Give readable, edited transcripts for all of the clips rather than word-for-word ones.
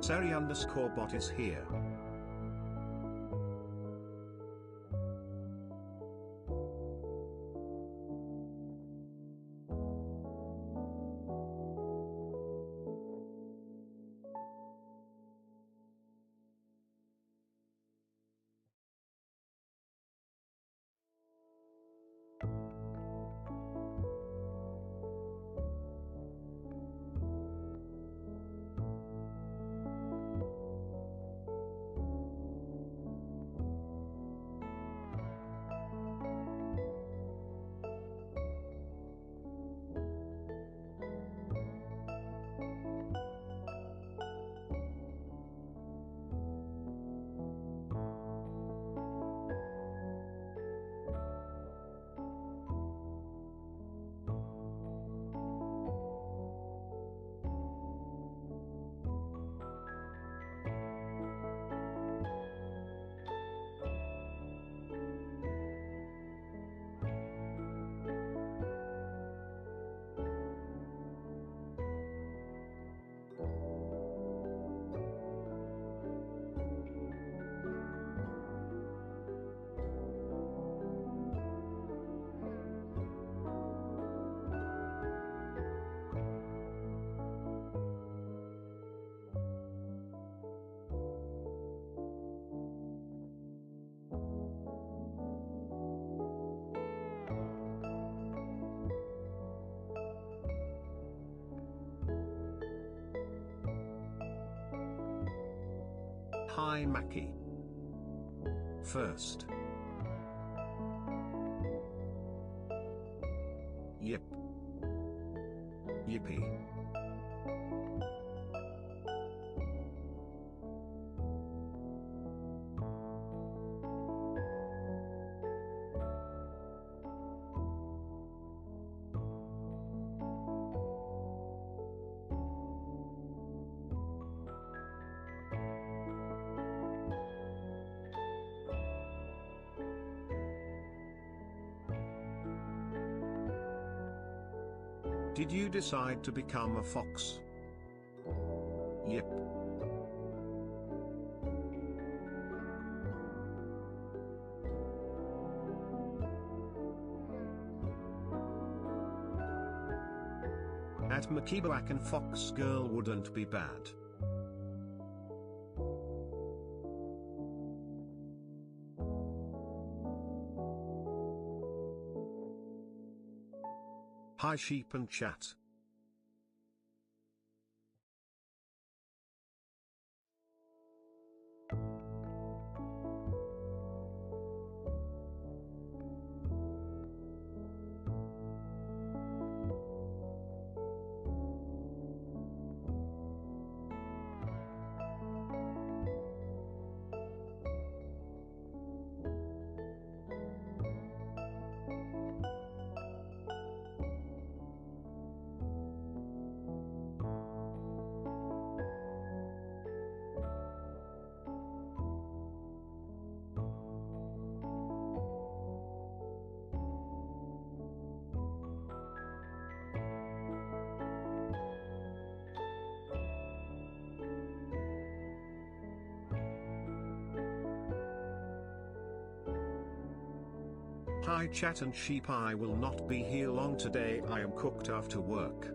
Seri_bot is here. Hi Maki. First. Yip. Yippee. Did you decide to become a fox? Yep. At Makishima and Fox Girl wouldn't be bad. Hi sheep and chat. Hi chat and sheep, I will not be here long today, I am cooked after work.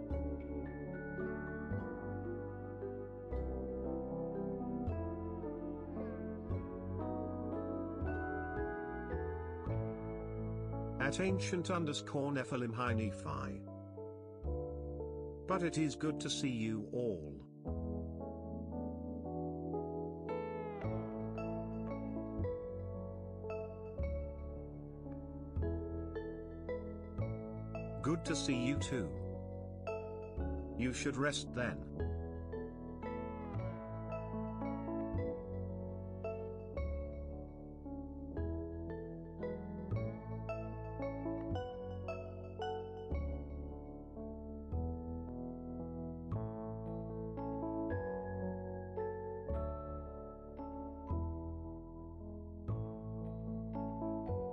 At ancient_Nephilim hi Nephi. But it is good to see you all. Good to see you too. You should rest then.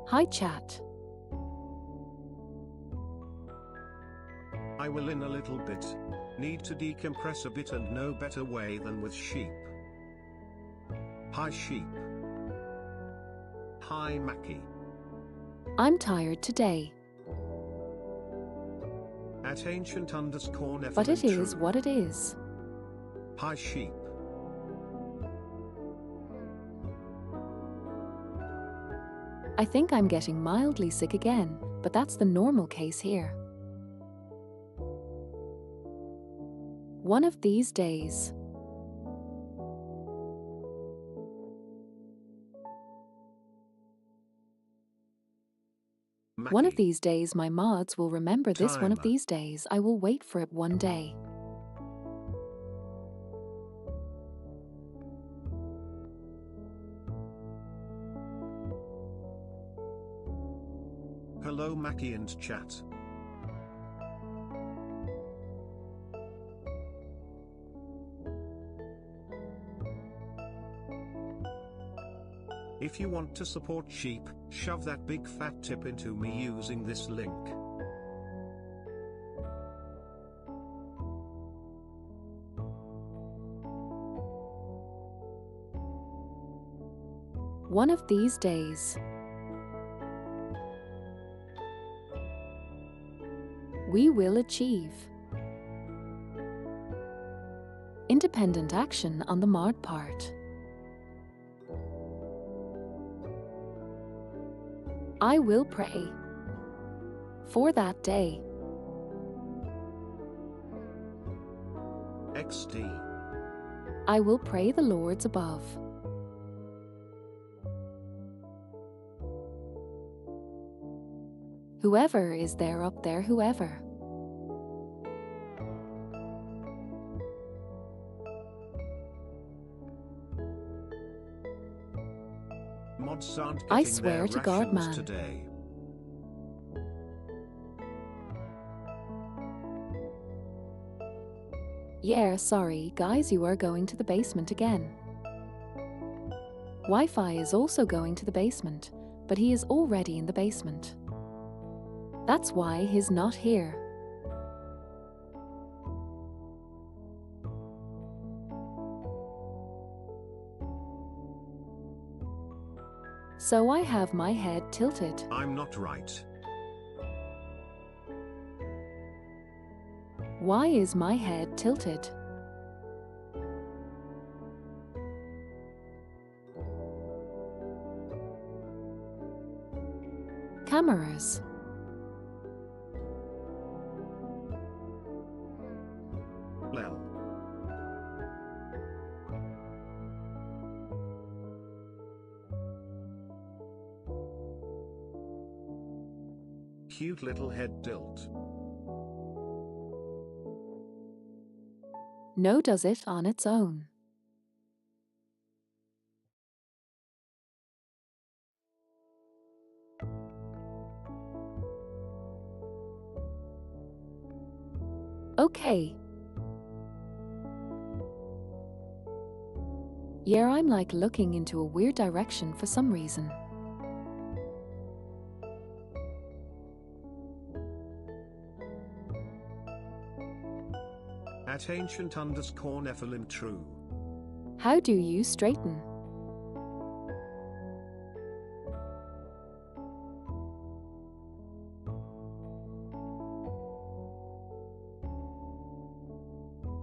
Hi chat. I will in a little bit. Need to decompress a bit and no better way than with sheep. Hi sheep. Hi Maki. I'm tired today. At ancient underscore Nephilim But it is true. what it is. Hi sheep. I think I'm getting mildly sick again, but that's the normal case here. One of these days. Maki. One of these days my mods will remember this. One of Timer. these days I will wait for it one day. Hello Maki and chat. If you want to support sheep, shove that big fat tip into me using this link. One of these days. We will achieve independent action on the mod part. I will pray for that day. XD. I will pray the Lords above. Whoever is there up there, whoever. Mods aren't I getting swear their to God, rations man. today. Yeah, sorry, guys, you are going to the basement again. Wi-Fi is also going to the basement, but he is already in the basement. That's why he's not here. So I have my head tilted. I'm not right. Why is my head tilted? Cameras. Lel. Cute little head tilt. No, does it on its own. Okay. Yeah, I'm like looking into a weird direction for some reason. At ancient underscore Nephilim true. How do you straighten?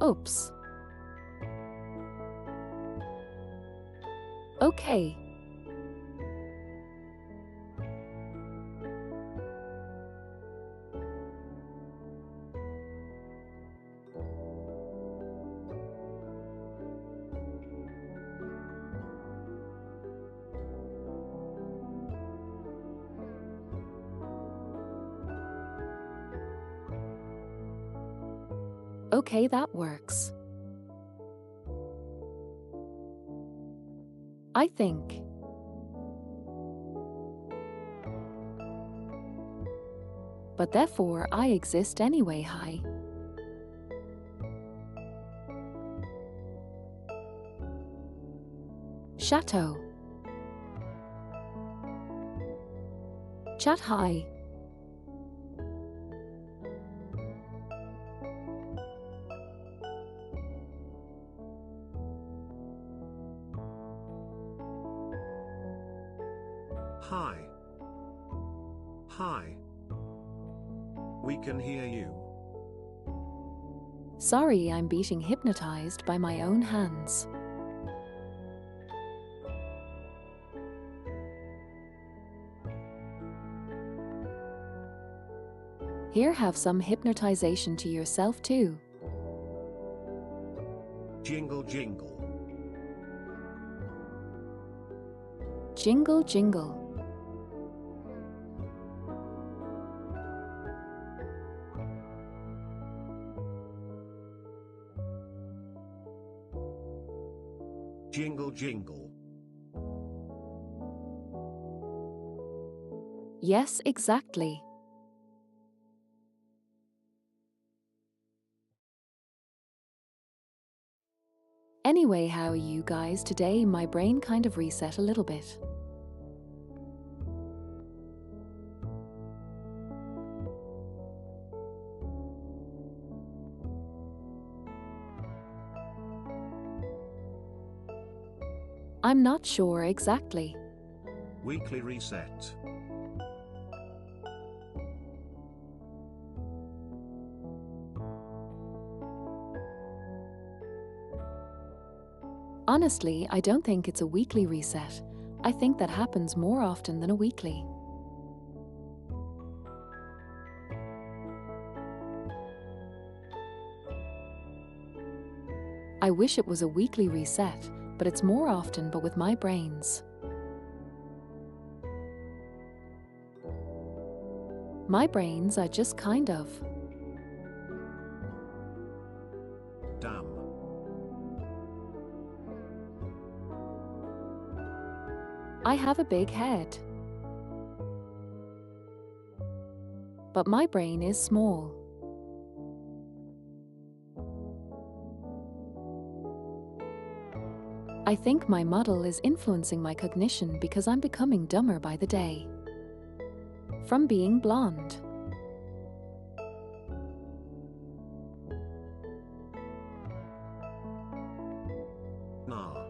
Oops. Okay. Okay, that works. I think. But therefore I exist anyway. Hi. Chateau. Chat hi. Hi. Hi. We can hear you. Sorry, I'm being hypnotized by my own hands. Here, have some hypnotization to yourself too. Jingle jingle. Jingle jingle. Jingle jingle. Yes, exactly. Anyway, how are you guys today? My brain kind of reset a little bit. I'm not sure exactly. Weekly reset. Honestly, I don't think it's a weekly reset. I think that happens more often than a weekly. I wish it was a weekly reset, but it's more often, but with my brains. My brains are just kind of. Damn. I have a big head. But my brain is small. I think my model is influencing my cognition because I'm becoming dumber by the day. From being blonde. Nah.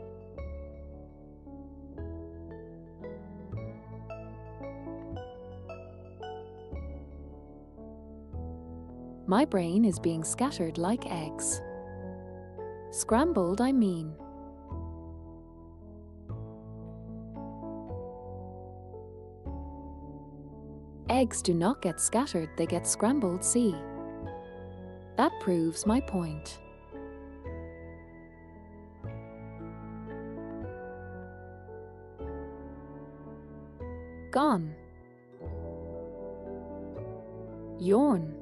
My brain is being scattered like eggs. Scrambled, I mean. Eggs do not get scattered, they get scrambled, see? That proves my point. Gone. Yawn.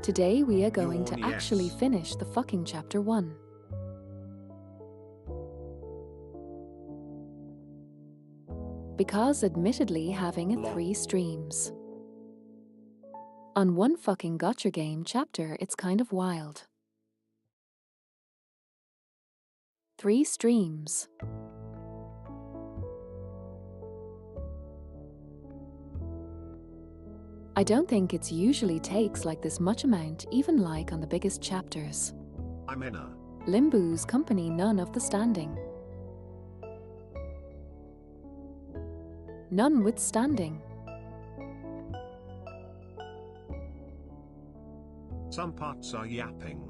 Today we are going to Yawn, actually yes. finish the fucking chapter 1. Because admittedly having a 3 streams on one fucking gotcha game chapter, it's kind of wild. 3 streams. I don't think it's usually takes like this much amount, even like on the biggest chapters. I'm in a Limbu's company, none of the standing. Notwithstanding. Some parts are yapping.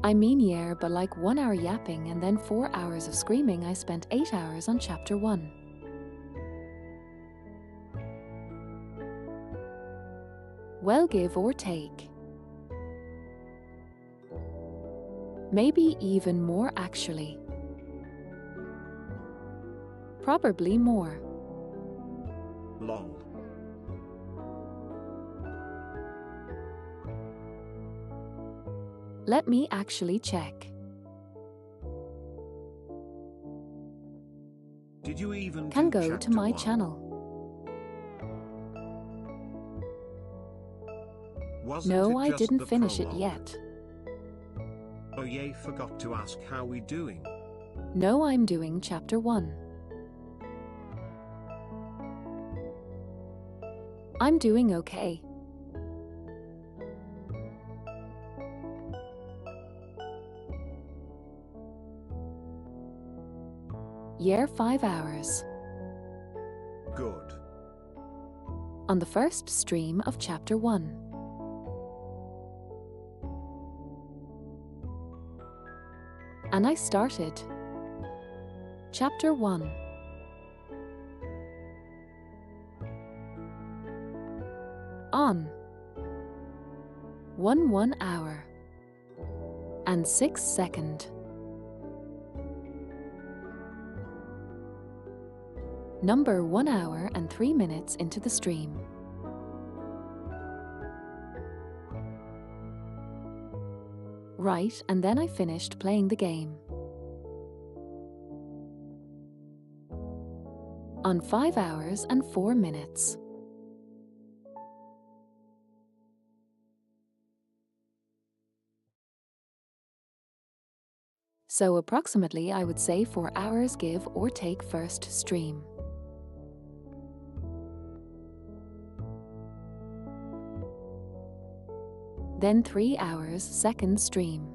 I mean, yeah, but like 1 hour yapping and then 4 hours of screaming. I spent 8 hours on chapter 1. Well, give or take. Maybe even more actually. Probably more. Long. Let me actually check. Did you even Can do go chapter to my 1? channel. Wasn't No, it I just didn't the finish it prologue? yet. Oh yay, forgot to ask how we doing. No, I'm doing chapter 1. I'm doing okay. Year 5 hours. Good. On the first stream of chapter 1. And I started chapter 1. On 1 hour and 6 seconds. Number 1 hour and 3 minutes into the stream. Right, and then I finished playing the game. On 5 hours and 4 minutes. So approximately I would say 4 hours give or take first stream. Then 3 hours second stream.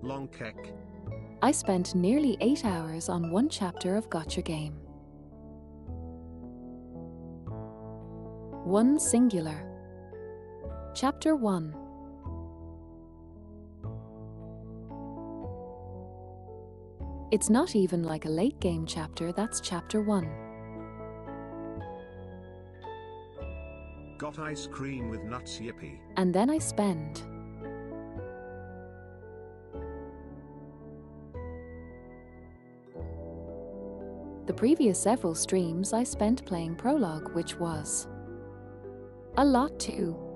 Long kek. I spent nearly 8 hours on one chapter of Gotcha game. One singular. Chapter 1. It's not even like a late game chapter, that's chapter 1. Got ice cream with nuts, yippee. And then I spend the previous several streams I spent playing prologue, which was a lot too.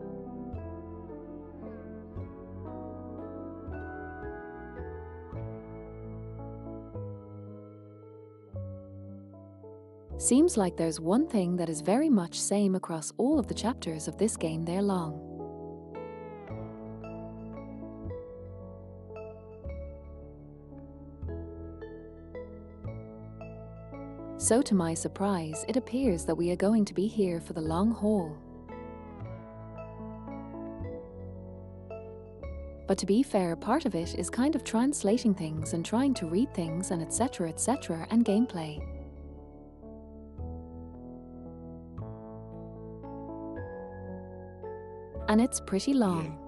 Seems like there's one thing that is very much same across all of the chapters of this game. They're long. So to my surprise, it appears that we are going to be here for the long haul. But to be fair, part of it is kind of translating things and trying to read things and etc and gameplay. And it's pretty long.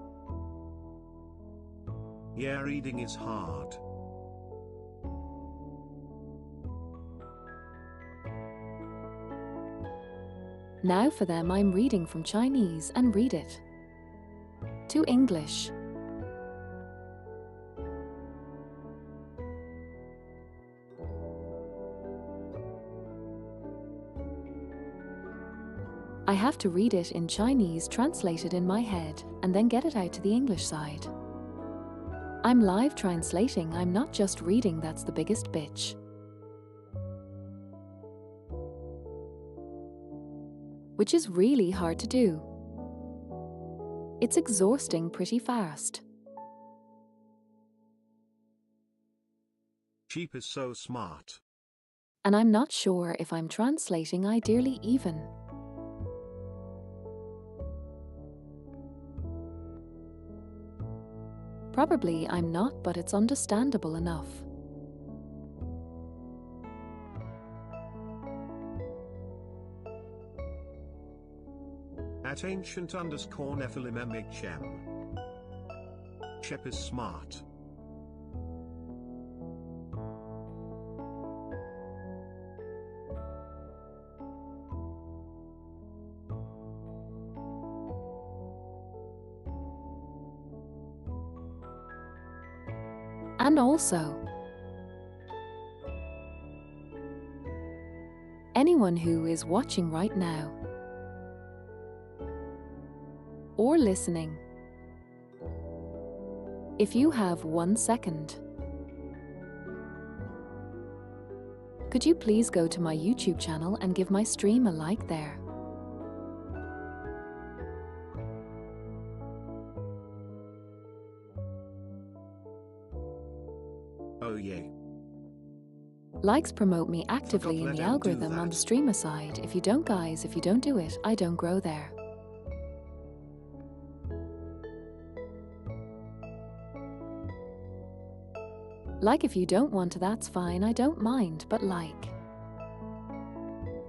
Yeah, reading is hard. Now for them I'm reading from Chinese and read it to English. I have to read it in Chinese, translate it in my head, and then get it out to the English side. I'm live translating, I'm not just reading, that's the biggest bitch. Which is really hard to do. It's exhausting pretty fast. Sheep is so smart. And I'm not sure if I'm translating ideally even. Probably I'm not, but it's understandable enough. At ancient_Nephilim MHM. Shep is smart. And also, anyone who is watching right now or listening, if you have 1 second, could you please go to my YouTube channel and give my stream a like there? Oh yeah. Likes promote me actively Forgot in the let 'em do algorithm on that. the streamer side. If you don't, guys, if you don't do it, I don't grow there. Like if you don't want to, that's fine, I don't mind, but like.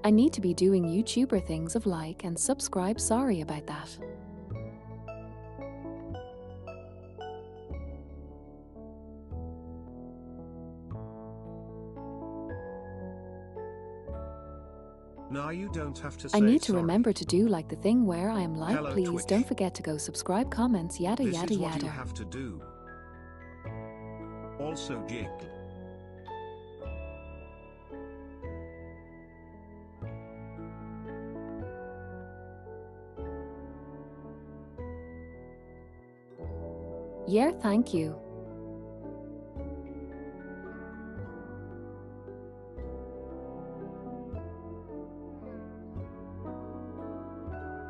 I need to be doing YouTuber things of like and subscribe, sorry about that. Now you don't have to say I need to sorry. remember to do like the thing where I am like, Hello, please Twitch. don't forget to go subscribe, comments, yada This yada is what yada. you have to do. Also jiggle. Yeah, thank you.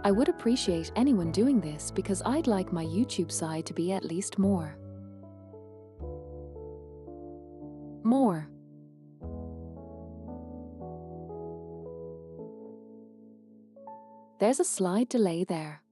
I would appreciate anyone doing this because I'd like my YouTube side to be at least more. There's a slight delay there.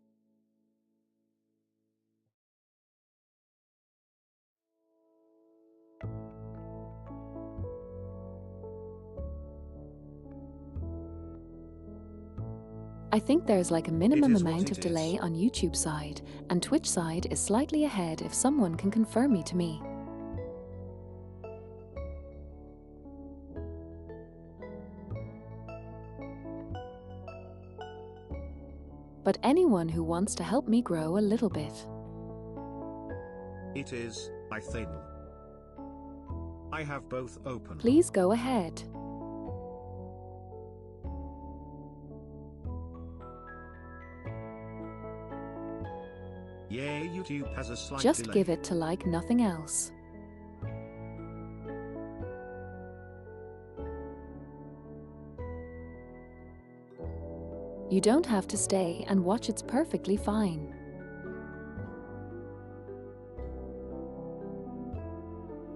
I think there's like a minimum It is what amount it of delay is. on YouTube side, and Twitch side is slightly ahead if someone can confirm me to me. But anyone who wants to help me grow a little bit. It is, I think. I have both open. Please go ahead. Yeah, YouTube has a slight Just delay. give it to like nothing else. You don't have to stay and watch, it's perfectly fine.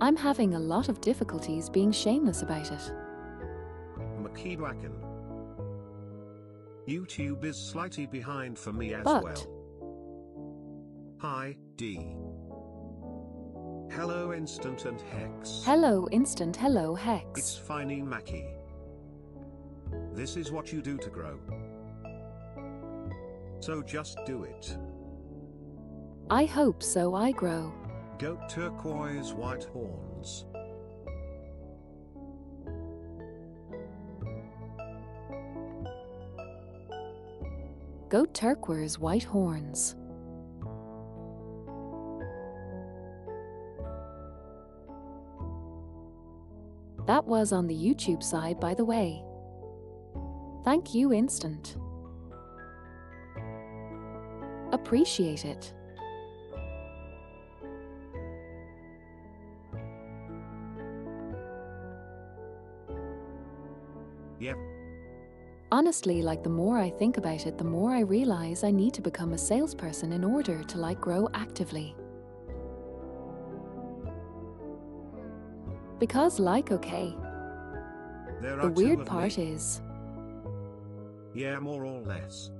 I'm having a lot of difficulties being shameless about it. Makishima. YouTube is slightly behind for me as But well. Hi, D. Hello Instant and Hex. hello Instant, hello It's Hex. Finey Mackie. This is what you do to grow. So just do it. I hope so, I grow. Goat turquoise white horns. Goat turquoise white horns. That was on the YouTube side, by the way. Thank you, Instant. Appreciate it. Yep. Honestly, like the more I think about it, the more I realize I need to become a salesperson in order to like grow actively. Because like okay, There are the two weird of part me. is, Yeah, more or less.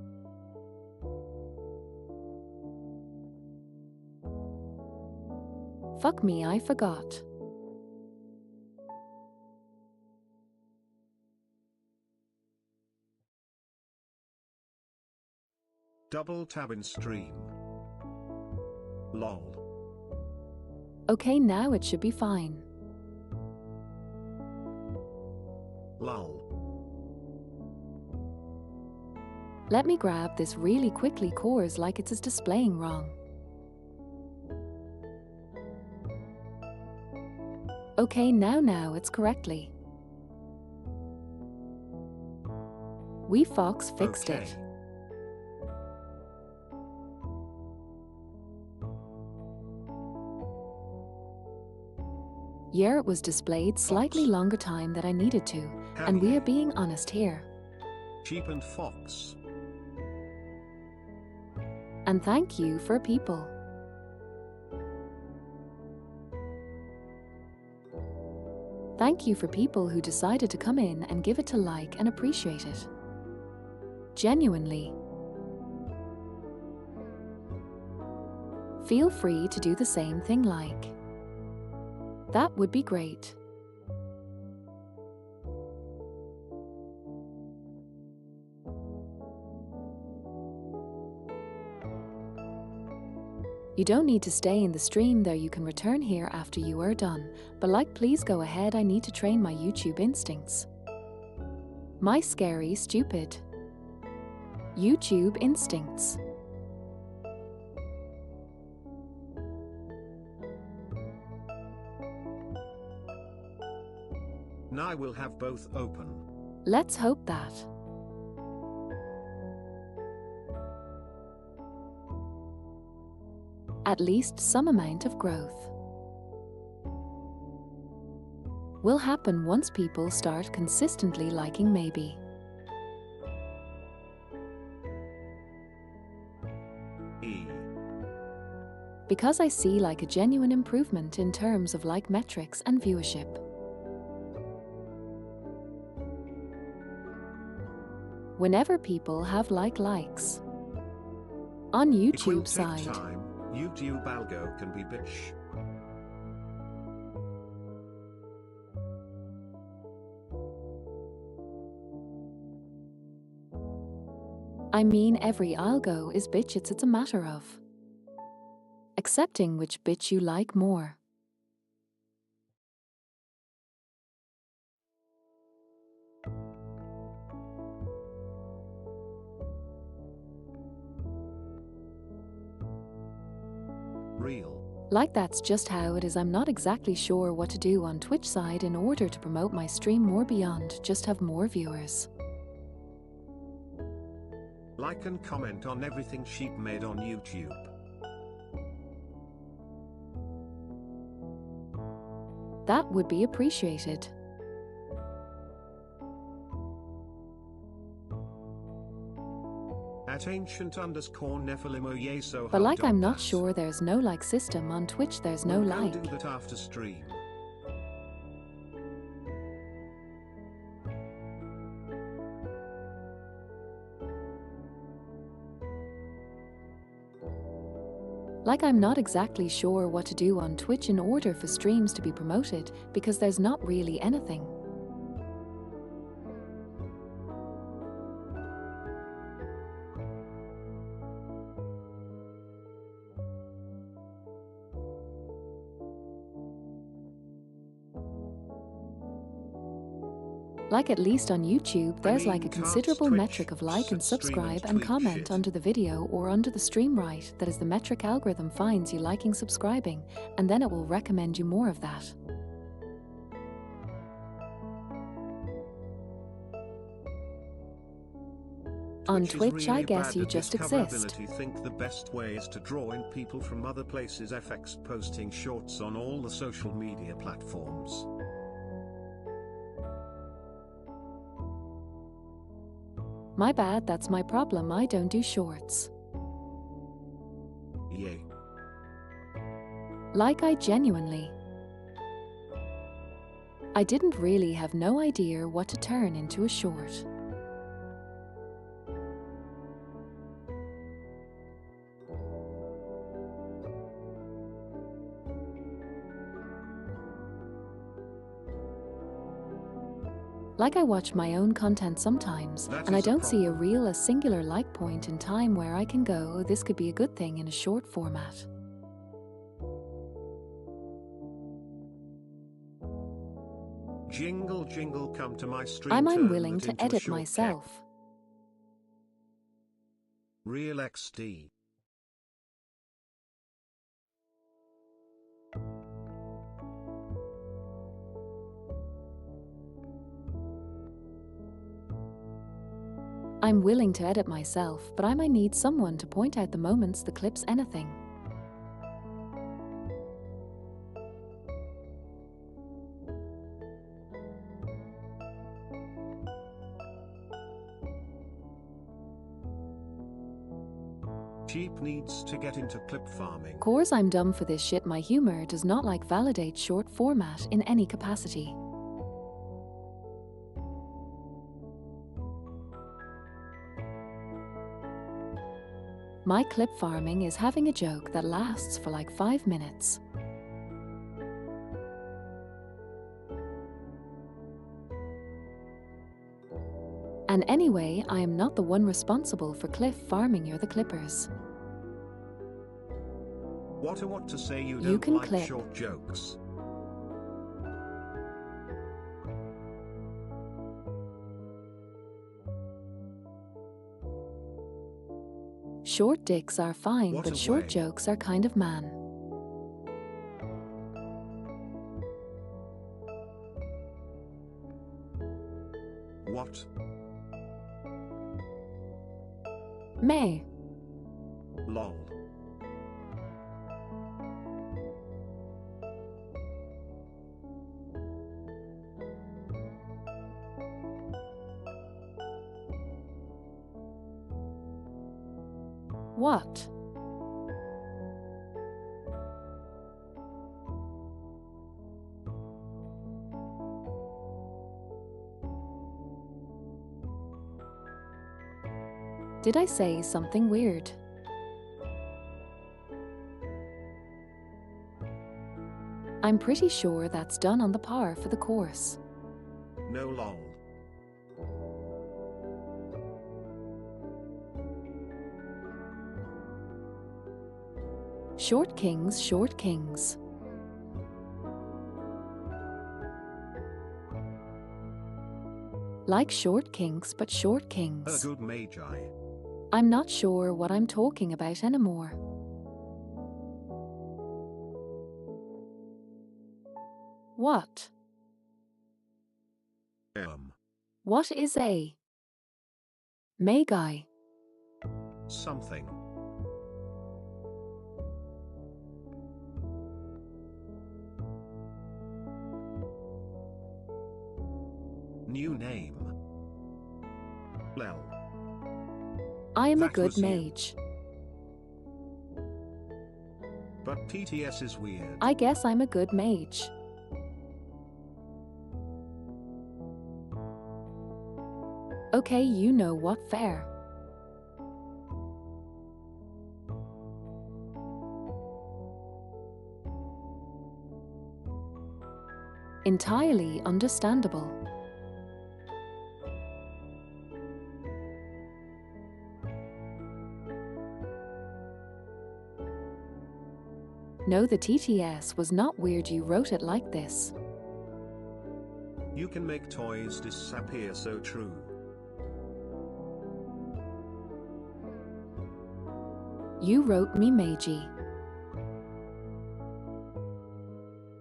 fuck me, I forgot. Double tab in stream. Lol. Okay, now it should be fine. Lol. Let me grab this really quickly, cause like it's displaying wrong. Okay, now it's correctly. We Fox fixed Okay. it. Yeah, it was displayed slightly Fox. longer time than I needed to, and we are being honest here. Cheap and Fox. And thank you for people. Thank you for people who decided to come in and give it a like and appreciate it. Genuinely. Feel free to do the same thing like. That would be great. You don't need to stay in the stream there, you can return here after you are done, but like please go ahead, I need to train my YouTube instincts. My scary, stupid YouTube instincts. Now we'll have both open. Let's hope that. At least some amount of growth will happen once people start consistently liking maybe. Because I see like a genuine improvement in terms of like metrics and viewership. Whenever people have likes. On YouTube side. Time. YouTube algo can be bitch. I mean every algo is bitch, it's a matter of accepting which bitch you like more. Real. Like that's just how it is. I'm not exactly sure what to do on Twitch side in order to promote my stream more beyond just have more viewers. Like and comment on everything Sheep made on YouTube. That would be appreciated. At ancient_Nephilim so but like I'm not sure, there's no like system on Twitch, there's no like. Do that after stream. Like I'm not exactly sure what to do on Twitch in order for streams to be promoted, because there's not really anything. Like at least on YouTube, there's like a considerable metric of like and subscribe and comment under the video or under the stream, right? That is the metric algorithm finds you liking, subscribing, and then it will recommend you more of that. On Twitch, I guess you just exist. Think the best way is to draw in people from other places. FX posting shorts on all the social media platforms. My bad, that's my problem, I don't do shorts. Yay. Like I genuinely. I didn't really have no idea what to turn into a short. Like I watch my own content sometimes, and I don't see a singular like point in time where I can go, oh, this could be a good thing in a short format. Jingle jingle, come to my stream. I'm willing to edit myself. Real XD. I'm willing to edit myself, but I might need someone to point out the moments, the clips, anything. Sheep needs to get into clip farming. Course I'm dumb for this shit. My humor does not like validate short format in any capacity. My clip farming is having a joke that lasts for like 5 minutes. And anyway, I am not the one responsible for cliff farming, you're the clippers. What to say you You don't can like clip. short jokes. Short dicks are fine, What but a short way. jokes are kind of man. What? May. Lol. What? Did I say something weird? I'm pretty sure that's done on the par for the course. No lol. Short kings, short kings. Like short kinks, but short A kings. good magi. I'm not sure what I'm talking about anymore. What? What is a magi? Something. New name. Lel. I am a That good was you. mage. But TTS is weird. I guess I'm a good mage. Okay, you know what, fair. Entirely understandable. No, the TTS was not weird, you wrote it like this. You can make toys disappear, so true. You wrote me magi.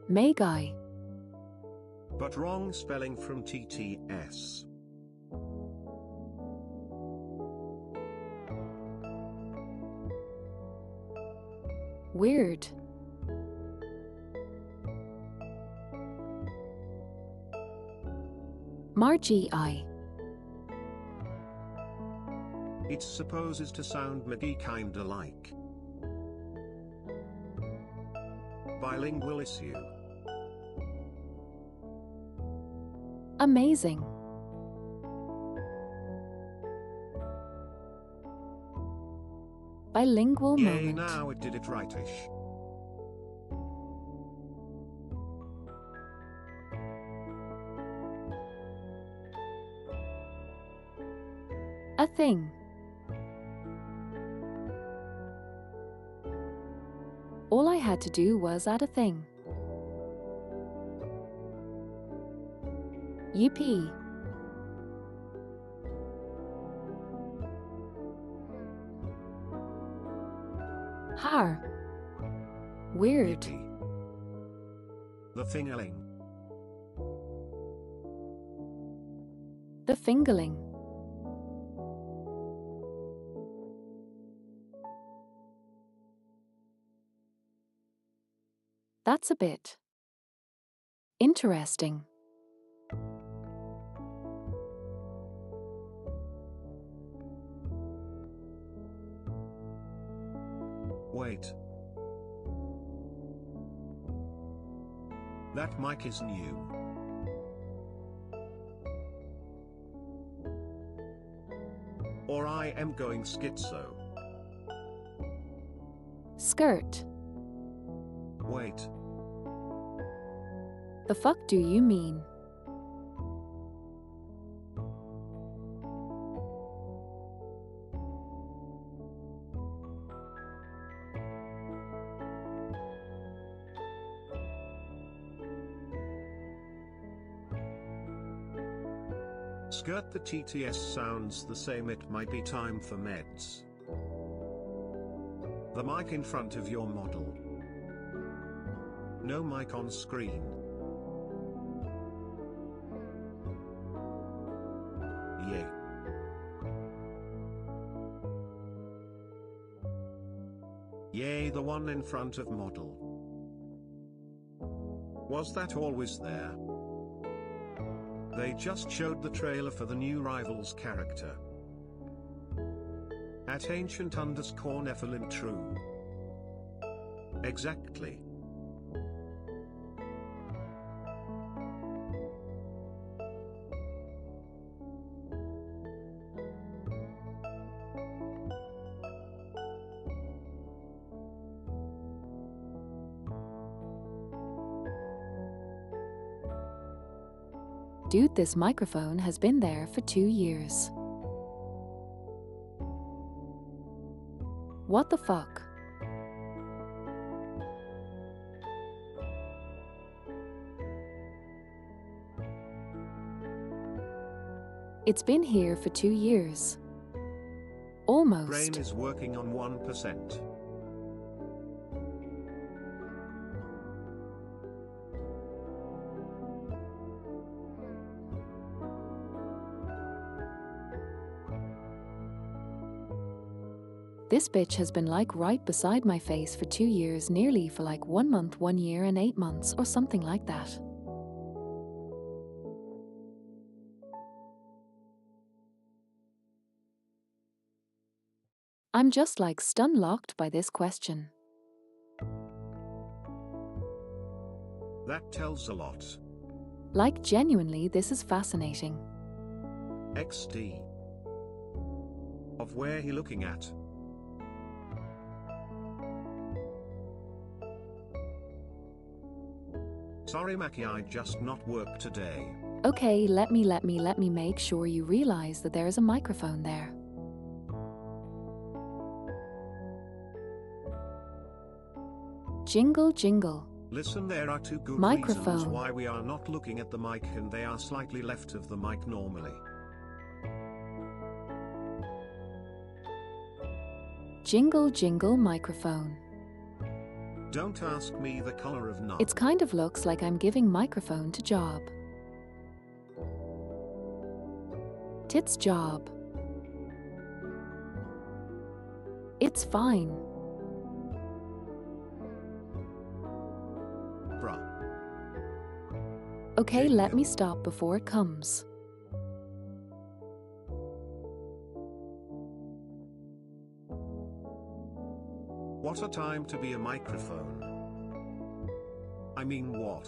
Magi. But wrong spelling from TTS. Weird. Margie I. It supposes to sound McGee kinda like. Bilingual issue. Amazing. Bilingual Yay, moment. now it did it rightish. A thing. All I had to do was add a thing. Yippee. Har. Weird. Yippee. The fingerling. The fingerling. That's a bit interesting. Wait. That mic is new. Or I am going schizo. skirt. Wait. The fuck do you mean? Skirt, the TTS sounds the same, it might be time for meds. The mic in front of your model. No mic on screen. Yeah. Yay, the one in front of model. Was that always there? They just showed the trailer for the new Rivals character. At ancient_Nephilim true. Exactly. Dude, this microphone has been there for 2 years. What the fuck? It's been here for 2 years. Almost. Brain is working on 1%. This bitch has been like right beside my face for 2 years, nearly for like 1 month, 1 year and 8 months or something like that. I'm just like stun-locked by this question. That tells a lot. Like genuinely, this is fascinating. XD. Of where he looking at? Sorry Maki, I just not work today. Okay, let me make sure you realize that there is a microphone there. Jingle jingle. Listen, there are 2 good Microphone. reasons why we are not looking at the mic, and they are slightly left of the mic normally. Jingle jingle microphone. Don't ask me the color of knob. It's kind of looks like I'm giving microphone to job. Tits job. It's fine. Bruh. Okay, Jingle. let me stop before it comes. What a time to be a microphone. I mean, what?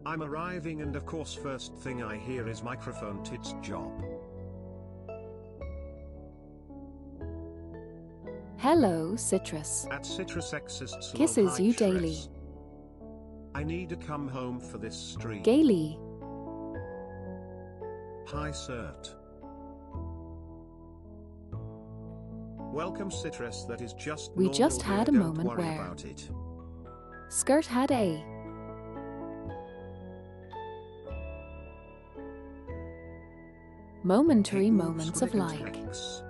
I'm arriving, and of course first thing I hear is microphone tits job. Hello, Citrus. At Citrus exists. Kisses you daily. I need to come home for this stream. Gaily. Hi Cert. Welcome Citrus, that is just We normal, just had a dear, moment don't worry where about it. Skirt had a momentary Take moments of moves with like. X.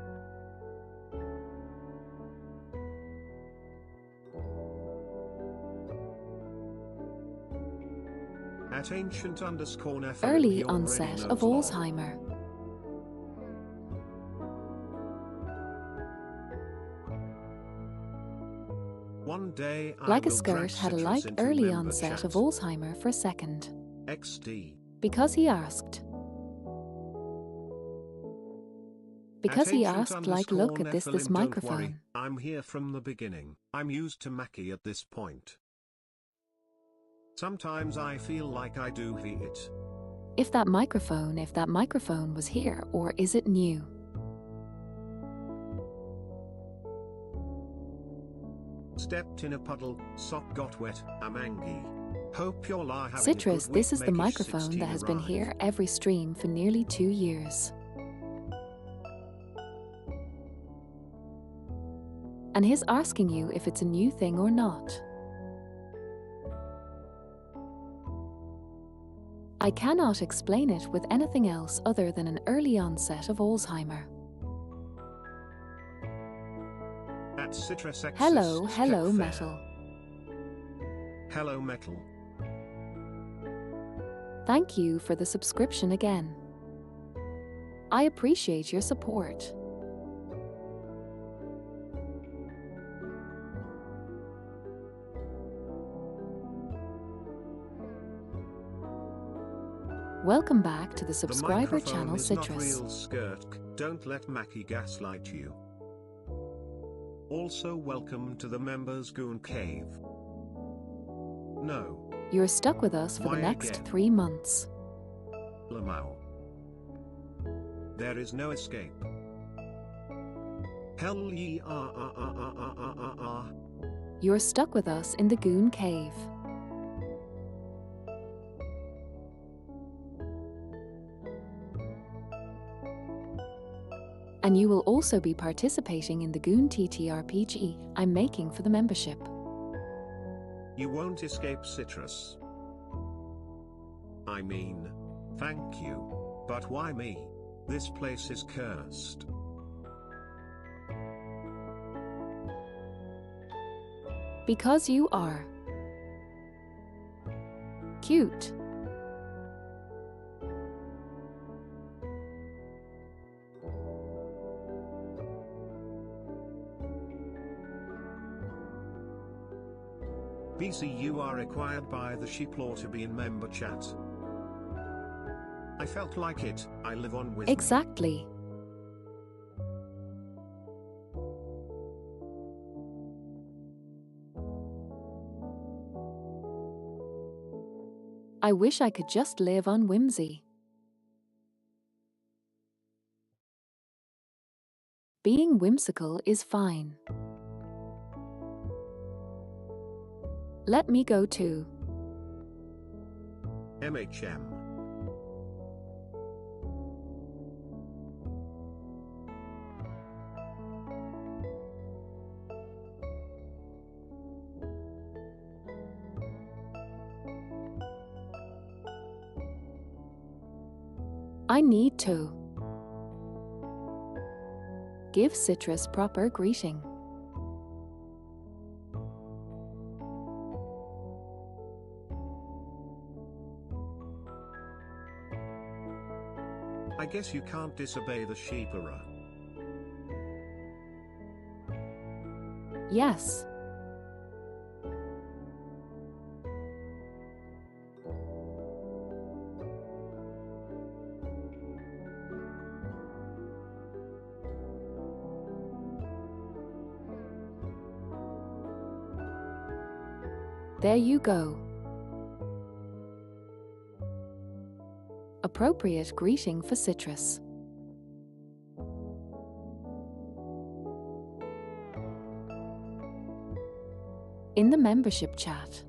At ancient_Nephilim, Early he already onset knows of lol. Alzheimer. One day I Like a will drag skirt had a Citrus like into early member onset chat. of Alzheimer for a second. XD. Because he asked. Because At he asked like look at this ancient_Nephilim, don't microphone. worry, I'm here from the beginning. I'm used to Maki at this point. Sometimes I feel like I do it. If that microphone was here, or is it new? Stepped in a puddle, sock got wet, I'm angry. Hope you're having Citrus, a good this week. is the Makish microphone 16 that has been arrived. here every stream for nearly 2 years. And he's asking you if it's a new thing or not. I cannot explain it with anything else other than an early onset of Alzheimer. At Citrus Hello, exists hello, Keck Metal. Fair. Hello, Metal. Thank you for the subscription again. I appreciate your support. Welcome back to the subscriber channel Citrus. Not real skirt. Don't let Maki gaslight you. Also welcome to the members Goon Cave. No. You're stuck with us for Why the next again? 3 months. Lamau. There is no escape. Hell ye You're stuck with us in the Goon Cave. And you will also be participating in the Goon TTRPG I'm making for the membership. You won't escape Citrus. I mean, thank you. But why me? This place is cursed. Because you are cute. BC, you are required by the sheep law to be in member chat. I felt like it. I live on with Exactly. I wish I could just live on whimsy. Being whimsical is fine. Let me go too. MHM. I need to give Citrus proper greeting. I guess you can't disobey the sheepera. Yes. There you go. Appropriate greeting for Citrus. In the membership chat.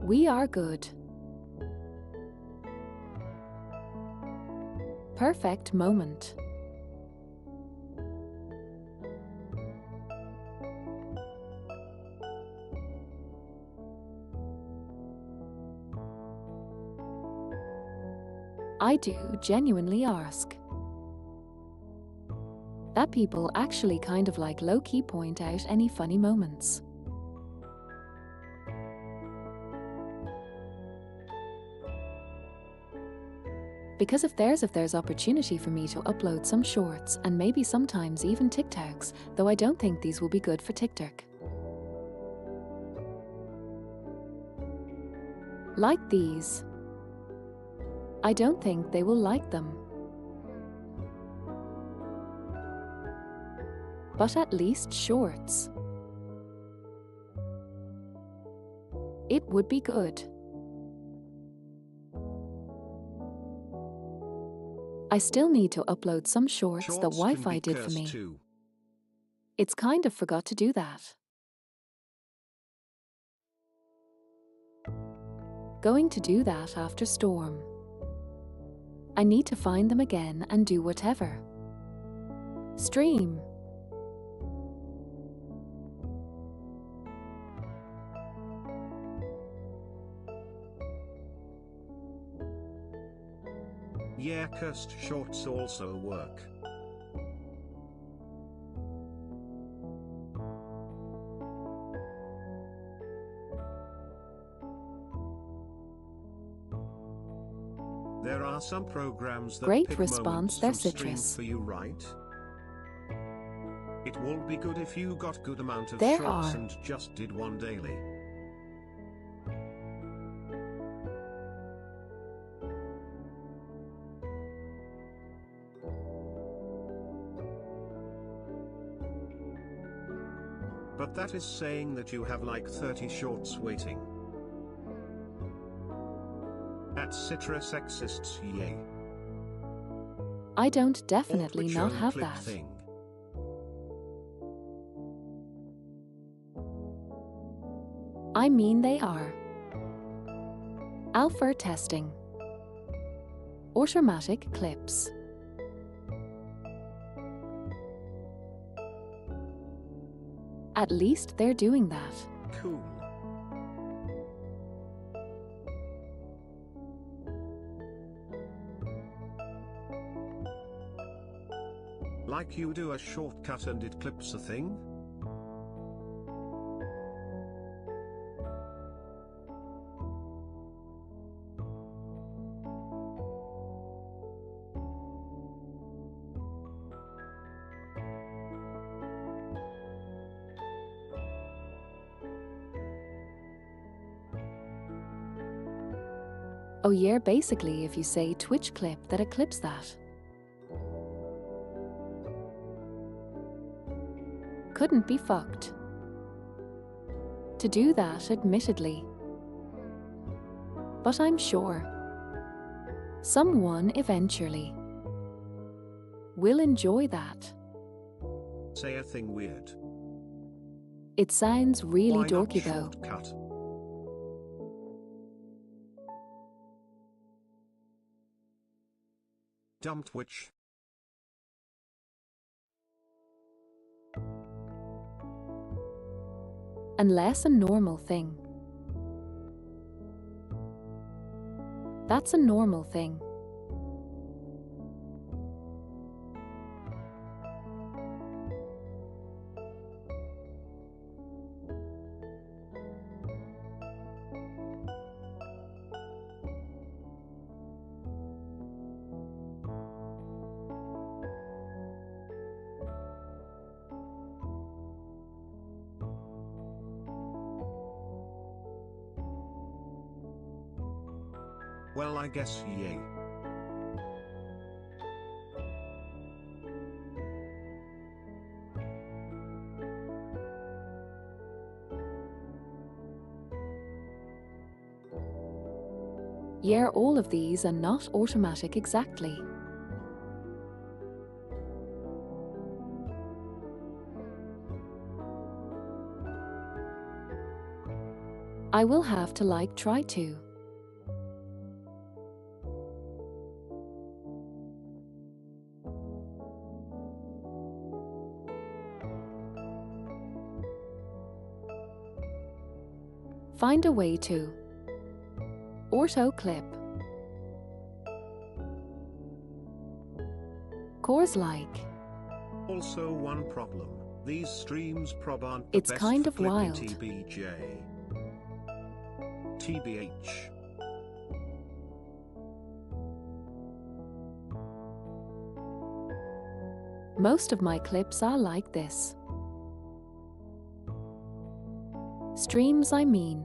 We are good. Perfect moment. I do genuinely ask. That people actually kind of like low-key point out any funny moments. Because if there's opportunity for me to upload some shorts and maybe sometimes even TikToks, though I don't think these will be good for TikTok. Like these. I don't think they will like them. But at least shorts. It would be good. I still need to upload some shorts the Shorts can Wi-Fi be did for cursed me. too. It's kind of forgot to do that. Going to do that after storm. I need to find them again and do whatever. Stream. Yeah, cursed shorts also work. There are some programs that Great pick response moments there, from stream Citrus. for you, right? It would be good if you got good amount of There shorts are. and just did one daily. But that is saying that you have like 30 shorts waiting. At Citrus exists, yay. I don't Or definitely Twitch not own have clip that. thing. I mean they are. Alpha testing. Automatic clips. At least they're doing that. Cool. Like you do a shortcut and it clips a thing? Oh yeah, basically if you say Twitch clip that it clips that. Couldn't be fucked. To do that, admittedly. But I'm sure someone eventually will enjoy that. Say a thing weird. It sounds really Why not dorky though. shortcut? Dumb Twitch. Unless a normal thing. That's a normal thing. Well, I guess yay. Yeah, all of these are not automatic exactly. I will have to try to. Find a way to auto clip. Course like. Also one problem. These streams prob aren't the It's best kind for of clipping wild. TBJ. TBH. Most of my clips are like this. Streams, I mean.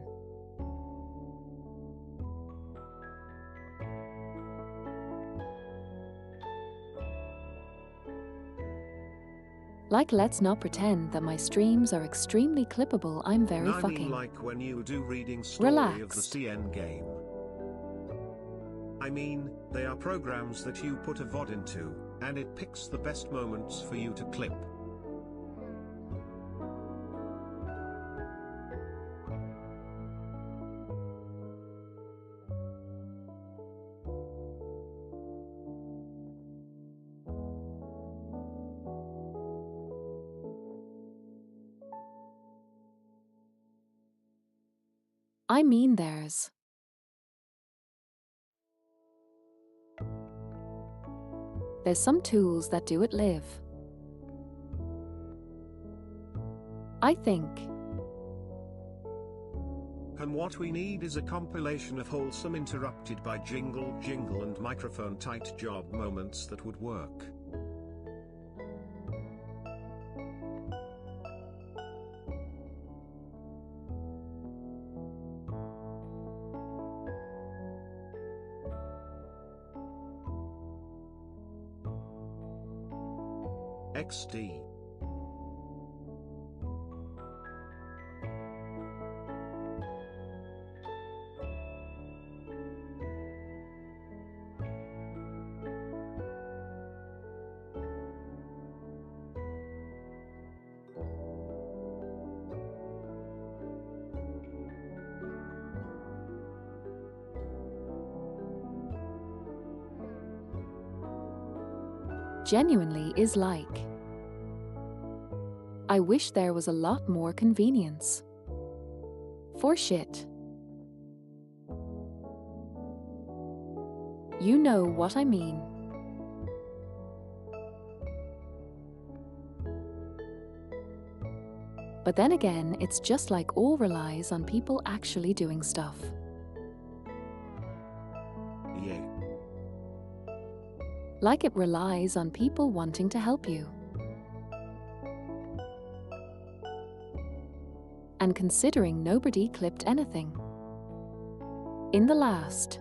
Like, let's not pretend that my streams are extremely clippable. I'm very I fucking mean like when you do reading story of the relaxed. CN game. I mean, they are programs that you put a VOD into, and it picks the best moments for you to clip. I mean there's some tools that do it live. I think. And what we need is a compilation of wholesome interrupted by jingle and microphone tight job moments that would work. XD. Genuinely is like. I wish there was a lot more convenience. For shit. You know what I mean. But then again, it's just like all relies on people actually doing stuff. Yeah. Like it relies on people wanting to help you. And considering nobody clipped anything in the last.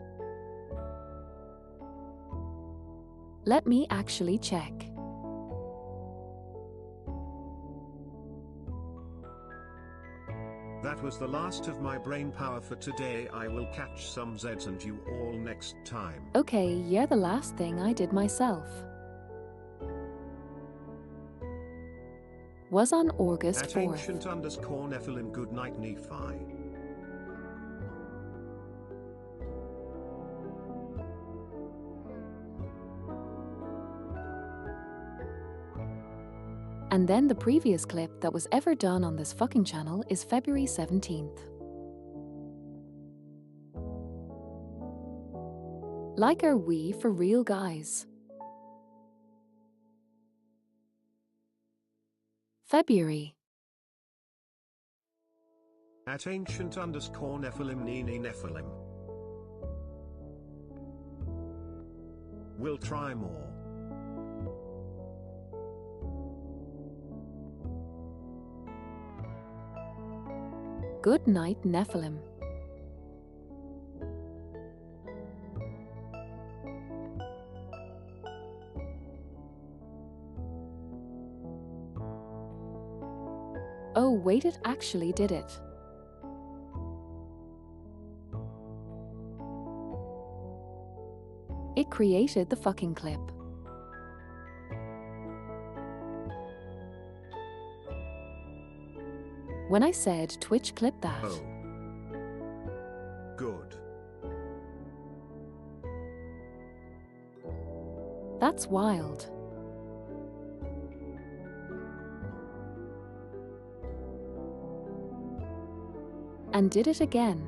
Let me actually check. That was the last of my brain power for today. I will catch some Zeds and you all next time. Okay, yeah, the last thing I did myself was on August 4th. @ancient_Nephilim good night Nephi. And then the previous clip that was ever done on this fucking channel is February 17th. Like, are we for real, guys? February. @ancient_Nephilim Nini Nephilim. We'll try more. Good night, Nephilim. Oh wait, it actually did it. It created the fucking clip. When I said Twitch clip that. Oh. Good. That's wild. And did it again.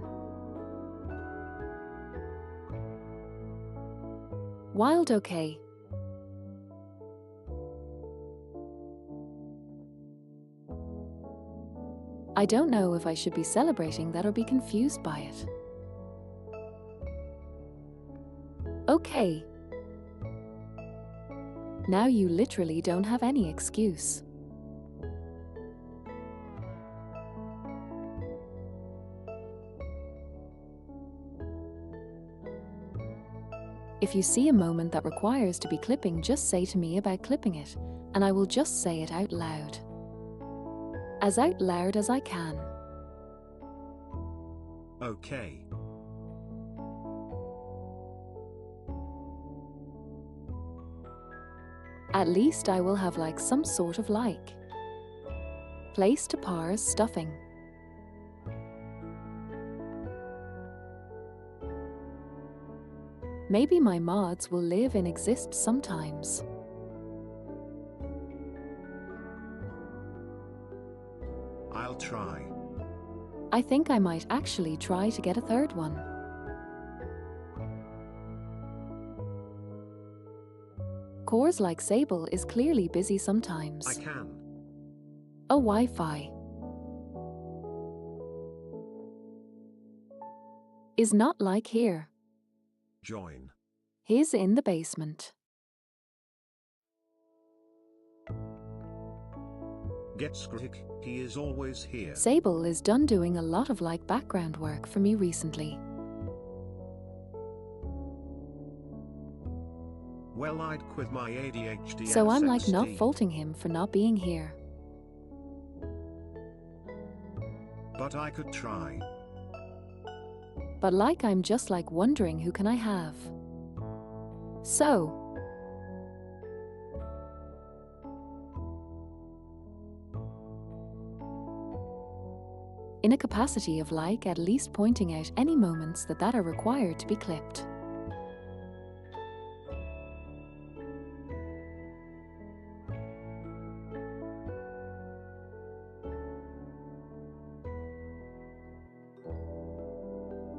Wild, okay. I don't know if I should be celebrating that or be confused by it. Okay. Now you literally don't have any excuse. If you see a moment that requires to be clipping, just say to me about clipping it, and I will just say it out loud. As out loud as I can. Okay. At least I will have like some sort of like. Place to parse stuffing. Maybe my mods will live and exist sometimes. I'll try. I think I might actually try to get a third one. Cores like Sable is clearly busy sometimes. I can. A Wi-Fi is not like here. Join. He's in the basement. Get Skrik, he is always here. Sable is done doing a lot of like background work for me recently. Well, I'd quit my ADHD. So I'm like not Steve. faulting him for not being here. But I could try. But like I'm just like wondering who can I have. So in a capacity of like at least pointing out any moments that are required to be clipped.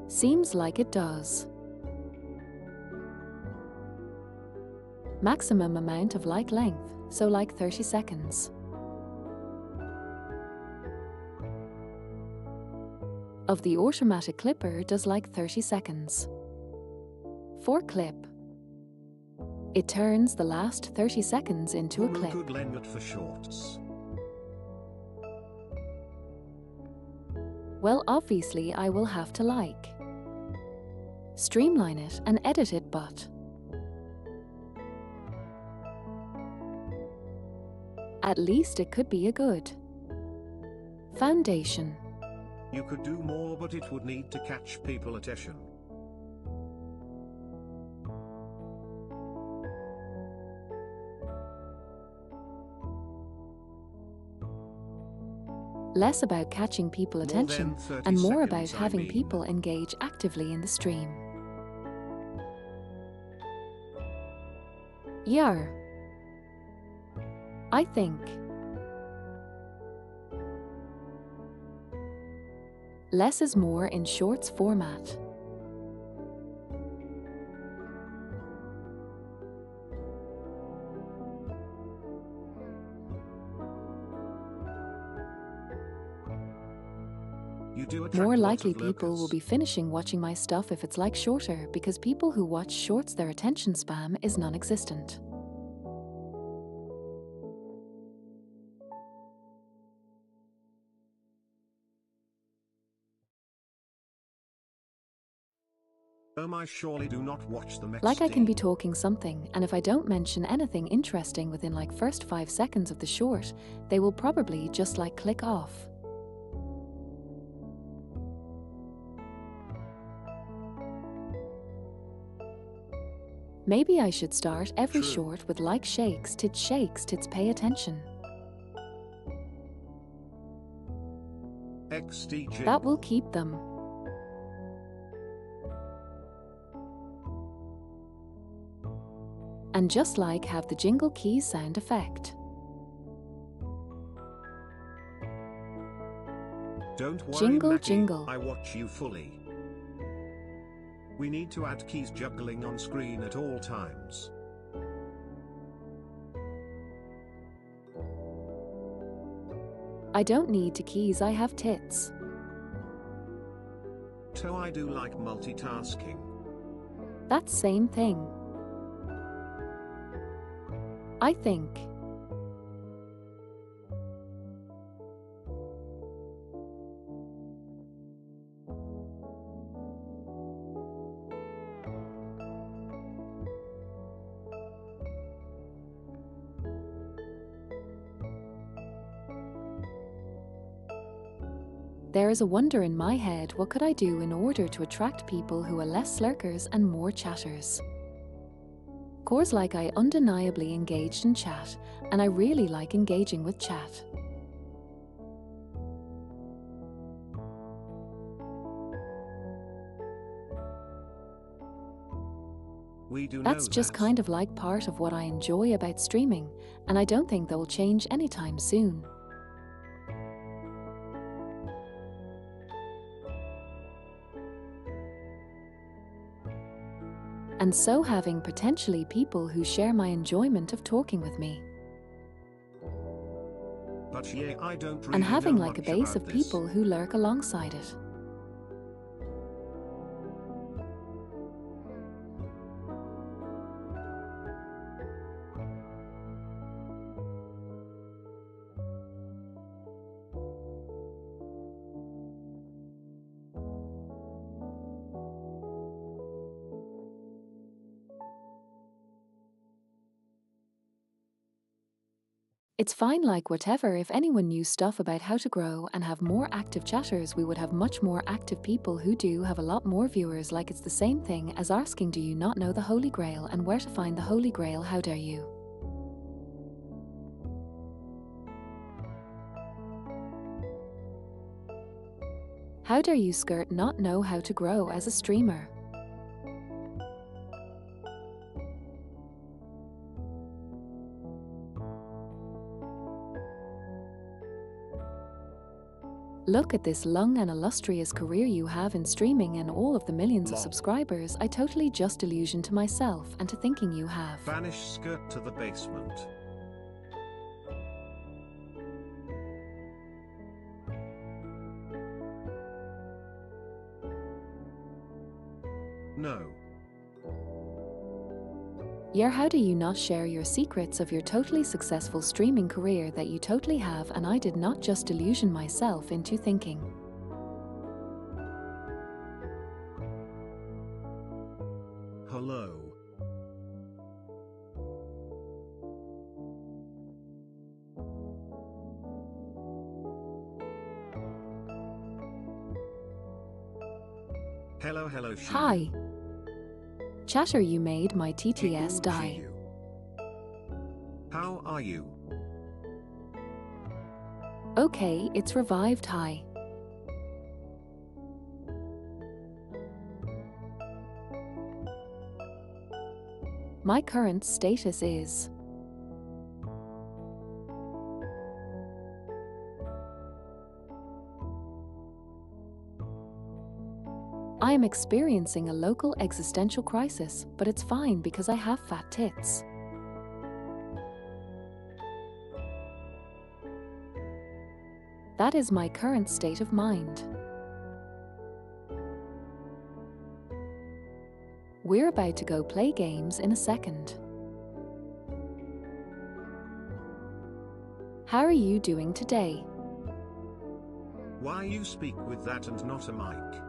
Seems like it does. Maximum amount of like length, so like 30 seconds. Of the automatic clipper does like 30 seconds. For clip, it turns the last 30 seconds into a clip. Good length for shorts. Well, obviously I will have to like streamline it and edit it, but at least it could be a good foundation. You could do more, but it would need to catch people's attention. Less about catching people's attention More than 30 and more seconds, about having I mean. people engage actively in the stream. Yeah. I think less is more in shorts format. You do attract More lots likely of people will lurkers. be finishing watching my stuff if it's like shorter, because people who watch shorts, their attention span is non-existent. I surely do not watch them. Like I can be talking something, and if I don't mention anything interesting within like first 5 seconds of the short, they will probably just like click off. Maybe I should start every True. short with like shakes, tits, pay attention. XD That will keep them. And just like have the jingle keys sound effect. Don't worry, Jingle, Mackie, jingle. I watch you fully. We need to add keys juggling on screen at all times. I don't need to keys, I have tits. So I do like multitasking. That's same thing. I think. There is a wonder in my head, what could I do in order to attract people who are less lurkers and more chatters? Course like I undeniably engaged in chat, and I really like engaging with chat. We do That's know just that. kind of like part of what I enjoy about streaming, and I don't think that will change anytime soon. And so having potentially people who share my enjoyment of talking with me. But yeah, I don't really And having know like a much base about of this. people who lurk alongside it. It's fine, like whatever. If anyone knew stuff about how to grow and have more active chatters, we would have much more active people who do have a lot more viewers. Like it's the same thing as asking, do you not know the Holy Grail and where to find the Holy Grail? How dare you? How dare you, skirt, not know how to grow as a streamer? Look at this long and illustrious career you have in streaming and all of the millions of Lol. subscribers. I totally just delusion to myself and to thinking you have. Banish skirt to the basement. No. Yeah, how do you not share your secrets of your totally successful streaming career that you totally have, and I did not just delusion myself into thinking. Hello. Hello, Kiyou. Hi. Chatter, you made my TTS die. Kiyou. How are you? Okay, it's revived. Hi. My current status is I am experiencing a local existential crisis, but it's fine because I have fat tits. That is my current state of mind. We're about to go play games in a second. How are you doing today? Why you speak with that and not a mic?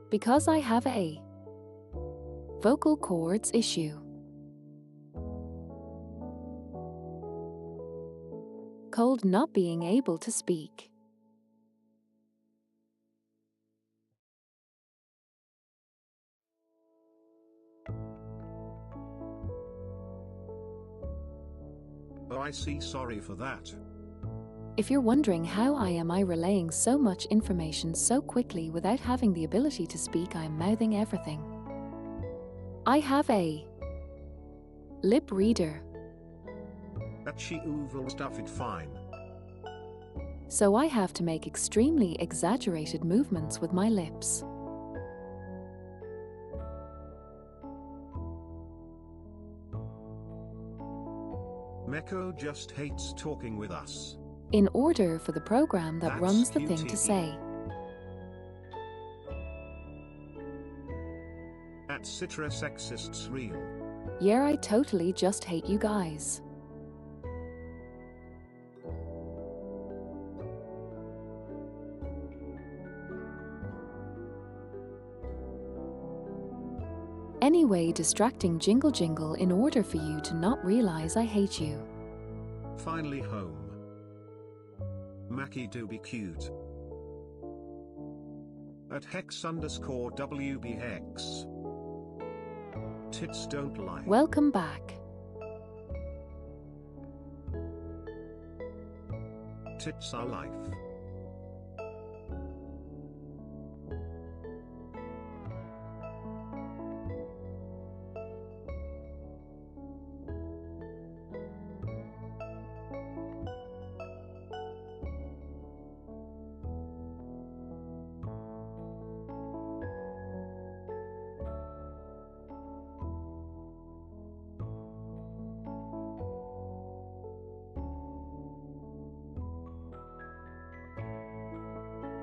Because I have a vocal cords issue. Cold, not being able to speak. Oh, I see, sorry for that. If you're wondering how am I relaying so much information so quickly without having the ability to speak, I am mouthing everything. I have a lip reader. That she will stuff it fine. So I have to make extremely exaggerated movements with my lips. Meko just hates talking with us. In order for the program that That's runs the thing QTE. to say. At Citra Sexists Real. Yeah, I totally just hate you guys. Anyway, distracting jingle jingle in order for you to not realize I hate you. Finally home. Maki do be cute. At hex_WB_hex. Tits don't lie. Welcome back. Tits are life.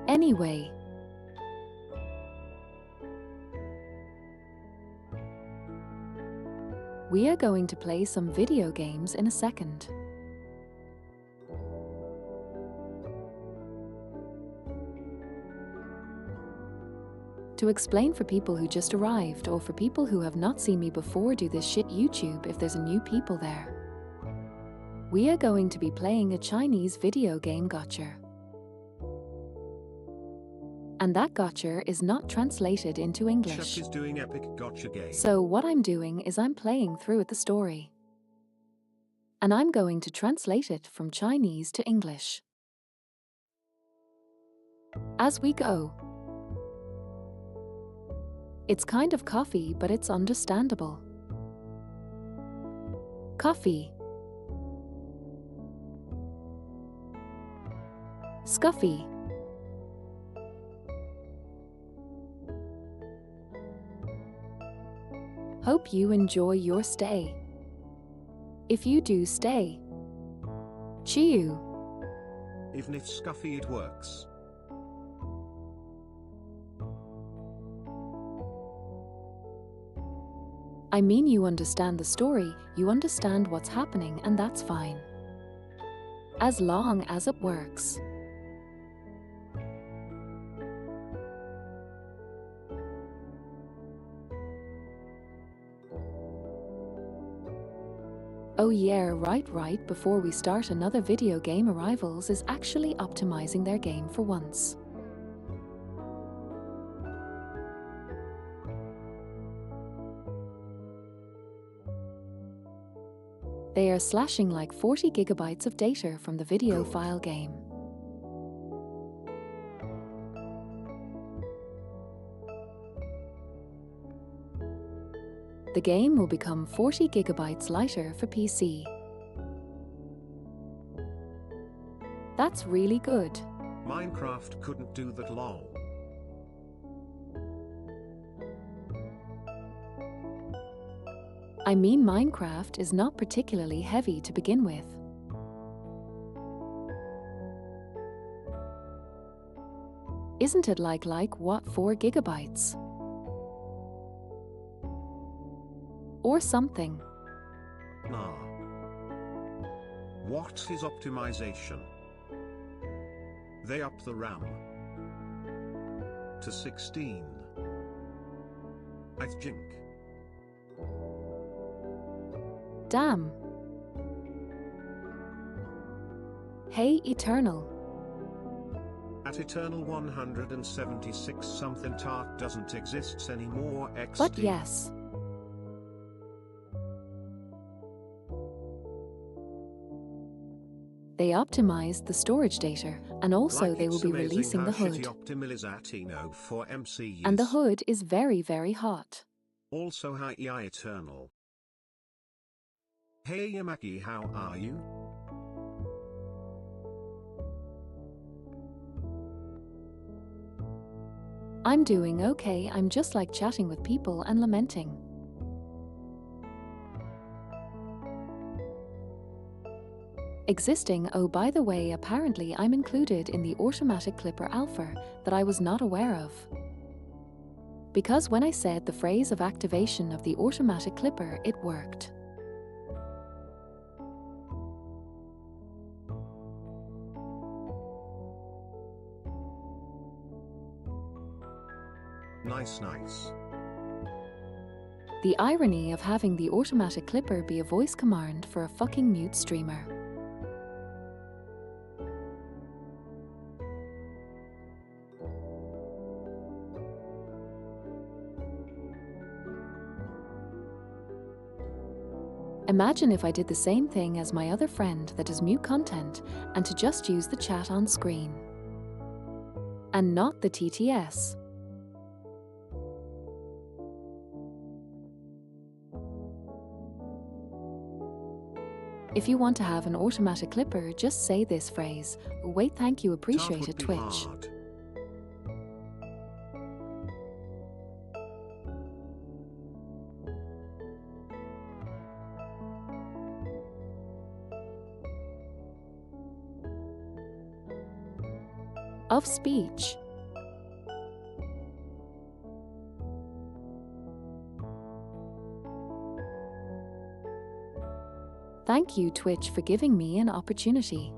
Anyway, we are going to play some video games in a second. To explain for people who just arrived or for people who have not seen me before do this shit YouTube if there's a new people there. We are going to be playing a Chinese video game gacha. And that gacha is not translated into English. Chef is doing epic gacha game. So what I'm doing is I'm playing through it the story. And I'm going to translate it from Chinese to English. As we go. It's kind of coffee, but it's understandable. Coffee. Scuffy. Hope you enjoy your stay. If you do stay. Kiyou. Even if scuffy it works. I mean, you understand the story, you understand what's happening, and that's fine. As long as it works. Oh yeah, right, before we start, another video game arrivals is actually optimizing their game for once. They are slashing like 40 gigabytes of data from the video file game. The game will become 40 gigabytes lighter for PC. That's really good. Minecraft couldn't do that lol. I mean, Minecraft is not particularly heavy to begin with. Isn't it like what, 4 gigabytes? Or something. Nah. What is optimization? They up the RAM to 16. I think. Damn. Hey Eternal. At Eternal 176 something tart doesn't exist anymore XD. But yes. They optimized the storage data, and also Like they will be releasing the hood. For MCs. And the hood is very, very hot. Also hi Eternal. Hey Yamaki, how are you? I'm doing okay, I'm just like chatting with people and lamenting. Existing. Oh, by the way, apparently I'm included in the automatic clipper alpha that I was not aware of. Because when I said the phrase of activation of the automatic clipper, it worked. Nice. The irony of having the automatic clipper be a voice command for a fucking mute streamer. Imagine if I did the same thing as my other friend that does mute content and to just use the chat on screen. And not the TTS. If you want to have an automatic clipper, just say this phrase, "Wait, thank you, appreciate it, Twitch." Hard. Of speech. Thank you, Twitch, for giving me an opportunity.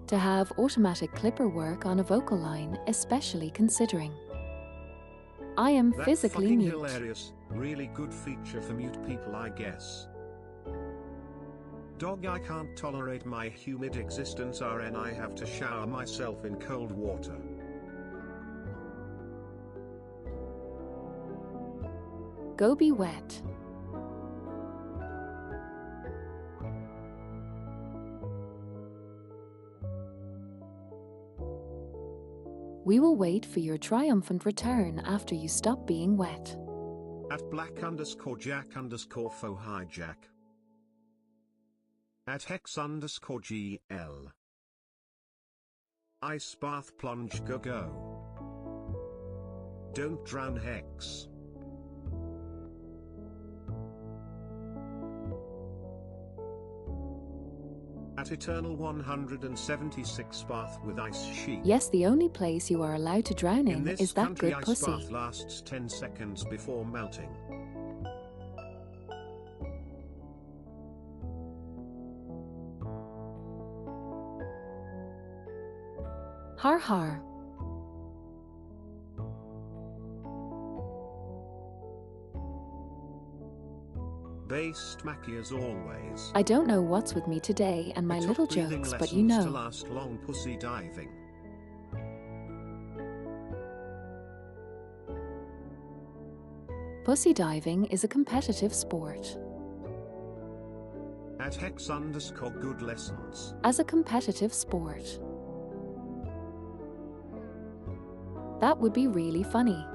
To have automatic clipper work on a vocal line, especially considering I am That physically fucking mute. hilarious, really good feature for mute people, I guess. Dog, I can't tolerate my humid existence RN, I have to shower myself in cold water. Go be wet. We will wait for your triumphant return after you stop being wet. At black_jack_fo hijack. At hex_GL. Ice bath plunge go. Don't drown Hex. At eternal 176 bath with ice sheet. Yes, the only place you are allowed to drown in this is that country, good ice pussy. bath lasts 10 seconds before melting. Har har. Based Mackie as always. I don't know what's with me today and my I took little breathing jokes, but you lessons to know. last long pussy diving. Pussy diving is a competitive sport. At hex_good lessons. As a competitive sport. That would be really funny.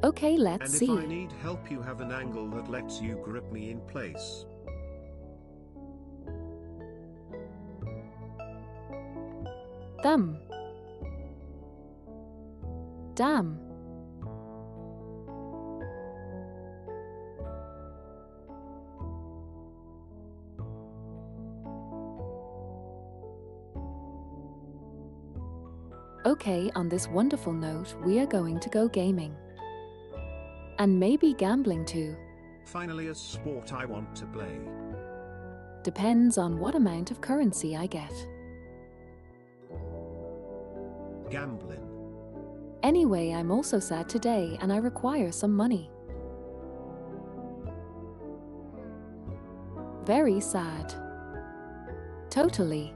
Okay, let's And see. if I need help, you have an angle that lets you grip me in place. Thumb. Damn. Okay, on this wonderful note, we are going to go gaming. And maybe gambling too. Finally, a sport I want to play. Depends on what amount of currency I get. Gambling. Anyway, I'm also sad today and I require some money. Very sad. Totally.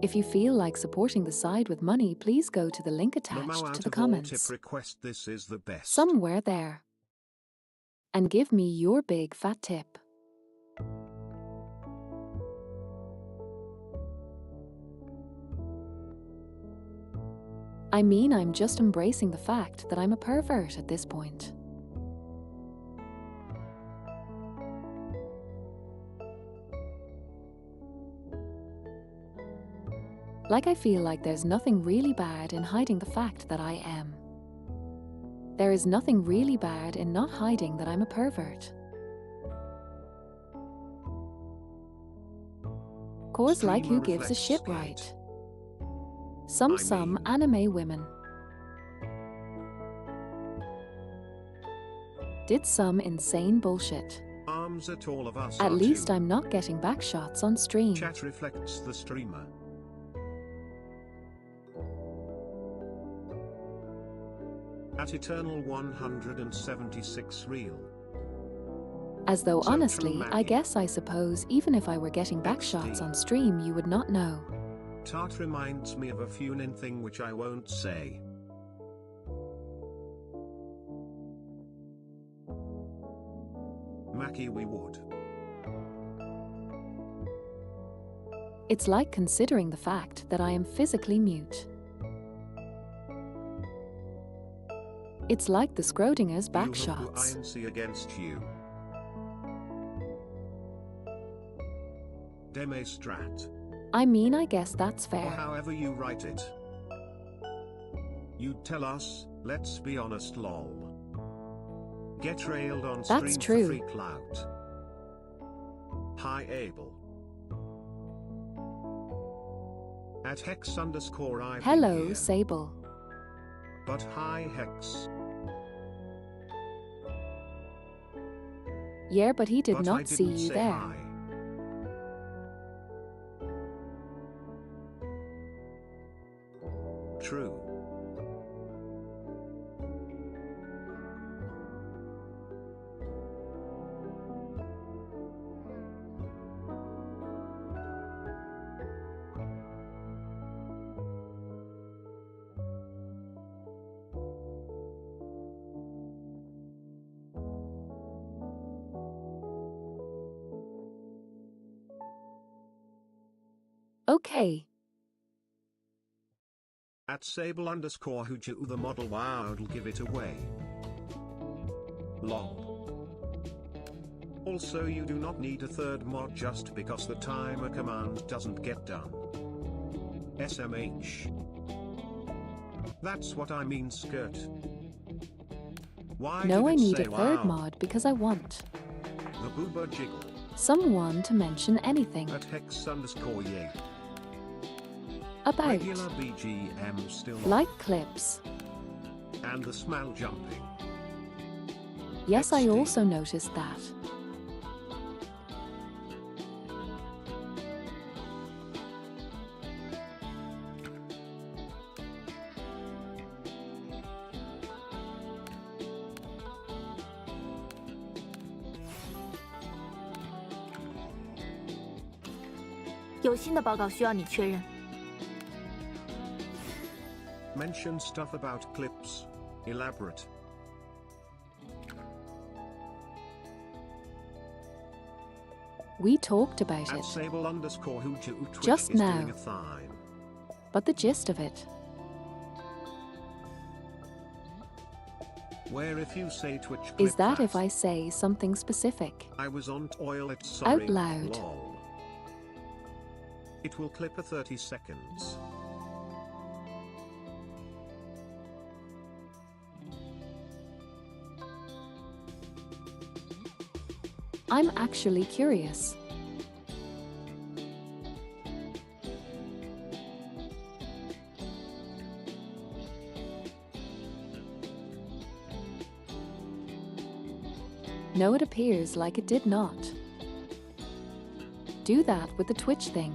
If you feel like supporting the side with money, please go to the link attached Momo, to the out of all comments. tip request, this is the best. Somewhere there. And give me your big fat tip. I mean, I'm just embracing the fact that I'm a pervert at this point. Like, I feel like there's nothing really bad in hiding the fact that I am. There is nothing really bad in not hiding that I'm a pervert. Cause like, who gives a shit, right? Some anime women. Did some insane bullshit. Arms at all of us. At least I'm not getting back shots on stream. Chat reflects the streamer. At Eternal 176 real. As though So honestly, true, I Maggie. guess I suppose even if I were getting back XD. shots on stream you would not know. Tart reminds me of a Funin thing which I won't say. Mackie, we would. It's like considering the fact that I am physically mute. It's like the Schrodinger's back You shots. INC against you. Deme Strat. I mean, I guess that's Or fair. however you write it. You'd tell us, let's be honest lol. Get railed on stream That's for true. free clout. Hi Abel. At Hex_IB Hello, here. Sable. But hi Hex. Yeah, but he did But I not see didn't you say there. hi. True. Okay. At Sable_Huju the model wow'll give it away. Lol. Also you do not need a third mod just because the timer command doesn't get done. SMH. That's what I mean skirt. Why No, did I it need say a third wow? mod because I want The boober jiggle. someone to mention anything At Hex_Yay. about, Regular BGM still on. like clips. And the smell jumping. Yes, I XD. also noticed that. Mention stuff about clips. Elaborate. We talked about At it, Sable_Huju Twitch Just is now. doing a thine. but the gist of it. Where if you say Twitch clip Is that if I say something specific? I was on toilet sorry. Out loud. Lol. It will clip a 30 seconds. I'm actually curious. No, it appears like it did not. Do that with the Twitch thing.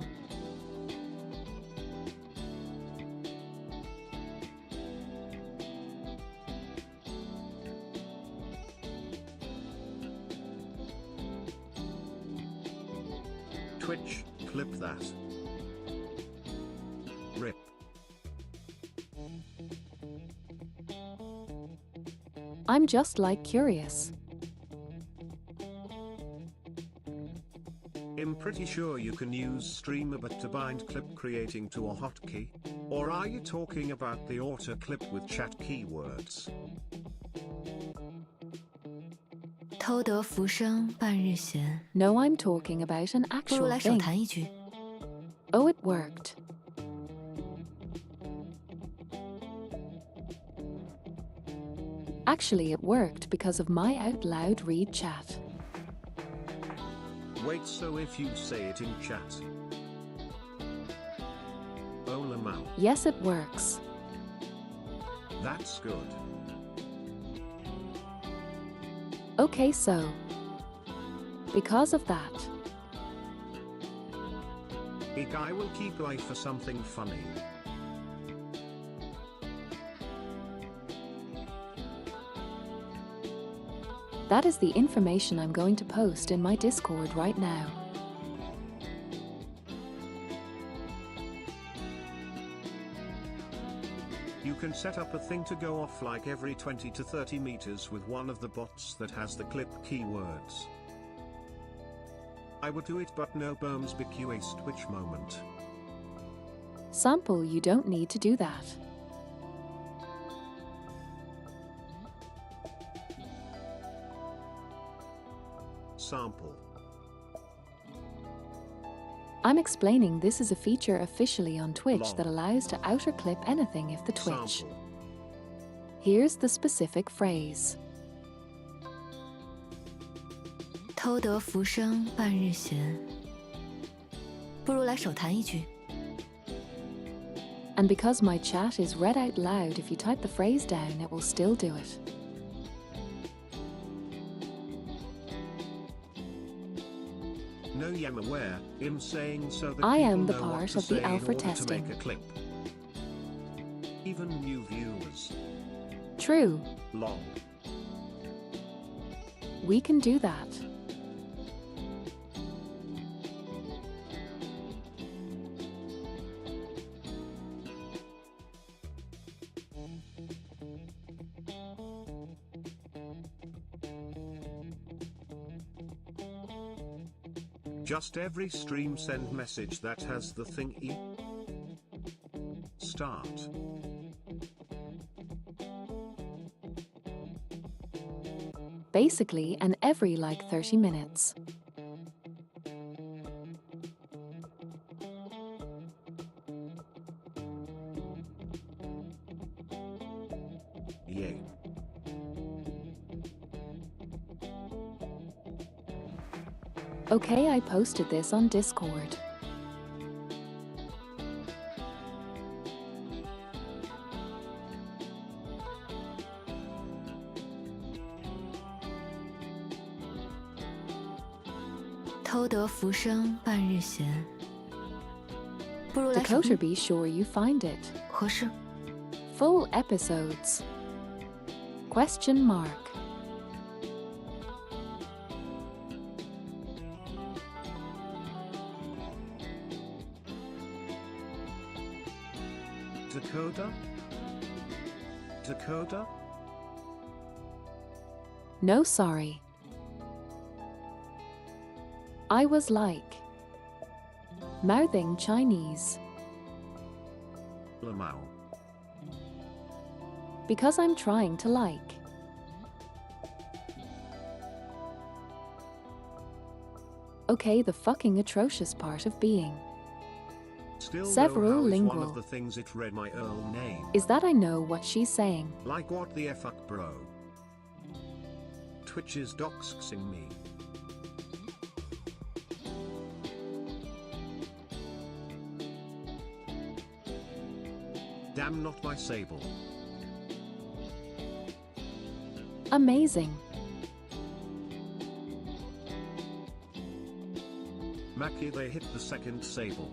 Twitch, clip that. Rip. I'm just like curious. I'm pretty sure you can use Streamer but to bind clip creating to a hotkey. Or are you talking about the auto clip with chat keywords? 偷得浮生半日闲， No, I'm talking about an 不如 actual 来手 thing. 弹一局。 Oh, it worked. Actually, it worked because of my out loud read chat. Wait, so if you say it in chat. Oh lamau. Yes, it works. That's good. Okay, so because of that, A guy will keep life for something funny. that is the information I'm going to post in my Discord right now. You can set up a thing to go off like every 20 to 30 meters with one of the bots that has the clip keywords. I would do it, but no bombs bequest which moment. Sample, you don't need to do that. Sample. I'm explaining this is a feature officially on Twitch Long. that allows to outer clip anything if the Twitch. Sample. Here's the specific phrase. 偷得浮生半日闲，不如来手弹一句。 And because my chat is read out loud, if you type the phrase down, it will still do it. No, I'm aware. I'm saying so that I people am the know what part to of the say in alpha order to testing. make a clip. Even new viewers. True, Long. we can do that. Just every stream send message that has the thing start. Basically, and every like 30 minutes. Yay. Okay, I posted this on Discord. "偷得浮生半日闲，不如来手 Dakota, be sure you find it. 合适。 Full episodes. Question mark. Dakota? Dakota? No, sorry. I was like mouthing Chinese Lamau. because I'm trying to like. Okay, the fucking atrocious part of being Still Several know how is one lingual. of the things it read my own name. is that I know what she's saying. Like what the fuck, bro? Twitch is doxing me. Damn, not my sable. Amazing. Maki, they hit the second sable.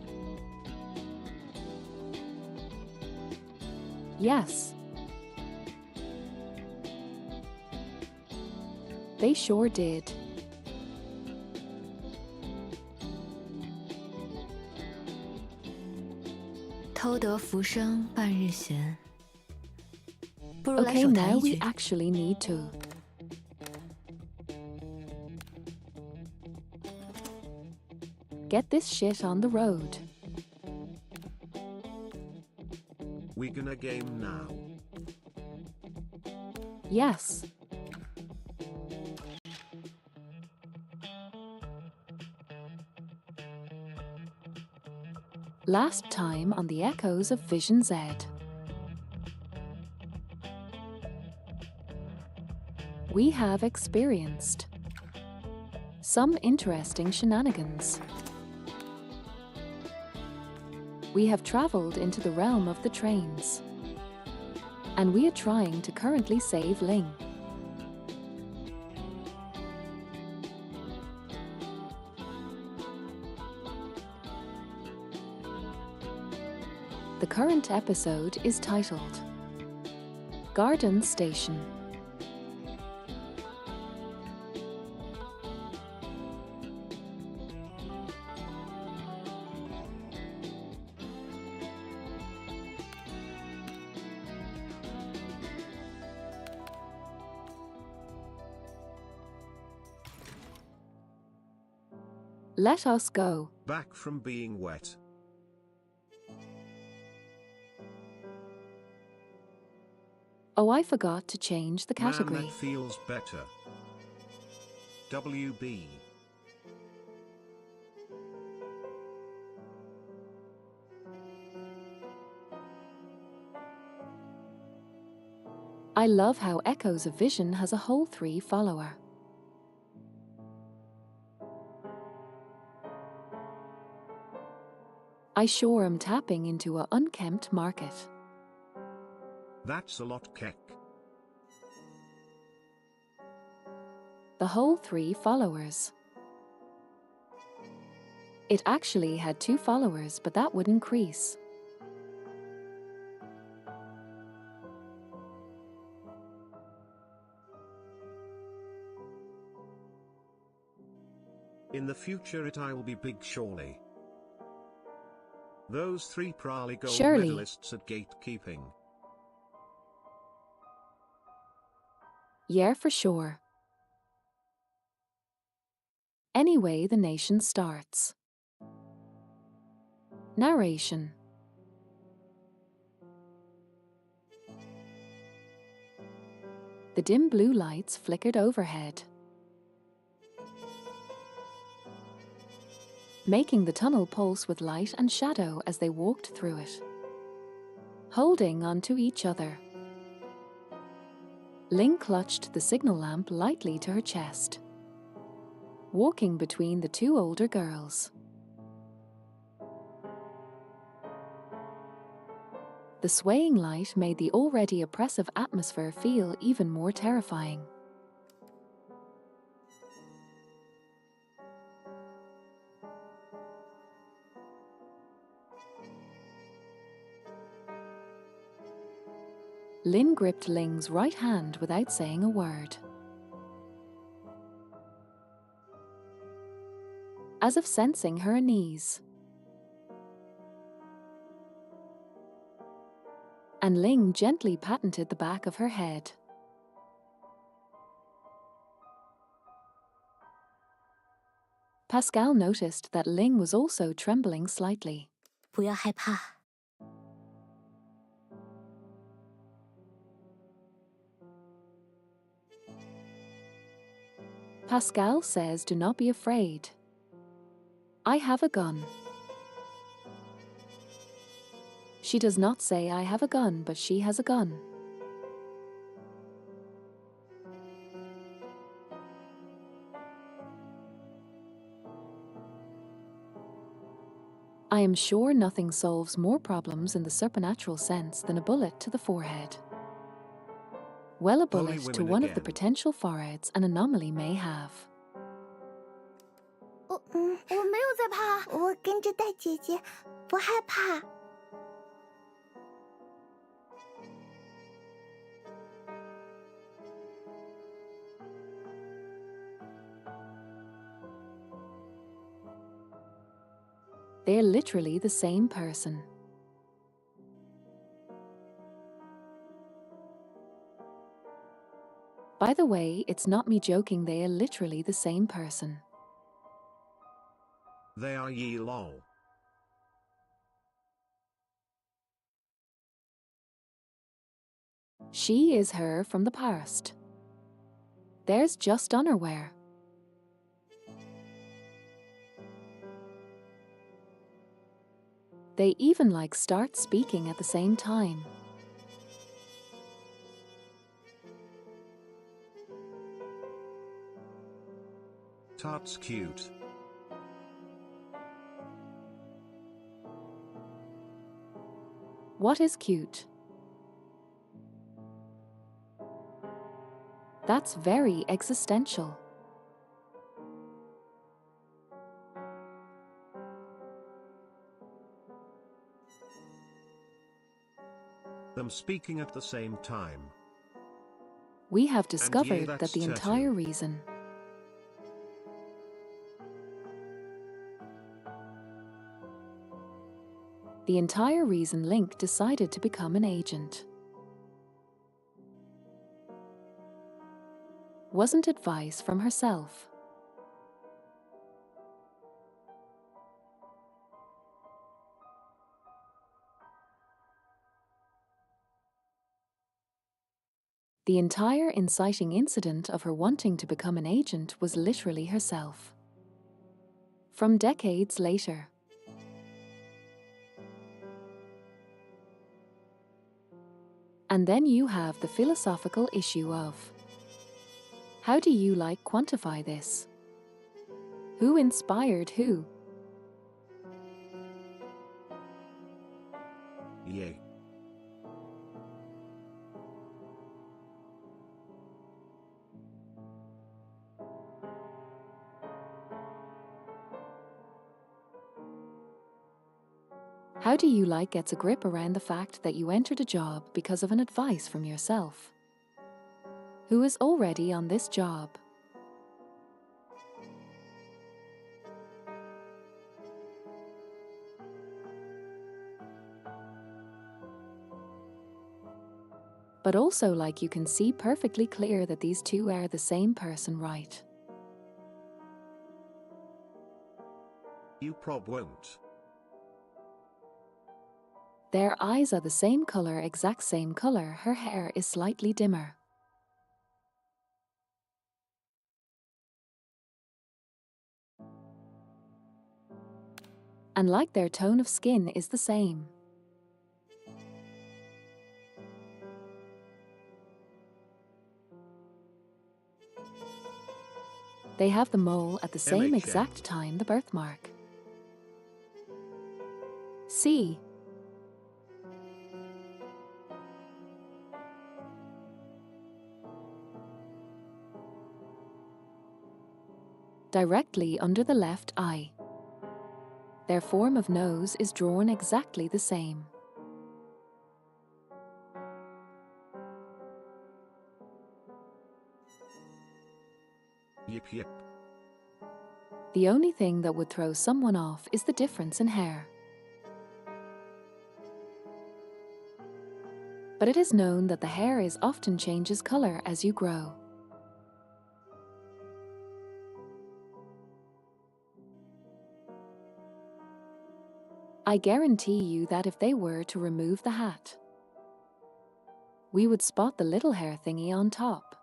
Yes. They sure did. "偷得浮生半日闲，不如来 Okay, 手 now 弹一 we 句。 actually need to. Get this shit on the road. We gonna game now. Yes. Last time on the Echoes of Vision Z. We have experienced some interesting shenanigans. We have traveled into the realm of the trains, and we are trying to currently save Ling. The current episode is titled Garden Station. Let us go. Back from being wet. Oh, I forgot to change the category. Man, that feels better. WB. I love how Echoes of Vision has a whole 3 follower. I sure am tapping into a unkempt market. That's a lot, Keck. The whole 3 followers. It actually had 2 followers, but that would increase. In the future it will be big surely. Those 3 probably gold Surely. medalists at gatekeeping. Yeah, for sure. Anyway, the nation starts. Narration. The dim blue lights flickered overhead, making the tunnel pulse with light and shadow as they walked through it, holding onto each other. Ling clutched the signal lamp lightly to her chest, walking between the 2 older girls. The swaying light made the already oppressive atmosphere feel even more terrifying. Lin gripped Ling's right hand without saying a word, as if sensing her unease. And Ling gently patented the back of her head. Pascal noticed that Ling was also trembling slightly. 不要害怕。 Pascal says, "Do not be afraid. I have a gun." She does not say "I have a gun," but she has a gun. I am sure nothing solves more problems in the supernatural sense than a bullet to the forehead. Well, a Only bullet to women one of the again. potential foreheads an anomaly may have. 我没有在怕，我跟着大姐姐，不害怕。They're literally the same person. By the way, it's not me joking, they are literally the same person. They are ye lol. She is her from the past. There's just underwear. They even start speaking at the same time. Tart's cute. What is cute? That's very existential. them speaking at the same time. We have And discovered that's that the tattoo. entire reason Link decided to become an agent wasn't advice from herself. The entire inciting incident of her wanting to become an agent was literally herself. From decades later. And then you have the philosophical issue of how do you quantify this? Who inspired who? Yay. How do you gets a grip around the fact that you entered a job because of an advice from yourself? Who is already on this job? But also you can see perfectly clear that these two are the same person, right? You prob won't. Their eyes are the same color, exact same color, her hair is slightly dimmer. And their tone of skin is the same. They have the mole at the same MHA. exact time, the birthmark. See? Directly under the left eye. Their form of nose is drawn exactly the same. Yip yip. The only thing that would throw someone off is the difference in hair. But it is known that the hair often changes color as you grow. I guarantee you that if they were to remove the hat, we would spot the little hair thingy on top.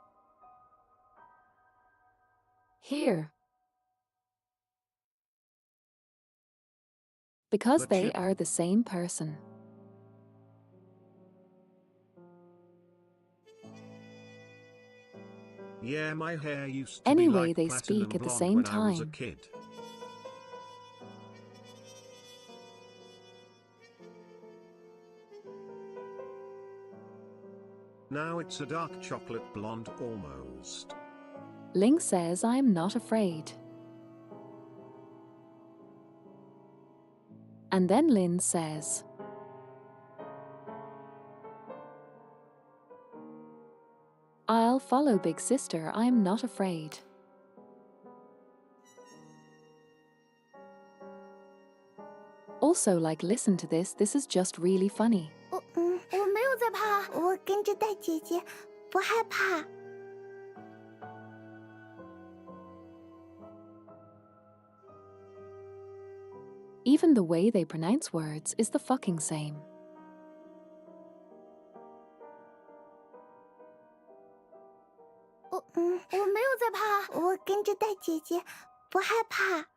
Here. Because The they chip. are the same person. Yeah, my hair used to Anyway, be like they platinum speak at the blonde same when I was a time. kid. Now it's a dark chocolate blonde almost. Ling says, I am not afraid. And then Lin says, I'll follow big sister, I am not afraid. Also, listen to this is just really funny. 我没有在怕，我跟着大姐姐，不害怕。Even the way they pronounce words is the fucking same. 我没有在怕，我跟着大姐姐，不害怕。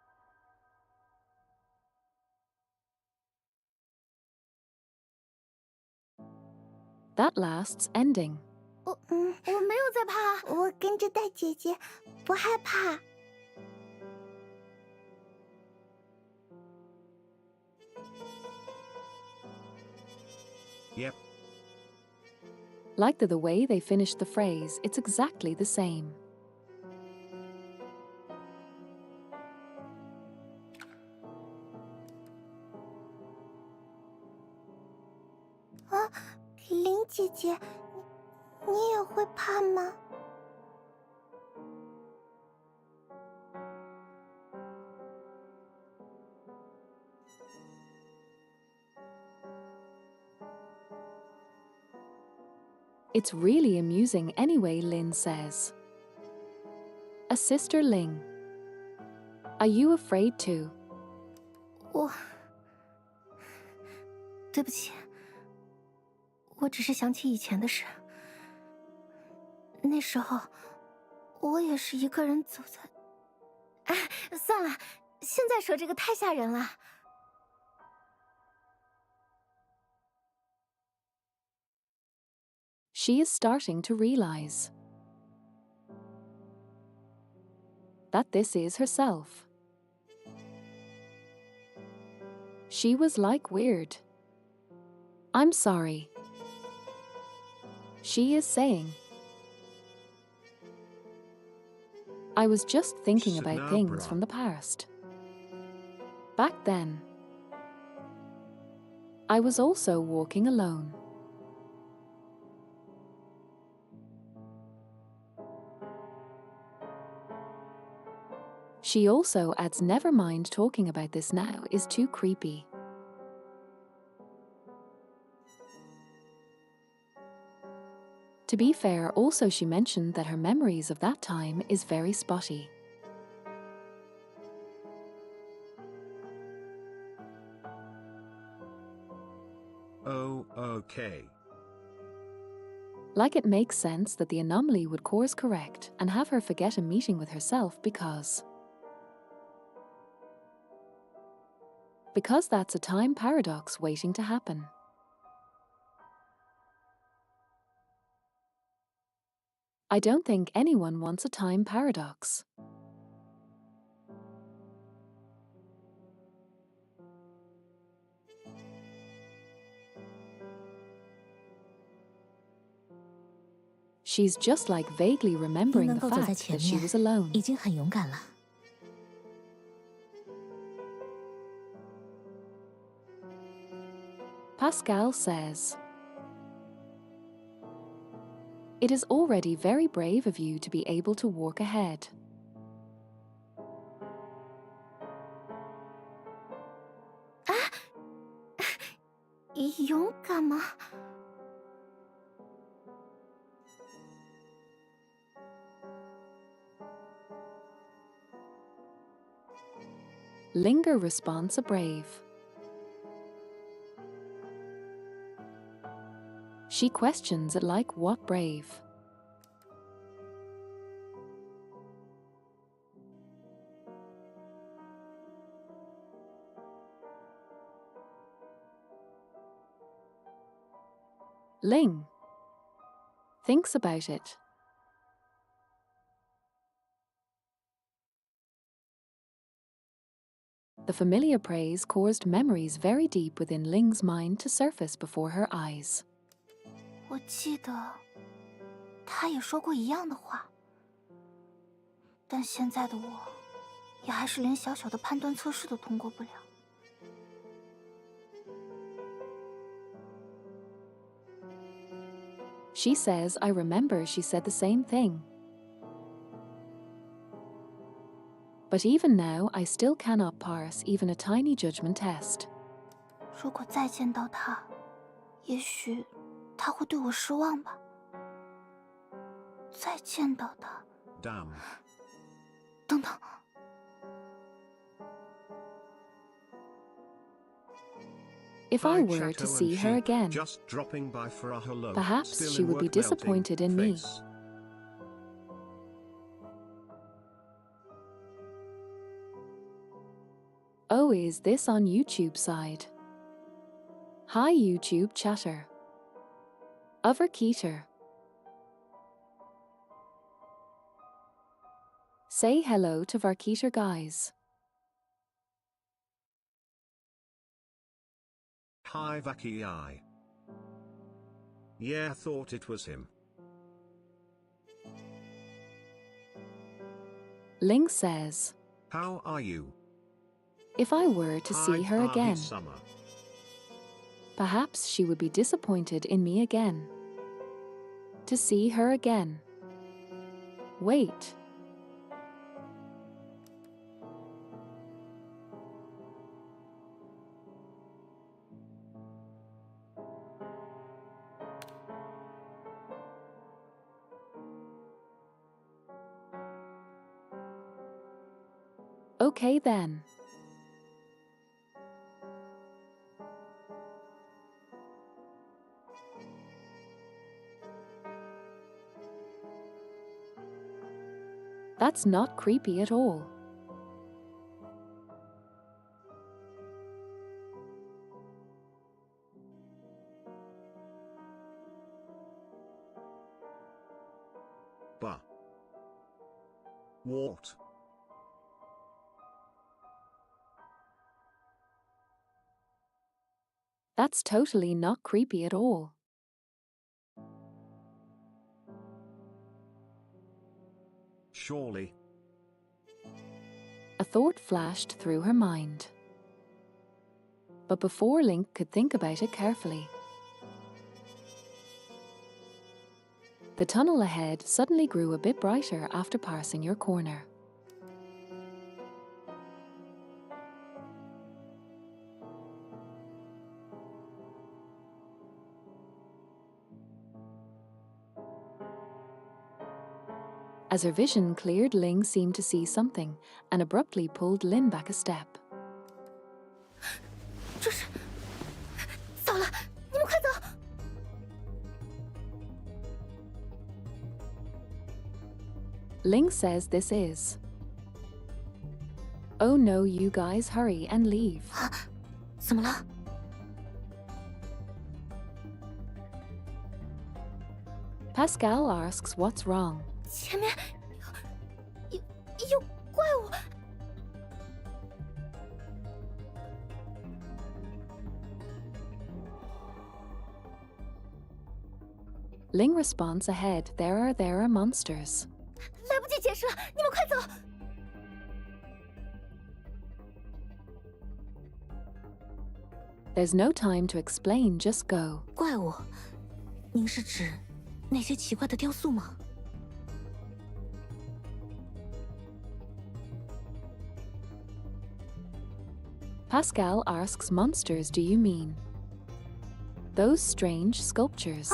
That last's ending. 我没有在怕，我跟着大姐姐，不害怕。Yep. Like the way they finished the phrase, it's exactly the same. 林姐姐，你也会怕吗？ It's really amusing anyway, Lin says. A sister Ling. Are you afraid too? 对不起，我只是想起以前的事。那时候，我也是一个人走在……哎，算了，现在说这个太吓人了。She is starting to realize that this is herself. She was like weird. I'm sorry. She is saying, I was just thinking about things from the past. Back then, I was also walking alone. She also adds, never mind, talking about this now is too creepy. To be fair, also she mentioned that her memories of that time is very spotty. Oh, okay. Like it makes sense that the anomaly would course correct and have her forget a meeting with herself because that's a time paradox waiting to happen. I don't think anyone wants a time paradox. She's just like vaguely remembering the fact that she was alone. 已经很勇敢了。 Pascal says, it is already very brave of you to be able to walk ahead. Ah! 勇敢吗？ Linger responds a brave. She questions it like, what brave? Ling thinks about it. The familiar praise caused memories very deep within Ling's mind to surface before her eyes. 我记得，他也说过一样的话，但现在的我，也还是连小小的判断测试都通过不了。 She says, I remember she said the same thing. But even now, I still cannot pass even a tiny judgment test. 如果再见到他，也许他会对我失望吧。再见到他， Damn. 等等。 If I were to see her again, just dropping by for a hello, perhaps still she in would be work disappointed melting in me. face. Oh, is this on YouTube side? Hi YouTube chatter. Overkeeter. Say hello to Varkeeter guys. Hi Vaki. Yeah, thought it was him. Ling says, How are you? if I were to see her Hi, again, Summer. Perhaps she would be disappointed in me again. To see her again. Wait. Okay then. That's not creepy at all. Bah. What? That's totally not creepy at all. Surely. A thought flashed through her mind. But before Link could think about it carefully, the tunnel ahead suddenly grew a bit brighter after passing your corner. As her vision cleared, Ling seemed to see something and abruptly pulled Lin back a step. 这是，糟了，你们快走！ Ling says this is. Oh no, you guys hurry and leave. 怎么了？ Pascal asks what's wrong. 前面有怪物！ Ling responds ahead, there are monsters. 来不及解释了，你们快走！ There's no time to explain, just go. 怪物，您是指那些奇怪的雕塑吗？ Pascal asks monsters, do you mean those strange sculptures?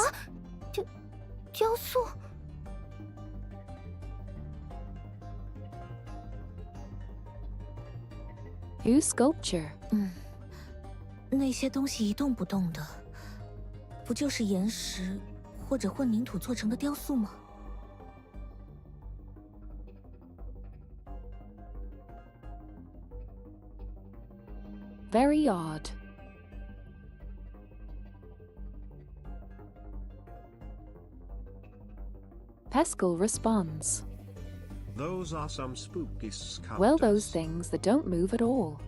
雕塑？ Whose sculpture? 那些东西一动不动的，不就是岩石或者混凝土做成的雕塑吗？ Very odd. Pascal responds, Those are some spooky sculptures. well, those things that don't move at all.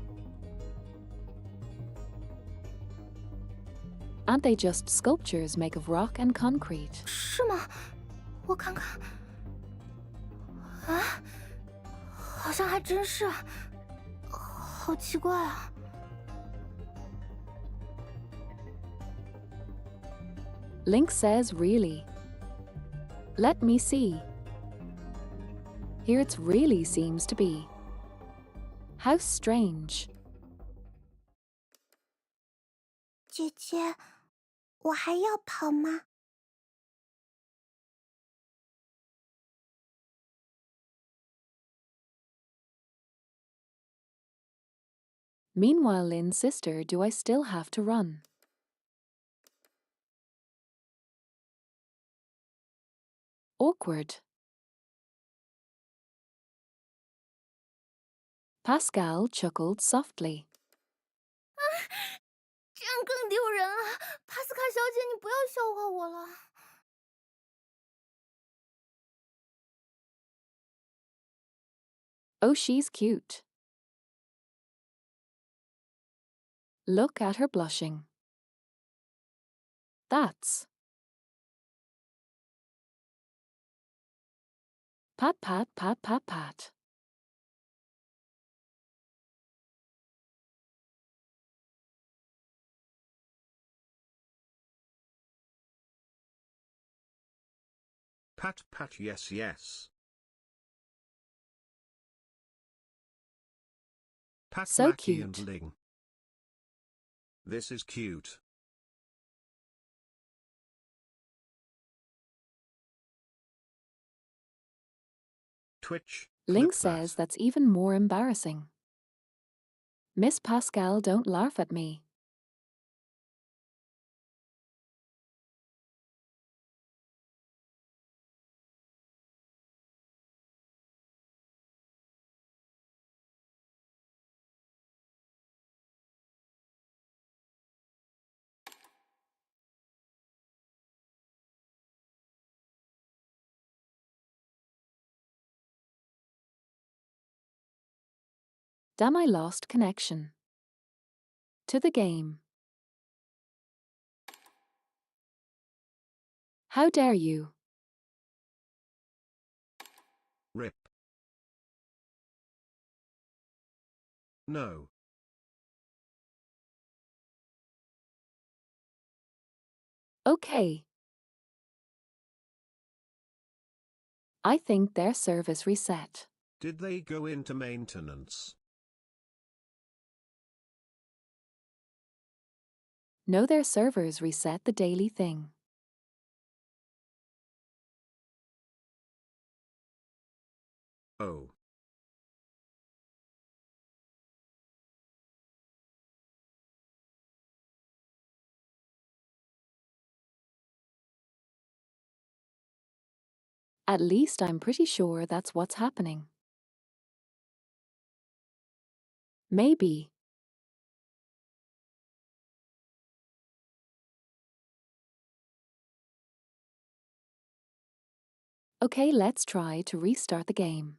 Aren't they just sculptures made of rock and concrete? 是吗？我看看。啊，好像还真是，好奇怪啊！ Link says, really? Let me see. Here it really seems to be. How strange. 姐姐，我还要跑吗？ Meanwhile, Lin's sister, do I still have to run? Awkward. Pascal chuckled softly. 这样更丢人了。帕斯卡小姐，你不要笑话我了。 Oh, she's cute. Look at her blushing. That's. Pat, pat, pat, pat, pat. Pat pat yes yes. Pat So Maki and cute. Ling. This is cute. Twitch. Ling Clip says that. that's even more embarrassing. Miss Pascal, don't laugh at me. Damn, I lost connection to the game. How dare you? Rip. No. Okay. I think their service reset. Did they go into maintenance? No, their servers reset the daily thing. Oh. At least I'm pretty sure that's what's happening. Maybe. Okay, let's try to restart the game.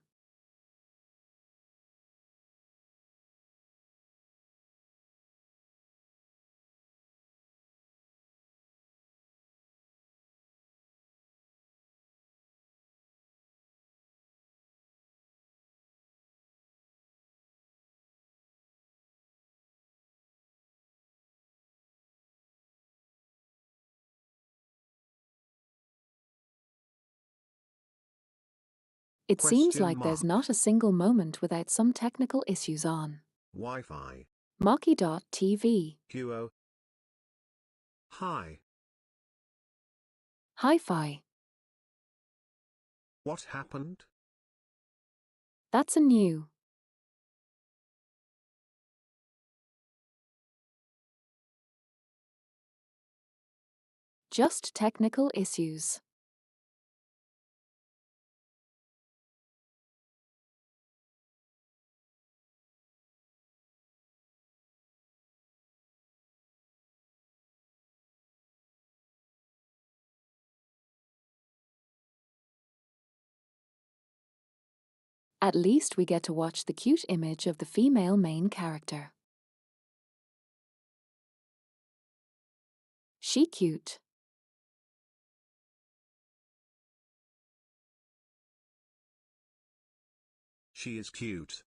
It seems Question like there's mark. not a single moment without some technical issues on. Wi-Fi. Maki.tv. Kiyou. Hi. Hi-Fi. What happened? That's a new. Just technical issues. At least we get to watch the cute image of the female main character. She cute. She is cute.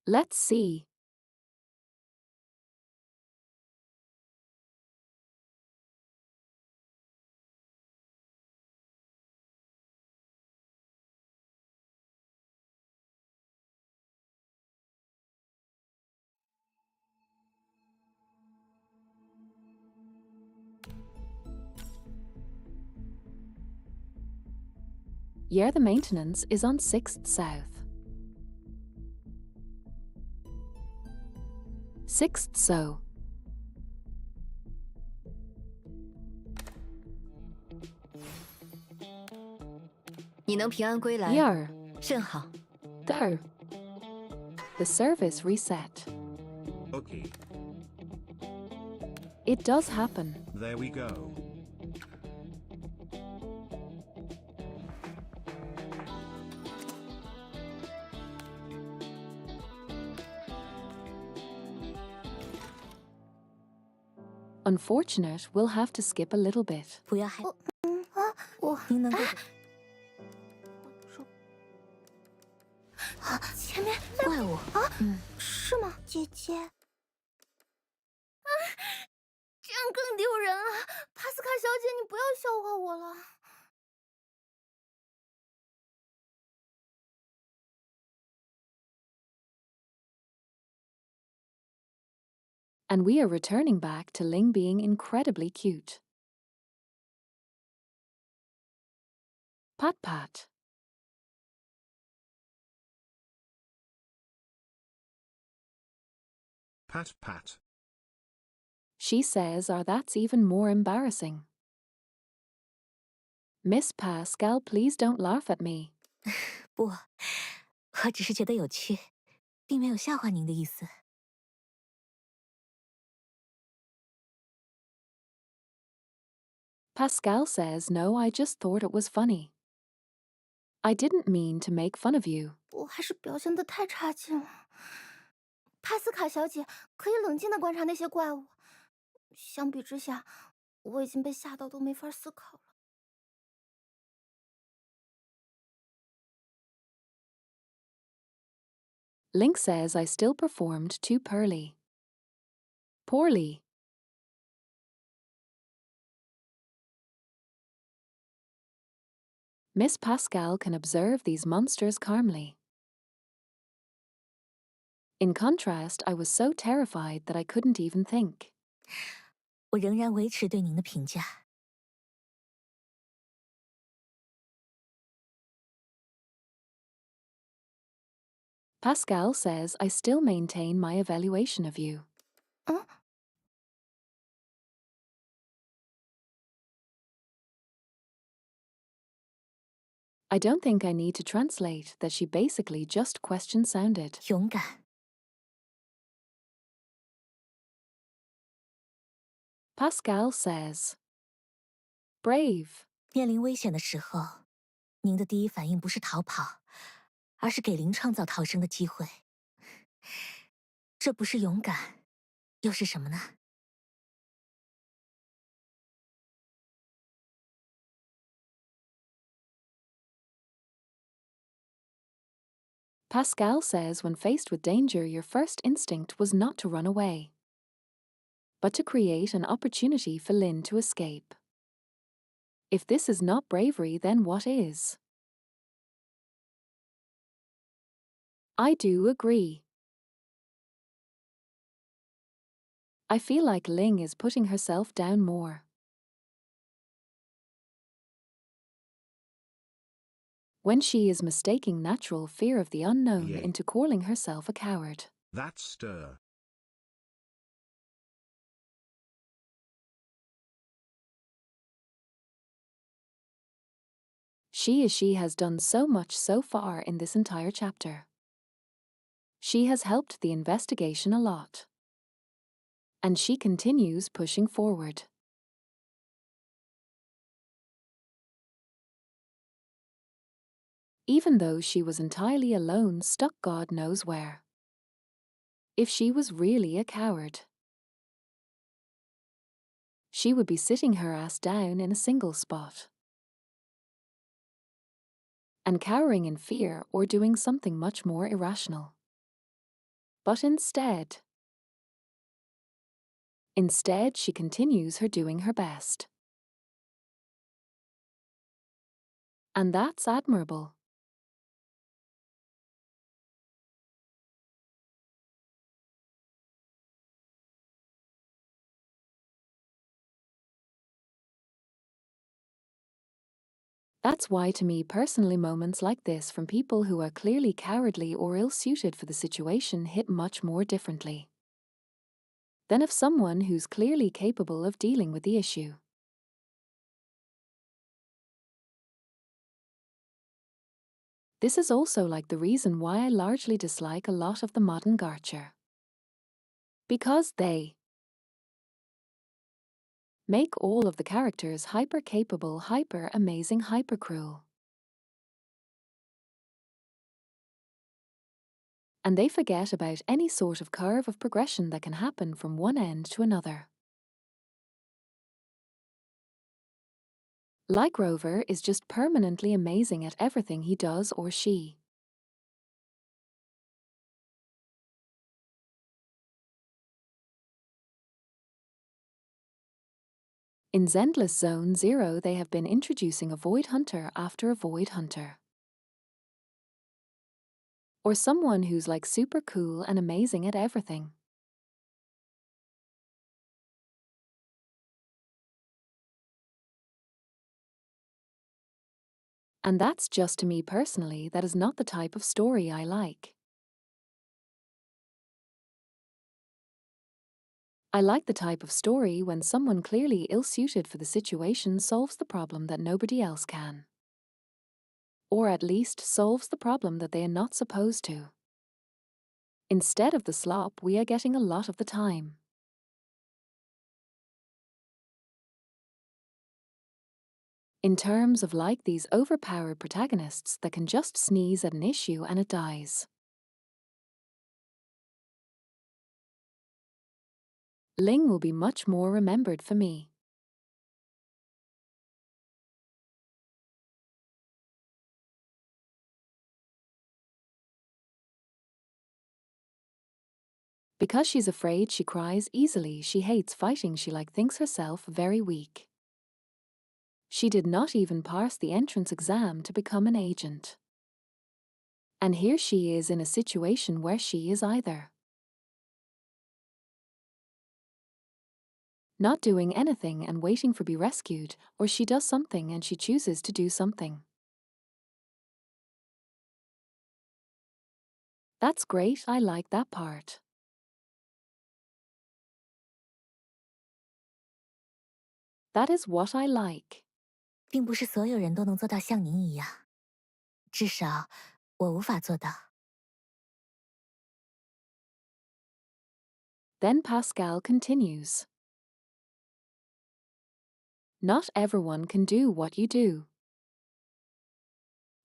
Let's see. Yeah, the maintenance is on 6th South. 6th So. 你能平安归来， Yeah. 甚好。 There. The service reset. Okay. It does happen. There we go. Unfortunate, we'll have to skip a little bit. 不要害怕，我您能够前面怪我。是吗，姐姐？这样更丢人啊！帕斯卡小姐，你不要笑话我了。And we are returning back to Ling being incredibly cute. Pat pat. Pat pat. She says, that's even more embarrassing. Miss Pascal, please don't laugh at me. 不，我只是觉得有趣，并没有笑话您的意思。Pascal says, no, I just thought it was funny. I didn't mean to make fun of you. 我还是表现得太差劲了。帕斯卡小姐可以冷静地观察那些怪物，相比之下，我已经被吓到都没法思考了。Link says I still performed too poorly. Poorly. Miss Pascal can observe these monsters calmly. In contrast, I was so terrified that I couldn't even think. 我仍然维持对您的评价。Pascal says I still maintain my evaluation of you. 嗯，I don't think I need to translate that she basically just question sounded. 勇敢， Pascal says brave. 面临危险的时候，您的第一反应不是逃跑，而是给灵创造逃生的机会。这不是勇敢，又是什么呢？ Pascal says when faced with danger, your first instinct was not to run away, but to create an opportunity for Lin to escape. If this is not bravery, then what is? I do agree. I feel like Ling is putting herself down more. When she is mistaking natural fear of the unknown Yay. into calling herself a coward. That's stir. She has done so much so far in this entire chapter. She has helped the investigation a lot. And she continues pushing forward. Even though she was entirely alone, stuck God knows where. If she was really a coward, she would be sitting her ass down in a single spot. And cowering in fear or doing something much more irrational. But instead, she continues her doing her best. And that's admirable. That's why, to me personally, moments like this from people who are clearly cowardly or ill-suited for the situation hit much more differently than of someone who's clearly capable of dealing with the issue. This is also like the reason why I largely dislike a lot of the modern Garcher. Because they make all of the characters hyper-capable, hyper-amazing, hyper-cruel. And they forget about any sort of curve of progression that can happen from one end to another. Like Rover is just permanently amazing at everything he does or she. In Zendless Zone 0, they have been introducing a Void Hunter after a Void Hunter. Or someone who's like super cool and amazing at everything. And that's just to me personally, that is not the type of story I like. I like the type of story when someone clearly ill-suited for the situation solves the problem that nobody else can. Or at least solves the problem that they are not supposed to. Instead of the slop we are getting a lot of the time. In terms of like these overpowered protagonists that can just sneeze at an issue and it dies. Ling will be much more remembered for me. Because she's afraid she cries easily, she hates fighting, she thinks herself very weak. She did not even pass the entrance exam to become an agent. And here she is in a situation where she is either not doing anything and waiting for be rescued, or she does something and she chooses to do something. That's great, I like that part. That is what I like. 并不是所有人都能做到像您一样，至少我无法做到。Then Pascal continues. Not everyone can do what you do.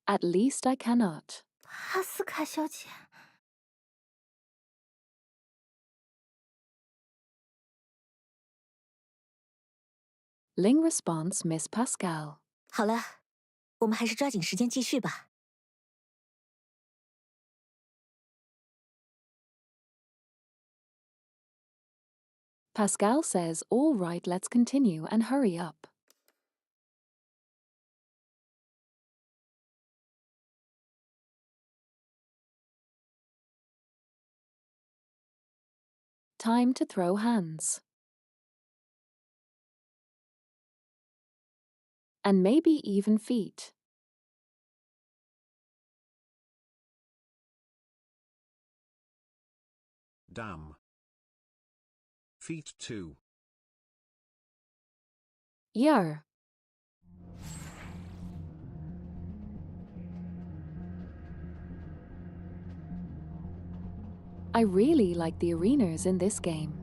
At least I cannot. 哈斯卡小姐， Ling response Miss Pascal. 好了，我们还是抓紧时间继续吧。Pascal says, all right, let's continue and hurry up. Time to throw hands. And maybe even feet. Damn. Feet too. Yar. I really like the arenas in this game.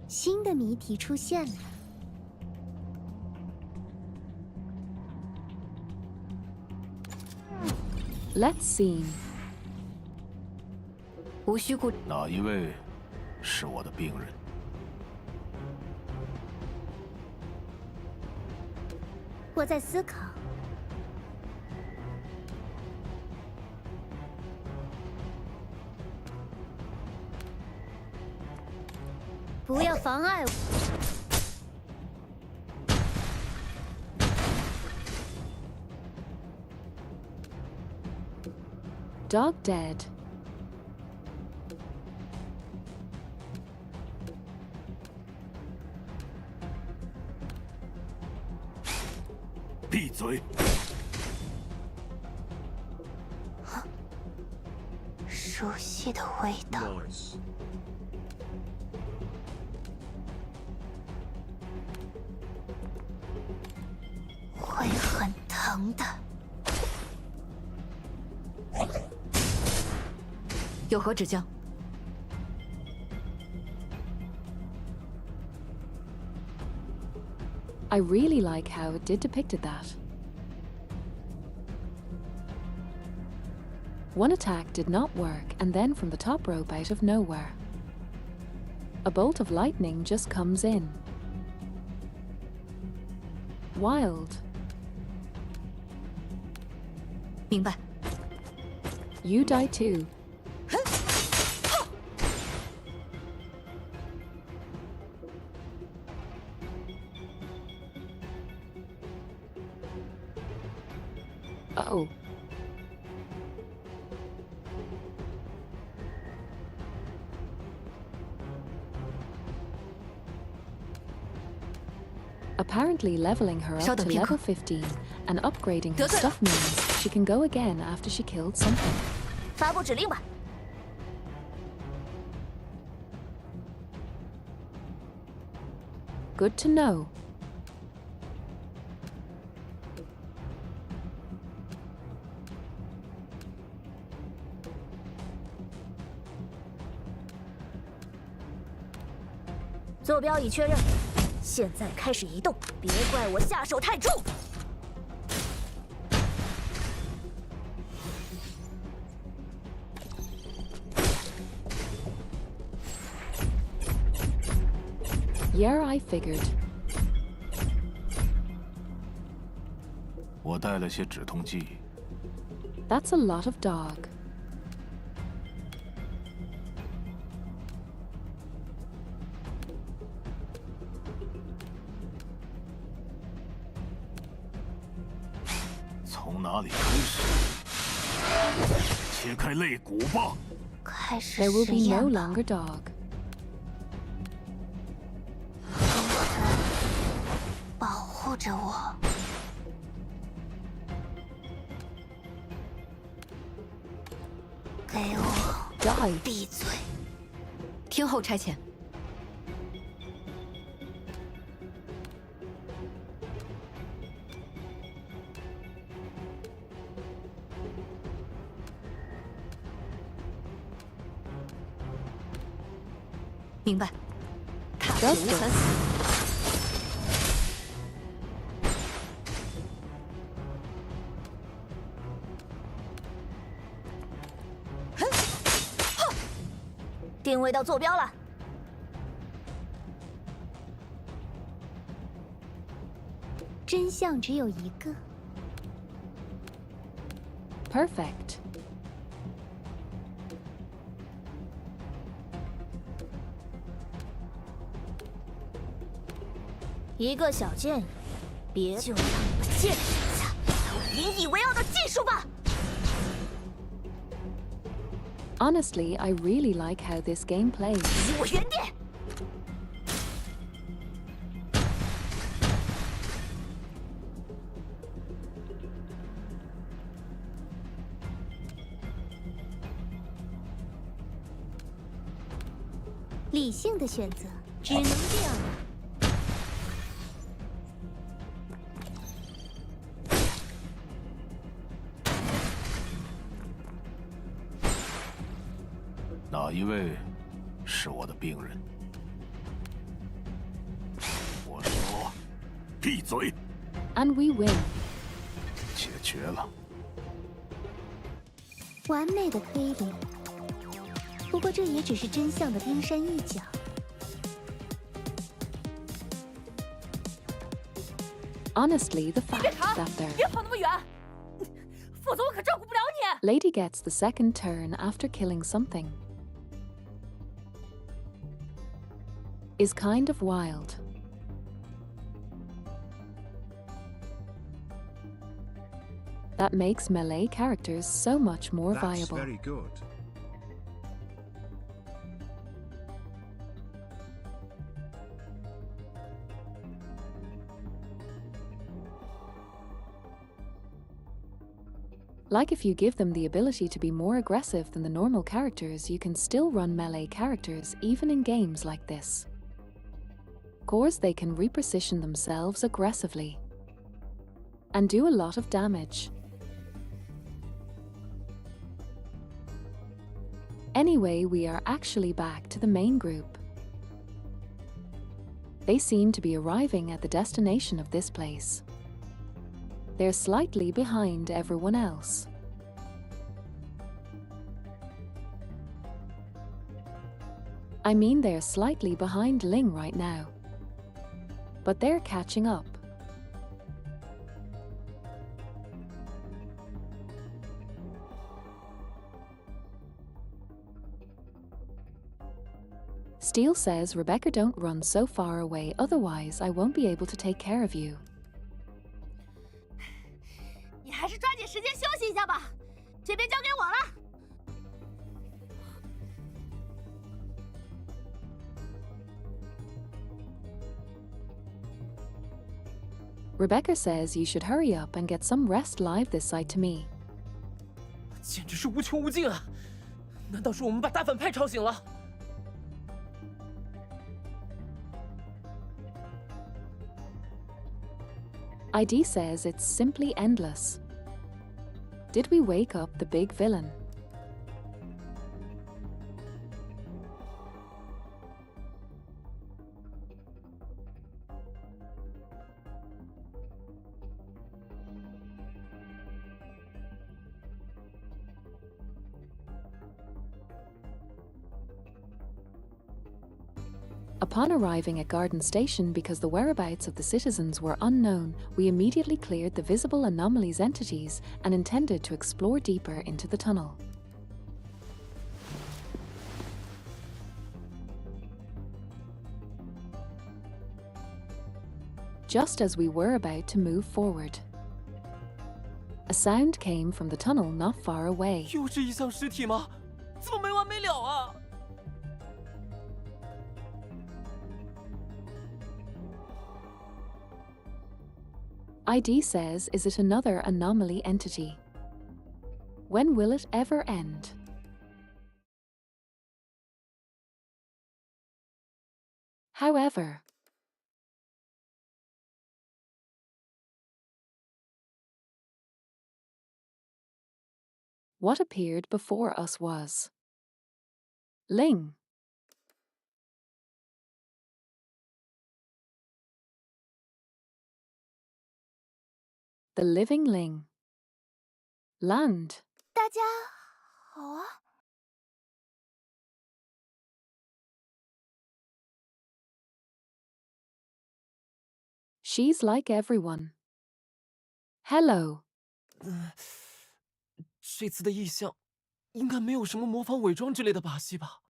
"新的谜题出现了。 Let's see. 无需顾。哪一位是我的病人？我在思考。不要妨碍我。 Dog dead. 闭嘴！熟悉的味道， Nice. 会很疼的。 有何指教？ I really like how it did depicted that. One attack did not work, and then from the top rope out of nowhere, a bolt of lightning just comes in. Wild. 明白。 You die too. Oh. Apparently leveling her up to level 15 and upgrading her stuff means she can go again after she killed something. 发布指令吧。 Good to know. 坐标已确认，现在开始移动，别怪我下手太重。 Yeah, I figured. 我带了些止痛剂。 That's a lot of dog. 从哪里开始？切开肋骨吧！开始 There will 实 be 验 no 了。 longer dog. 保护着我。给我 Die. 闭嘴！听候差遣。明白。踏铁无痕。 定位到坐标了。真相只有一个。 Perfect. 一个小建议，别就让你们见识一下我引以为傲的技术吧。 Honestly, I really like how this game plays. 离我远点！理性的选择，只能这样了。 哪一位是我的病人？我说，闭嘴！ And we win. 解决了。完美的推理，不过这也只是真相的冰山一角。 Honestly, the fact that 别跑那么远，否则我可照顾不了你。 Lady gets the second turn after killing something is kind of wild. That makes melee characters so much more That's viable. very good. Like if you give them the ability to be more aggressive than the normal characters, you can still run melee characters even in games like this. Of course, they can reposition themselves aggressively and do a lot of damage. Anyway, we are actually back to the main group. They seem to be arriving at the destination of this place. They're slightly behind everyone else. I mean, they're slightly behind Ling right now. But they're catching up. Steele says, Rebecca, don't run so far away, otherwise I won't be able to take care of you. 你还是抓紧时间休息一下吧，这边交给我了。Rebecca says you should hurry up and get some rest. Leave this side to me. 简直是无穷无尽啊！难道是我们把大反派吵醒了？ ID says it's simply endless. Did we wake up the big villain? Upon arriving at Garden Station, because the whereabouts of the citizens were unknown, we immediately cleared the visible anomalies entities and intended to explore deeper into the tunnel. Just as we were about to move forward, a sound came from the tunnel not far away. 又是一箱尸体吗？怎么没完没了啊？ ID says, is it another anomaly entity? When will it ever end? However, what appeared before us was Ling. The living Ling. Land. 大家好啊。She's like everyone. Hello. 这次的异象，应该没有什么模仿伪装之类的把戏吧？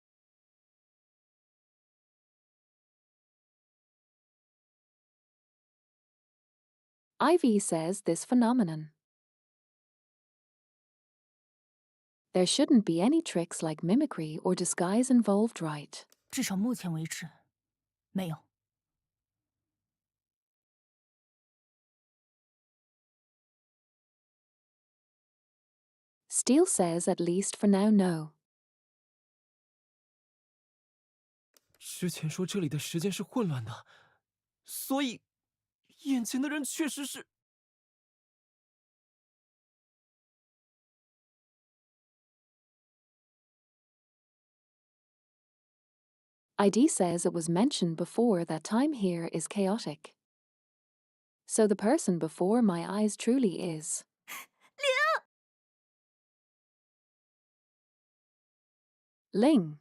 Ivy says this phenomenon. There shouldn't be any tricks like mimicry or disguise involved, right? 至少目前为止，没有。 Steele says at least for now, no. 之前说这里的时间是混乱的，所以眼前的人确实是。 ID says it was mentioned before that time here is chaotic. So the person before my eyes truly is. Ling.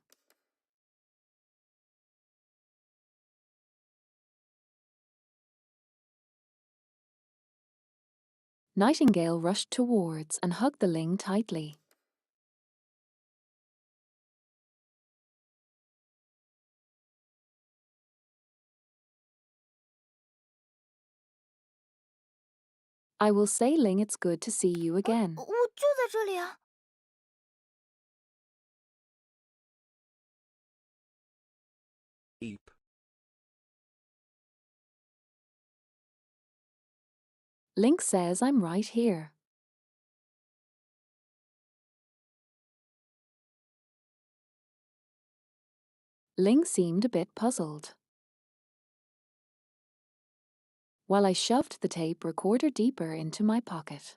Nightingale rushed towards and hugged the Ling tightly. I will say, Ling, it's good to see you again. 我就在这里啊。Eep. Link says I'm right here. Ling seemed a bit puzzled, while I shoved the tape recorder deeper into my pocket.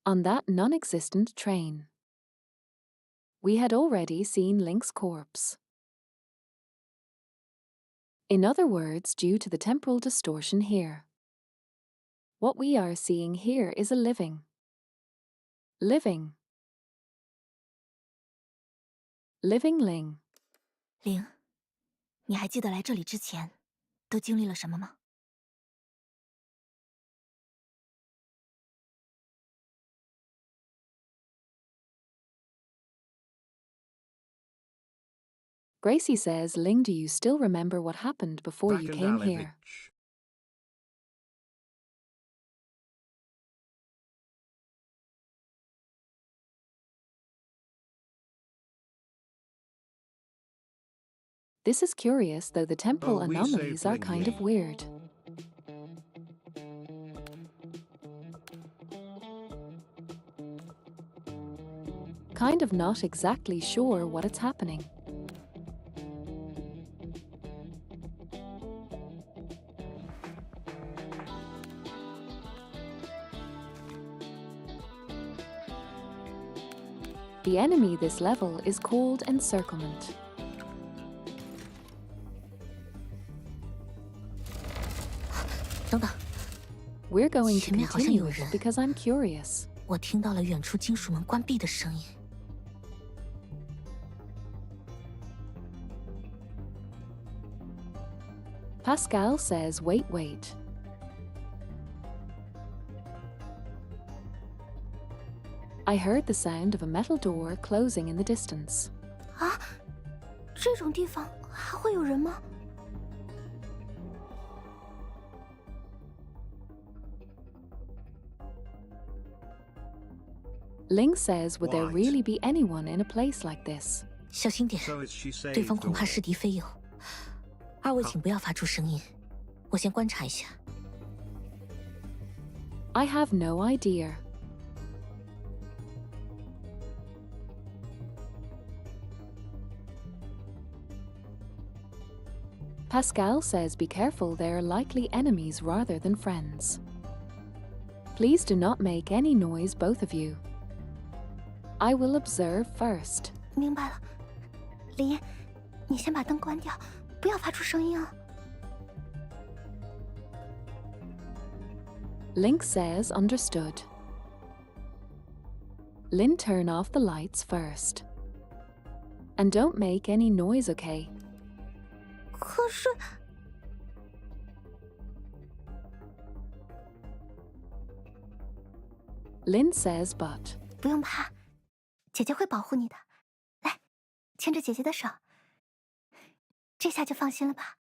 On that non-existent train, we had already seen Link's corpse. In other words, due to the temporal distortion here, what we are seeing here is a living Ling. 灵，你还记得来这里之前都经历了什么吗？ Gracie says, Ling, do you still remember what happened before you came here? Vakandalevich. This is curious, though the temple Oh, we anomalies saved are Ling, kind of yeah. weird. Kind of not exactly sure what it's happening. The enemy this level is called Encirclement. We're going to 前面好像有 continue it 人。 because I'm curious. 我听到了远处金属门关闭的声音。 Pascal says, wait. I heard the sound of a metal door closing in the distance. 啊，这种地方还会有人吗？ Ling says, would there What? really be anyone in a place like this? 小心点， So is she 对方 saved 恐怕 or 是敌非友。二位请不要发出声音，我先观察一下。 I have no idea. Pascal says, be careful, they are likely enemies rather than friends. Please do not make any noise, both of you. I will observe first. 明白了，林，你先把灯关掉，不要发出声音啊。 Link says, understood. Lin, turn off the lights first. And don't make any noise, okay? 可是， Lin says, but. 不用怕，姐姐会保护你的。来，牵着姐姐的手，这下就放心了吧。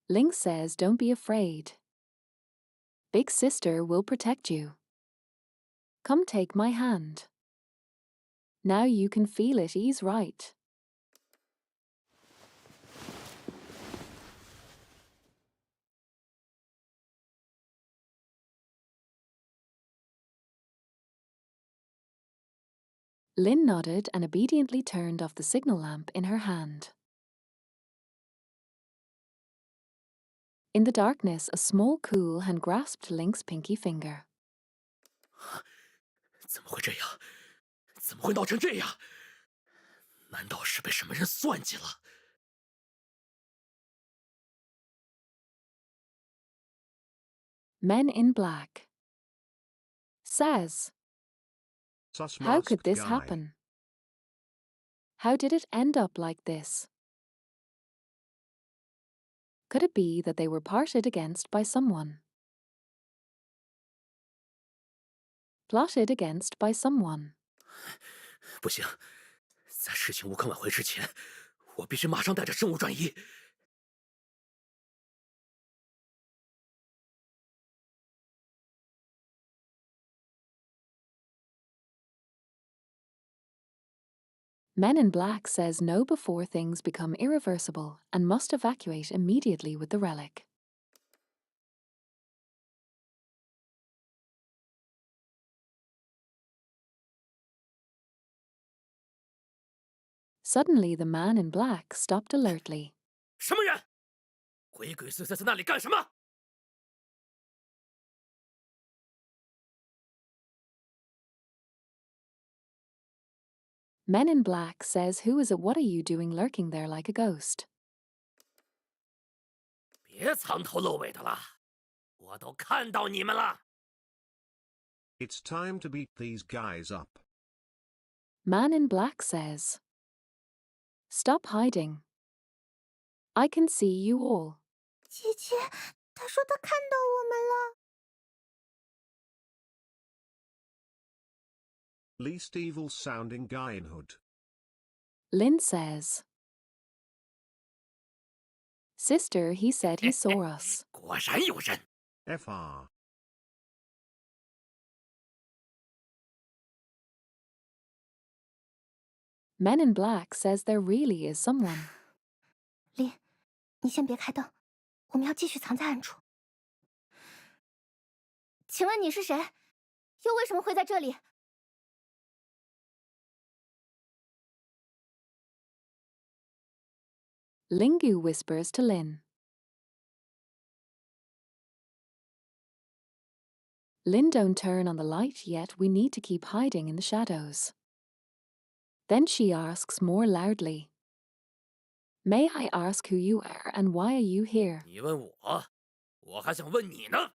Link says, don't be afraid. Big sister will protect you. Come take my hand. Now you can feel it ease right. Lin nodded and obediently turned off the signal lamp in her hand. In the darkness, a small cool hand grasped Link's pinky finger. 怎么会这样？怎么会闹成这样？难道是被什么人算计了？ Men in Black says, Sus how could masked this guy. happen? How did it end up like this? Could it be that they were parted against by someone? Plotted against by someone. 不行，在事情无可挽回之前，我必须马上带着生物转移。 Men in Black says no before things become irreversible and must evacuate immediately with the relic. Suddenly, the man in black stopped alertly. 什么人？鬼鬼祟祟在那里干什么？ Men in Black says, who is it? What are you doing lurking there like a ghost? 别藏头露尾的了，我都看到你们了。 It's time to beat these guys up. Man in Black says, stop hiding. I can see you all. 姐姐，她说她看到我们了。Least evil sounding guy in hood. Lin says. Sister, he said he saw us. 果然有人。 FR. Men in Black says there really is someone. 林，你先别开灯，我们要继续藏在暗处。请问你是谁？又为什么会在这里？ Lingu whispers to Lin. Lin, don't turn on the light yet, we need to keep hiding in the shadows. Then she asks more loudly. May I ask who you are and why are you here? 你问我，我还想问你呢。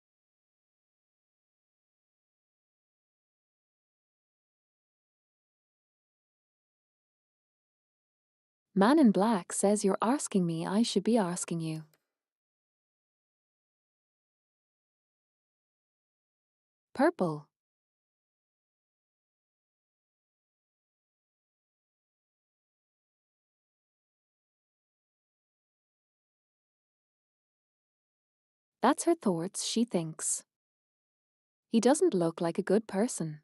Man in Black says you're asking me, I should be asking you. Purple. That's her thoughts, she thinks. He doesn't look like a good person.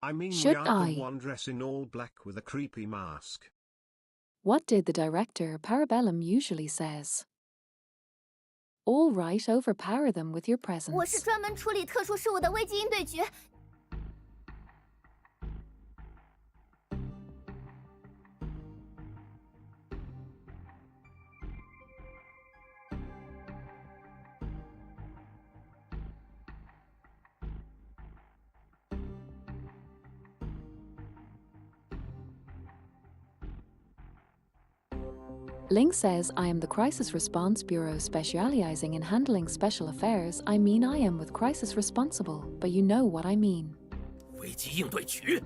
I mean, Should we aren't I? the one dressed in all black with a creepy mask. What did the director Parabellum usually says? All right, overpower them with your 我是 presence. 专门处理特殊事务的危机应对局。 Ling says I am the Crisis Response Bureau specializing in handling special affairs. I mean I am with Crisis Responsible, but you know what I mean. 危机应对局，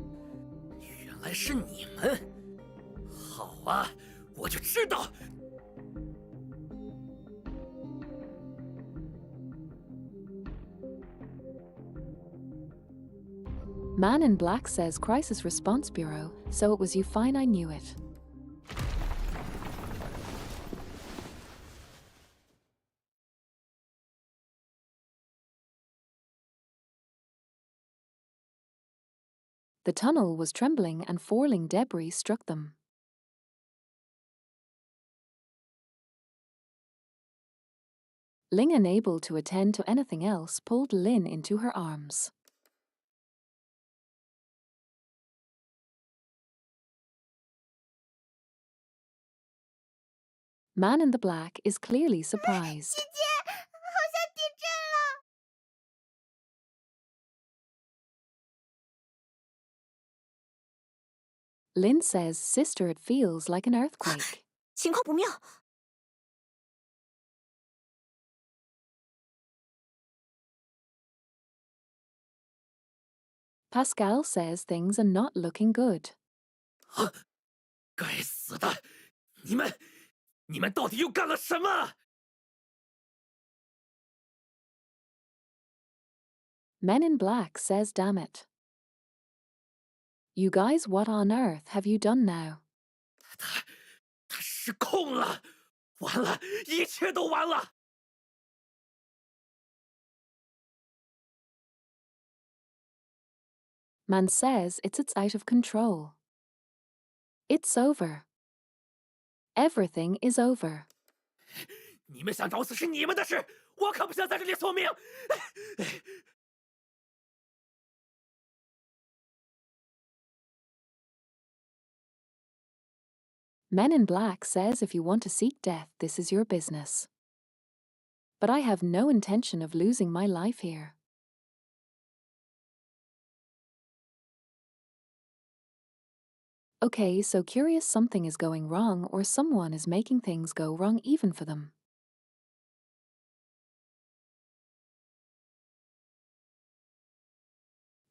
原来是你们。好啊，我就知道。 Man in Black says Crisis Response Bureau, so it was you. Fine, I knew it. The tunnel was trembling and falling debris struck them. Ling, unable to attend to anything else, pulled Lin into her arms. Man in the Black is clearly surprised. 姐姐，好像地震了。 Lin says, Sister, it feels like an earthquake. 情况不妙。 Pascal says things are not looking good. 该死的！你们到底又干了什么？ Men in Black says, damn it. You guys, what on earth have you done now? 他失控了，完了，一切都完了。 Man says it's out of control. It's over. Everything is over. 你们想找死是你们的事，我可不想在这里送命。 Men in Black says if you want to seek death, this is your business. But I have no intention of losing my life here. Okay, so curious something is going wrong or someone is making things go wrong even for them.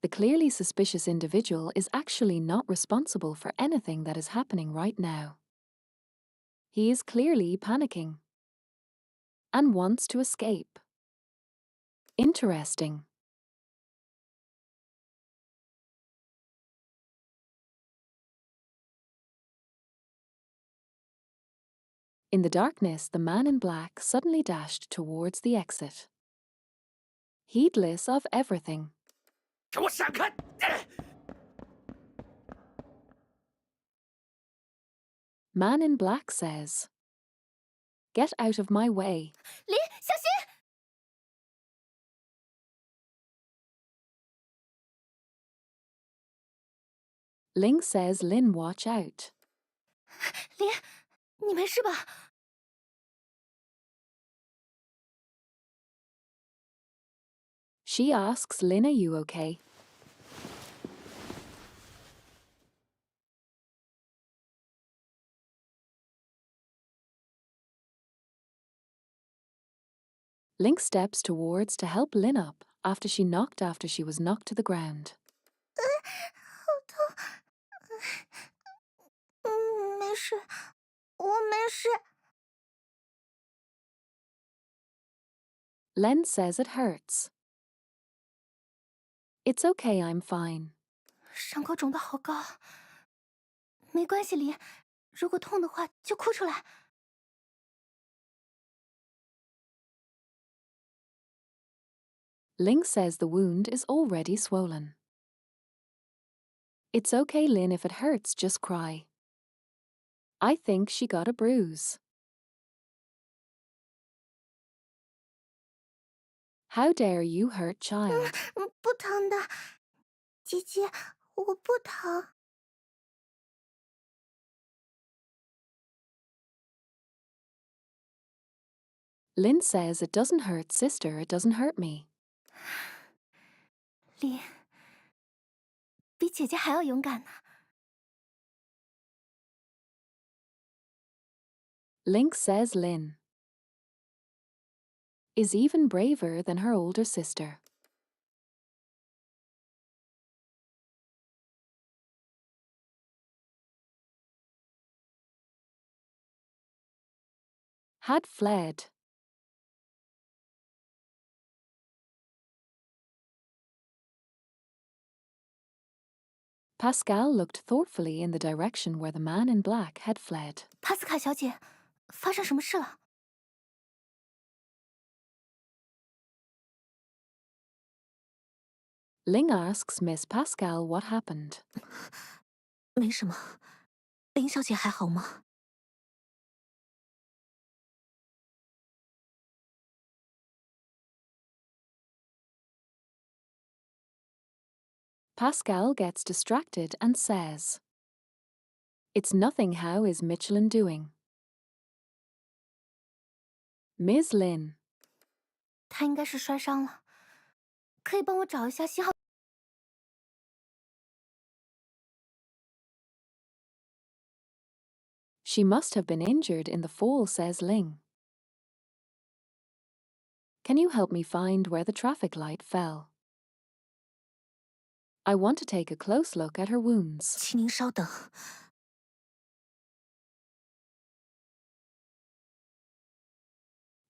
The clearly suspicious individual is actually not responsible for anything that is happening right now. He is clearly panicking and wants to escape. Interesting. In the darkness, the man in black suddenly dashed towards the exit. Heedless of everything. 给我闪开！ Man in black says, "Get out of my way." 林，小心！ Ling says, "Lin, watch out." 林，你没事吧？ She asks Lin, "Are you okay?" Link steps towards to help Lin up after she was knocked to the ground. 好痛！没事，我没事。 Len says it hurts. "It's okay, I'm fine." 伤口肿得好高。没关系，林，如果痛的话就哭出来。 Ling says the wound is already swollen. "It's okay, Lin, if it hurts, just cry." I think she got a bruise. How dare you hurt child? 不疼的，姐姐，我不疼。 Lin says, "It doesn't hurt, sister, it doesn't hurt me." 林，比姐姐还要勇敢呢。 Link says Lin is even braver than her older sister. Had fled. Pascal looked thoughtfully in the direction where the man in black had fled. 帕斯卡小姐，发生什么事了？ Ling asks Miss Pascal what happened. 没什么，林小姐还好吗？ Pascal gets distracted and says, "It's nothing, how is Michelin doing?" Ms. Lin. 她应该是摔伤了，可以帮我找一下信号。 She must have been injured in the fall, says Ling. Can you help me find where the traffic light fell? I want to take a close look at her wounds. 请您稍等。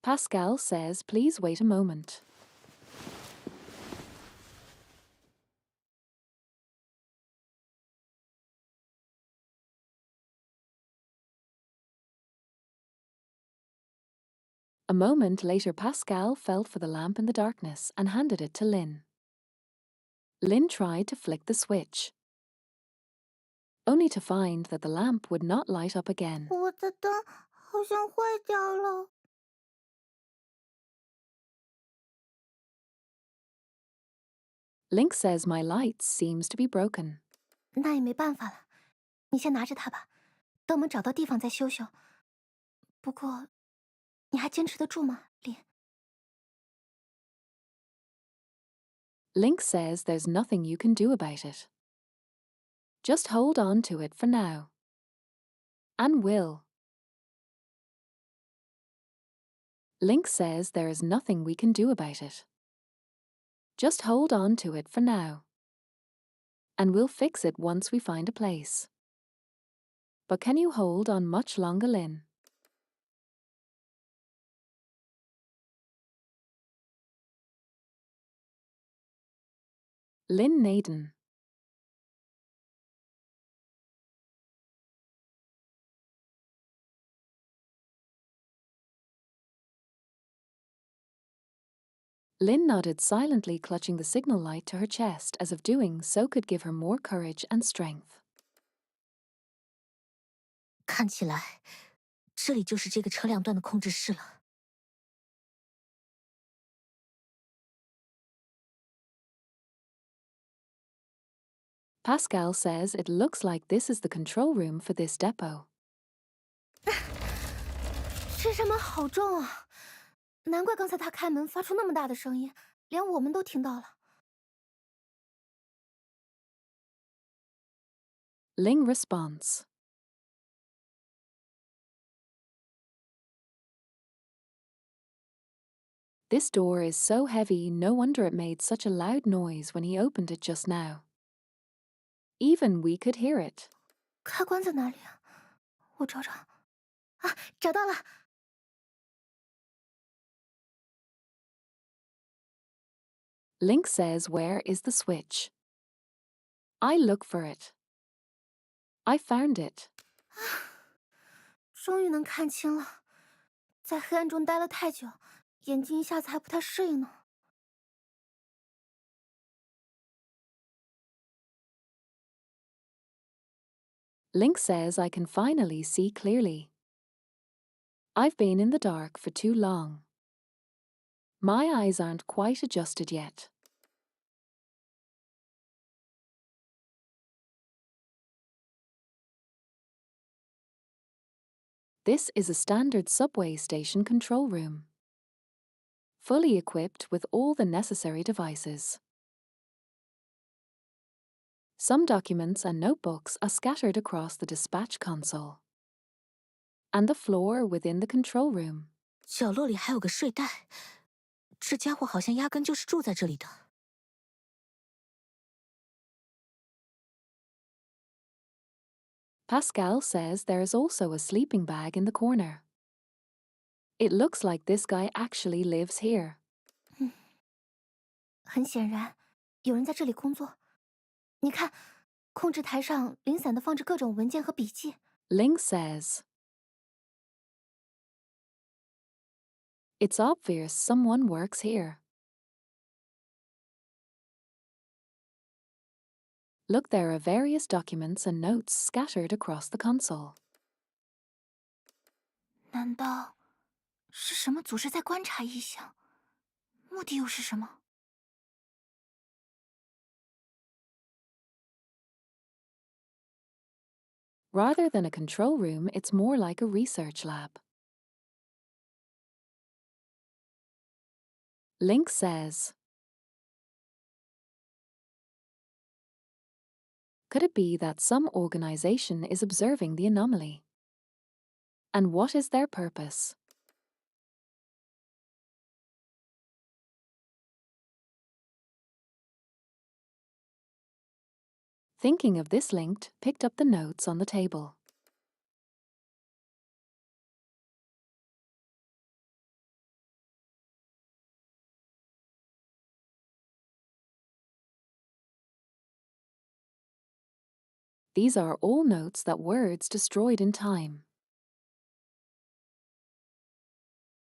Pascal says, "Please wait a moment." A moment later, Pascal felt for the lamp in the darkness and handed it to Lin. Lin tried to flick the switch, only to find that the lamp would not light up again. 我的灯好像坏掉了。 Link says, "My light seems to be broken." 那也没办法了，你先拿着它吧，等我们找到地方再修修。不过，你还坚持得住吗，林？ Link says there's nothing you can do about it. Just hold on to it for now. And will. Link says there is nothing we can do about it. Just hold on to it for now. And we'll fix it once we find a place. But can you hold on much longer, Lin? Lin Naden. Lynn nodded silently, clutching the signal light to her chest, as if doing so could give her more courage and strength. 看起来，这里就是这个车辆段的控制室了。Pascal says it looks like this is the control room for this depot. 这扇门好重啊，难怪刚才他开门发出那么大的声音，连我们都听到了。Ling responds. This door is so heavy, no wonder it made such a loud noise when he opened it just now. Even we could hear it. 开关在哪里啊？我找找。啊，找到了！ Link says, "Where is the switch?" I look for it. I found it. 终于能看清了，在黑暗中待了太久，眼睛一下子还不太适应呢。Link says I can finally see clearly. I've been in the dark for too long. My eyes aren't quite adjusted yet. This is a standard subway station control room, fully equipped with all the necessary devices. Some documents and notebooks are scattered across the dispatch console and the floor within the control room. 角落里还有个睡袋，这家伙好像压根就是住在这里的。Pascal says there is also a sleeping bag in the corner. It looks like this guy actually lives here. 很显然，有人在这里工作。你看，控制台上零散的放着各种文件和笔记。 Ling says, "It's obvious someone works here. Look, there are various documents and notes scattered across the console." 难道是什么组织在观察异象？目的又是什么？ Rather than a control room, it's more like a research lab. Link says, "Could it be that some organization is observing the anomaly? And what is their purpose?" Thinking of this, Link picked up the notes on the table. These are all notes that words destroyed in time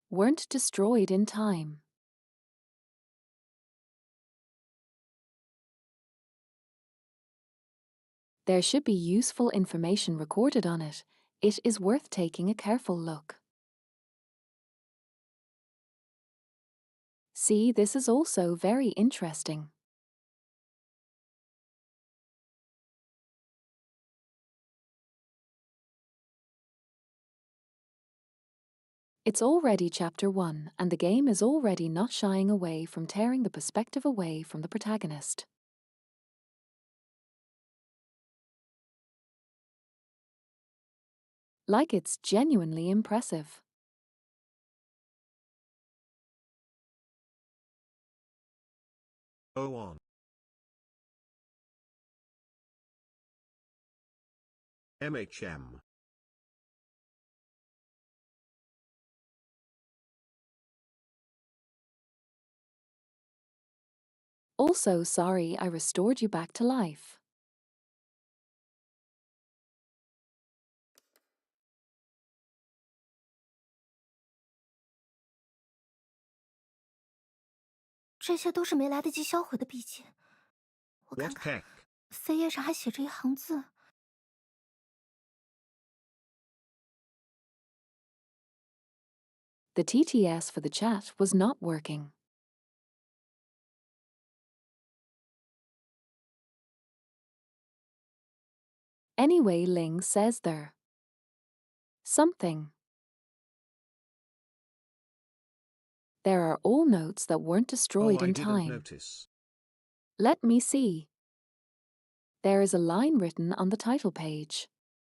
weren't destroyed in time. There should be useful information recorded on it. It is worth taking a careful look. See, this is also very interesting. It's already chapter 1, and the game is already not shying away from tearing the perspective away from the protagonist. Like it's genuinely impressive. Go on. MHM. Also, sorry I restored you back to life. 这些都是没来得及销毁的笔记。我看 What 看， heck? 扉页上还写着一行字。The TTS for the chat was not working. Anyway, Ling says there something. There are all notes that weren't destroyed Oh, I in didn't time. notice. Let me see. There is a line written on the title page.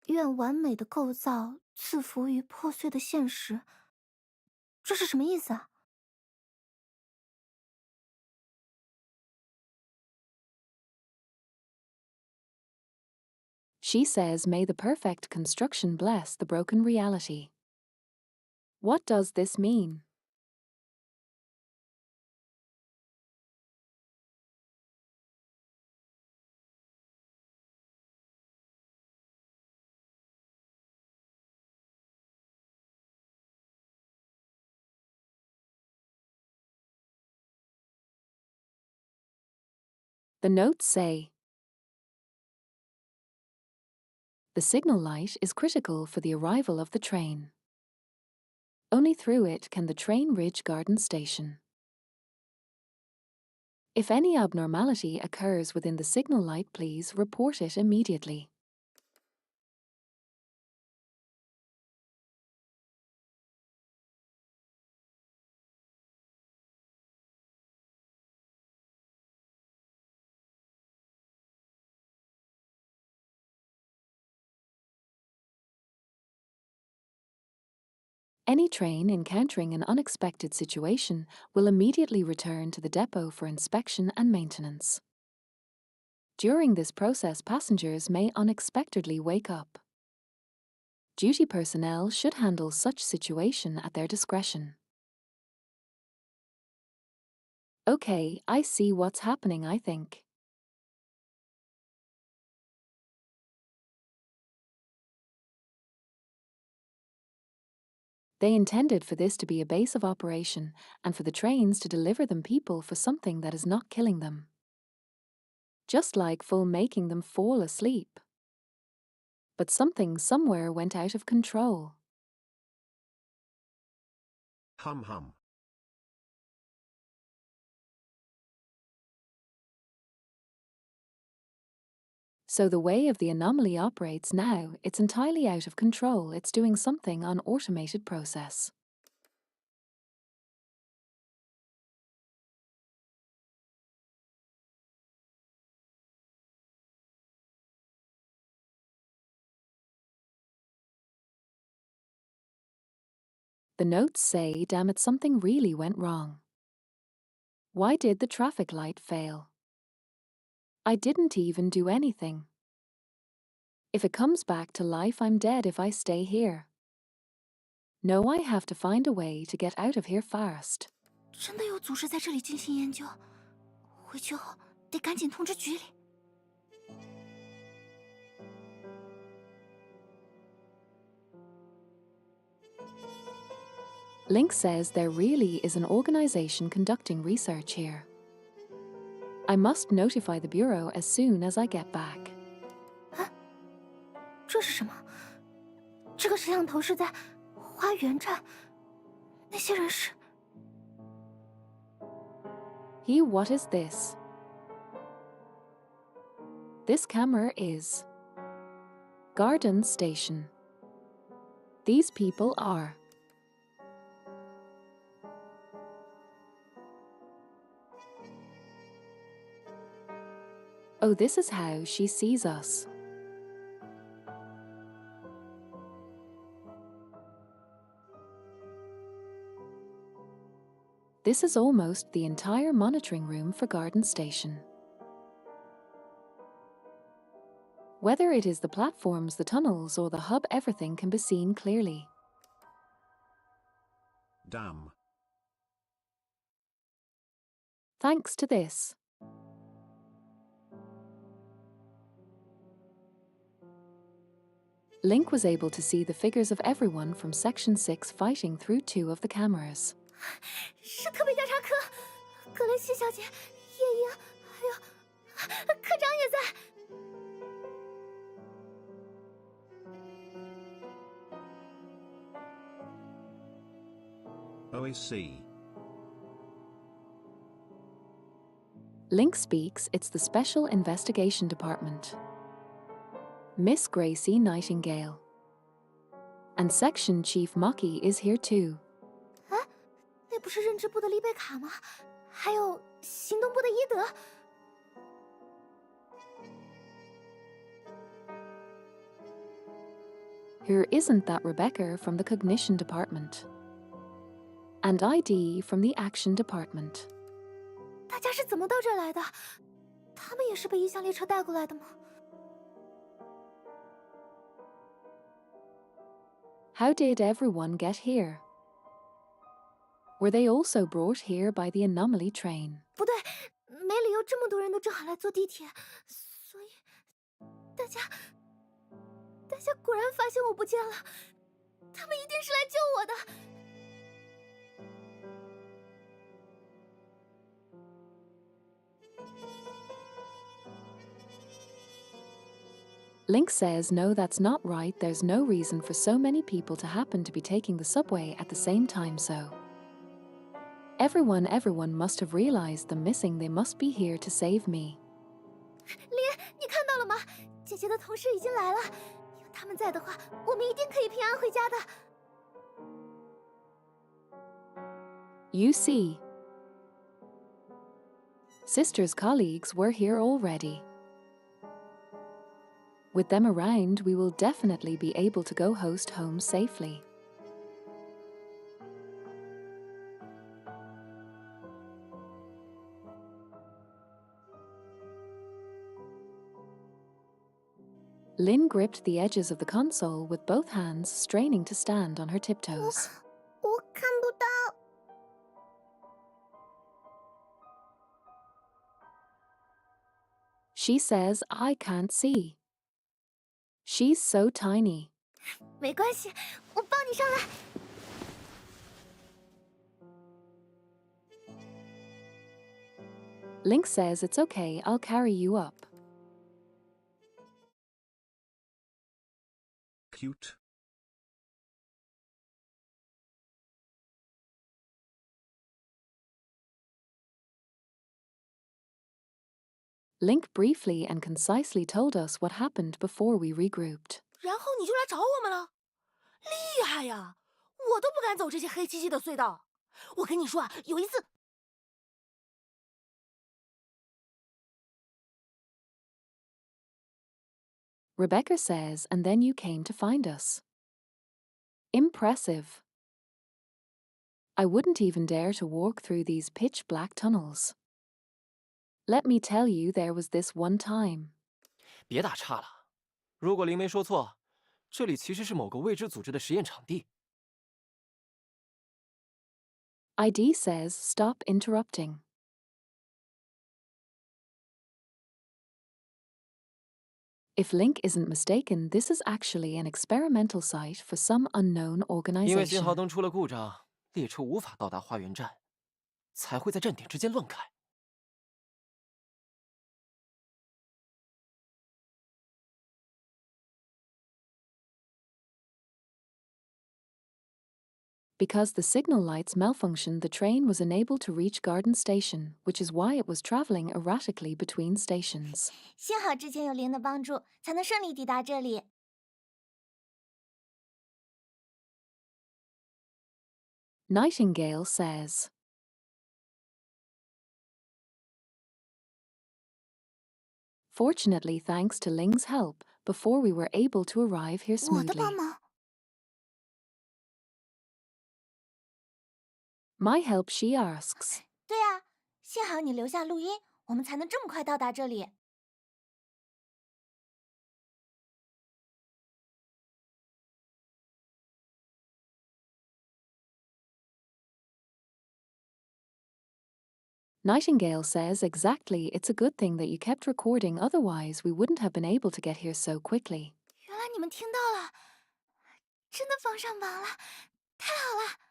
愿完美的构造赐福于破碎的现实。这是什么意思啊？ She says, "May the perfect construction bless the broken reality." What does this mean? The notes say, the signal light is critical for the arrival of the train. Only through it can the train reach Garden Station. If any abnormality occurs within the signal light, please report it immediately. Any train encountering an unexpected situation will immediately return to the depot for inspection and maintenance. During this process, passengers may unexpectedly wake up. Duty personnel should handle such situation at their discretion. Okay, I see what's happening, I think. They intended for this to be a base of operation and for the trains to deliver them people for something that is not killing them. Just like full making them fall asleep. But something somewhere went out of control. Hum hum. So the way of the anomaly operates now, it's entirely out of control. It's doing something on automated process. The notes say, damn it, something really went wrong. Why did the traffic light fail? I didn't even do anything. If it comes back to life, I'm dead if I stay here. No, I have to find a way to get out of here fast. 真的有组织在这里进行研究，回去后得赶紧通知局里。 Link says there really is an organization conducting research here. I must notify the Bureau as soon as I get back. 这是什么？这个摄像头是在花园站，那些人是？ What is this? This camera is Garden Station. These people are Oh, this is how she sees us. This is almost the entire monitoring room for Garden Station. Whether it is the platforms, the tunnels, or the hub, everything can be seen clearly. Damn. Thanks to this, Link was able to see the figures of everyone from Section 6 fighting through 2 of the cameras. 是特别调查科，格雷西小姐、夜莺，还有科长也在。Oh, I see. Link speaks, it's the Special Investigation Department. Miss Gracie Nightingale. And Section Chief Maki is here too. 哎，那不是认知部的丽贝卡吗？还有行动部的伊德。Here isn't that Rebecca from the Cognition Department. And ID from the Action Department. 大家是怎么到这儿来的？他们也是被异象列车带过来的吗？ How did everyone get here? Were they also brought here by the anomaly train? 不对，没理由这么多人都正好来坐地铁，所以大家果然发现我不见了，他们一定是来救我的。Link says no, that's not right. There's no reason for so many people to happen to be taking the subway at the same time, so. Everyone must have realized the missing. They must be here to save me. 林，你看到了吗？姐姐的同事已经来了，有他们在的话，我们一定可以平安回家的。You see. Sister's colleagues were here already. With them around, we will definitely be able to go host home safely. Lynn gripped the edges of the console with both hands, straining to stand on her tiptoes. 我看不到。She says, I can't see. She's so tiny. 没关系，我抱你上来。Link says it's okay, I'll carry you up. Cute. Link briefly and concisely told us what happened before we regrouped. 然后你就来找我们了，厉害呀！我都不敢走这些黑漆漆的隧道。我跟你说啊，有一次。Rebecca says, and then you came to find us. Impressive. I wouldn't even dare to walk through these pitch-black tunnels. Let me tell you, there was this one time. 别打岔了，如果林没说错，这里其实是某个未知组织的实验场地。ID says, stop interrupting. If Link isn't mistaken, this is actually an experimental site for some unknown 因为信号 organization. 灯出了故障，列车无法到达花园站，才会在站点之间乱开。Because the signal lights malfunctioned, the train was unable to reach Garden Station, which is why it was traveling erratically between stations. 幸好之前有林的帮助，才能顺利抵达这里。Nightingale says. Fortunately, thanks to Ling's help, before we were able to arrive here 我的 smoothly. 帮忙。 My help, she asks. 对啊，幸好你留下录音，我们才能这么快到达这里。Nightingale says exactly, it's a good thing that you kept recording, otherwise we wouldn't have been able to get here so quickly. 原来你们听到了，真的放上榜了，太好了！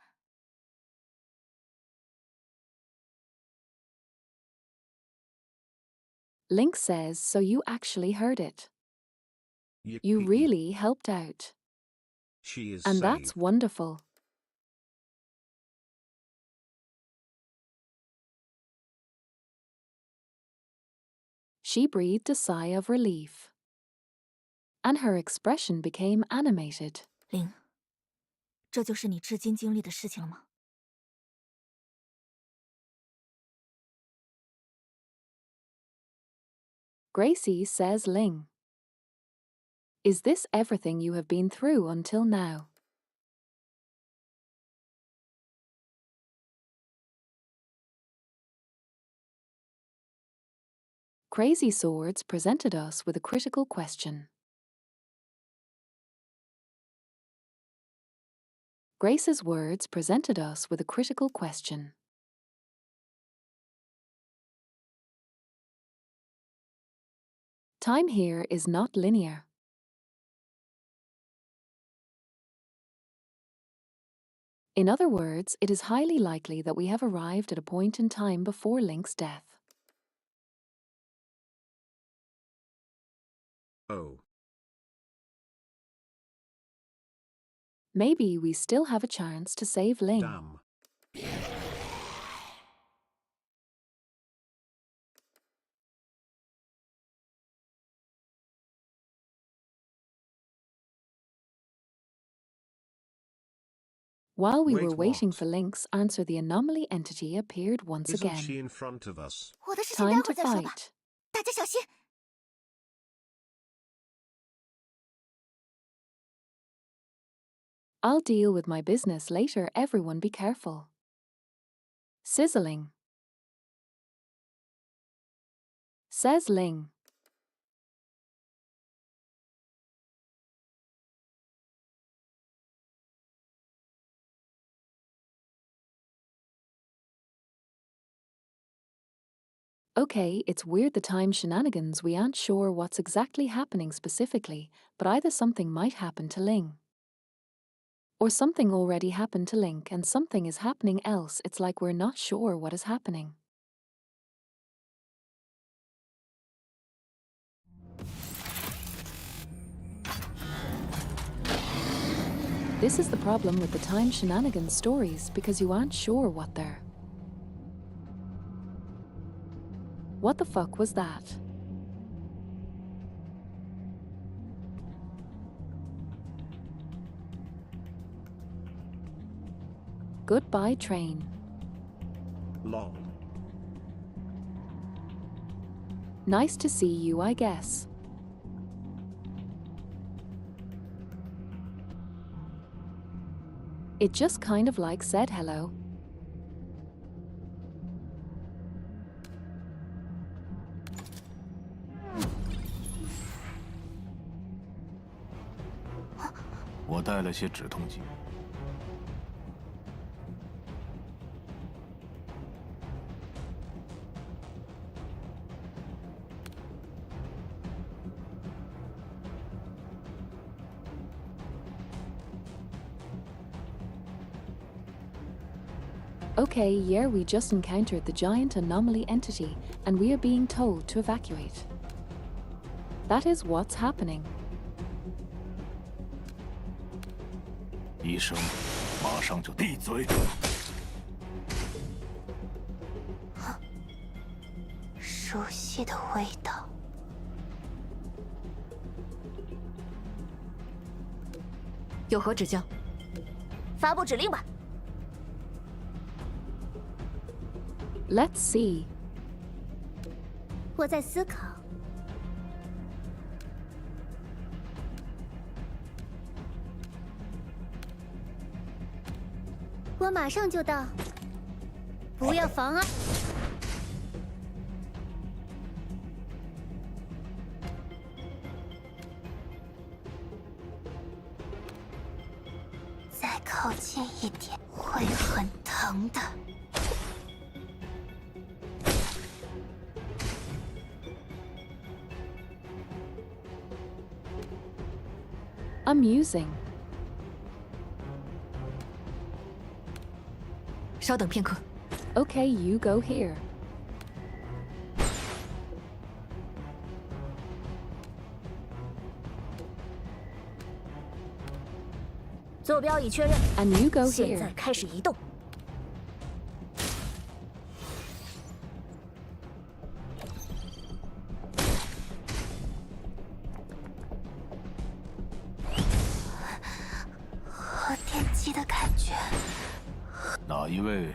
Link says, so you actually heard it. You Yippee. really helped out. She is And saved. that's wonderful. She breathed a sigh of relief. And her expression became animated. 灵，这就是你至今经历的事情了吗？ Gracie says Ling. Is this everything you have been through until now? Crazy Swords presented us with a critical question. Grace's words presented us with a critical question. Time here is not linear. In other words, it is highly likely that we have arrived at a point in time before Link's death. Oh. Maybe we still have a chance to save Ling. Damn. While we Wait, were waiting what? for Link's answer, the anomaly entity appeared once Isn't again. she in front of us? 我的事情待 Time 会 to 儿再说吧， fight. 大家小心。 I'll deal with my business later. Everyone be careful. Sizzling. Says Ling. Okay, it's weird the time shenanigans. We aren't sure what's exactly happening specifically, but either something might happen to Ling. Or something already happened to Link and something is happening else. It's like we're not sure what is happening. This is the problem with the time shenanigans stories, because you aren't sure what they're. What the fuck was that? Goodbye, train. Lol. Nice to see you, I guess. It just kind of like said hello. “我带了些止痛剂。” Okay, yeah, we just encountered the giant anomaly entity, and we are being told to evacuate. That is what's happening. 医生，马上就闭嘴！ 熟悉的味道。有何指教？发布指令吧。 Let's see. 我在思考。我马上就到。不要妨碍。再靠近一点，会很疼的。 Amusing. 稍等片刻。 Okay, you go here. 坐标已确认， And you go 现在 here. 开始移动。和电击的感觉。哪一位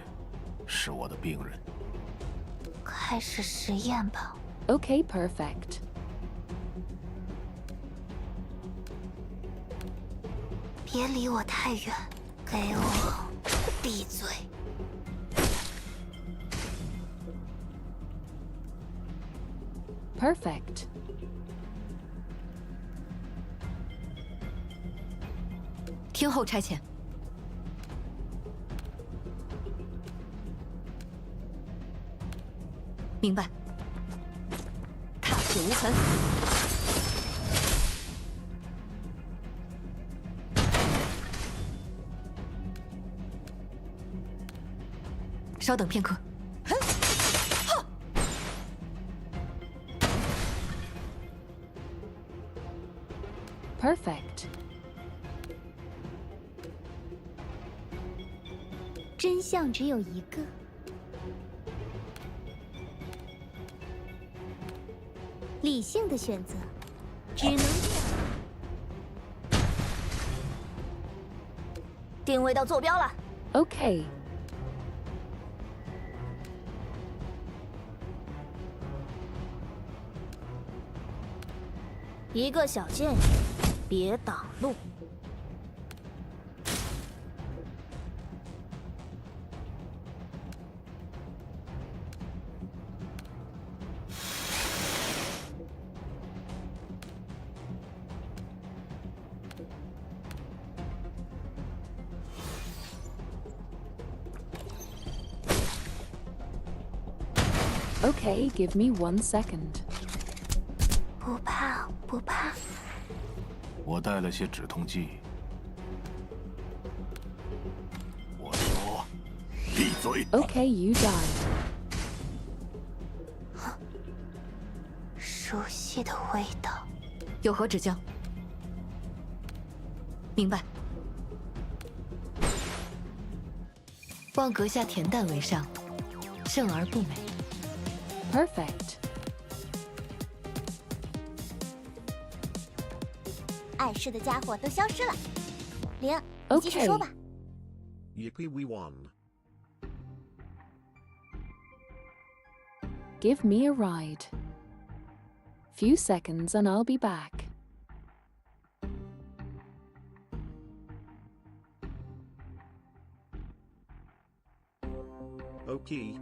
是我的病人？开始实验吧。 Okay, perfect. 别离我太远，给我闭嘴。 Perfect. 听候差遣。明白。踏血无痕。稍等片刻。 Perfect. 真相只有一个。理性的选择，只能这样。定位到坐标了。 Okay. 一个小建议，别挡路。 Okay, give me 1 second. 不怕，不怕。我带了些止痛剂。我说，闭嘴！ Okay, you died. 熟悉的味道。有何指教？明白。望阁下恬淡为上，胜而不美。 Perfect. 碍事的家伙都消失了。灵，你继续说吧。 Yippee, we won. Give me a ride. Few seconds and I'll be back. Okay.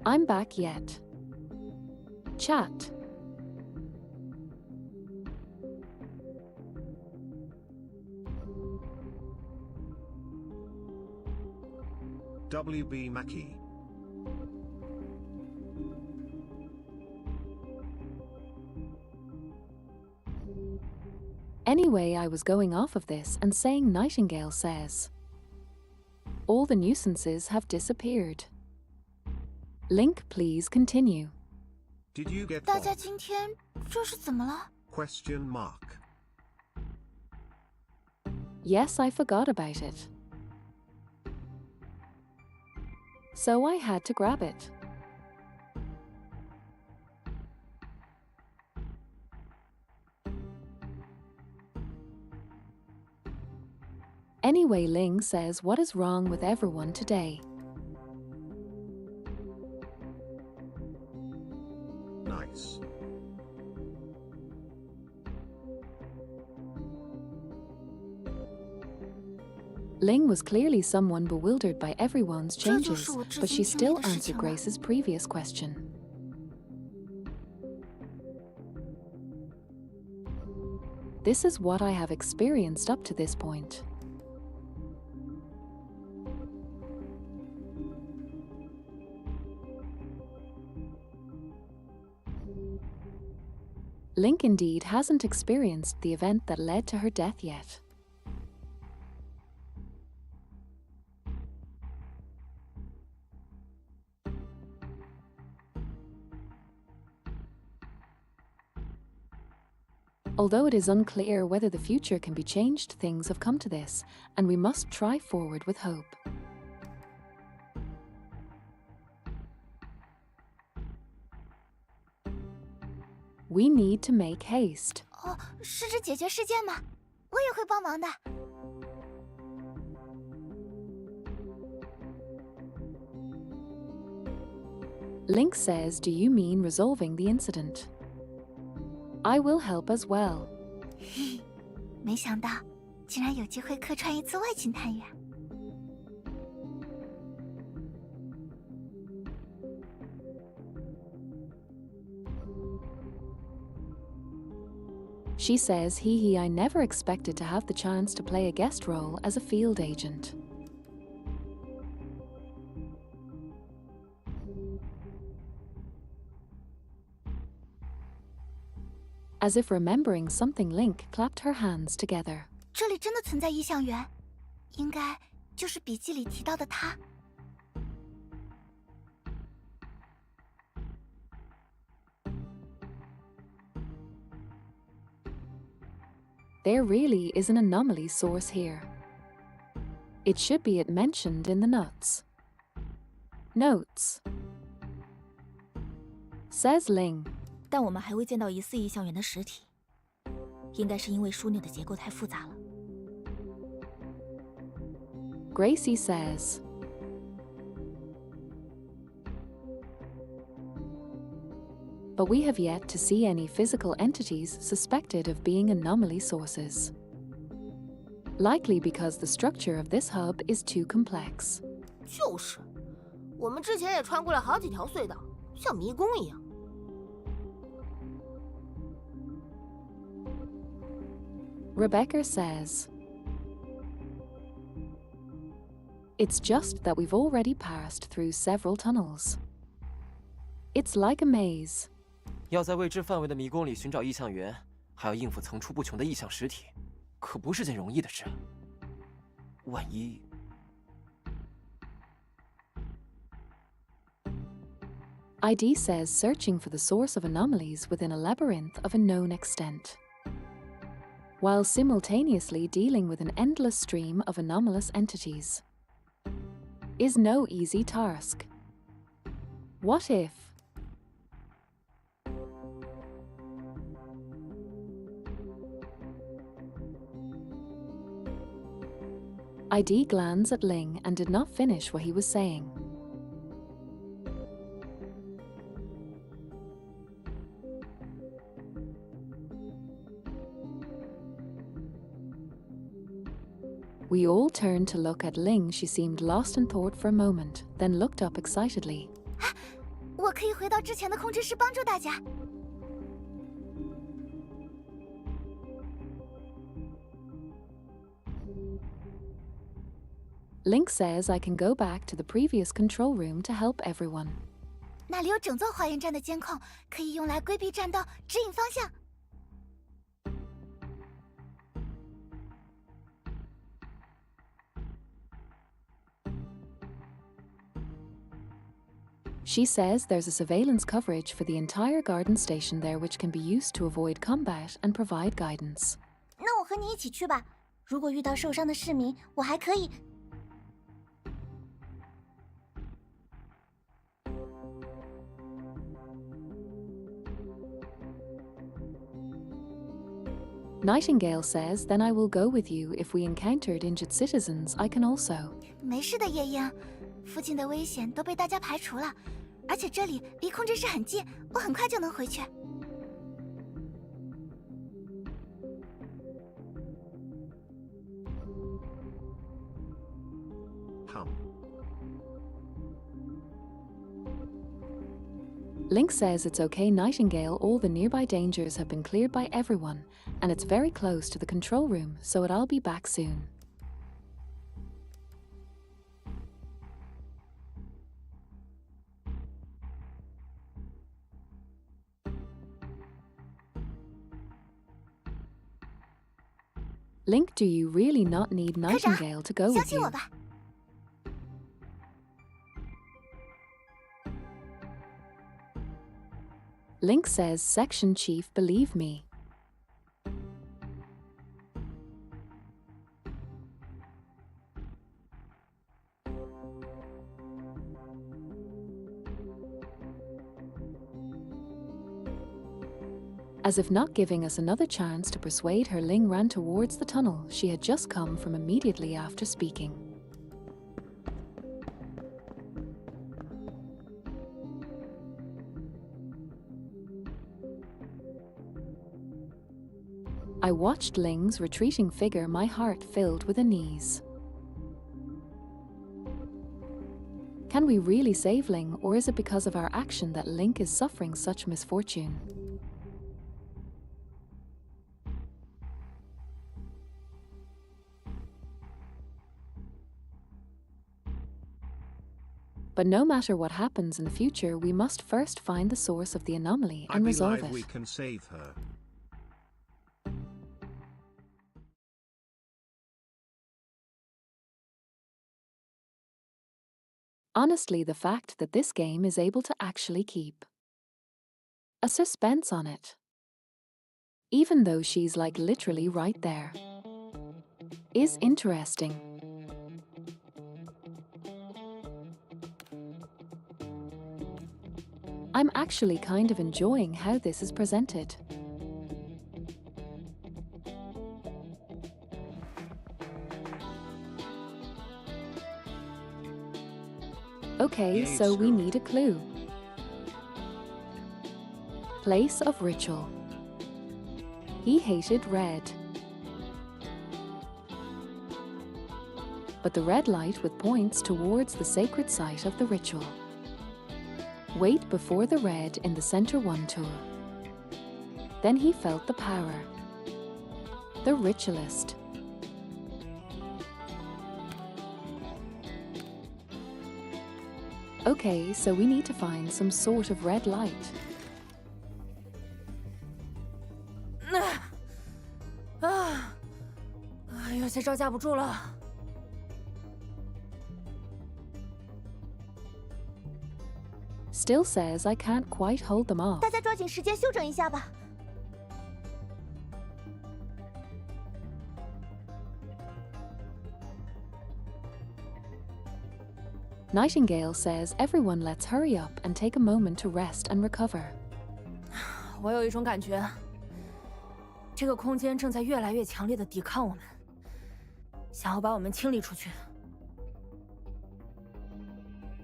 I'm back yet. Chat. WB Maki. Anyway, I was going off of this and saying Nightingale says, all the nuisances have disappeared. Link, please continue. Did you get 大家 bombed? 今天这是怎么了？ Question mark. Yes, I forgot about it. So I had to grab it. Anyway, Ling says, what is wrong with everyone today? Nice. Ling was clearly someone bewildered by everyone's 这就 changes, 是我至 but 今 she 经历 still 的事 answered 情了。 Grace's previous question. This is what I have experienced up to this point. Link indeed hasn't experienced the event that led to her death yet. Although it is unclear whether the future can be changed, things have come to this, and we must try forward with hope. We need to make haste. 哦，是指解决事件吗？我也会帮忙的。 Link says, do you mean resolving the incident? I will help as well. 没想到，竟然有机会客串一次外勤探员。 She says, hee, I never expected to have the chance to play a guest role as a field agent. As if remembering something, Link clapped her hands together. 这里真的存在异象源，应该就是笔记里提到的他。 There really is an anomaly source here. It should be mentioned in the notes. Notes. Says Ling. 但我们还未见到疑似异象源的实体，应该是因为枢纽的结构太复杂了。 Gracie says. But we have yet to see any physical entities suspected of being anomaly sources. Likely because the structure of this hub is too complex. 就是，我们之前也穿过了好几条隧道，像迷宫一样。 Rebecca says. It's just that we've already passed through several tunnels. It's like a maze. 要在未知范围的迷宫里寻找异象源，还要应付层出不穷的异象实体，可不是件容易的事。万一…… ID says searching for the source of anomalies within a labyrinth of a known extent, while simultaneously dealing with an endless stream of anomalous entities, is no easy task. What if? ID glanced at Ling and did not finish what he was saying. We all turned to look at Ling. She seemed lost in thought for a moment, then looked up excitedly. 我可以回到之前的控制室帮助大家。Link says I can go back to the previous control room to help everyone. 那里有整座化验站的监控，可以用来规避栈道，指引方向。She says there's a surveillance coverage for the entire garden station there which can be used to avoid combat and provide guidance. 那我和你一起去吧。如果遇到受伤的市民，我还可以。Nightingale says then I will go with you if we encountered injured citizens. I can also. 没事的，夜莺，附近的危险都被大家排除了，而且这里离控制室很近，我很快就能回去。Link says it's okay, Nightingale, all the nearby dangers have been cleared by everyone, and it's very close to the control room, so I'll be back soon. Link, do you really not need Nightingale to go 相 with 信 you? 我吧。Link says, Section Chief, believe me. As if not giving us another chance to persuade her, Ling ran towards the tunnel she had just come from immediately after speaking. I watched Ling's retreating figure, my heart filled with unease. Can we really save Ling, or is it because of our action that Link is suffering such misfortune? But no matter what happens in the future, we must first find the source of the anomaly and resolve it. We can save her. Honestly, the fact that this game is able to actually keep a suspense on it, even though she's like literally right there, is interesting. I'm actually kind of enjoying how this is presented. Okay, so we need a clue. Place of ritual. He hated red. But the red light with points towards the sacred site of the ritual. Wait before the red in the center 1 tour. Then he felt the power. The ritualist. Okay, so we need to find some sort of red light. Ah, 有些招架不住了。Still says I can't quite hold them off. 大家抓紧时间休整一下吧。Nightingale says everyone let's hurry up and take a moment to rest and recover. 我有一种感觉，这个空间正在越来越强烈的抵抗我们，想要把我们清理出去。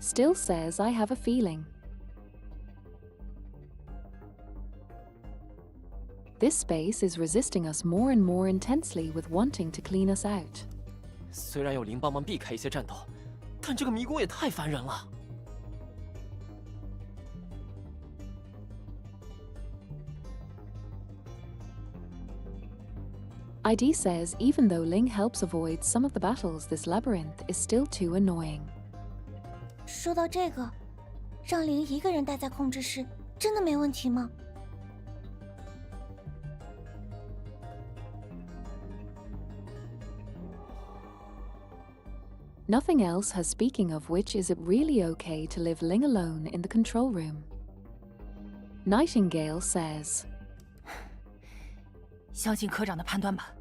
Still says I have a feeling. This space is resisting us more and more intensely with wanting to clean us out. 虽然有灵帮忙避开一些战斗，但这个迷宫也太烦人了。ID says even though Ling helps avoid some of the battles, this labyrinth is still too annoying. 说到这个，让林一个人待在控制室，真的没问题吗？ Nothing else has speaking of which is it really okay to leave Ling alone in the control room? Nightingale says, 相信科长的判断吧。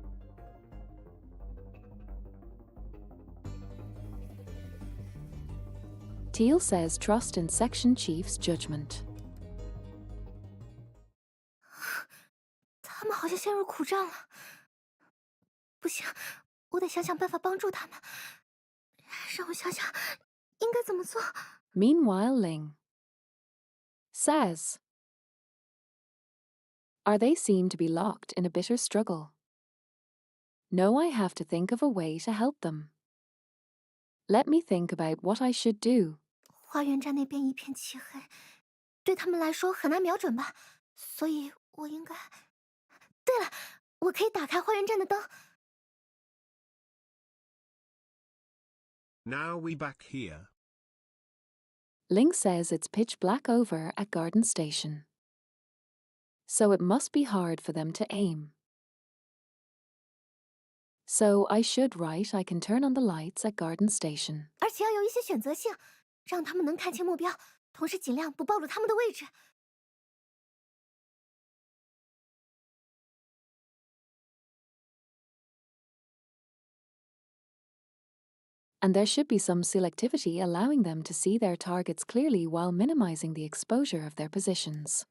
Teal says trust in Section Chief's judgment. 他们好像陷入苦战了。不行，我得想想办法帮助他们。让我想想应该怎么做。 Meanwhile, Ling says, Are they seem to be locked in a bitter struggle? No, I have to think of a way to help them. Let me think about what I should do. 花园站那边一片漆黑，对他们来说很难瞄准吧？所以我应该……对了，我可以打开花园站的灯。 Now we back here. Ling says it's pitch black over at Garden Station. So it must be hard for them to aim. So I should write I can turn on the lights at Garden Station. 而且要有一些选择性，让他们能看清目标，同时尽量不暴露他们的位置。 And there should be some selectivity allowing them to see their targets clearly while minimizing the exposure of their positions.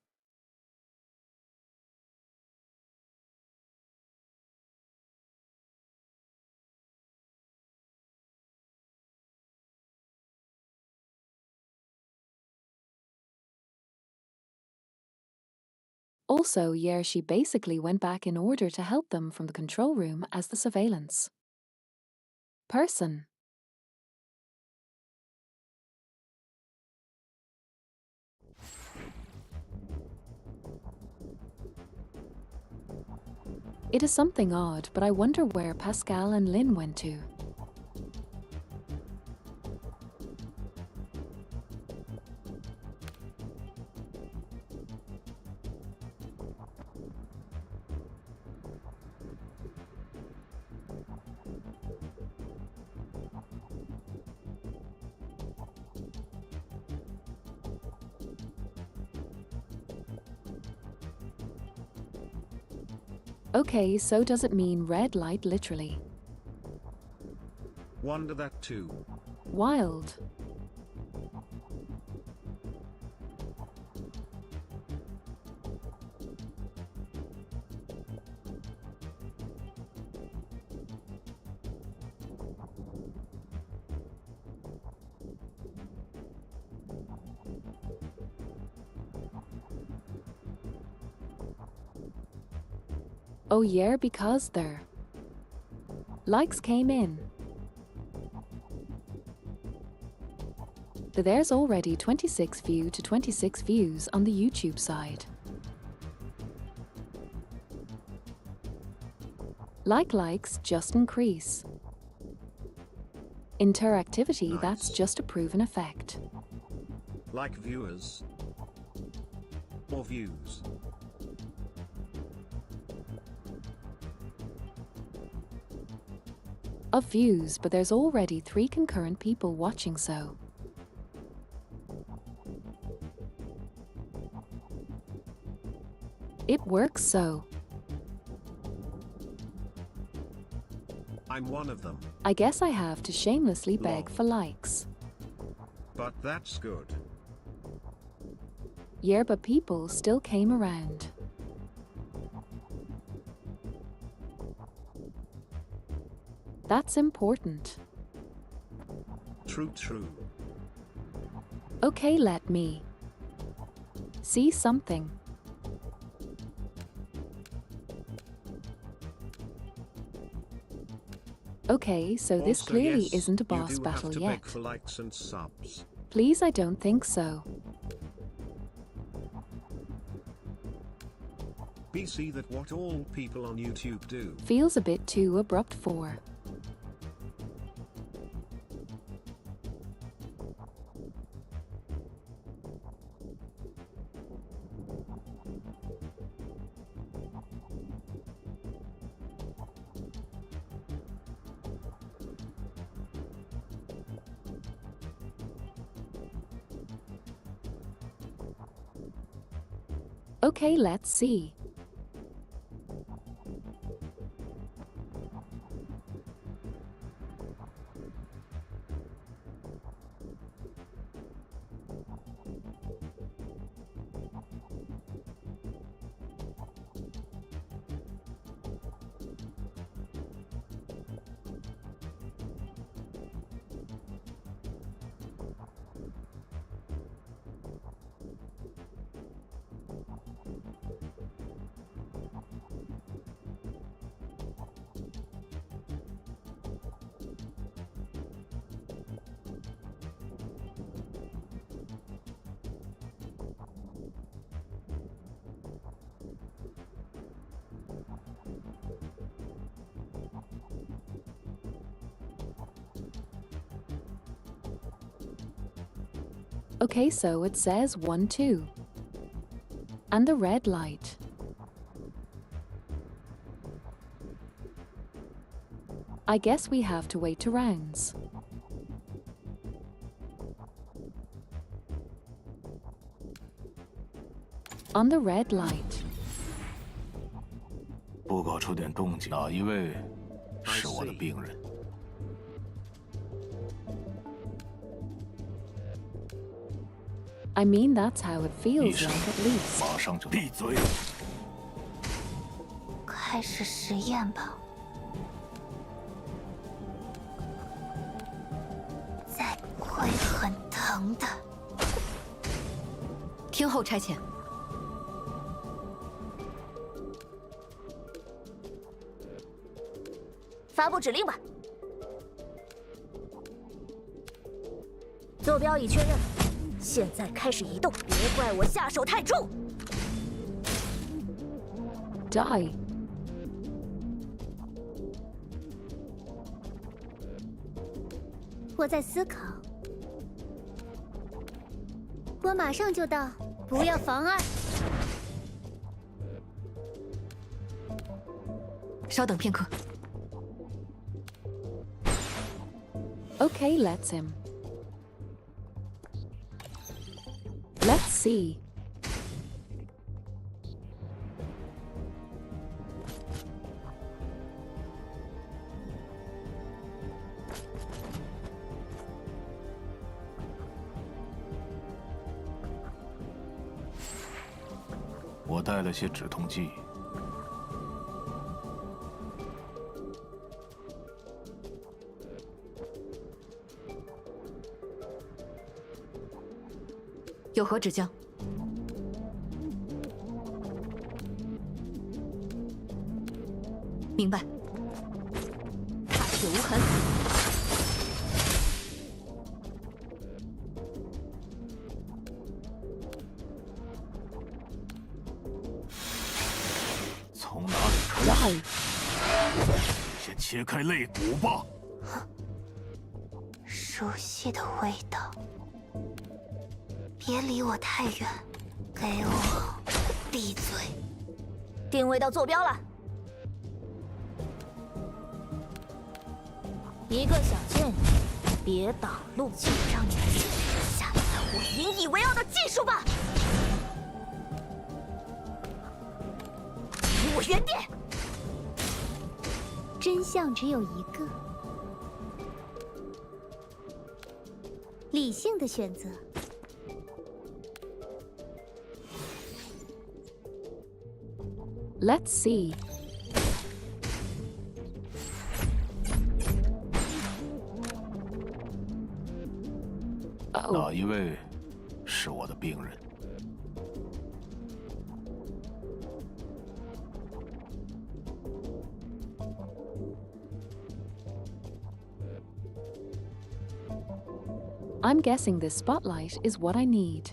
Also, she basically went back in order to help them from the control room as the surveillance person. It is something odd, but I wonder where Pascal and Lin went to. Okay, so does it mean red light literally? Wonder that too. Wild. Oh yeah, because their likes came in. There's already 26 view to 26 views on the YouTube side. Likes just increase. Interactivity, Nice. that's just a proven effect. Like viewers. Or views. Of views, but there's already 3 concurrent people watching, so it works. So I'm one of them. I guess I have to shamelessly beg for likes. But that's good. Yeah, but people still came around. That's important. True, true. Okay, let me see something. Okay, so this Also, clearly yes, isn't a you boss do battle have to yet. beg for likes and subs. Please, I don't think so. PC that what all people on YouTube do. Feels a bit too abrupt for. Okay, let's see. Okay, so it says 1, 2. And the red light. I guess we have to wait 2 rounds. On the red light. 不搞出点动静，哪一位是我的病人？ I mean, that's how it feels like at least. 马上就闭嘴！开始实验吧。再会很疼的。听候差遣。发布指令吧。坐标已确认。 现在开始移动，别怪我下手太重。Die. 我在思考，我马上就到，不要妨碍。稍等片刻。Okay, let's him. Let's see. “我带了些止痛剂。 有何指教？明白。踏血无痕。从哪里开始？先切开肋骨吧。熟悉的味道。 别离我太远，给我闭嘴！定位到坐标了，一个小建议，别挡路，就让你们体验下我引以为傲的技术吧！离我远点！真相只有一个，理性的选择。 Let's see. Oh. 哪一位是我的病人？ I'm guessing this spotlight is what I need.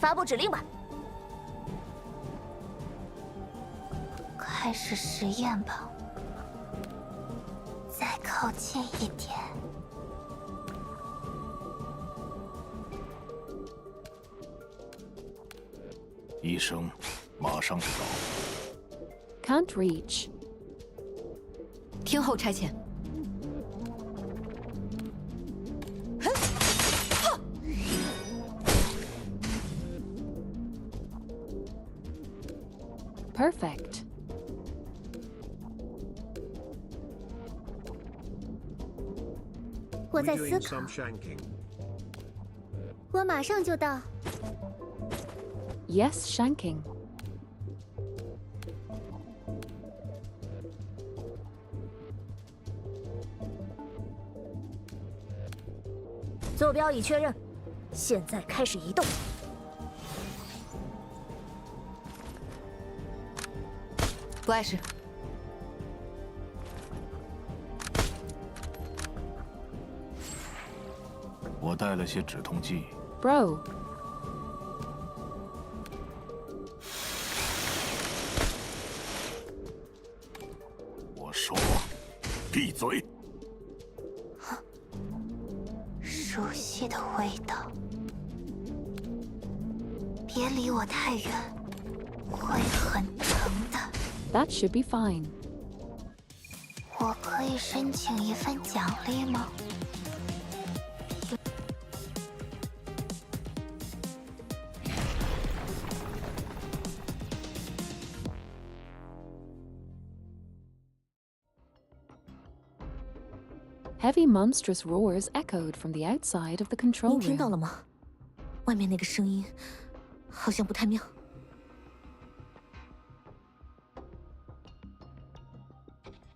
发布指令吧。开始实验吧。再靠近一点。医生，马上就到。 Can't reach. 听候差遣。 Perfect. 我 We 在思 doing 考， some shanking. 我马上就到。 Yes, shanking. 坐标已确认，现在开始移动。不碍事。我带了些止痛剂。 Bro. 我说，闭嘴！熟悉的味道。别离我太远，会很疼的。 That should be fine. 我可以申请一份奖励吗？ Heavy monstrous roars echoed from the outside of the control 您听到 room. 了吗？外面那个声音好像不太妙。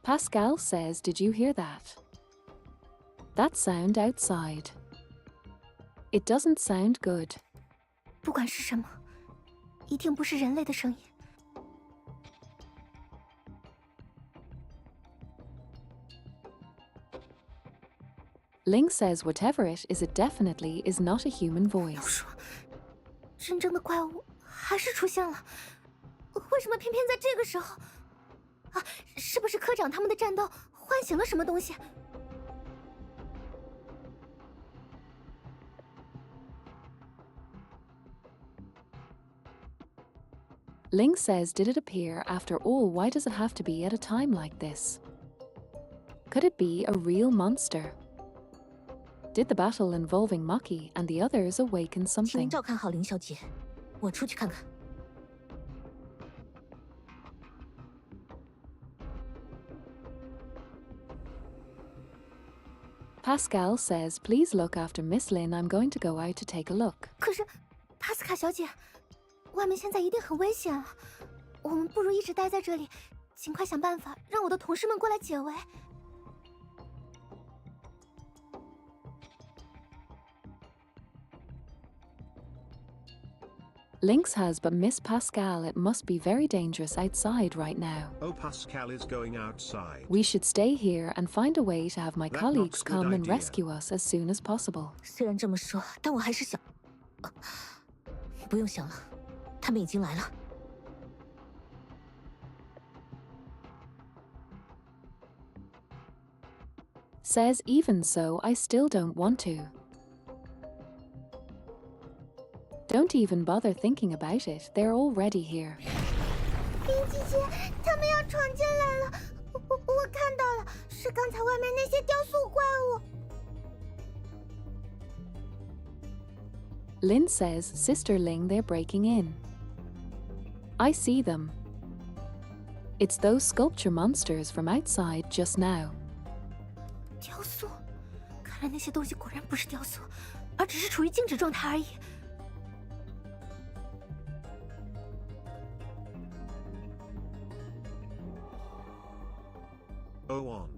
Pascal says, "Did you hear that? That sound outside. It doesn't sound good." 不管是什么，一定不是人类的声音。 Ling says whatever it definitely is not a human 要 voice. 说，真正的怪物还是出现了，为什么偏偏在这个时候？啊，是不是科长他们的战斗唤醒了什么东西？ Ling says, "Did it appear? After all, why does it have to be at a time like this? Could it be a real monster? Did the battle involving Maki and the others awaken 请您 something?" 照看好林小姐，我出去看看。 Pascal says, "Please look after Miss Lin. I'm going to go out to take a look." 可是，帕斯卡小姐，外面现在一定很危险啊！我们不如一直待在这里，尽快想办法让我的同事们过来解围。 Lynx has but Miss Pascal. It must be very dangerous outside right now. Oh, Pascal is going outside. We should stay here and find a way to have my That colleagues looks good come and idea. rescue us as soon as possible. 虽然这么说，但我还是想……不用想了，他们已经来了。 Says, "Even so, I still don't want to. Don't even bother thinking about it. They're already here." 林姐姐，他们要闯进来了！我看到了，是刚才外面那些雕塑怪物。 Lin says, "Sister Ling, they're breaking in. I see them. It's those sculpture monsters from outside just now." 雕塑，看来那些东西果然不是雕塑，而只是处于静止状态而已。 Oh on.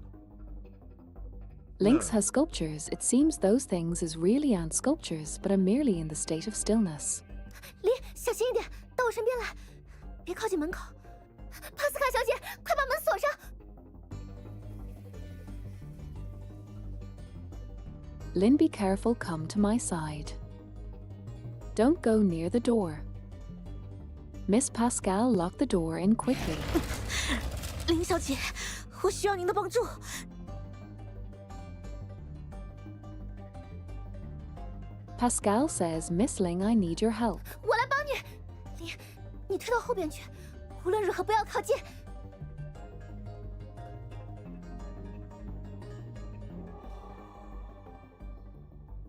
Lynx No. has sculptures. It seems those things is really aren't sculptures, but are merely in the state of stillness. 林，小心一点，到我身边来，别靠近门口。帕斯卡小姐，快把门锁上！ Lin, be careful, come to my side. Don't go near the door. Miss Pascal locked the door in quickly. 林小姐，我需要您的帮助。Pascal says, Miss Ling, I need your help. 我来帮你。林，你退到后边去，无论如何不要靠近。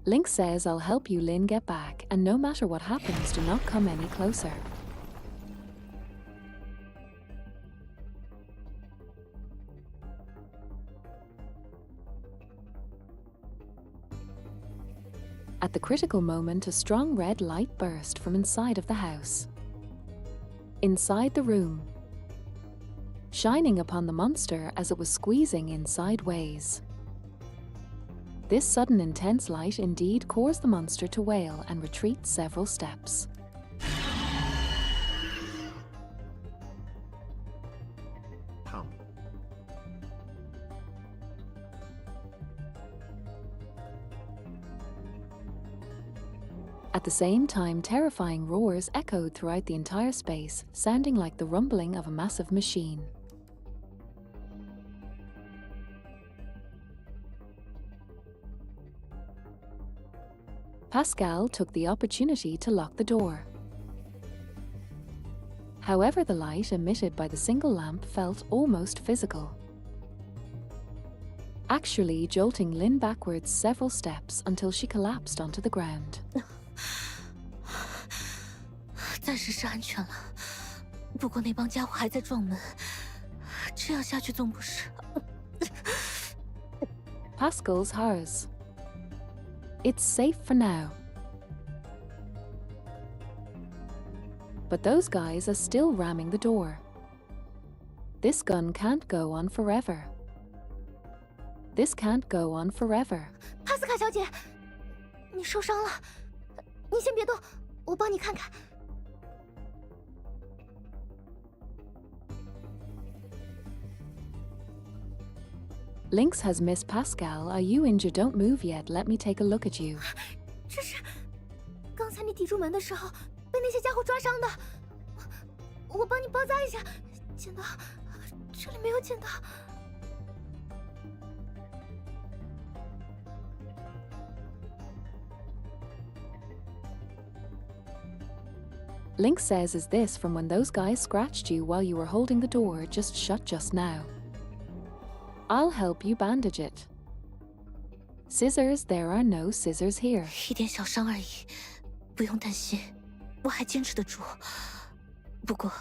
Link says, I'll help you, Lin, get back, and no matter what happens, do not come any closer. At the critical moment, a strong red light burst from inside of the house. Inside the room, shining upon the monster as it was squeezing in sideways. This sudden intense light indeed caused the monster to wail and retreat several steps. At the same time, terrifying roars echoed throughout the entire space, sounding like the rumbling of a massive machine. Pascal took the opportunity to lock the door. However, the light emitted by the single lamp felt almost physical, actually jolting Lin backwards several steps until she collapsed onto the ground. 暂时是安全了，不过那帮家伙还在撞门，这样下去总不是。Pascal's hers. It's safe for now. But those guys are still ramming the door. This gun can't go on forever. This can't go on forever. 帕斯卡小姐，你受伤了，你先别动，我帮你看看。Lynx has Miss Pascal. Are you injured? Don't move yet. Let me take a look at you. 这是刚才你抵住门的时候被那些家伙抓伤的，我帮你包扎一下。剪刀，这里没有剪刀。Lynx says, is this from when those guys scratched you while you were holding the door just shut just now? I'll help you bandage it. Scissors, there are no scissors here. 一点小伤而已，不用担心，我还坚持得住。不过，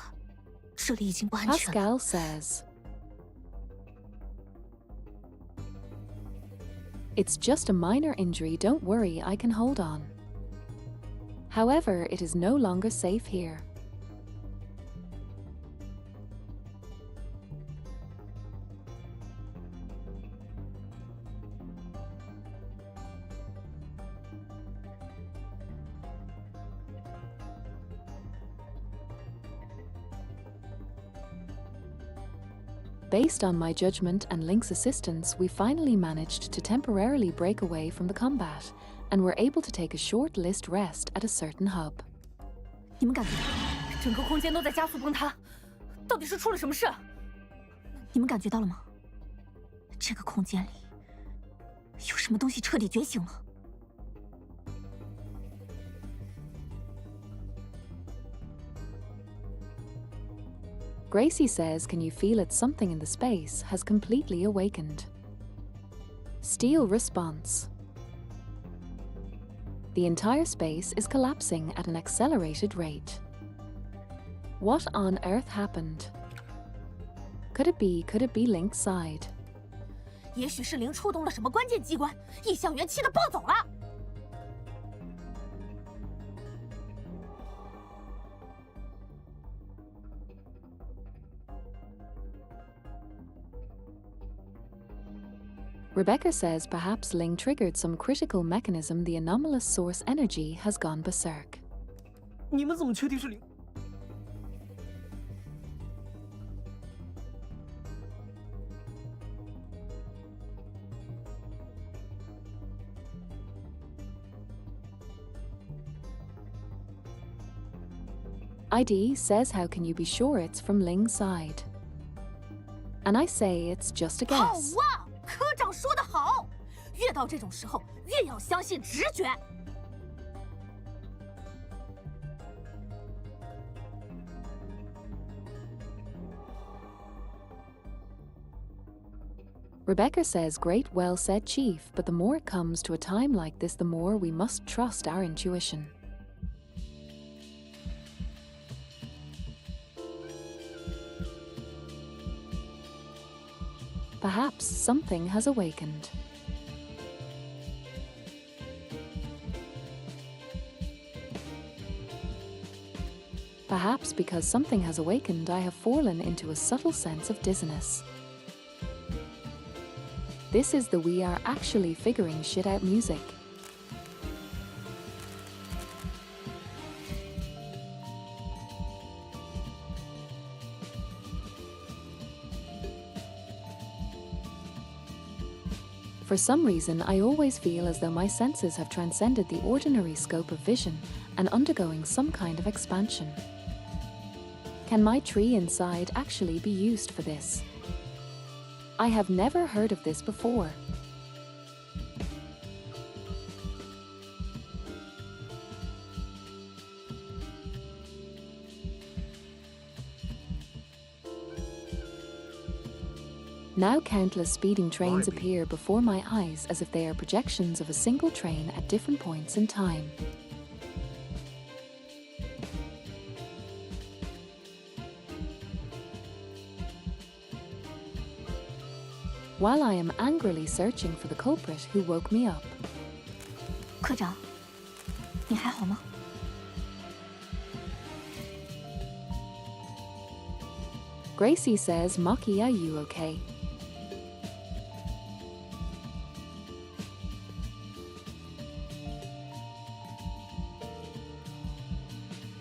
这里已经不安全了。Pascal says, it's just a minor injury, don't worry, I can hold on. However, it is no longer safe here. Based on my judgment and Link's assistance, we finally managed to temporarily break away from the combat, and were able to take a short list rest at a certain hub. 你们感觉整个空间都在加速崩塌，到底是出了什么事？你们感觉到了吗？这个空间里有什么东西彻底觉醒了。Gracie says, can you feel it? Something in the space has completely awakened. Steel response. The entire space is collapsing at an accelerated rate. What on earth happened? Could it be Link's side? 也许是灵触动了什么关键机关，异象元气的暴走了。Rebecca says perhaps Ling triggered some critical mechanism. The anomalous source energy has gone berserk. 你们怎么确定是灵？ ID says how can you be sure it's from Ling's side? And I say it's just a 好 guess. 哇，科长说得好，越到这种时候越要相信直觉。Rebecca says great well said, Chief, but the more it comes to a time like this, the more we must trust our intuition. Perhaps something has awakened. Perhaps because something has awakened, I have fallen into a subtle sense of dizziness. This is the we are actually figuring shit out music. For some reason, I always feel as though my senses have transcended the ordinary scope of vision and undergoing some kind of expansion. Can my tree inside actually be used for this? I have never heard of this before. Now countless speeding trains appear before my eyes as if they are projections of a single train at different points in time. While I am angrily searching for the culprit who woke me up. 科长，你还好吗？ Gracie says, Maki, are you okay?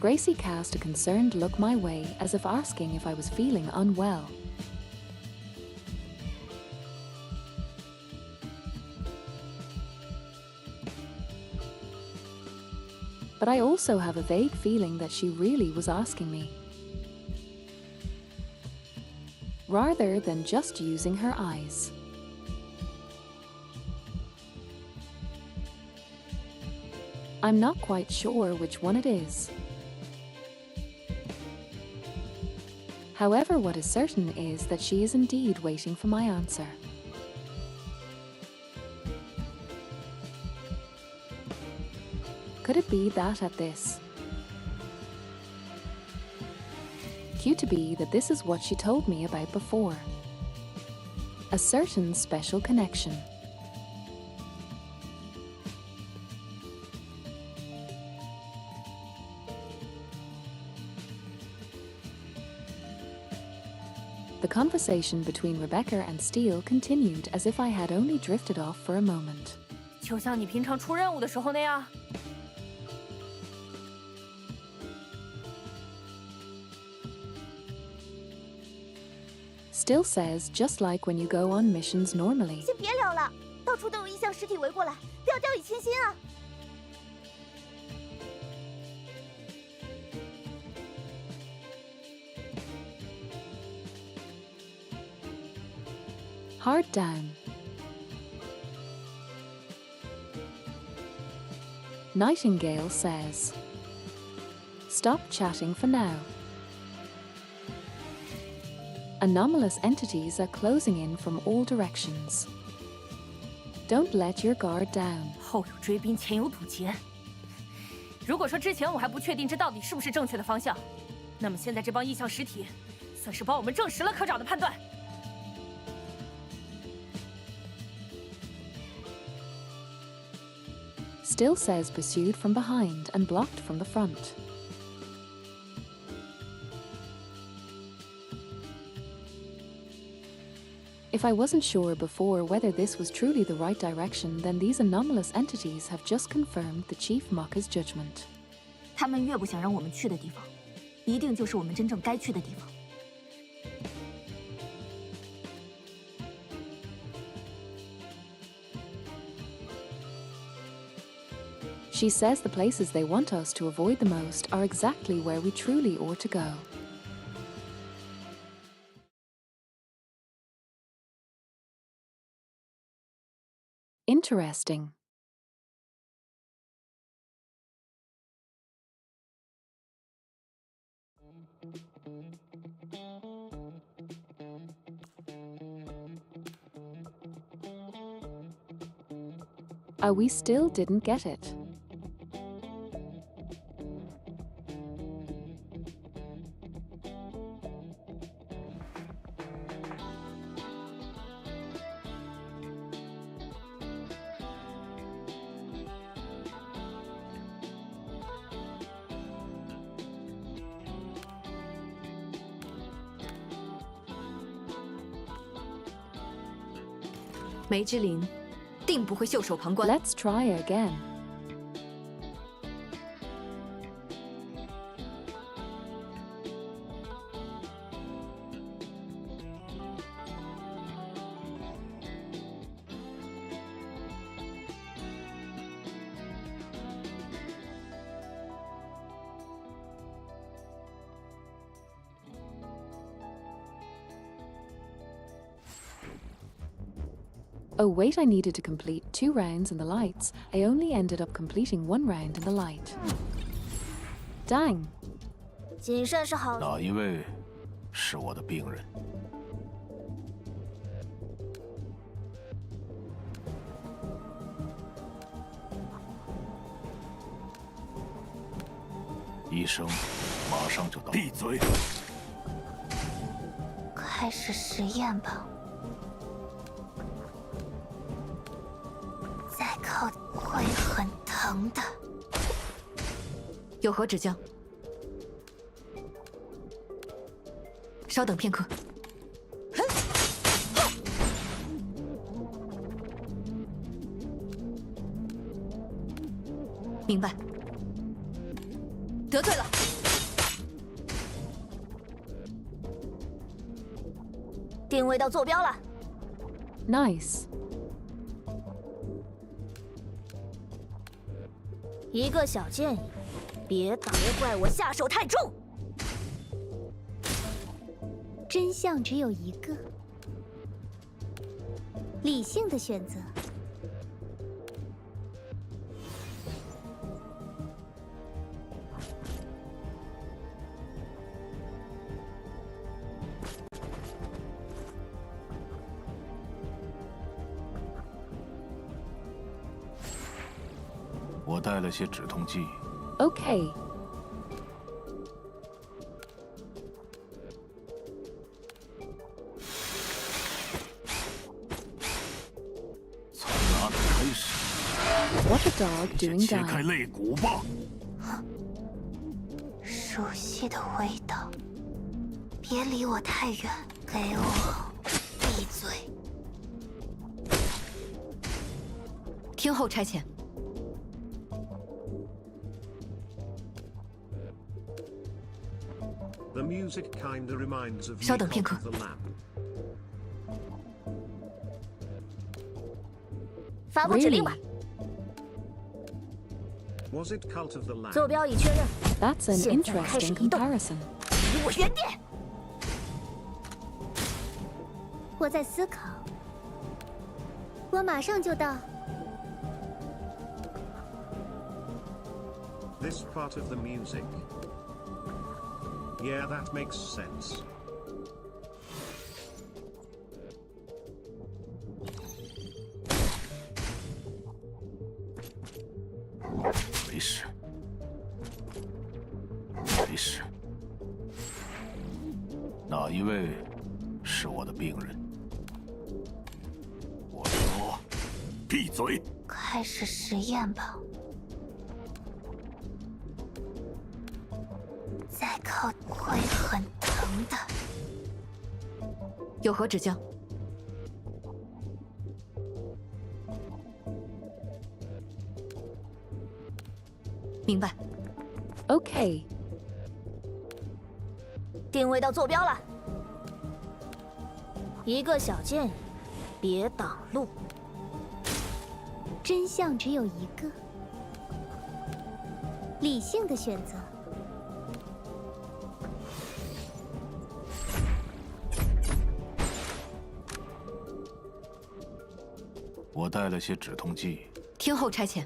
Gracie cast a concerned look my way as if asking if I was feeling unwell. But I also have a vague feeling that she really was asking me, rather than just using her eyes. I'm not quite sure which one it is. However, what is certain is that she is indeed waiting for my answer. Could it be that at this? Cute to be that this is what she told me about before. A certain special connection. The conversation between Rebecca and Steele continued as if I had only drifted off for a moment. 就像你平常出任务的时候那样。 Still says, just like when you go on missions normally. 先别聊了，到处都有异象实体围过来，不要掉以轻心啊！ Hard down. Nightingale says, stop chatting for now. Anomalous entities are closing in from all directions. Don't let your guard down. 后有追兵，前有堵截。如果说之前我还不确定这到底是不是正确的方向，那么现在这帮异象实体，算是帮我们证实了科长的判断。 Still says pursued from behind and blocked from the front. If I wasn't sure before whether this was truly the right direction, then these anomalous entities have just confirmed the Chief Maka's judgment. 他们越不想让我们去的地方，一定就是我们真正该去的地方。She says the places they want us to avoid the most are exactly where we truly ought to go. Interesting. We still didn't get it. Let's try again. Oh wait, I needed to complete 2 rounds in the lights. I only ended up completing 1 round in the light. Dang. 谨慎是好。哪一位是我的病人？医生马上就到。闭嘴！开始实验吧。 会很疼的。有何指教？稍等片刻。明白。得罪了。定位到坐标了。Nice. 一个小建议，别怪我下手太重。真相只有一个，理性的选择。我带了些止痛剂。Okay. 从哪里开始？ What a dog 先 doing 切开 dying. 肋骨吧。熟悉的味道。别离我太远，给我闭嘴。听候差遣。 The music kinda reminds of 稍等片刻。 the lamp. 发布指令吧。 Was it Cult of the Lamb? 坐标已确认。 That's an 现在开始 interesting 移动。 comparison. 离我远点！我在思考，我马上就到。 This part of the music. Yeah, that makes sense. 没事，没事。哪一位是我的病人？我说，闭嘴！开始实验吧。再靠会很疼的。有何指教？明白。Okay. 定位到坐标了。一个小建议，别挡路。真相只有一个，理性的选择。我带了些止痛剂。听候差遣。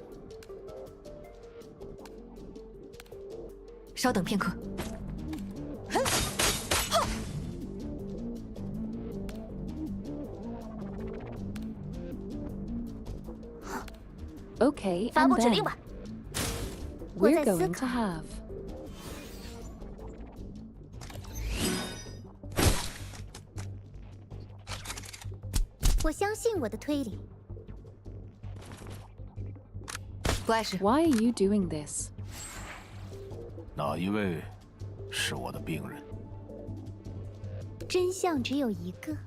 稍等片刻。 Okay, 发 and 布指 then 令吧。 we're going to have. 我相信我的推理。不碍事。 Why are you doing this? 哪一位是我的病人？ 真相只有一个。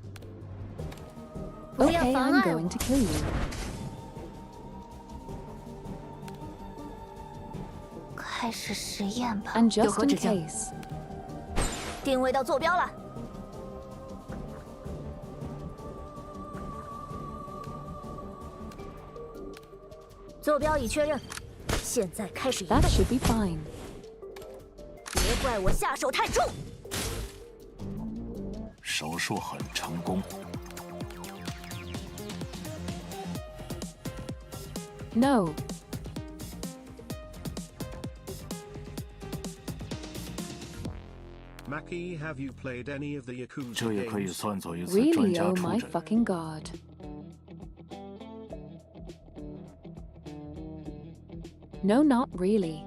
不要 Okay, 妨 I'm 碍我 going to kill you. 开始实验吧。 And just 有何 in 指教？ case. 定位到坐标了。坐标已确认，现在开始移动。 That should be fine. 别怪我下手太重。手术很成功。 No. Maki, have you played any of the Yakuza 这也可以 games? 算作一次专 Really? 家 Oh 出 my 诊。 fucking god. No, not really.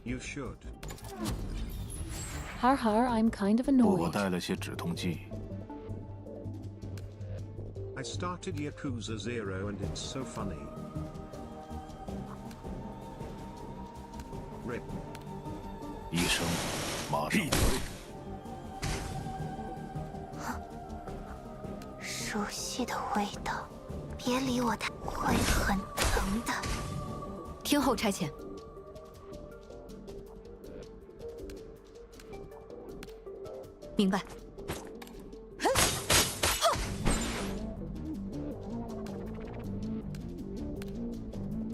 You should. Har har, I'm kind of 我 annoyed. 带了些止痛剂。 I started Yakuza 0 and it's so funny. Rip. 医生，马上。熟悉的味道，别理我太，会很疼的。听候差遣。明白。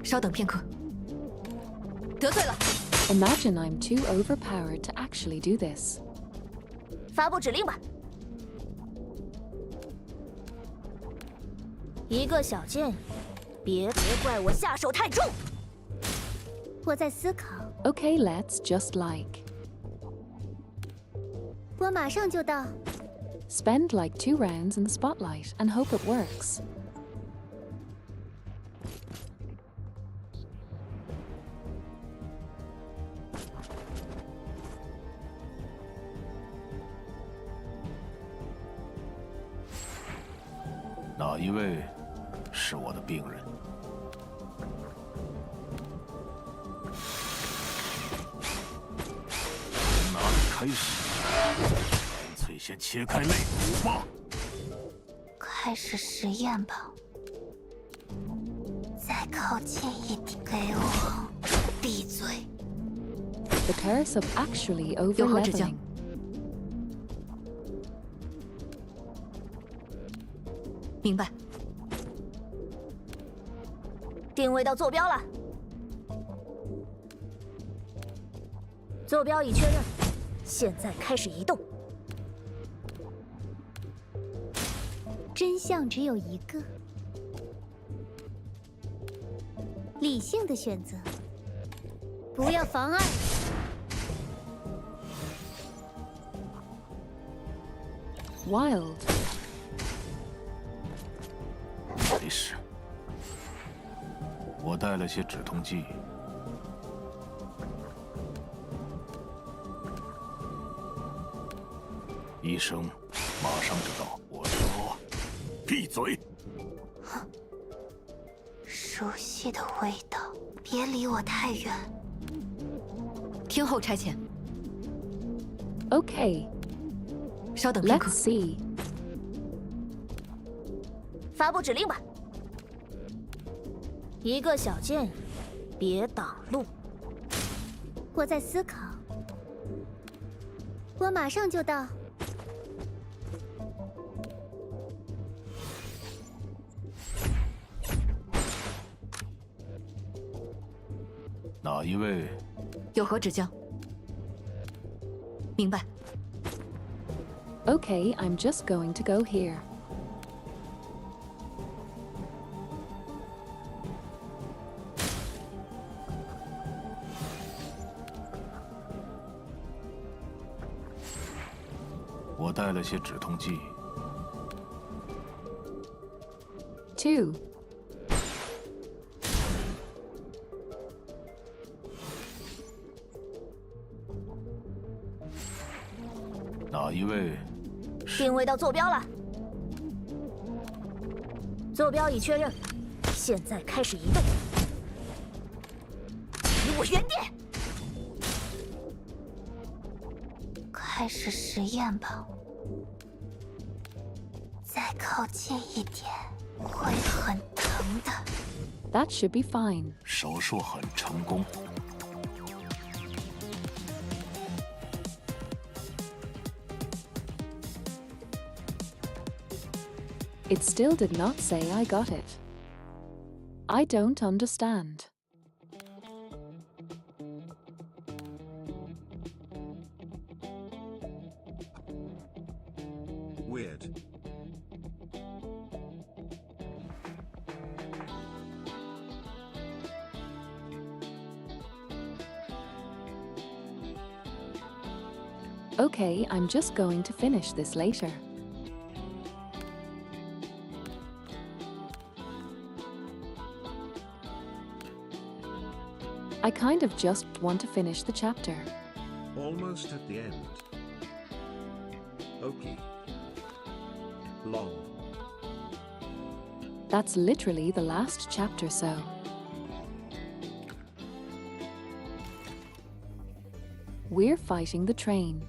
稍等片刻。得罪了， Imagine I'm too overpowered to actually do this. 发布指令吧。一个小建议，别怪我下手太重。我在思考， Okay, let's just like. 我马上就到。 Spend like 2 rounds in the spotlight and hope it works. 哪一位是我的病人？从哪里开始？干脆先切开肋骨吧。开始实验吧。再靠近一点，给我闭嘴。 The curse of actually 有何指教？ overleveling. 明白。定位到坐标了。坐标已确认，现在开始移动。真相只有一个。理性的选择。不要妨碍。 Wild. 没事，我带了些止痛剂。医生，马上就到。我说，闭嘴！熟悉的味道，别离我太远。听候差遣。 Okay, 稍等片 let's 刻。 see. 发布指令吧。一个小建议，别挡路。我在思考。我马上就到。哪一位？有何指教？明白。 Okay, I'm just going to go here. 我带了些止痛剂。 2. 哪一位？ 定位到坐标了，坐标已确认，现在开始移动。给我原地！开始实验吧。再靠近一点，会很疼的。 That should be fine. 手术很成功。 It still did not say I got it. I don't understand. Weird. Okay, I'm just going to finish this later. I kind of just want to finish the chapter. Almost at the end. Okay. Long. That's literally the last chapter, so. We're fighting the train.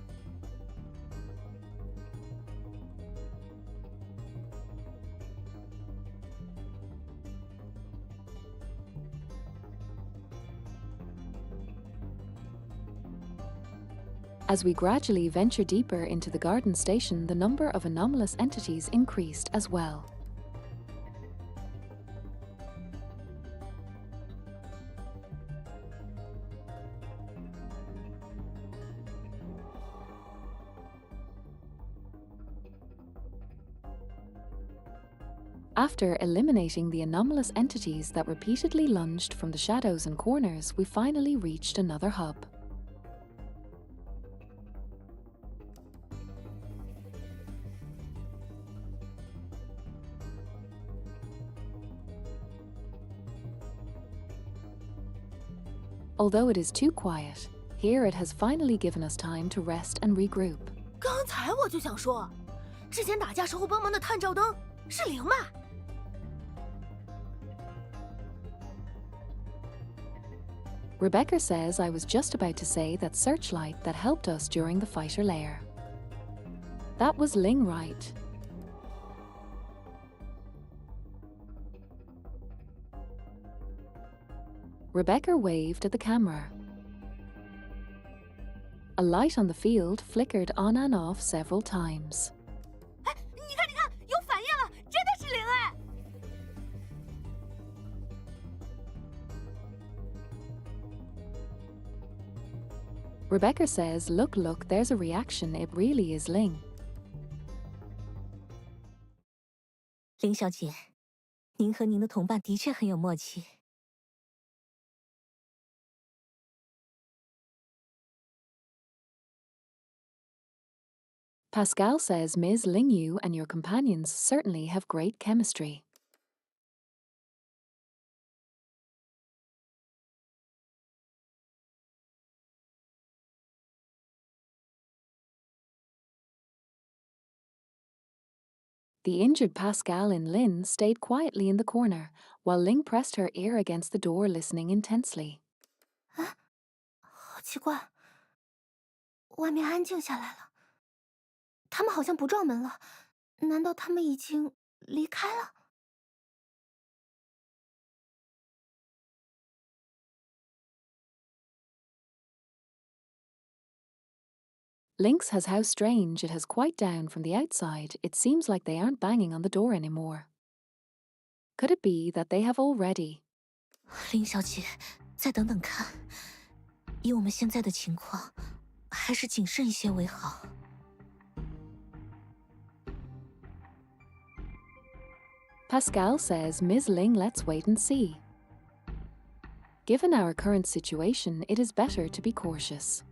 As we gradually venture deeper into the garden station, the number of anomalous entities increased as well. After eliminating the anomalous entities that repeatedly lunged from the shadows and corners, we finally reached another hub. Although it is too quiet, here it has finally given us time to rest and regroup. 刚才我就想说，之前打架时候帮忙的探照灯是灵吧？ Rebecca says I was just about to say that searchlight that helped us during the fighter lair. That was Ling, right? Rebecca waved at the camera. A light on the field flickered on and off several times. 哎，你看，有反应了，真的是灵哎！ Rebecca says, look, there's a reaction, it really is Ling. 林小姐，您和您的同伴的确很有默契。 Pascal says Ms. Ling, you and your companions certainly have great chemistry. The injured Pascal and Lin stayed quietly in the corner, while Ling pressed her ear against the door, listening intensely. 啊，好奇怪，外面安静下来了。他们好像不撞门了，难道他们已经离开了？ Lynx has how strange it has quite down from the outside. It seems like they aren't banging on the door anymore. Could it be that they have already? 林小姐，再等等看。以我们现在的情况，还是谨慎一些为好。Pascal says, Ms. Ling, let's wait and see. Given our current situation, it is better to be cautious.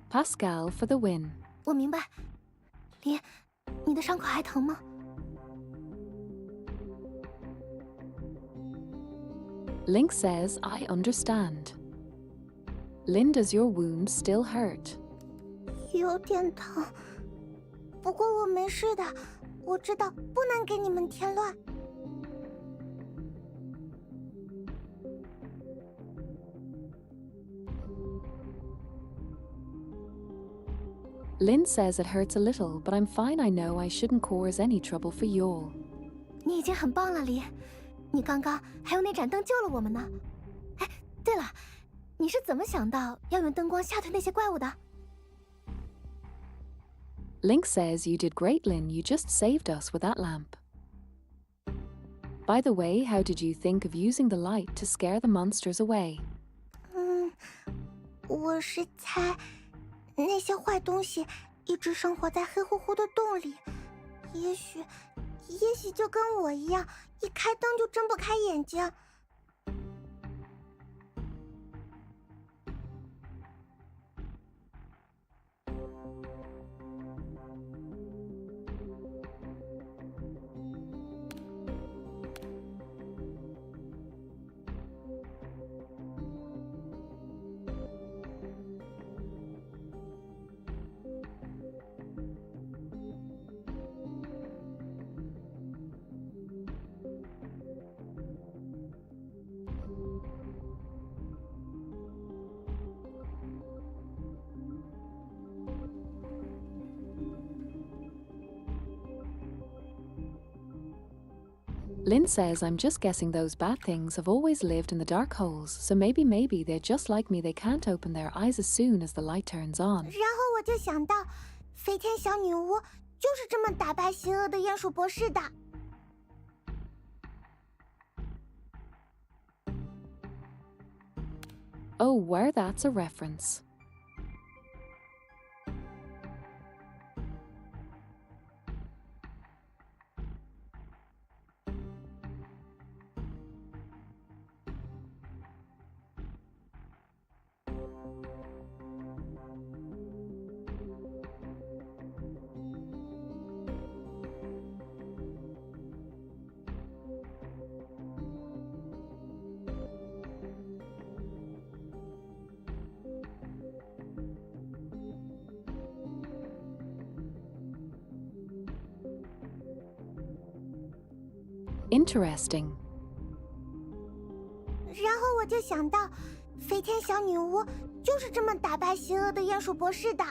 Pascal for the win. 我明白。林，你的伤口还疼吗？ Link says, I understand. Lin, does your wound still hurt? 有点疼，不过我没事的。我知道不能给你们添乱。Lin says it hurts a little, but I'm fine. I know I shouldn't cause any trouble for y'all. 你已经很棒了，林。你刚刚还用那盏灯救了我们呢。哎，对了，你是怎么想到要用灯光吓退那些怪物的？ Link says, you did great, Lin. You just saved us with that lamp. By the way, how did you think of using the light to scare the monsters away? 我是猜那些坏东西一直生活在黑乎乎的洞里，也许就跟我一样，一开灯就睁不开眼睛。Lin says, I'm just guessing those bad things have always lived in the dark holes, so maybe they're just like me, they can't open their eyes as soon as the light turns on. 然后我就想到，飞天小女巫就是这么打败邪恶的鼹鼠博士的。Oh, where that's a reference. Interesting. 然后我就想到，飞天小女巫就是这么打败邪恶的鼹鼠博士的。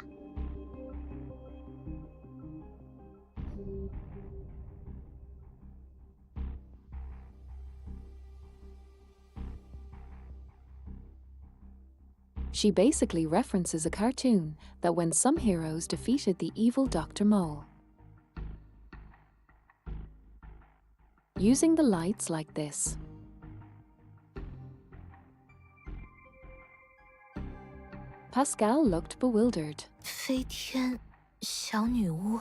She basically references a cartoon that when some heroes defeated the evil Dr. Mole. Using the lights like this. Pascal looked bewildered. 飞天小女巫，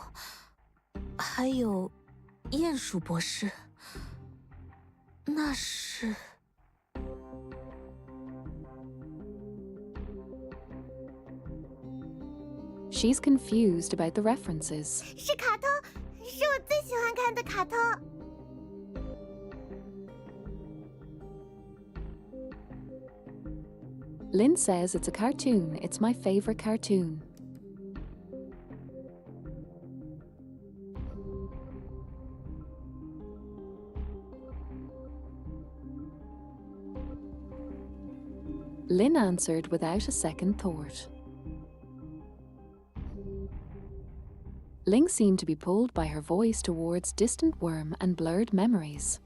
还有鼹鼠博士，那是？She's confused about the references. 是卡通，是我最喜欢看的卡通。Lin says it's a cartoon. It's my favorite cartoon. Lin answered without a second thought. Ling seemed to be pulled by her voice towards distant worm and blurred memories.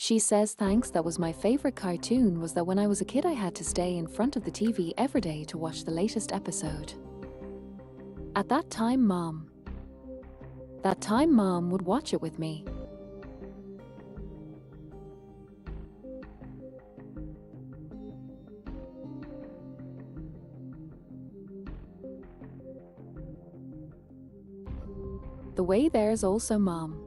She says thanks. That was my favorite cartoon. Was that when I was a kid I had to stay in front of the TV every day to watch the latest episode. At that time mom would watch it with me. The way there's also mom.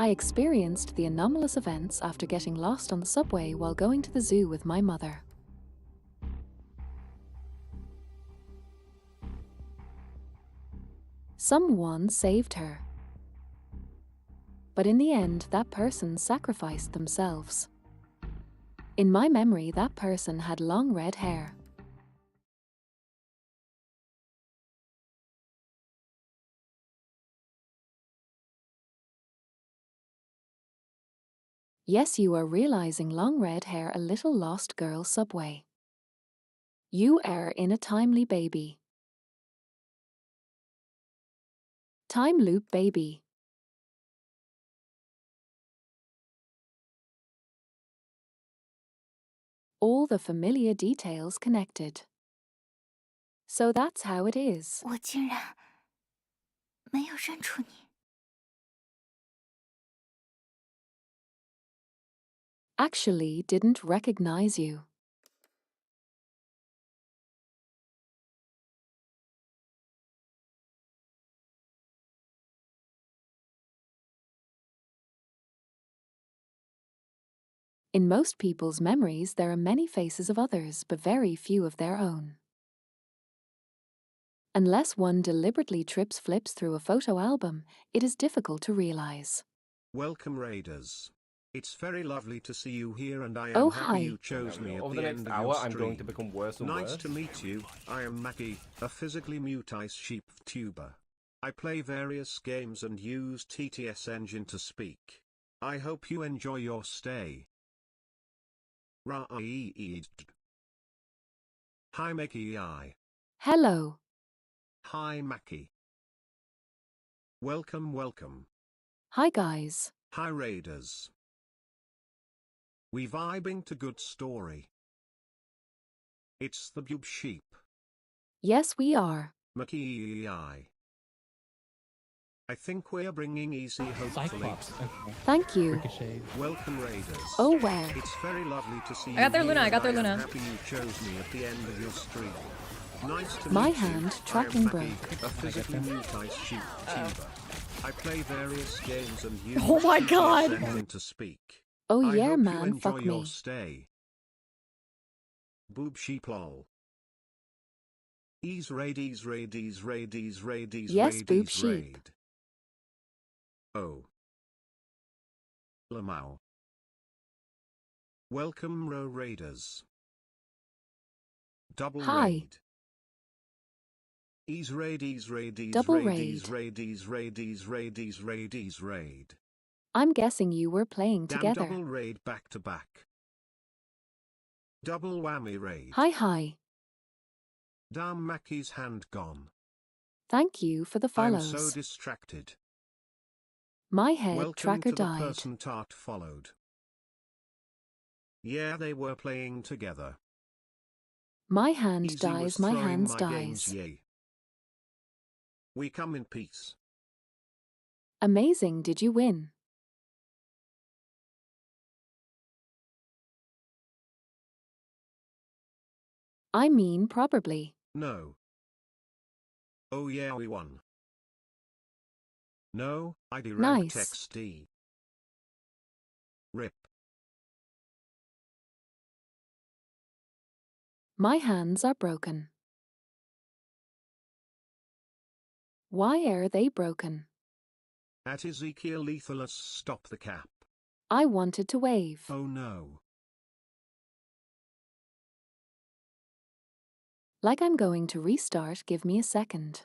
I experienced the anomalous events after getting lost on the subway while going to the zoo with my mother. Someone saved her. But in the end, that person sacrificed themselves. In my memory, that person had long red hair. Yes, you are realizing long red hair, a little lost girl subway. You are in a timely baby. Time loop baby. All the familiar details connected. So that's how it is. 我竟然没有认出你。 Actually didn't recognize you. In most people's memories, there are many faces of others, but very few of their own. Unless one deliberately flips through a photo album, it is difficult to realize. Welcome Raiders. It's very lovely to see you here and I am Oh, happy hi. you chose me at Over the the end next of hour, your I'm stream. going to become worse and Nice worse. to meet you. I am Maki, a physically mute ice sheep vtuber. I play various games and use TTS engine to speak. I hope you enjoy your stay. Ra-eed. Hi Maki. Hello. Hi Maki. Welcome. Hi guys. Hi Raiders. We vibing to good story. It's the Bube Sheep. Yes, we are. Maki. I think we're bringing easy hopefully. Cyclops. Okay. Thank you. Ricochet. Welcome Raiders. Oh, where? It's very lovely to see you. I got their Luna, here I got their and Luna. I'm happy you chose me at the end of your stream. Nice to My meet you. hand I am tracking Maki, broke. a physically mute ice sheep tuber. I play various games and use Oh my God. engine to speak. Oh I yeah, hope you man, enjoy fuck your me. stay. Boob sheep lol. Ease raid. Yes, Raid. boob sheep. Oh. Lamau. Welcome Row Raiders. Double Hi. raid. Ease raid. Double Raid. I'm guessing you were playing Damn together. double raid back to back. Double whammy raid. Hi. Damn Maki's hand gone. Thank you for the I'm follows. so distracted. My head Welcome tracker to the died. person Tart followed. Yeah, they were playing together. My hand Easy was dies, my throwing hands my dies. games, yay. We come in peace. Amazing, did you win? I mean, probably. No. Oh yeah, we won. No, I direct Nice. XD. Rip. My hands are broken. Why are they broken? At Ezekiel Lethalus, stop the cap. I wanted to wave. Oh no. Like I'm going to restart, give me a second.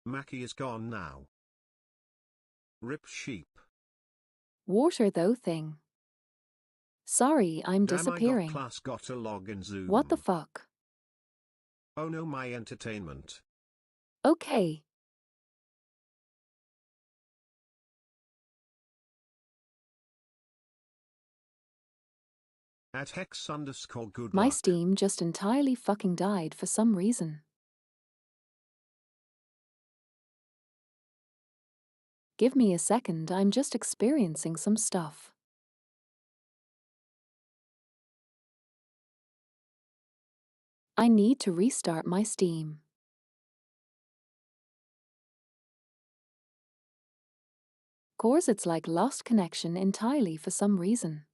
Maki is gone now. Rip sheep. Water though thing. Sorry, I'm Damn, disappearing. I got class, got a log in Zoom. What the fuck? Oh no, my entertainment. Okay. At hex_good My luck. Steam just entirely fucking died for some reason. Give me a second, I'm just experiencing some stuff. I need to restart my Steam. Course, it's like lost connection entirely for some reason.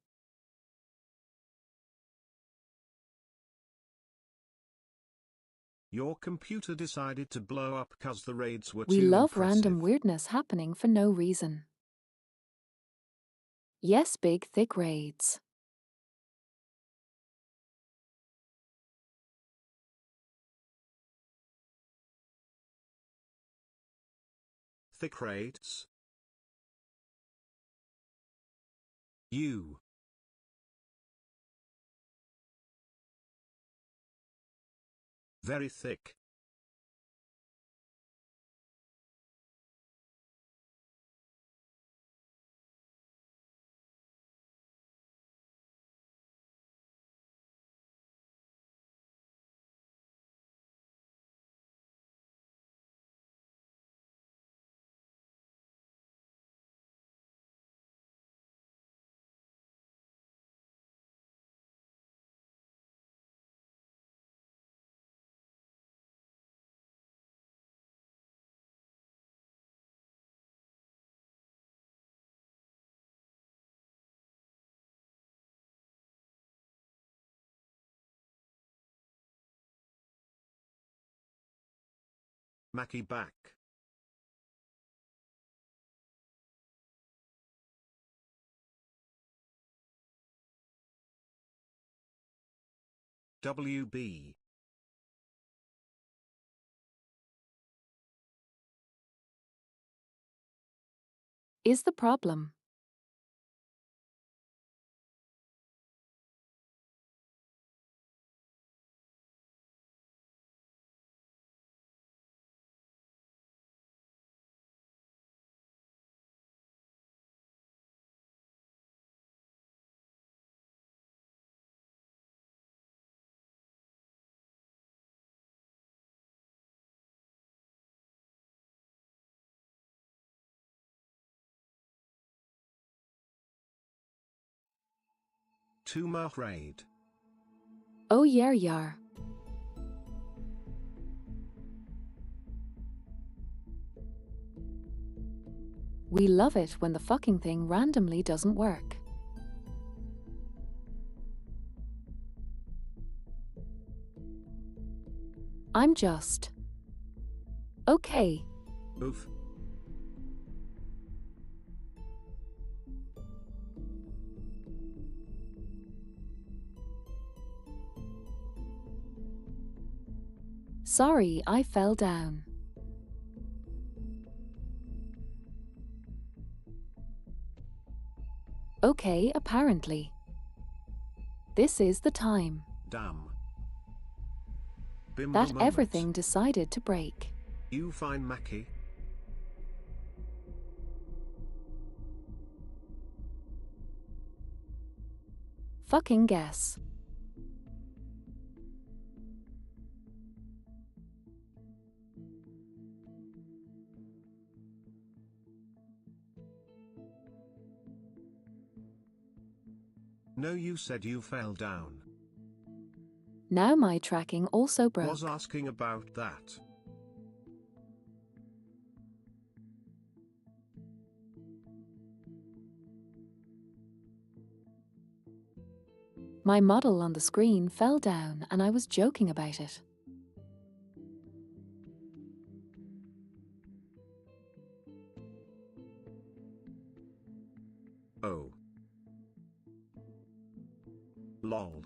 Your computer decided to blow up cause the raids were We too love impressive. random weirdness happening for no reason. Yes, big thick raids. Thick raids. You. Very thick. Maki back. WB. Is the problem? Tumor raid. Oh yar. We love it when the fucking thing randomly doesn't work. I'm just... okay. Oof. Sorry, I fell down. Okay, apparently. This is the time. Damn. Bimbo That moment. everything decided to break. You fine, Maki? Fucking guess. No, you said you fell down. Now my tracking also broke. Was asking about that. My model on the screen fell down and I was joking about it. Oh. Lol.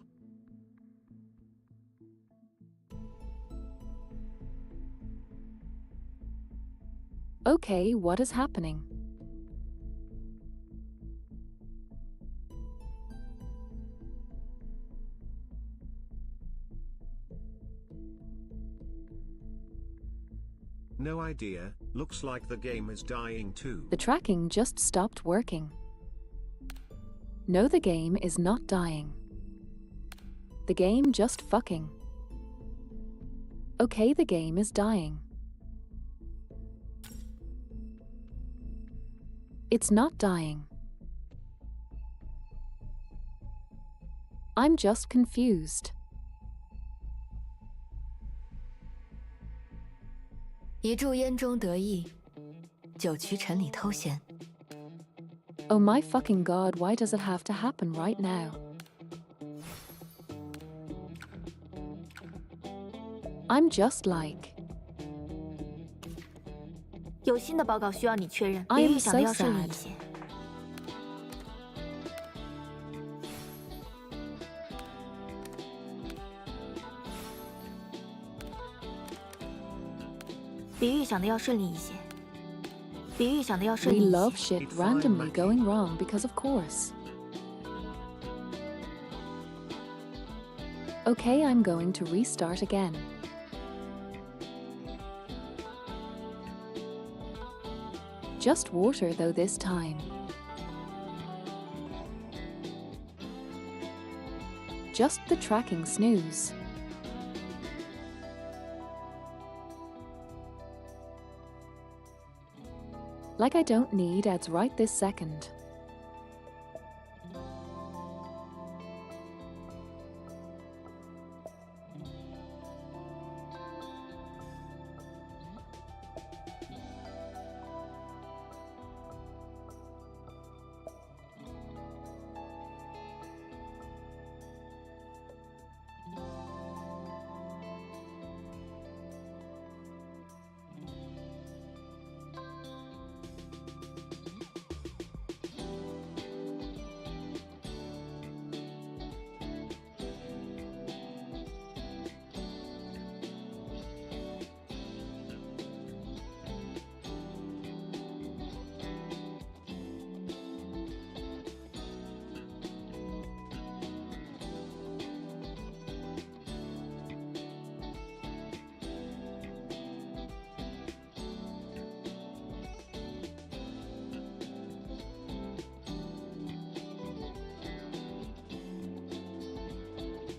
Okay, what is happening? No idea, looks like the game is dying too. The tracking just stopped working. No, the game is not dying. The game just fucking. Okay, the game is dying. It's not dying. I'm just confused. 一炷烟中得意，九曲尘里偷闲。 Oh my fucking god, why does it have to happen right now? I'm just like... 有新的报告需要你确认， I 比 am 预想的 so 要顺利一 sad. 些。比预想的要顺利一些。比预想的要顺 We 利一 love 些。 shit randomly going wrong because of course. Okay, I'm going to restart again. Just water though this time. Just the tracking snooze. Like I don't need ads right this second.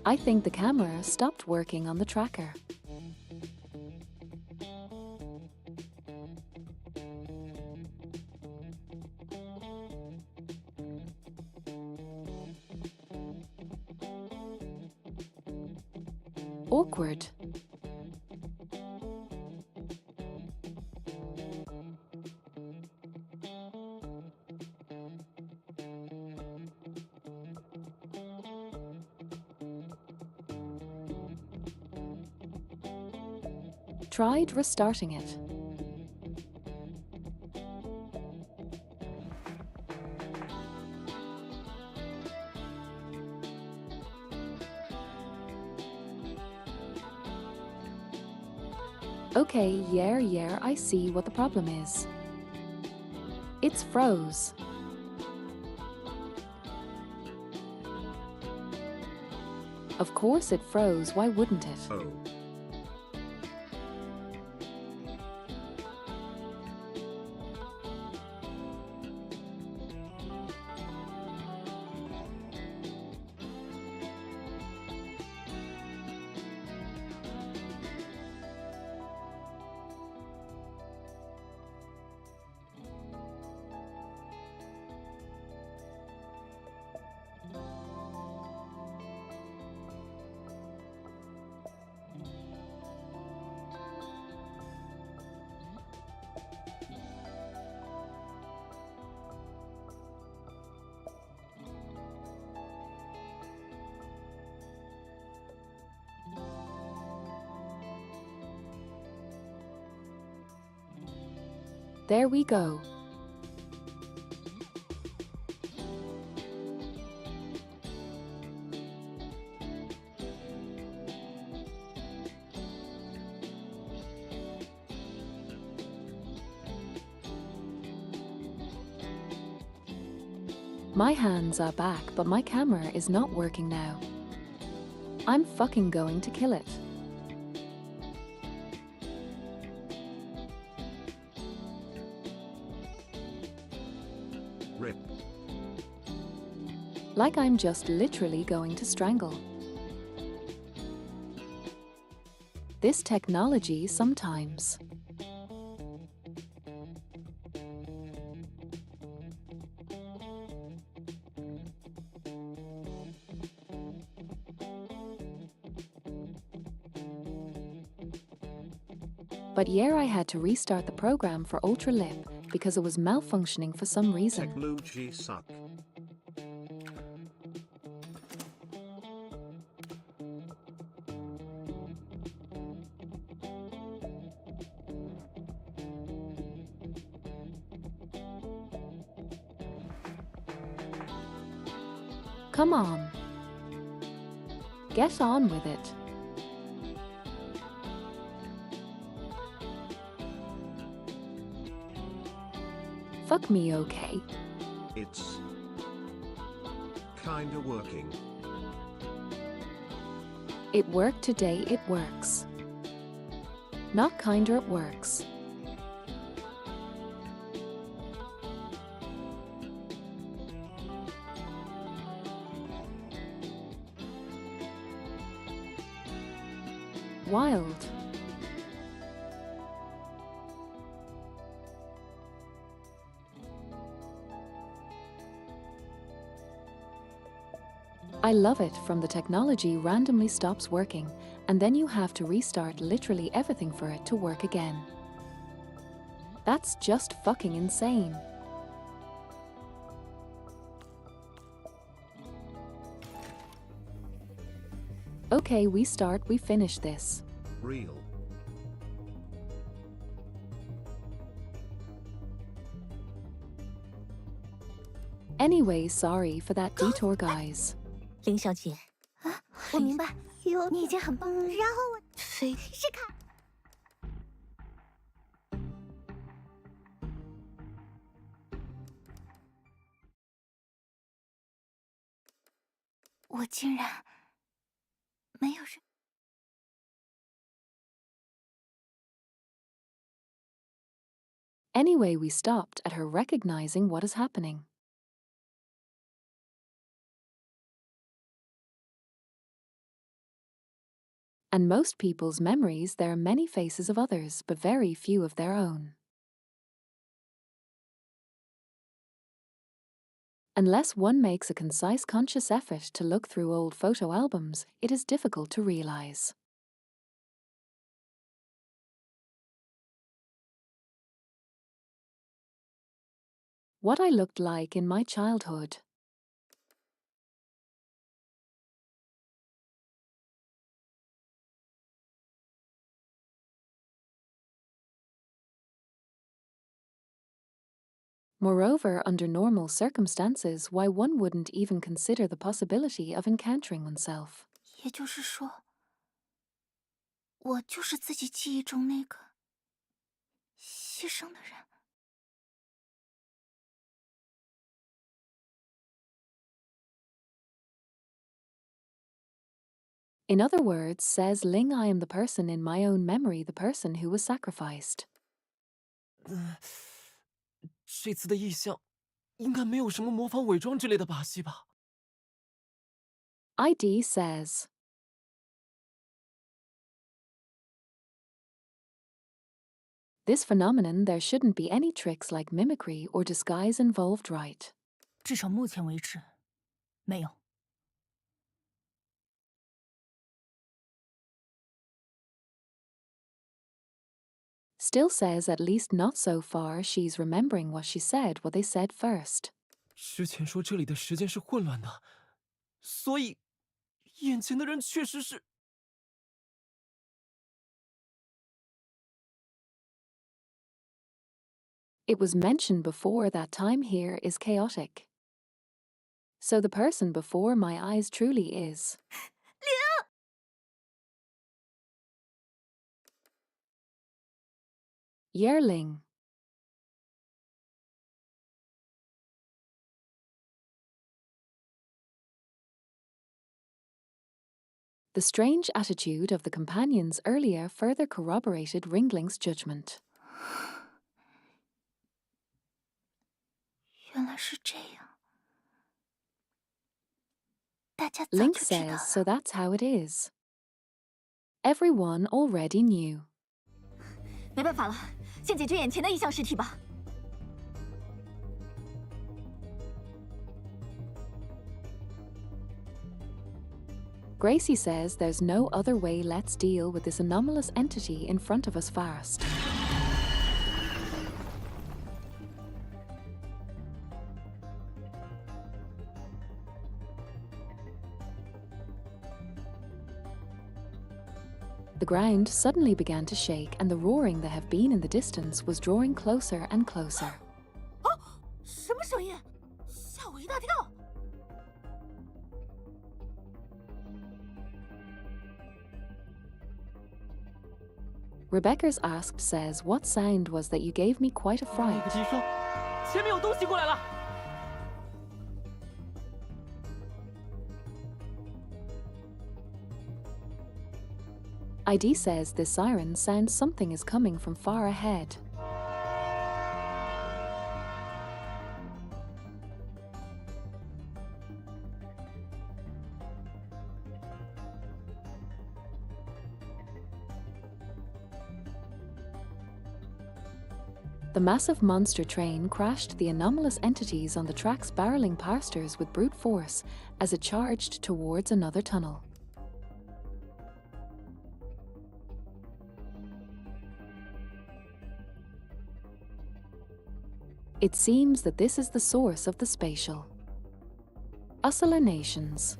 I think the camera stopped working on the tracker. Awkward. Tried restarting it. Okay, yeah, I see what the problem is. It's froze. Of course it froze, why wouldn't it? Oh. There we go. My hands are back, but my camera is not working now. I'm fucking going to kill it. Rip. Like I'm just literally going to strangle. This technology sometimes. But yeah, I had to restart the program for Ultra Lip because it was malfunctioning for some reason. Technology suck. Come on. Get on with it. Fuck me, okay? It's kinda working. It worked today, it works. Not kinda, it works. Wild. I love it from the technology randomly stops working, and then you have to restart literally everything for it to work again. That's just fucking insane. Okay, we start, we finish this. Real. Anyway, sorry for that detour, guys. 林小姐，我明白，你已经很棒了。然后我非是卡。我竟然没有人。Anyway, we stopped at her recognizing what is happening. And most people's memories, there are many faces of others, but very few of their own. Unless one makes a concise, conscious effort to look through old photo albums, it is difficult to realize. What I looked like in my childhood. Moreover, under normal circumstances, why one wouldn't even consider the possibility of encountering oneself. 也就是说，我就是自己记忆中那个牺牲的人。In other words, says Ling, I am the person in my own memory, the person who was sacrificed. 这次的异象应该没有什么模仿伪装之类的把戏吧？ ID says. This phenomenon, there shouldn't be any tricks like mimicry or disguise involved, right? 至少目前为止，没有。 Still says at least not so far, she's remembering what she said, what they said first. 之前说这里的时间是混乱的，所以眼前的人确实是。 It was mentioned before that time here is chaotic. So the person before my eyes truly is. Yearling. The strange attitude of the companions earlier further corroborated Ringling's judgment. 原来是这样。大家早 Link 就知道 says, so 了。 that's how it is. Everyone already knew. 没办法了，先解决眼前的异象实体吧。 Gracie says there's no other way, let's deal with this anomalous entity in front of us fast. The ground suddenly began to shake and the roaring that had been in the distance was drawing closer and closer. 什么声音？吓我一大跳！ Rebecca's asked says, what sound was that you gave me quite a 那 fright? 个急声，前面有东西过来了。 ID says this siren sounds something is coming from far ahead. The massive monster train crashed the anomalous entities on the tracks, barreling past us with brute force as it charged towards another tunnel. It seems that this is the source of the spatial oscillations.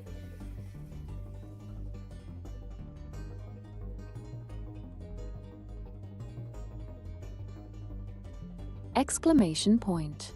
Exclamation point.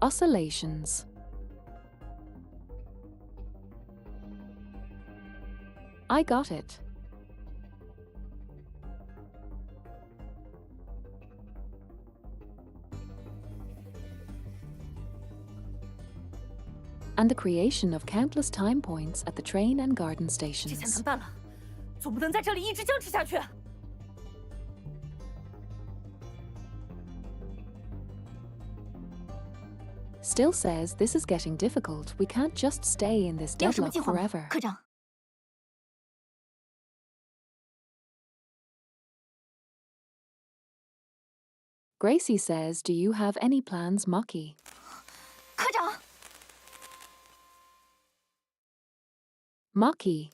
Oscillations. I got it. And the creation of countless time points at the train and garden 这下 stations. 难办了，总不能在这里一直僵持下去。 Still says this is getting difficult. We can't just stay in this 你有什么 deadlock 计划吗， forever. 科长？ Gracie says, do you have any plans, Maki? 科长， Maki.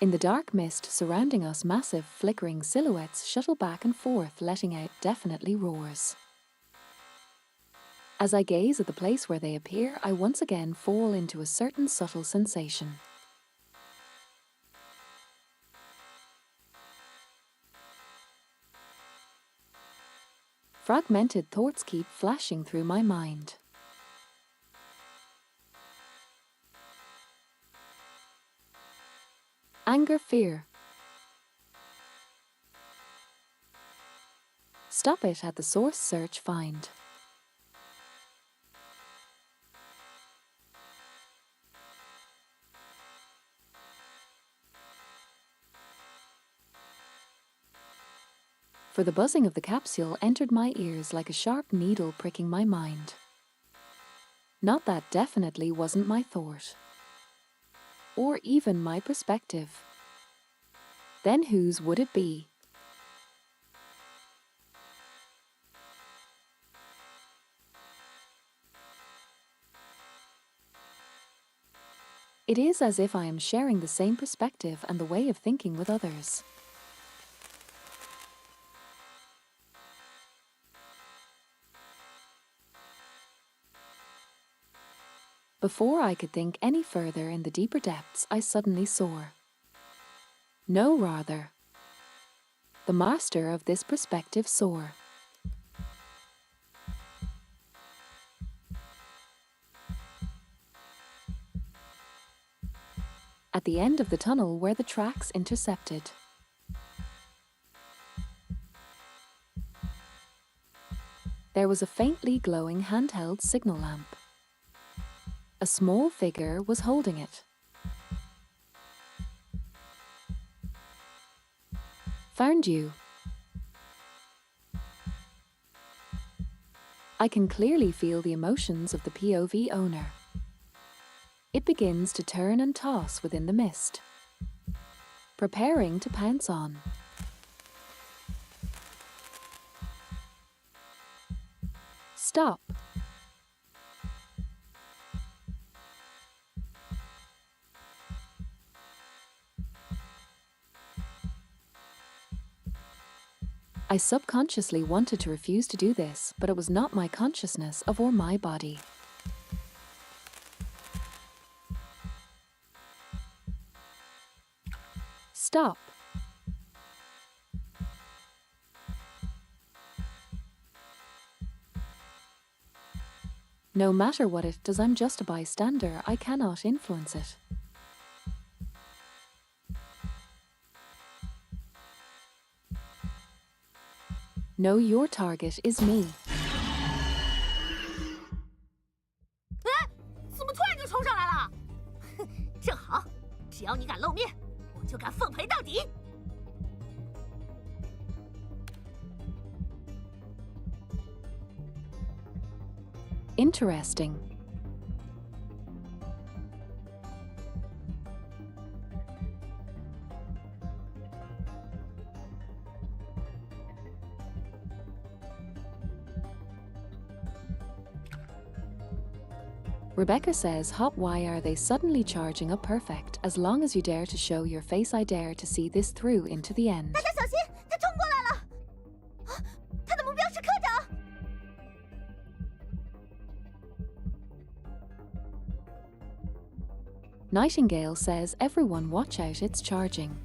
In the dark mist surrounding us, massive flickering silhouettes shuttle back and forth, letting out definitely roars. As I gaze at the place where they appear, I once again fall into a certain subtle sensation. Fragmented thoughts keep flashing through my mind. Anger, fear. Stop it at the source, search, find. For the buzzing of the capsule entered my ears like a sharp needle pricking my mind. Not that definitely wasn't my thought. Or even my perspective. Then whose would it be? It is as if I am sharing the same perspective and the way of thinking with others. Before I could think any further in the deeper depths, I suddenly saw. No, rather. The master of this perspective saw. At the end of the tunnel where the tracks intercepted. There was a faintly glowing handheld signal lamp. A small figure was holding it. Found you. I can clearly feel the emotions of the POV owner. It begins to turn and toss within the mist, preparing to pounce on. Stop. I subconsciously wanted to refuse to do this, but it was not my consciousness or my body. Stop. No matter what it does, I'm just a bystander. I cannot influence it. No, your target is me. 哎，怎么突然就冲上来了？正好，只要你敢露面，我就敢奉陪到底。Interesting. Rebecca says, "Hop, why are they suddenly charging up perfect? As long as you dare to show your face, I dare to see this through into the end." 大家小心，他冲过来了！啊，他的目标是科长。Nightingale says, "Everyone watch out, it's charging."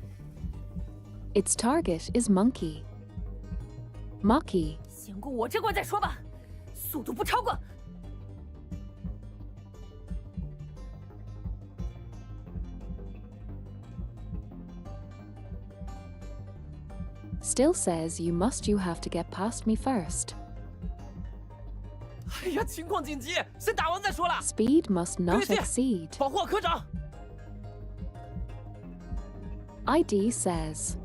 Its target is Monkey. Maki. 先过我这关再说吧，速度不超过。 Still says, "You have to get past me first." 哎呀，情况紧急，先打完再说啦。 Speed must not 对 exceed. 保护好科长。 ID says,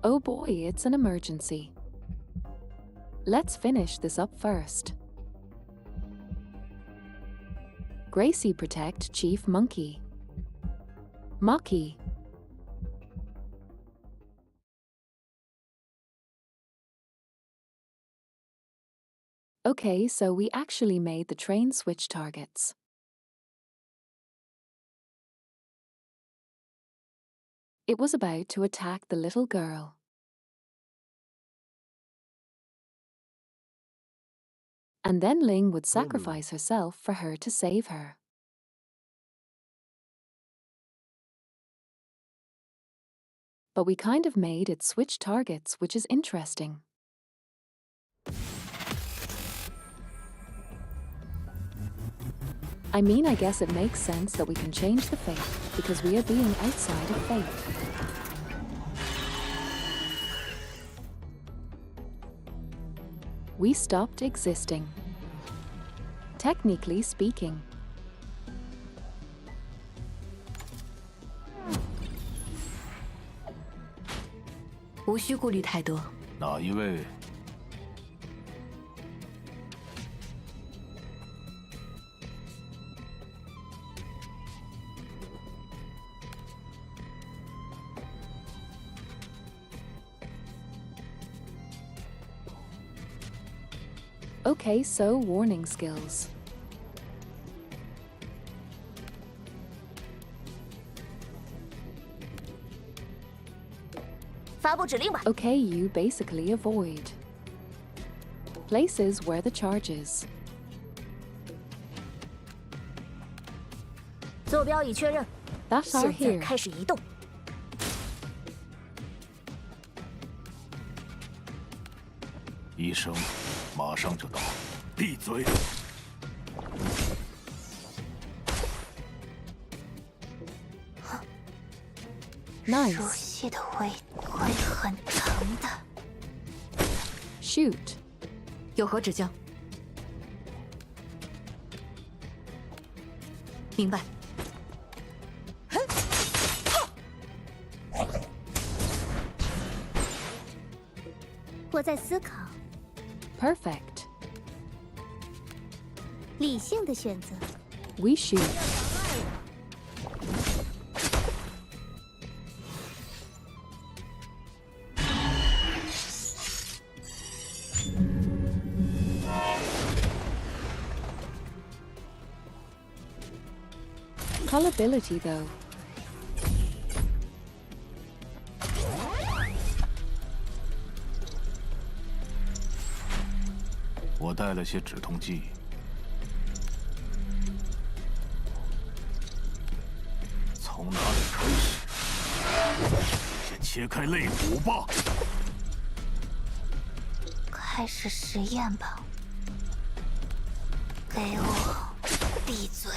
"Oh boy, it's an emergency. Let's finish this up first." Gracie protect Chief Monkey. Maki. Okay, so we actually made the train switch targets. It was about to attack the little girl. And then Ling would sacrifice herself for her to save her. But we kind of made it switch targets, which is interesting. I mean, I guess it makes sense that we can change the fate, because we are being outside of fate. We stopped existing. Technically speaking. 无需顾虑太多。哪一位？ Okay, so warning skills. Okay, you basically avoid places where the charge is. 坐标已确认， That's our 现在 here. 开始移动。医生马上就到，闭嘴！ Nice. 熟悉的味会很疼的。 Shoot. 有何指教？明白。我在思考， Perfect. 理性的选择。 We shoot. Callability though. 我带了些止痛剂。从哪里开始？先切开肋骨吧。开始实验吧。给我闭嘴！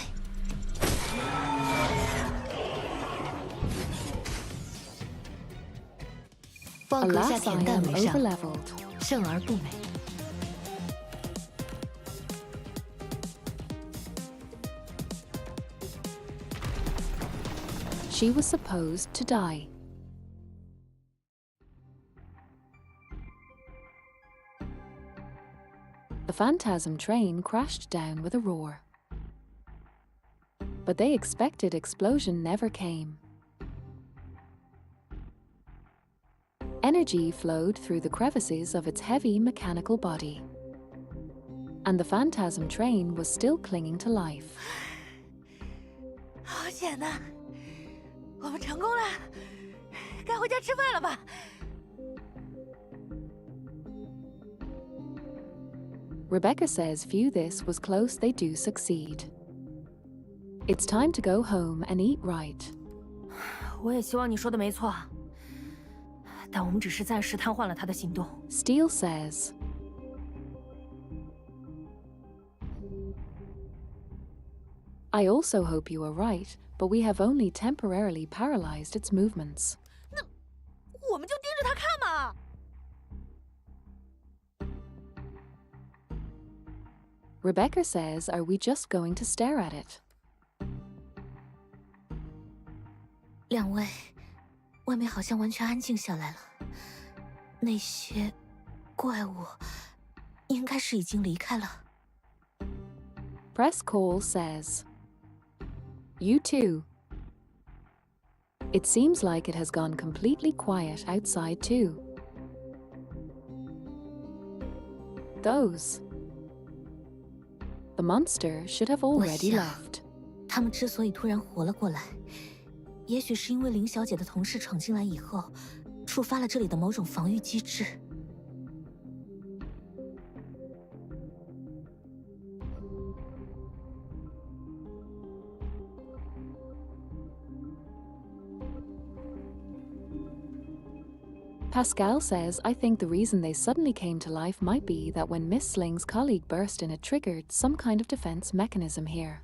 方阁下 Alas, 恬 I 淡 am 为上， overleveled. 胜而不美。 She was supposed to die. The Phantasm train crashed down with a roar. But the expected explosion never came. Energy flowed through the crevices of its heavy mechanical body. And the Phantasm train was still clinging to life. 好险呐！我们成功了，该回家吃饭了吧？ Rebecca says few this was close they do succeed. It's time to go home and eat right. 我也希望你说的没错，但我们只是暂时瘫痪了他的行动。 Steele says, I also hope you are right, but we have only temporarily paralyzed its movements. 我们就盯着他看嘛。 Rebecca says, are we just going to stare at it? 两位，外面好像完全安静下来了。那些怪物应该是已经离开了。 Press Call says, You too. It seems like it has gone completely quiet outside too. Those. The monster should have already 我想 left. 他们之所以突然活了过来，也许是因为林小姐的同事闯进来以后，触发了这里的某种防御机制。 Pascal says, I think the reason they suddenly came to life might be that when Miss Sling's colleague burst in, it triggered some kind of defense mechanism here.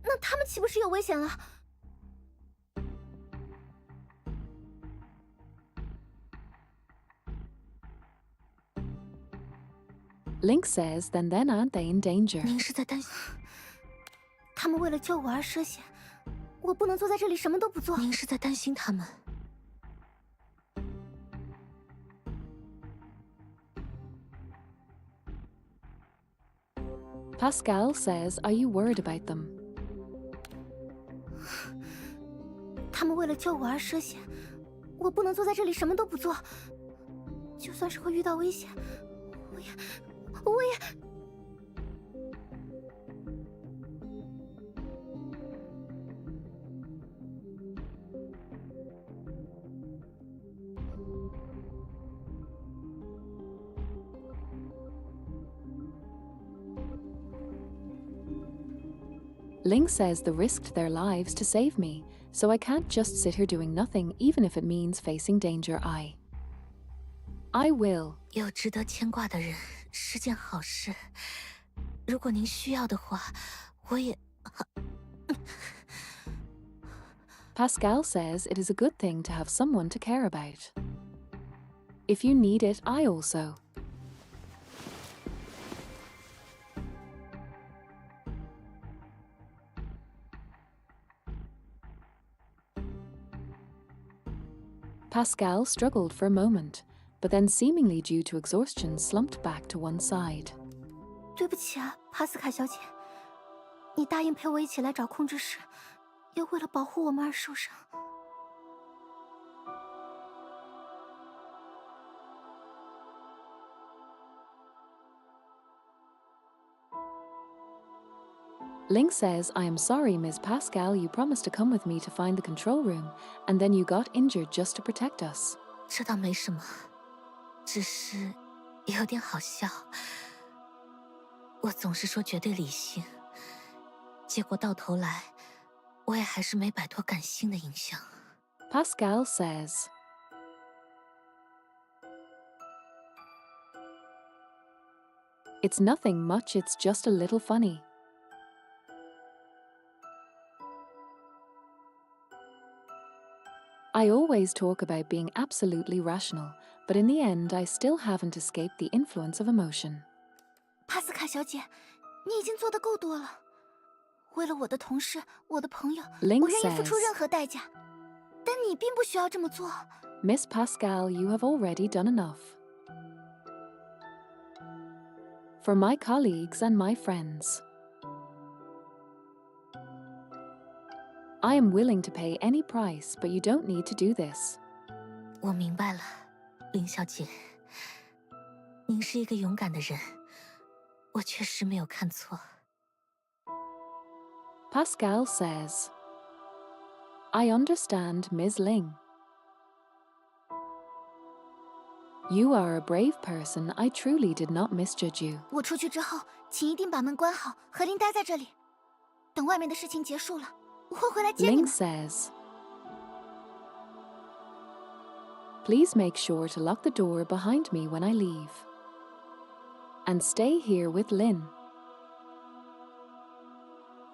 那他们岂不是有危险了？ Link says, then aren't they in danger? 您是在担心？他们为了救我而涉险，我不能坐在这里什么都不做。您是在担心他们？ Pascal says, are you worried about them? 他们为了救我而涉险，我不能坐在这里什么都不做。就算是会遇到危险，我也。Ling says they risked their lives to save me, so I can't just sit here doing nothing even if it means facing danger. I will. 有值得牵挂的人是件好事。如果您需要的话，我也。Pascal says it is a good thing to have someone to care about. If you need it, I also. Pascal struggled for a moment, but then seemingly due to exhaustion slumped back to one side. 对不起啊，帕斯卡小姐，你答应陪我一起来找控制室，又为了保护我们而受伤。Ling says, I am sorry, Ms. Pascal, you promised to come with me to find the control room, and then you got injured just to protect us. 这倒没什么，只是有点好笑。我总是说绝对理性，结果到头来，我也还是没摆脱感性的影响。Pascal says, It's nothing much, it's just a little funny. I always talk about being absolutely rational, but in the end I still haven't escaped the influence of emotion. 帕斯卡小姐，你已经做得够多了。为了我的同事，我的朋友， Ling 我愿意付出 says, 任何代价。但你并不需要这么做。Miss Pascal, you have already done enough. For my colleagues and my friends. I am willing to pay any price, but you don't need to do this. 我明白了，林小姐，您是一个勇敢的人，我确实没有看错。Pascal says, I understand, Ms. Ling. You are a brave person. I truly did not misjudge you. 我出去之后，请一定把门关好，和林待在这里。等外面的事情结束了，我会回来接你 Ling 们。 says, Please make sure to lock the door behind me when I leave. And stay here with Lin.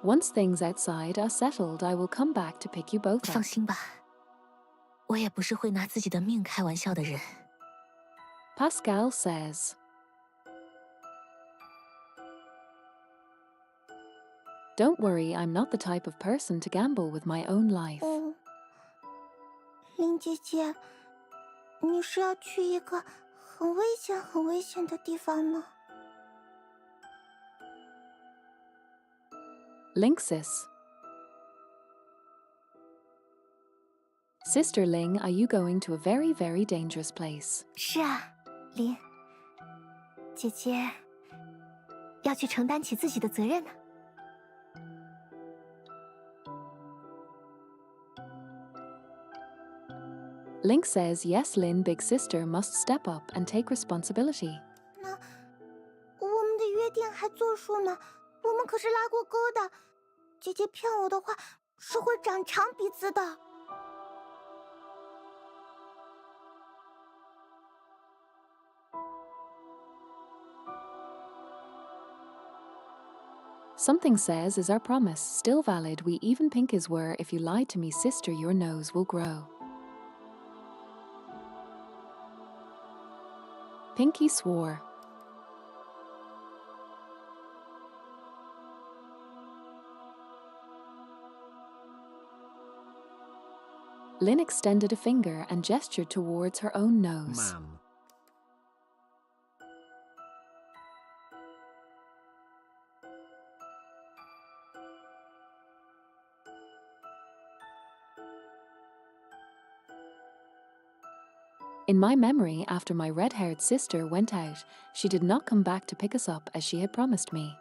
Once things outside are settled, I will come back to pick you both up. 放心吧，我也不是会拿自己的命开玩笑的人。Pascal says, Don't worry, I'm not the type of person to gamble with my own life. 林姐姐，你是要去一个很危险的地方吗？ Linksys. Sister Ling, are you going to a very, very dangerous place? 是啊，林姐姐要去承担起自己的责任呢。Link says, yes, Lin, big sister, must step up and take responsibility. 那我们的约定还作数吗？我们可是拉过钩的。姐姐骗我的话，是会长长鼻子的。 Something says, is our promise still valid? We even pink his were. If you lied to me, sister, your nose will grow. Pinky swore. Lynn extended a finger and gestured towards her own nose. Man. In my memory, after my red-haired sister went out, she did not come back to pick us up as she had promised me.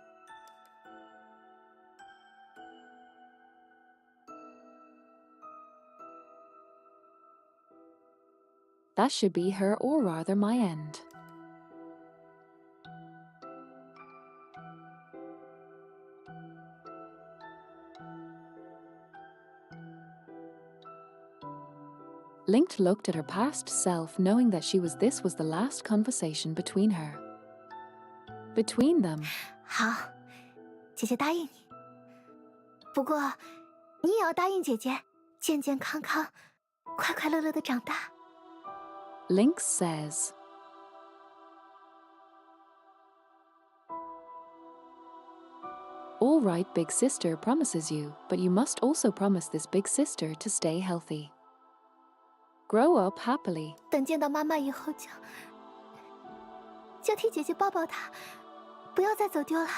That should be her, or rather my end. Link looked at her past self, knowing that this was the last conversation between them. 好，姐姐答应你。不过，你也要答应姐姐，健健康康、快快乐乐的长大。Link says. All right, big sister promises you, but you must also promise this big sister to stay healthy. Grow up happily. 等见到妈妈以后就替姐姐抱抱她，不要再走丢了。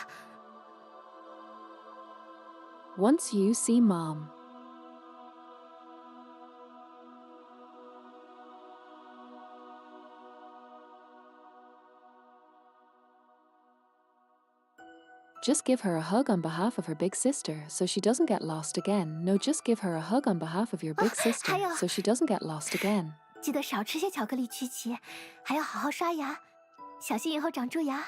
Once you see Mom. Just give her a hug on behalf of her big sister so she doesn't get lost again. No, just give her a hug on behalf of your big sister so she doesn't get lost again. 记得少吃些巧克力曲奇，还要好好刷牙，小心以后长蛀牙。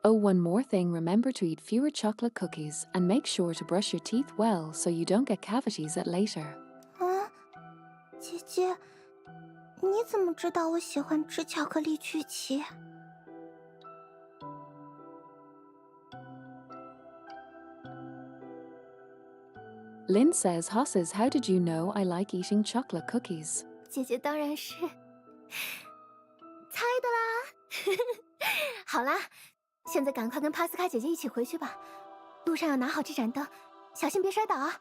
Oh, one more thing, remember to eat fewer chocolate cookies and make sure to brush your teeth well so you don't get cavities at later. 姐姐，你怎么知道我喜欢吃巧克力曲奇？ Lin says, Hosses, how did you know I like eating chocolate cookies? 姐姐当然是猜的啦。好啦，现在赶快跟帕斯卡姐姐一起回去吧，路上要拿好这盏灯，小心别摔倒啊。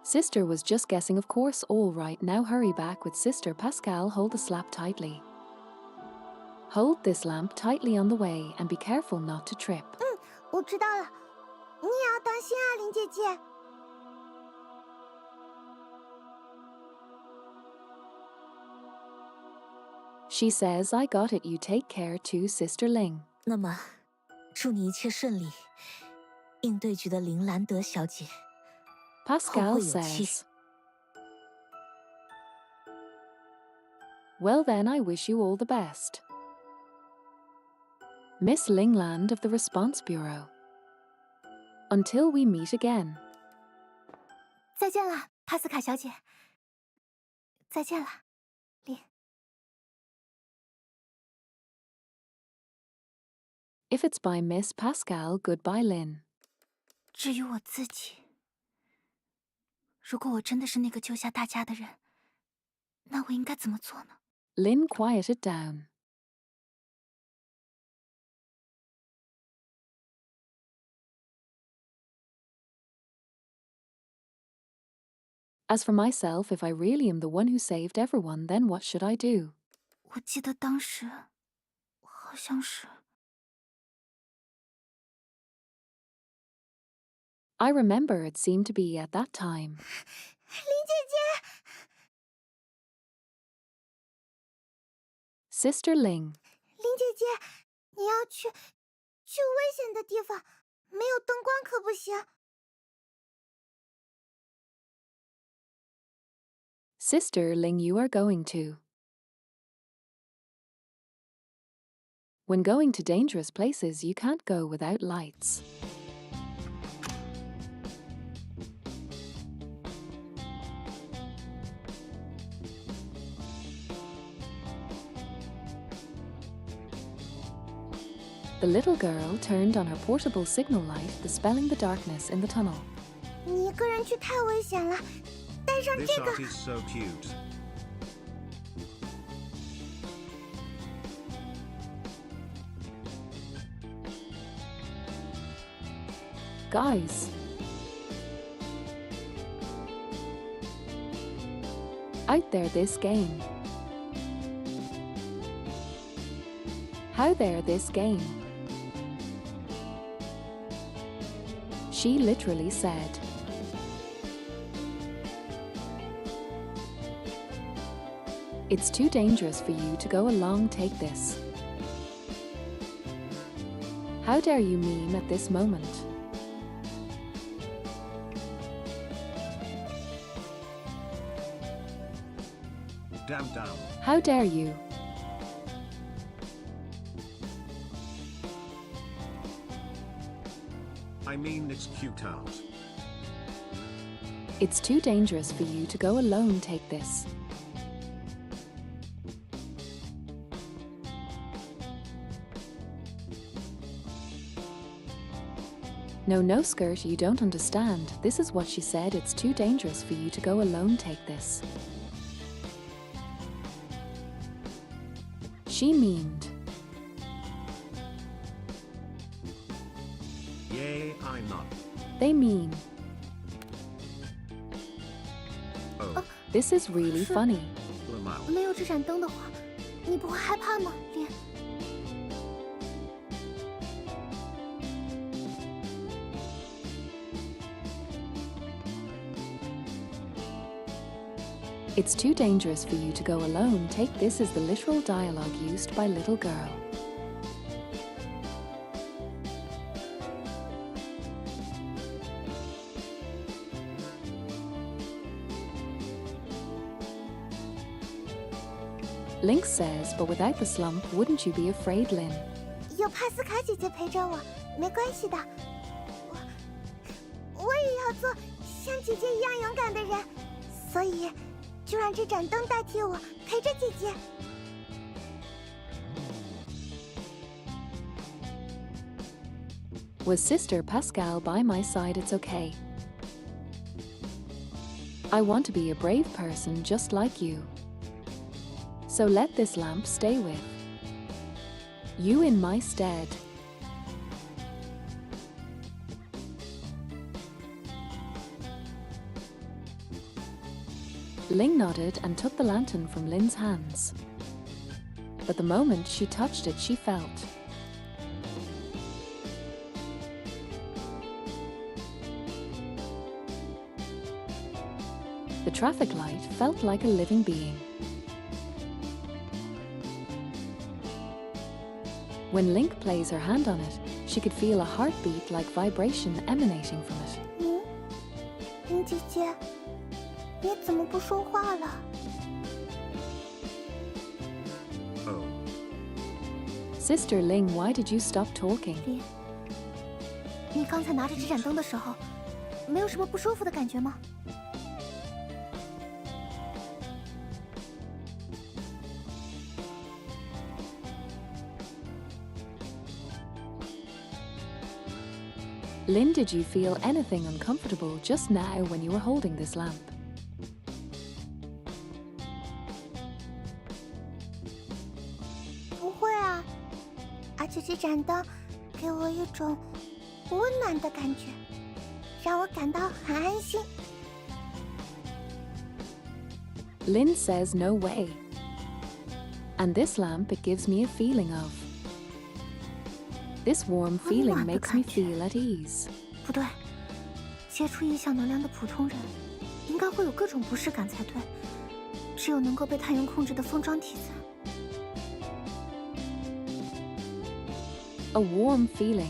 Sister was just guessing, of course. All right, now hurry back with Sister. Pascal, hold the slab tightly. Hold this lamp tightly on the way and be careful not to trip. 我知道了，你也要当心啊，林姐姐。She says, I got it, you take care too, Sister Ling. 那么，祝你一切顺利，应对局的林兰德小姐。 Pascal says, Well then, I wish you all the best. Miss Lingland of the Response Bureau. Until we meet again. 再见了，帕斯卡小姐。再见了，林。 If it's by Miss Pascal, goodbye, Lin. 至于我自己，如果我真的是那个救下大家的人，那我应该怎么做呢？ Lin quieted down. As for myself, if I really am the one who saved everyone, then what should I do? 我记得当时好像是。 I remember it seemed to be at that time. 林姐姐， Sister Ling. 林姐姐，你要去危险的地方，没有灯光可不行。 Sister Ling, you are going to. When going to dangerous places, you can't go without lights. The little girl turned on her portable signal light, dispelling the darkness in the tunnel. 你一个人去太危险了，带上 This 这个。 art is so cute. Guys. Out there this game. How there this game. She literally said. It's too dangerous for you to go along, take this. How dare you meme at this moment? damn down. How dare you? I mean, it's cute out. It's too dangerous for you to go alone, take this. No, skirt, you don't understand. This is what she said. It's too dangerous for you to go alone, take this. She meaned. Yay, I'm not. They mean. Oh, This is really funny. Lamau. 没有这盏灯的话，你不会害怕吗，莲？ It's too dangerous for you to go alone. Take this is the literal dialogue used by little girl. Link says, but without the slump, wouldn't you be afraid, Lin? 有帕斯卡姐姐陪着我，没关系的。我也要做像姐姐一样勇敢的人，所以就让这盏灯代替我，陪着姐姐。 With Sister Pascal by my side, it's okay. I want to be a brave person just like you. So let this lamp stay with you in my stead. Ling nodded and took the lantern from Lin's hands. But the moment she touched it, she felt the traffic light felt like a living being. When Link placed her hand on it, she could feel a heartbeat like vibration emanating from it. 林姐姐，你怎么不说话了？ Oh, Sister Ling, why did you stop talking? 莲，你刚才拿着这盏灯的时候，没有什么不舒服的感觉吗？ Lin, did you feel anything uncomfortable just now when you were holding this lamp? 不会啊，而且这盏灯给我一种温暖的感觉，让我感到很安心。 Lin says no way. And this lamp, it gives me a feeling of. This warm feeling makes me feel at ease. 不对，接触异象能量的普通人，应该会有各种不适感才对。只有能够被太阳控制的封装体才。 A warm feeling.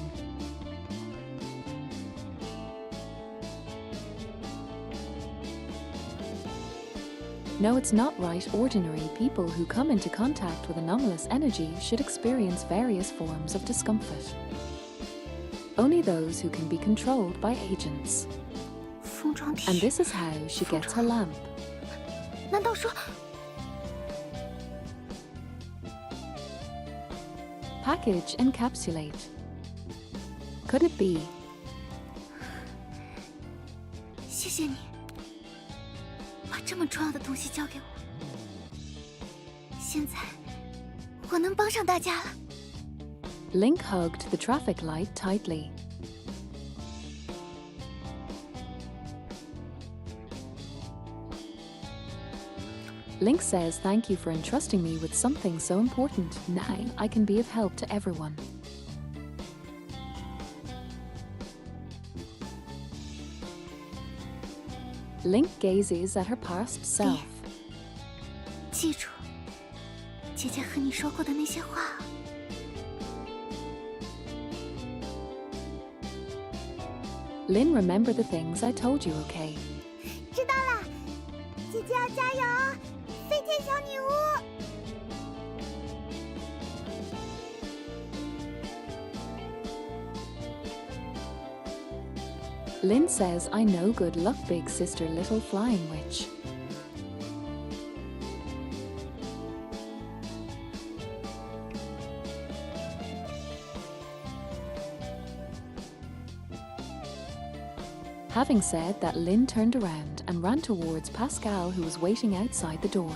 No, it's not right. Ordinary people who come into contact with anomalous energy should experience various forms of discomfort. Only those who can be controlled by agents. 封装体。 And this is how she gets her lamp. 难道说 Package encapsulate. Could it be? 谢谢你，把这么重要的东西交给我。现在我能帮上大家了。 Link hugged the traffic light tightly. Link says thank you for entrusting me with something so important. Now I can be of help to everyone. Link gazes at her past self. 记住，姐姐和你说过的那些话。 Lin, remember the things I told you, okay? 知道了，姐姐要加油哦，飞天小女巫。Lynn says, I know good luck, big sister, little flying witch. Having said that, Lynn turned around and ran towards Pascal, who was waiting outside the door.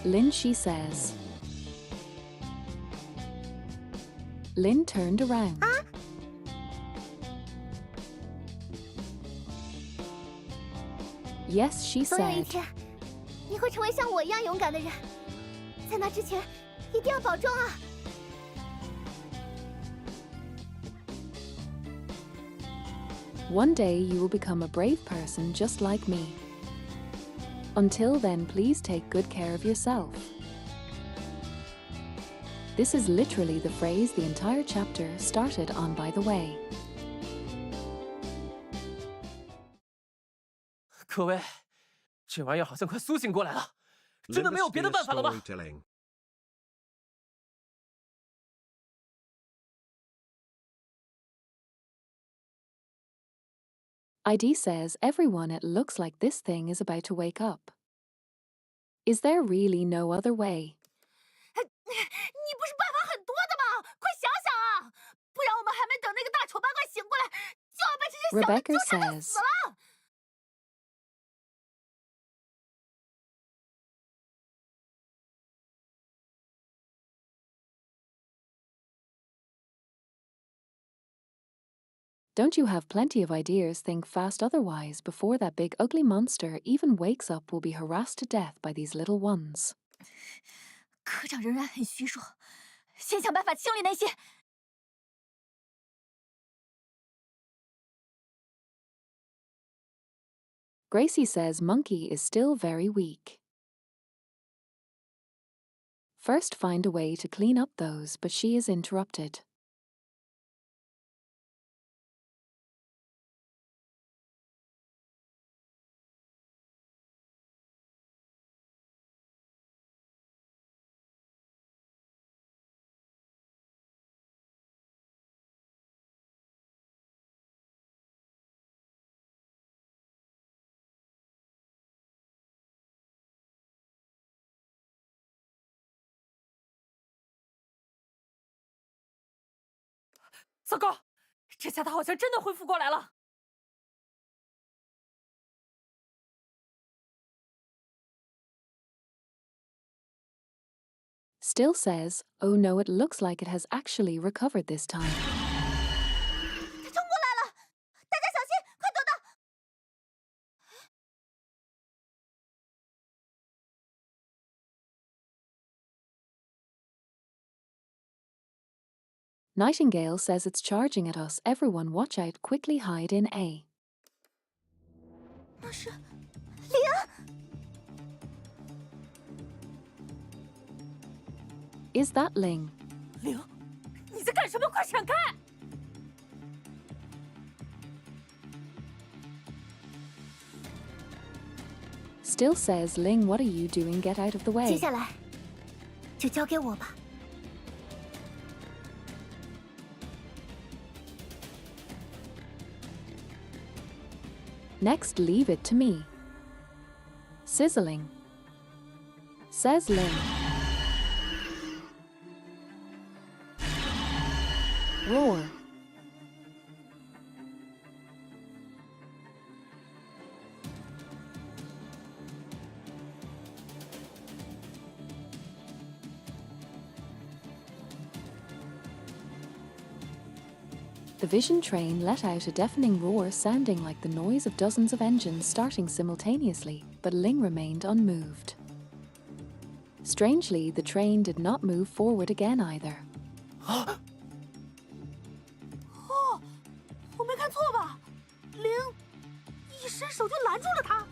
Lynn, she says. Lynn turned around. Yes, she 总有一 said. 天，你会成为像我一样勇敢的人。在那之前，一定要保重啊！ One day you will become a brave person just like me. Until then, please take good care of yourself. This is literally the phrase the entire chapter started on, by the way. 各位，这玩意儿好像快苏醒过来了，真的没有别的办法了吗？ Storytelling. ID says, everyone, it looks like this thing is about to wake up. Is there really no other way? 你不是办法很多的吗？快想想啊！不然我们还没等那个大丑八怪醒过来，就要被这些小的 Rebecca 纠缠到 says, 死了。 Don't you have plenty of ideas? Think fast, otherwise, before that big ugly monster even wakes up, we'll be harassed to death by these little ones. 科长仍然很虚弱，先想办法清理那些。 Gracie says Monkey is still very weak. First, find a way to clean up those, but she is interrupted. "糟糕，这下他好像真的恢复过来了。" Still says, oh no, it looks like it has actually recovered this time. 他冲过来了，大家小心，快躲躲！ Nightingale says it's charging at us. Everyone watch out, quickly hide in A. 那是林。 Is that Ling? 灵，你在干什么？快闪开！ Still says, Ling, what are you doing? Get out of the 接 way. 下来就交给我吧。 Next, leave it to me. Sizzling. Says Ling. Roar. The vision train let out a deafening roar sounding like the noise of dozens of engines starting simultaneously, but Ling remained unmoved. Strangely, the train did not move forward again either. 哦，我没看错吧？灵一伸手就拦住了他。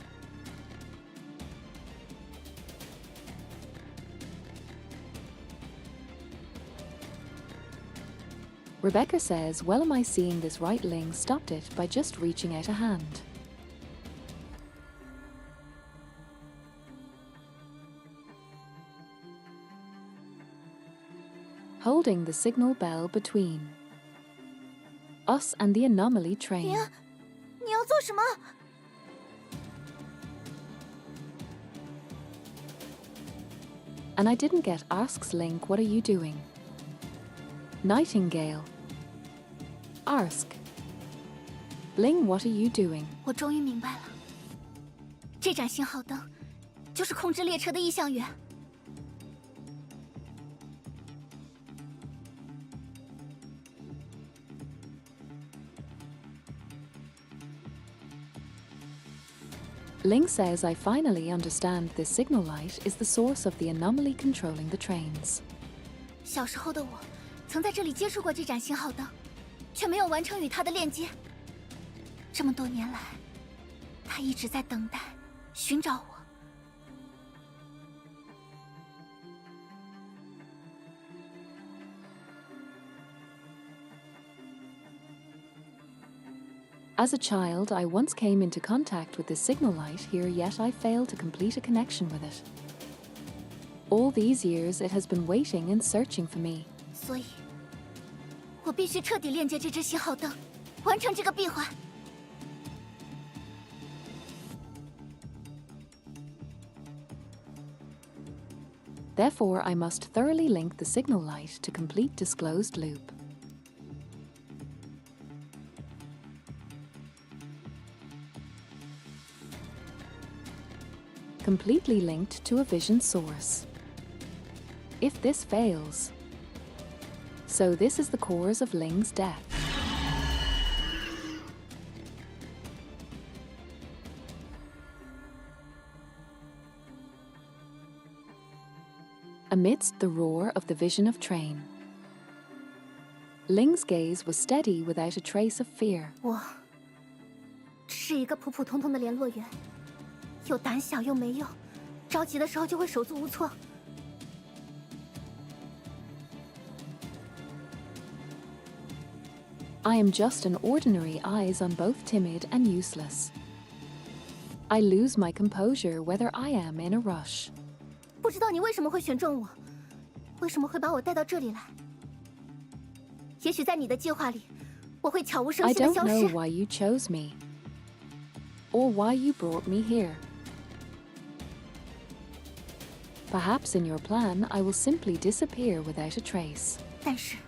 Rebecca says, well, am I seeing this right? Ling stopped it by just reaching out a hand. holding the signal bell between us and the anomaly train. 你要做什么？ And I didn't get asks Link, what are you doing? Nightingale. Ask. Ling, what are you doing? 我终于明白了，这盏信号灯就是控制列车的意向源。 Ling says I finally understand this signal light is the source of the anomaly controlling the trains. 小时候的我，曾在这里接触过这盏信号灯，却没有完成与它的链接。这么多年来，它一直在等待，寻找我。 As a child, I once came into contact with this signal light here, yet I failed to complete a connection with it. All these years, it has been waiting and searching for me. 所以，我必须彻底链接这只信号灯，完成这个闭环。 Therefore, I must thoroughly link the signal light to complete disclosed loop. Completely linked to a vision source. If this fails, so this is the cause of Ling's death. Amidst the roar of the vision of train, Ling's gaze was steady without a trace of fear. 我只是一个普普通通的联络员。 又胆小又没用，着急的时候就会手足无措。I am just an ordinary eyes on both timid and useless. I lose my composure whether I am in a rush. 不知道你为什么会选中我，为什么会把我带到这里来？也许在你的计划里，我会悄无声 I 息的 don't 消 know 失。 why you chose me, or why you brought me here. Perhaps in your plan, I will simply disappear without a trace. 但是，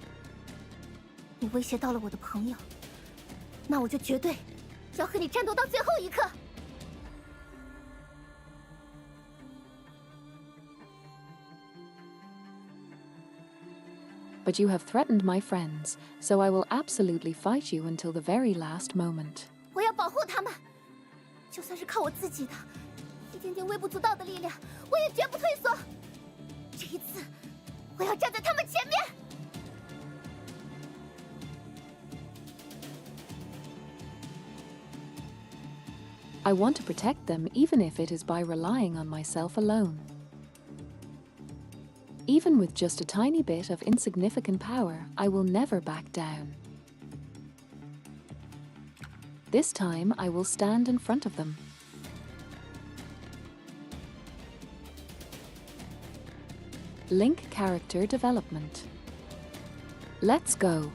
你威胁到了我的朋友，那我就绝对要和你战斗到最后一刻。 But you have threatened my friends, so I will absolutely fight you until the very last moment. 我要保护他们，就算是靠我自己的一点点微不足道的力量，我也绝不退缩。这一次，我要站在他们前面。 I want to protect them even if it is by relying on myself alone. Even with just a tiny bit of insignificant power, I will never back down. This time, I will stand in front of them. Link character development. Let's go.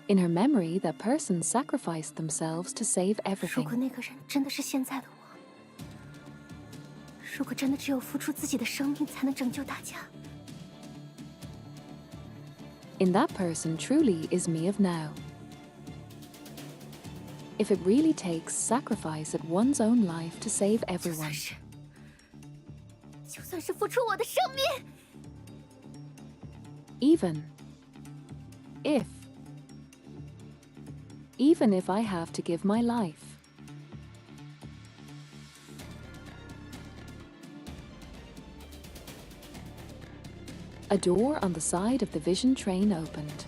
In her memory, that person sacrificed themselves to save 如果 everything. 那个人真的是现在的我，如果真的只有付出自己的生命才能拯救大家， In that person truly is me of now. If it really takes sacrifice at one's own life to save 就算 everyone, 是，就算是付出我的生命， even if I have to give my life. A door on the side of the vision train opened,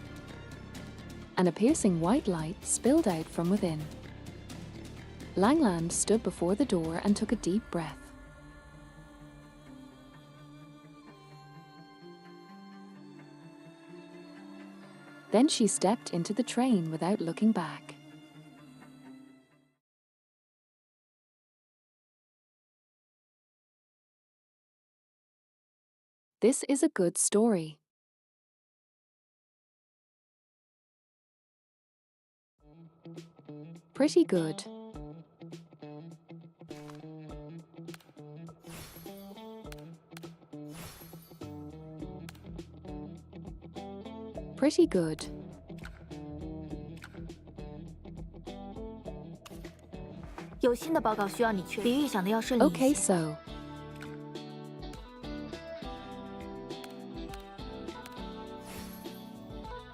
and a piercing white light spilled out from within. Langland stood before the door and took a deep breath. Then she stepped into the train without looking back. This is a good story. Pretty good. Pretty good. Okay, so.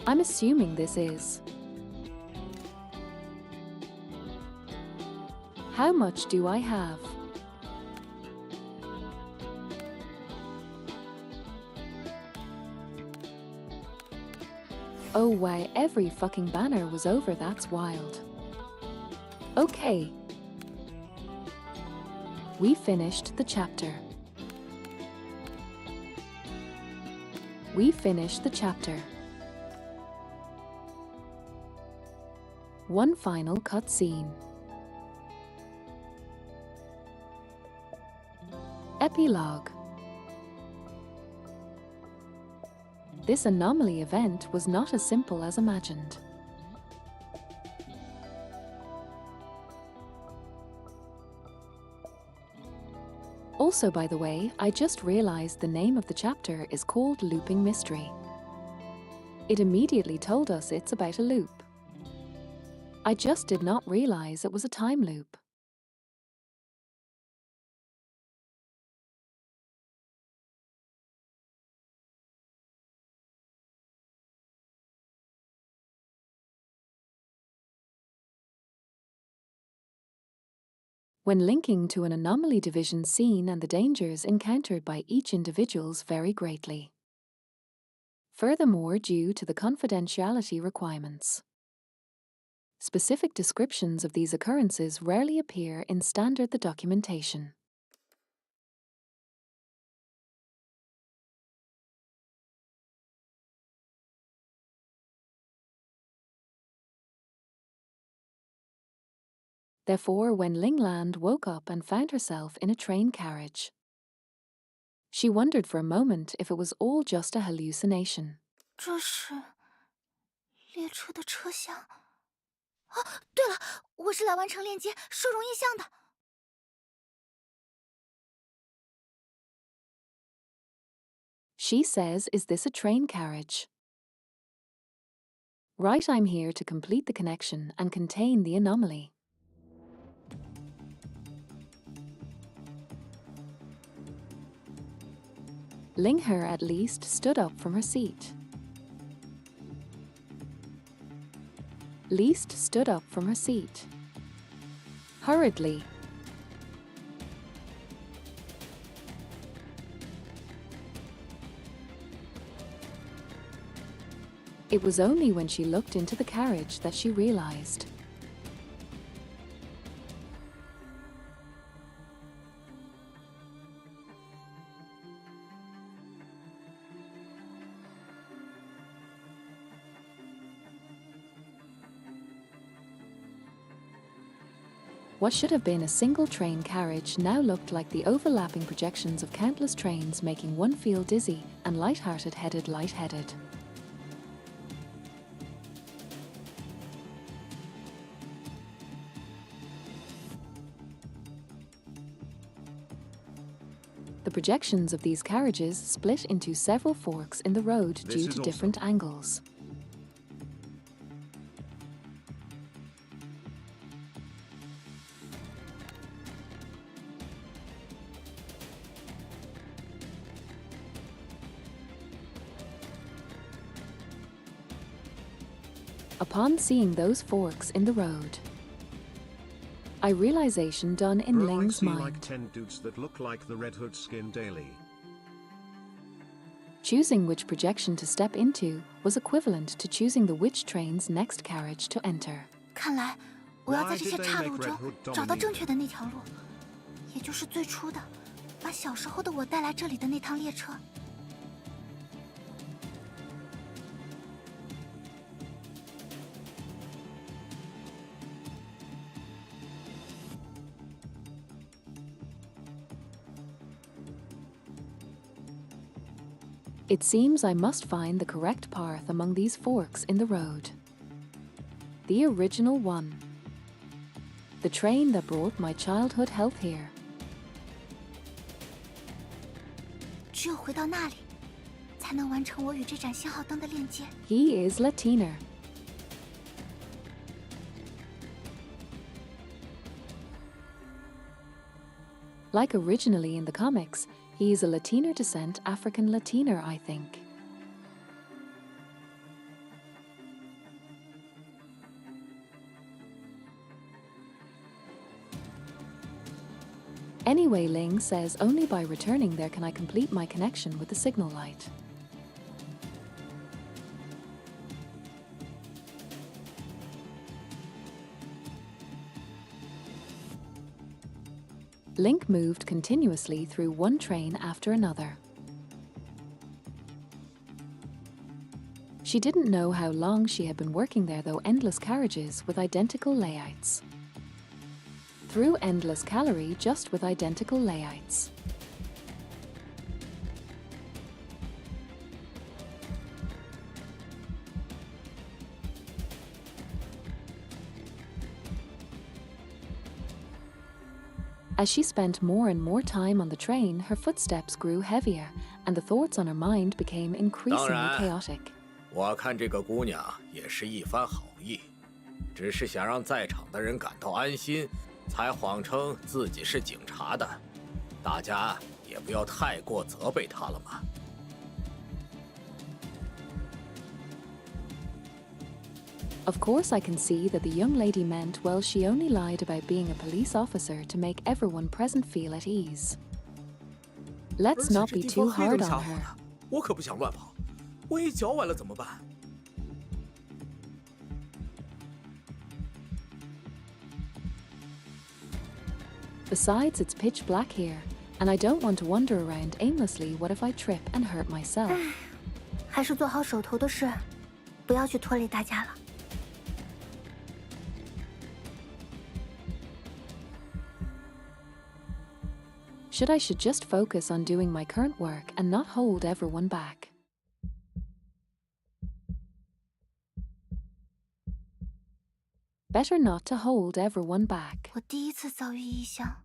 I'm assuming this is. How much do I have? Oh wow, every fucking banner was over, that's wild. Okay. We finished the chapter. We finished the chapter. One final cutscene. Epilogue. This anomaly event was not as simple as imagined. Also, by the way, I just realized the name of the chapter is called Looping Mystery. It immediately told us it's about a loop. I just did not realize it was a time loop. When linking to an anomaly division scene and the dangers encountered by each individuals vary greatly. Furthermore, due to the confidentiality requirements. Specific descriptions of these occurrences rarely appear in standard the documentation. Therefore, when Lingland woke up and found herself in a train carriage, she wondered for a moment if it was all just a hallucination. 这是列车的车厢。哦，对了，我是来完成链接、收容印象的。She says, "Is this a train carriage?" Right, I'm here to complete the connection and contain the anomaly. Lingher at least stood up from her seat. Least stood up from her seat. Hurriedly. It was only when she looked into the carriage that she realized. What should have been a single train carriage now looked like the overlapping projections of countless trains, making one feel dizzy and lightheaded. The projections of these carriages split into several forks in the road due to different angles. Upon seeing those forks in the road, a realization done in Bro, Ling's I see mind. like 10 dudes that look like the Red Hood skin daily. Choosing which projection to step into was equivalent to choosing the which train's next carriage to enter. 看来我要在这些岔路中找到正确的那条路，也就是最初的，把小时候的我带来这里的那趟列车。It seems I must find the correct path among these forks in the road. The original one. The train that brought my childhood health here. 只有回到那里，才能完成我与这盏信号灯的链接。 He is Latiner. Like originally in the comics, he is a Latiner descent African Latiner, I think. Anyway, Ling says only by returning there can I complete my connection with the signal light. Link moved continuously through one train after another. She didn't know how long she had been working there, though endless carriages with identical layouts. Through endless calorie just with identical layouts. As she spent more and more time on the train, her footsteps grew heavier, and the thoughts on her mind became increasingly chaotic. 我看这个姑娘也是一番好意，只是想让在场的人感到安心，才谎称自己是警察的。大家也不要太过责备她了嘛。 Of course I can see that the young lady meant, well, she only lied about being a police officer to make everyone present feel at ease. Let's not be too hard on her. 我可不想乱跑，万一脚崴了怎么办？ Besides, it's pitch black here, and I don't want to wander around aimlessly. What if I trip and hurt myself? 还是做好手头的事，不要去拖累大家了。 I should just focus on doing my current work and not hold everyone back. Better not to hold everyone back. 我第一次遭遇异象，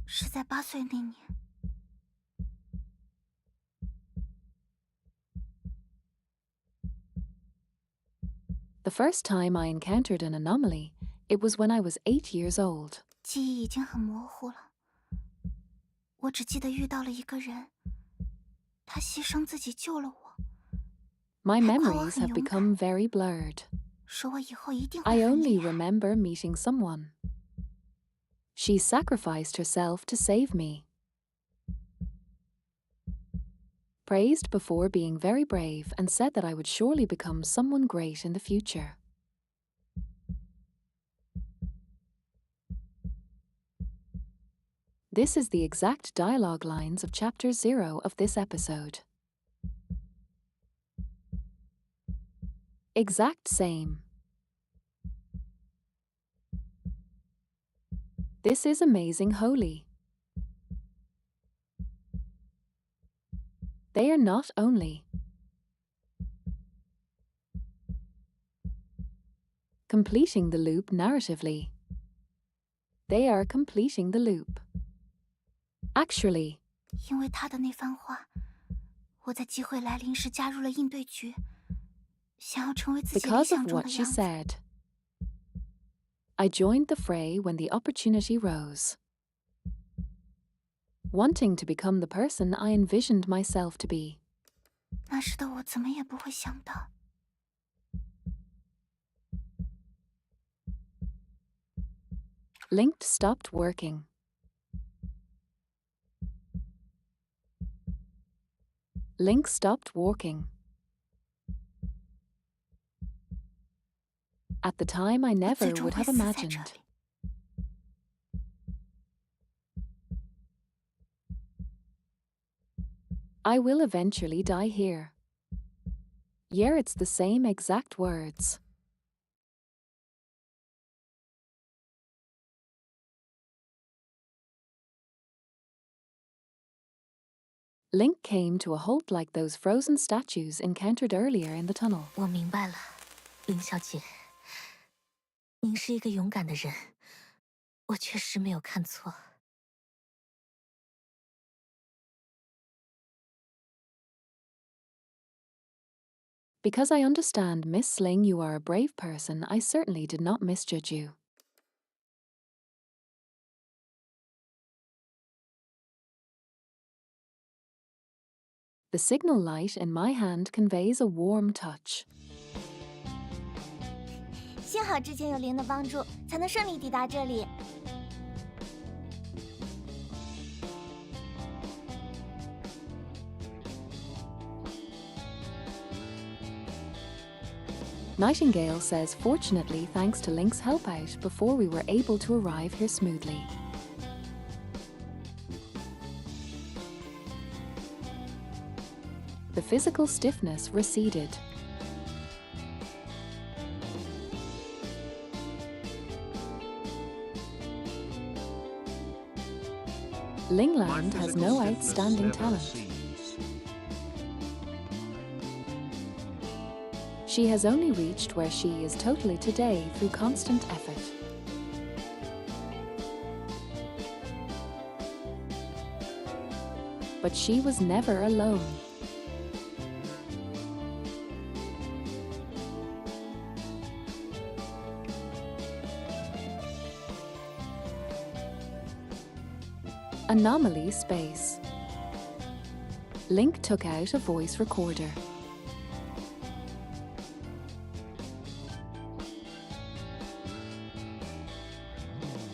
是在8岁那年。 The first time I encountered an anomaly, it was when I was 8 years old. 记忆已经很模糊了，我只记得遇到了一个人，他牺牲自己救了我。 My memories have become very blurred. 说我以后一定会 I 很 only 厉害。 remember meeting someone. She sacrificed herself to save me. Praised before being very brave and said that I would surely become someone great in the future. This is the exact dialogue lines of Chapter 0 of this episode. Exact same. This is amazing holy. They are not only completing the loop narratively, they are completing the loop. Actually, 因为他的那番话，我在机会来临时加入了应对局，想要成为自己理 because 想 of 中 what 的 she 样子。 said, I joined the fray when the opportunity rose. Wanting to become the person I envisioned myself to be. 那时的我怎么也不会想到， Linked stopped working. Link stopped walking. At the time, I 我 never 最终 would 会 have 死在这 imagined. 里。 I will eventually die here. Yeah, it's the same exact words. Link came to a halt like those frozen statues encountered earlier in the tunnel. 我明白了，林小姐，您是一个勇敢的人，我确实没有看错。Because I understand, Miss Sling, you are a brave person, I certainly did not misjudge you. The signal light in my hand conveys a warm touch. 幸好之前有灵的帮助，才能顺利抵达这里。Nightingale says, fortunately, thanks to Link's help out, before we were able to arrive here smoothly. The physical stiffness receded. Lingland has no outstanding talent. She has only reached where she is totally today through constant effort. But she was never alone. Anomaly space. Link took out a voice recorder.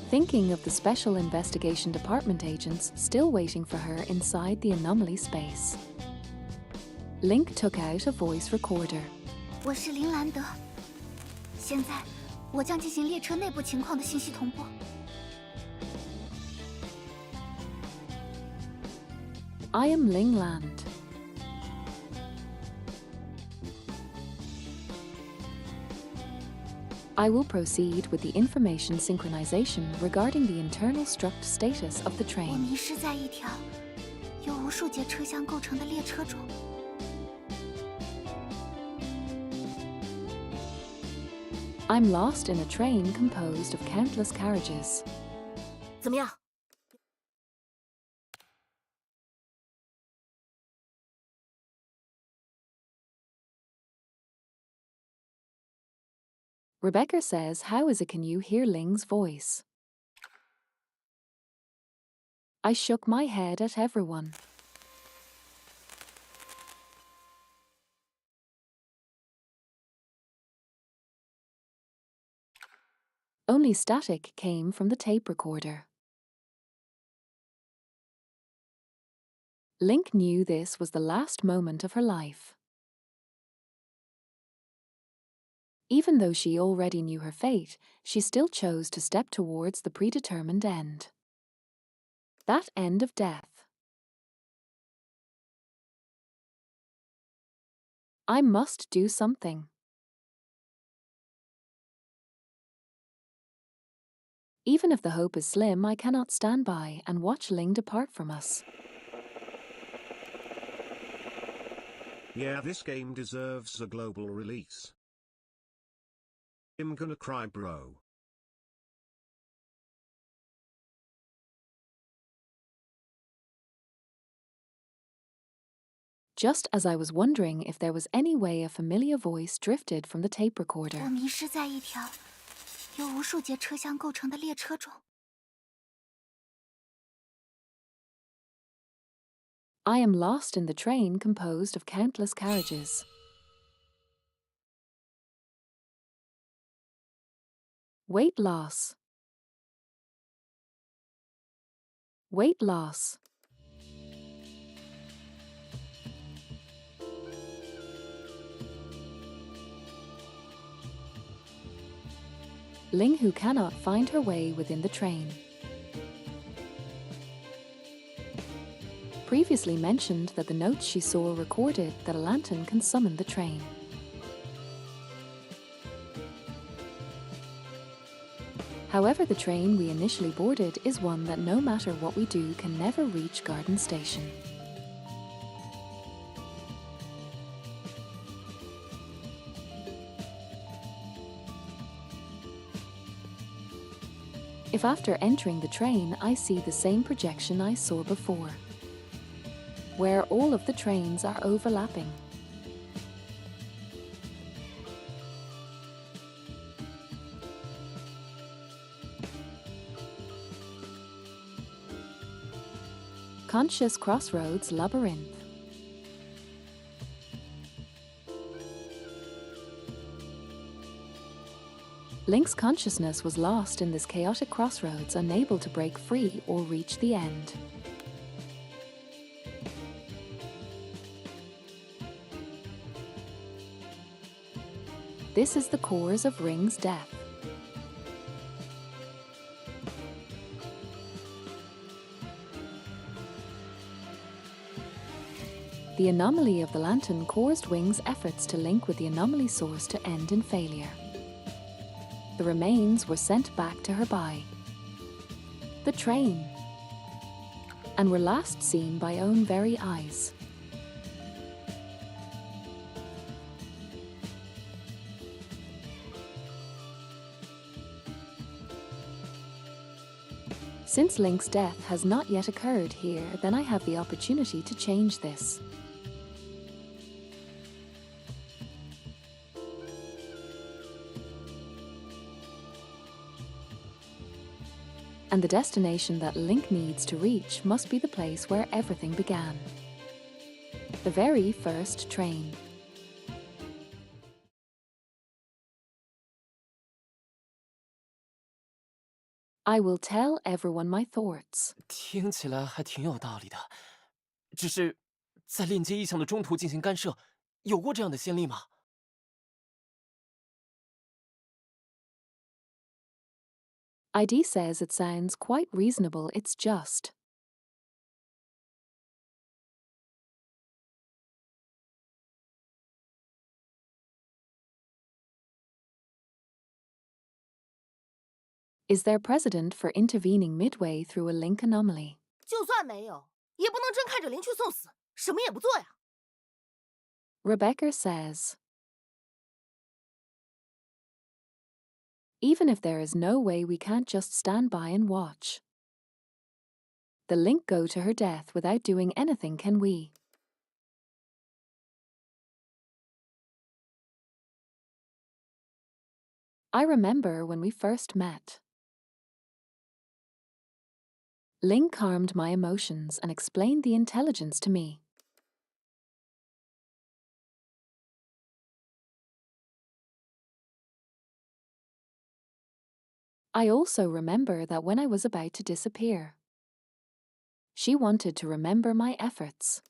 Thinking of the Special Investigation Department agents still waiting for her inside the anomaly space. Link took out a voice recorder. 我是林兰德，现在我将进行列车内部情况的信息同步。I am Lingland. I will proceed with the information synchronization regarding the internal struct status of the 我 train. 迷失在一条由无数节车厢构成的列车中。I'm lost in a train composed of countless carriages. 怎么样？ Rebecca says, how is it can you hear Ling's voice? I shook my head at everyone. Only static came from the tape recorder. Link knew this was the last moment of her life. Even though she already knew her fate, she still chose to step towards the predetermined end. That end of death. I must do something. Even if the hope is slim, I cannot stand by and watch Ling depart from us. Yeah, this game deserves a global release. I'm gonna cry, bro. Just as I was wondering if there was any way a familiar voice drifted from the tape 我 recorder. 迷失在一条由无数节车厢构成的列车中。 I am lost in the train composed of countless carriages. Weight loss. Weight loss. Ling who cannot find her way within the train. Previously mentioned that the notes she saw recorded that a lantern can summon the train. However, the train we initially boarded is one that no matter what we do can never reach Garden Station. If after entering the train I see the same projection I saw before, where all of the trains are overlapping, Conscious Crossroads Labyrinth. Link's consciousness was lost in this chaotic crossroads, unable to break free or reach the end. This is the cause of Ring's death. The anomaly of the lantern caused Wing's efforts to link with the anomaly source to end in failure. The remains were sent back to her by the train and were last seen by own very eyes. Since Link's death has not yet occurred here, then I have the opportunity to change this. And the destination that Link needs to reach must be the place where everything began. The very first train. I will tell everyone my thoughts. 听起来还挺有道理的，只是在链接意象的中途进行干涉，有过这样的先例吗？ ID says it sounds quite reasonable, it's just. Is there precedent for intervening midway through a link anomaly? 就算没有，也不能真看着林去送死，什么也不做呀。 Rebecca says, even if there is no way, we can't just stand by and watch the Link go to her death without doing anything, can we? I remember when we first met. Link calmed my emotions and explained the intelligence to me. I also remember that when I was about to disappear, she wanted to remember my efforts.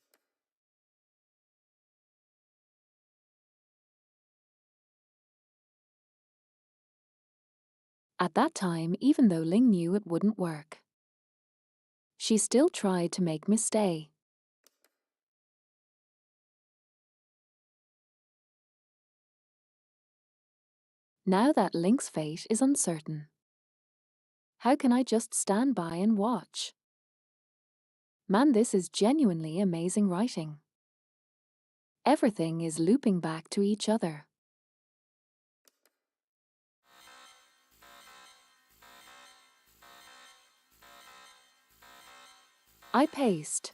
At that time, even though Ling knew it wouldn't work, she still tried to make me stay. Now that Link's fate is uncertain, how can I just stand by and watch? Man, this is genuinely amazing writing. Everything is looping back to each other. I paced.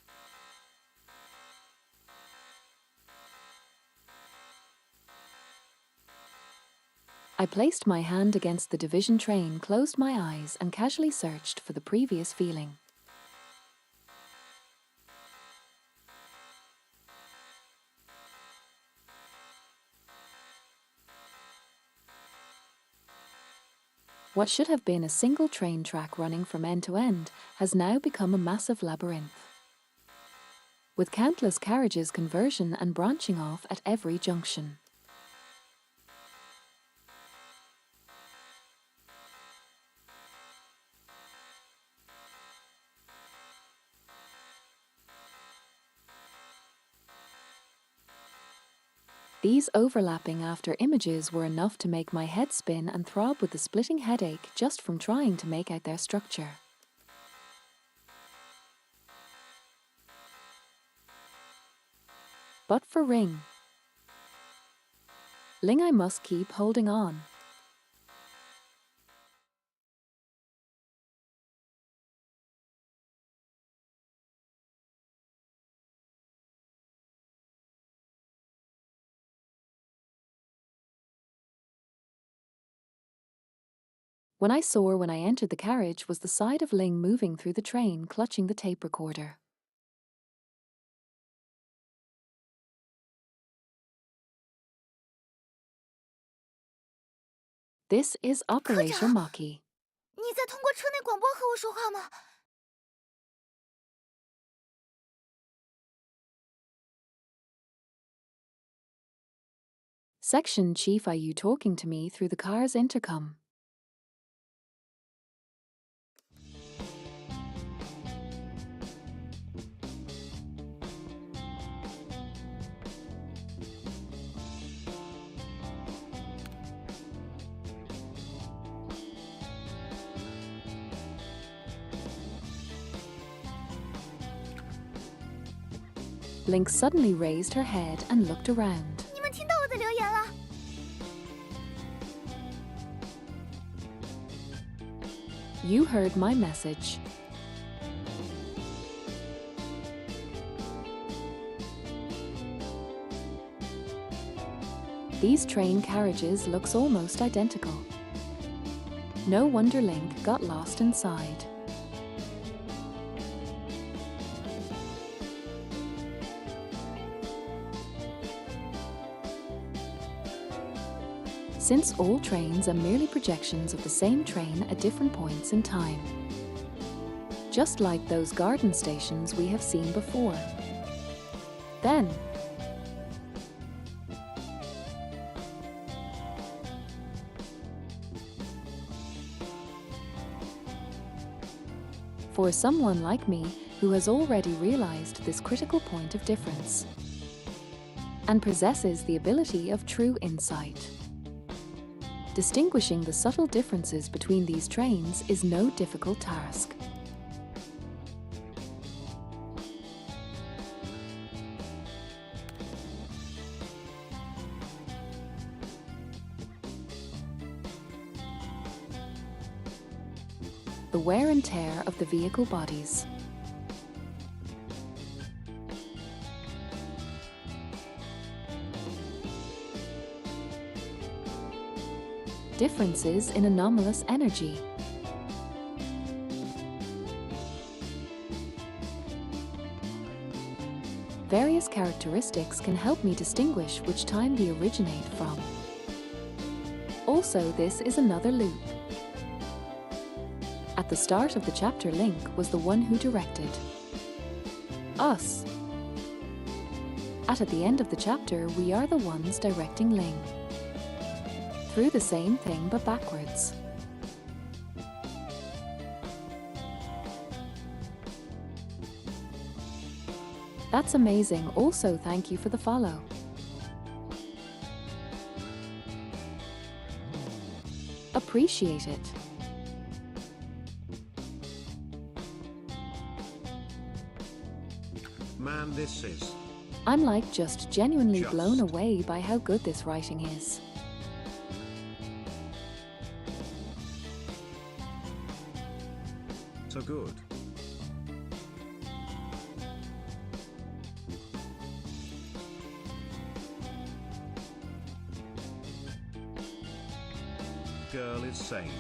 I placed my hand against the division train, closed my eyes, and casually searched for the previous feeling. What should have been a single train track running from end to end has now become a massive labyrinth, with countless carriages converging and branching off at every junction. These overlapping after images were enough to make my head spin and throb with a splitting headache just from trying to make out their structure. But for Ling, I must keep holding on. When I saw when I entered the carriage was the side of Ling moving through the train, clutching the tape recorder. This is Operation Maki. 你在通过车内广播和我说话吗？ Section Chief, are you talking to me through the car's intercom? Link suddenly raised her head and looked around. 你们听到我的留言了？ You heard my message. These train carriages looks almost identical. No wonder Link got lost inside. Since all trains are merely projections of the same train at different points in time. Just like those garden stations we have seen before. Then, for someone like me who has already realized this critical point of difference and possesses the ability of true insight, distinguishing the subtle differences between these trains is no difficult task. The wear and tear of the vehicle bodies. Differences in anomalous energy. Various characteristics can help me distinguish which time they originate from. Also, this is another loop. At the start of the chapter, Link was the one who directed us. At the end of the chapter, we are the ones directing Ling. Through the same thing but backwards. That's amazing. Also, thank you for the follow. Appreciate it. Man, this is... I'm like just genuinely blown away by how good this writing is. So good. Girl is saved.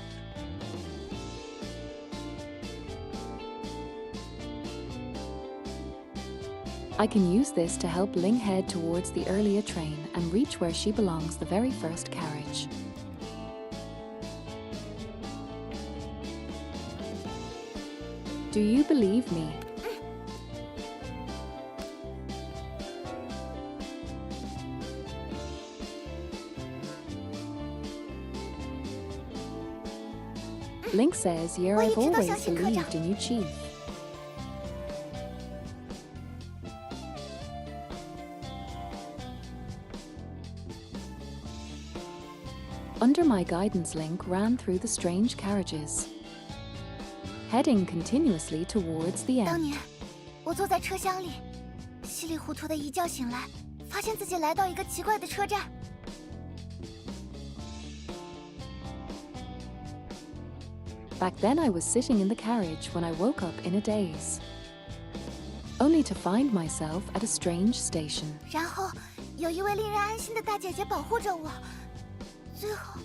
I can use this to help Ling head towards the earlier train and reach where she belongs, the very first carriage. Do you believe me? Link says, yeah, I've always believed in you, Chief. Under my guidance, Link ran through the strange carriages, heading continuously towards the 当 end. 年，我坐在车厢里，稀里糊涂的一觉醒来，发现自己来到一个奇怪的车站。 Back then I was sitting in the carriage when I woke up in a daze, only to find myself at a strange station. 然后有一位令人安心的大姐姐保护着我，最后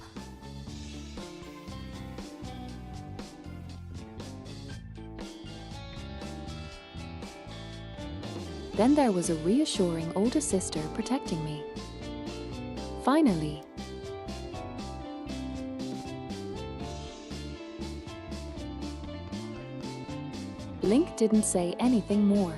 Then there was a reassuring older sister protecting me. Finally. Link didn't say anything more.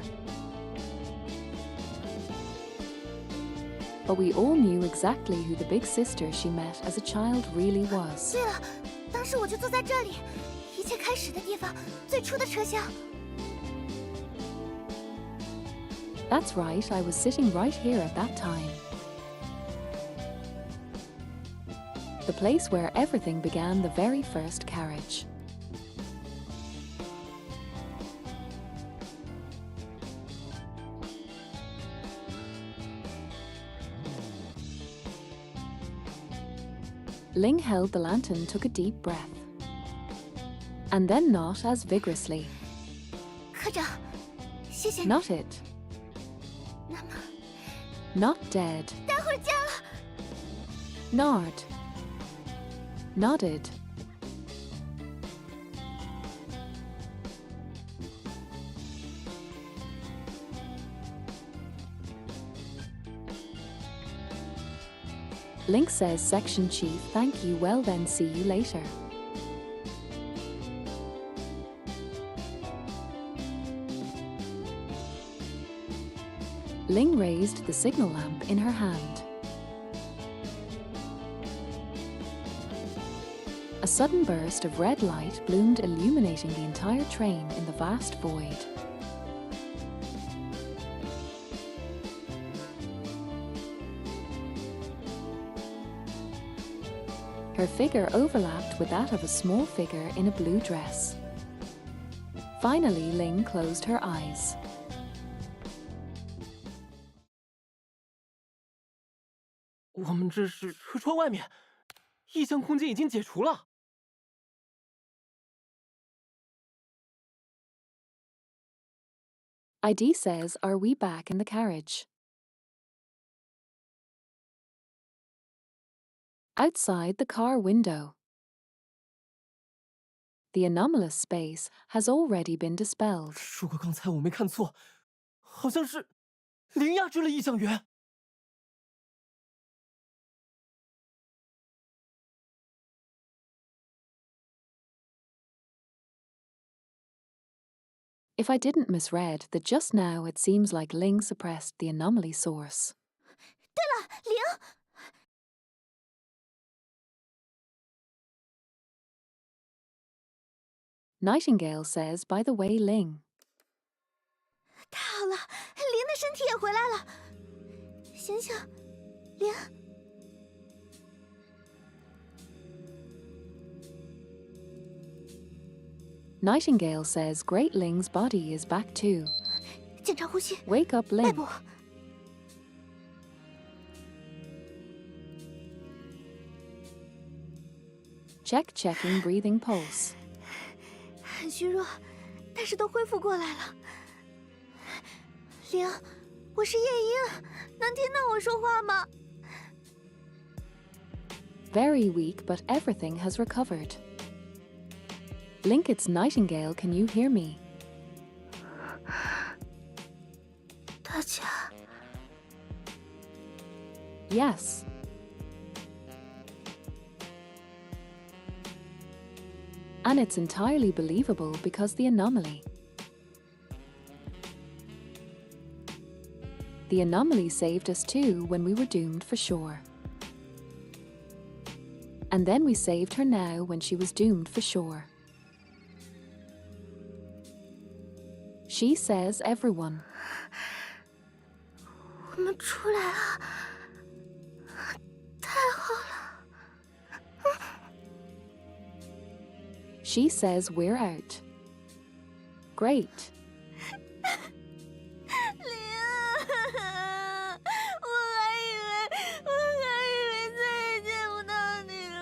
But we all knew exactly who the big sister she met as a child really was. 对了，当时我就坐在这里，一切开始的地方，最初的车厢。 That's right, I was sitting right here at that time. The place where everything began, the very first carriage. Ling held the lantern, took a deep breath. And then not as vigorously. 科长，谢谢你。 Not it. 那么， Not dead. 待会儿见了。 Nod. Nodded. Link says, Section Chief, thank you, well then, see you later. Ling raised the signal lamp in her hand. A sudden burst of red light bloomed, illuminating the entire train in the vast void. Her figure overlapped with that of a small figure in a blue dress. Finally, Ling closed her eyes. 我们这是车窗外面，异象空间已经解除了。ID says, are we back in the carriage? Outside the car window. The anomalous space has already been dispelled. 如果刚才我没看错，好像是灵压制了异象源。 If I didn't misread that just now it seems like Ling suppressed the anomaly source. 对了，灵， Nightingale says, by the way, Ling. 太好了，灵的身体也回来了。醒醒，灵。 Nightingale says, Great Ling's body is back too. 检查呼吸。 Wake up, 背 Ling. 部。 Checking breathing pulse. 很虚弱，但是都恢复过来了。灵，我是夜莺，能听到我说话吗？ Very weak, but everything has recovered. Link, it's Nightingale, can you hear me? 大家。 Yes. And it's entirely believable because the anomaly. The anomaly saved us too when we were doomed for sure. And then we saved her now when she was doomed for sure. She says everyone. 我们出来了，太好了。 She says we're out. Great. 灵，我还以为再也见不到你了。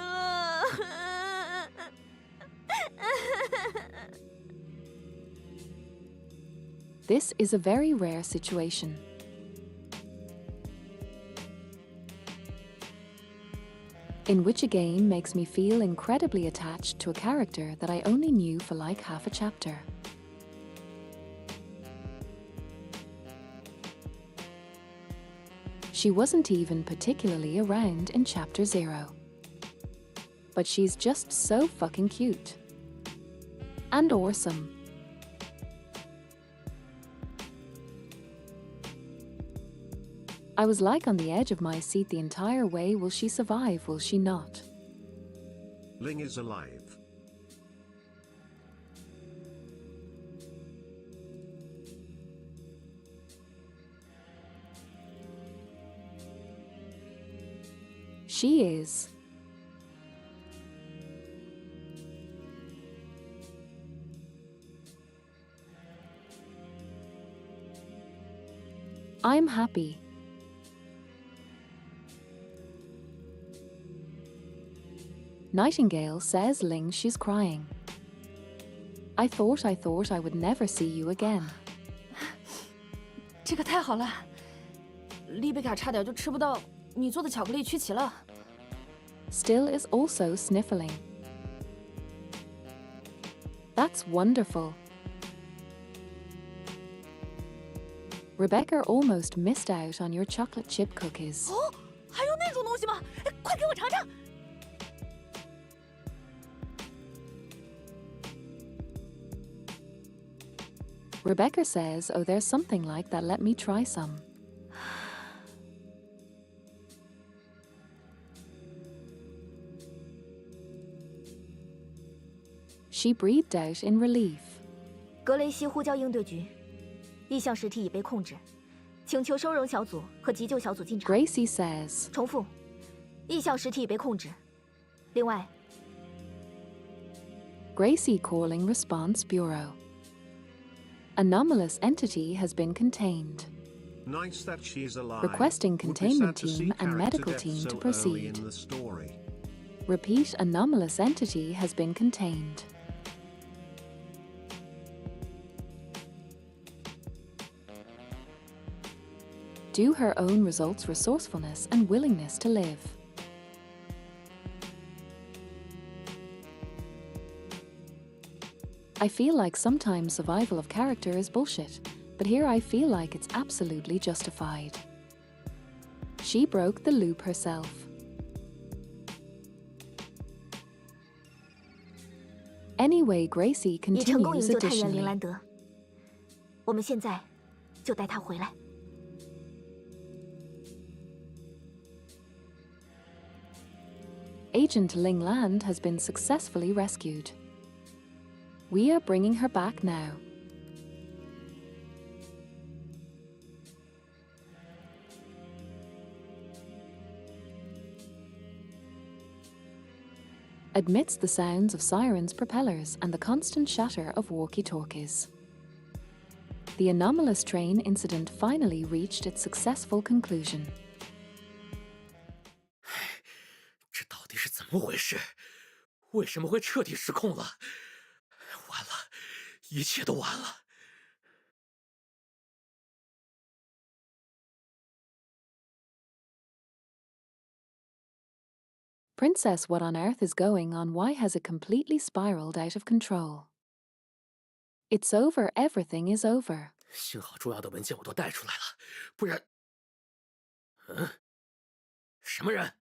This is a very rare situation. In which a game makes me feel incredibly attached to a character that I only knew for like half a chapter. She wasn't even particularly around in Chapter 0. But she's just so fucking cute. And awesome. I was like on the edge of my seat the entire way. Will she survive? Will she not? Ling is alive. She is. I'm happy. Nightingale says Ling she's crying. I thought I would never see you again. 这个太好了，丽贝卡差点就吃不到你做的巧克力曲奇了。Still is also sniffling. That's wonderful. Rebecca almost missed out on your chocolate chip cookies. 哦，还有那种东西吗？快给我尝尝！ Rebecca says, oh, there's something like that, let me try some. She breathed out in relief. 格雷西呼叫应对局，意向实体已被控制，请求收容小组和急救小组进场。 Gracie says. 重复，意向实体已被控制。另外 Gracie calling Response Bureau. Anomalous entity has been contained. Nice that she's alive. Requesting Would be containment sad to see team and character medical death team so to early proceed. in the story. Repeat, anomalous entity has been contained. Do her own results resourcefulness and willingness to live. I feel like sometimes survival of character is bullshit, but here I feel like it's absolutely justified. She broke the loop herself. Anyway, Gracie 已成功营 continues 救探员林 additionally. 兰德，我们现在就带他回来。 Agent Ling Land has been successfully rescued. We are bringing her back now. Amidst the sounds of sirens, propellers, and the constant chatter of walkie-talkies, the anomalous train incident finally reached its successful conclusion. 这到底是怎么回事？为什么会彻底失控了？完了，一切都完了。 Princess, what on earth is going on? Why has it completely spiraled out of control? It's over, everything is over. 幸好重要的文件我都带出来了，不然……什么人？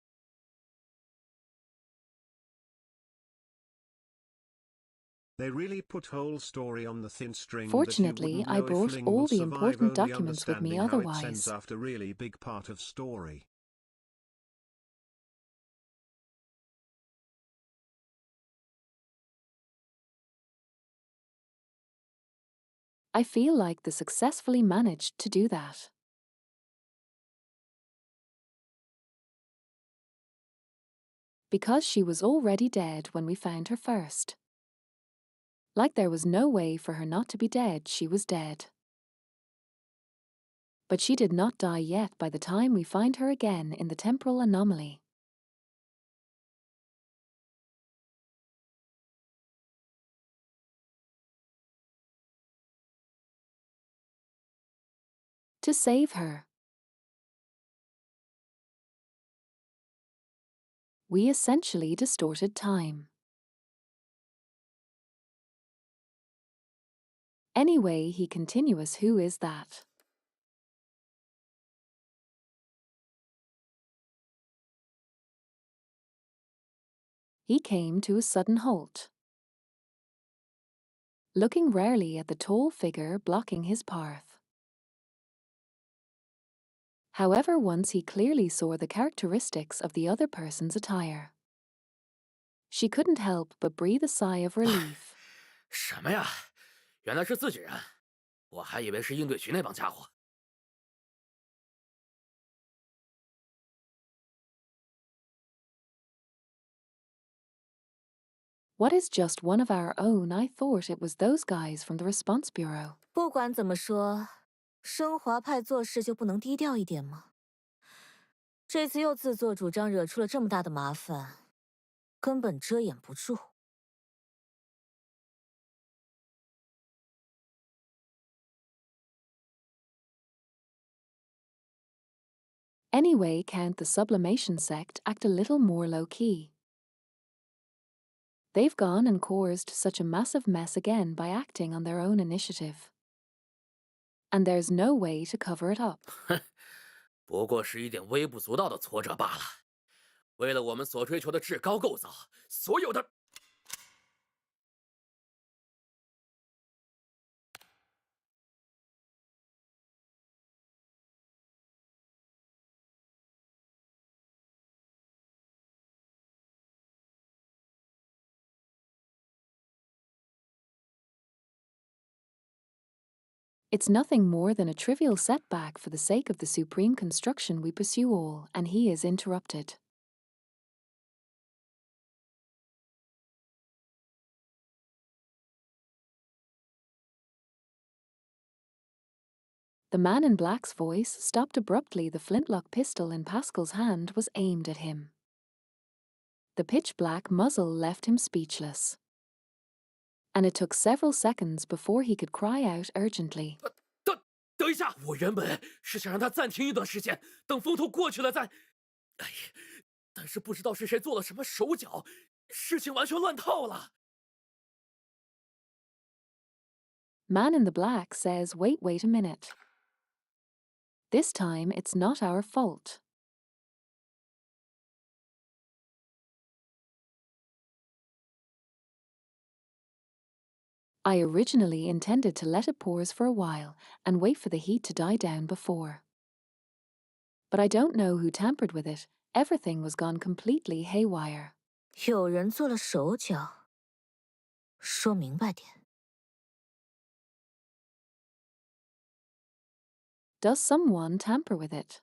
They really put whole story on the thin string. Fortunately, that you wouldn't know I brought if Ling all will the survive, important only documents with me understanding how it sends otherwise. after really big part of story. I feel like they successfully managed to do that. Because she was already dead when we found her first. Like there was no way for her not to be dead, she was dead. But she did not die yet by the time we find her again in the temporal anomaly. To save her, we essentially distorted time. Anyway, he continuous, who is that? He came to a sudden halt, looking rarely at the tall figure blocking his path. However, once he clearly saw the characteristics of the other person's attire. She couldn't help but breathe a sigh of relief. 什么呀？原来是自己人，我还以为是应对局那帮家伙。What is just one of our own? I thought it was those guys from the response bureau. 不管怎么说，升华派做事就不能低调一点吗？这次又自作主张惹出了这么大的麻烦，根本遮掩不住。Anyway, can't the sublimation sect act a little more low-key? They've gone and caused such a massive mess again by acting on their own initiative. And there's no way to cover it up. 不过是一点微不足道的挫折罢了。为了我们所追求的至高构造，所有的…… It's nothing more than a trivial setback for the sake of the supreme construction we pursue all, and he is interrupted. The man in black's voice stopped abruptly. The flintlock pistol in Pascal's hand was aimed at him. The pitch-black muzzle left him speechless. And it took several seconds before he could cry out urgently. 等一下，我原本是想让他暂停一段时间，等风头过去了再……哎，但是不知道是谁做了什么手脚，事情完全乱套了。Man in the black says, wait a minute. This time it's not our fault. I originally intended to let it pause for a while and wait for the heat to die down before. But I don't know who tampered with it. Everything was gone completely haywire. 有人做了手脚，说明白点。Does someone tamper with it?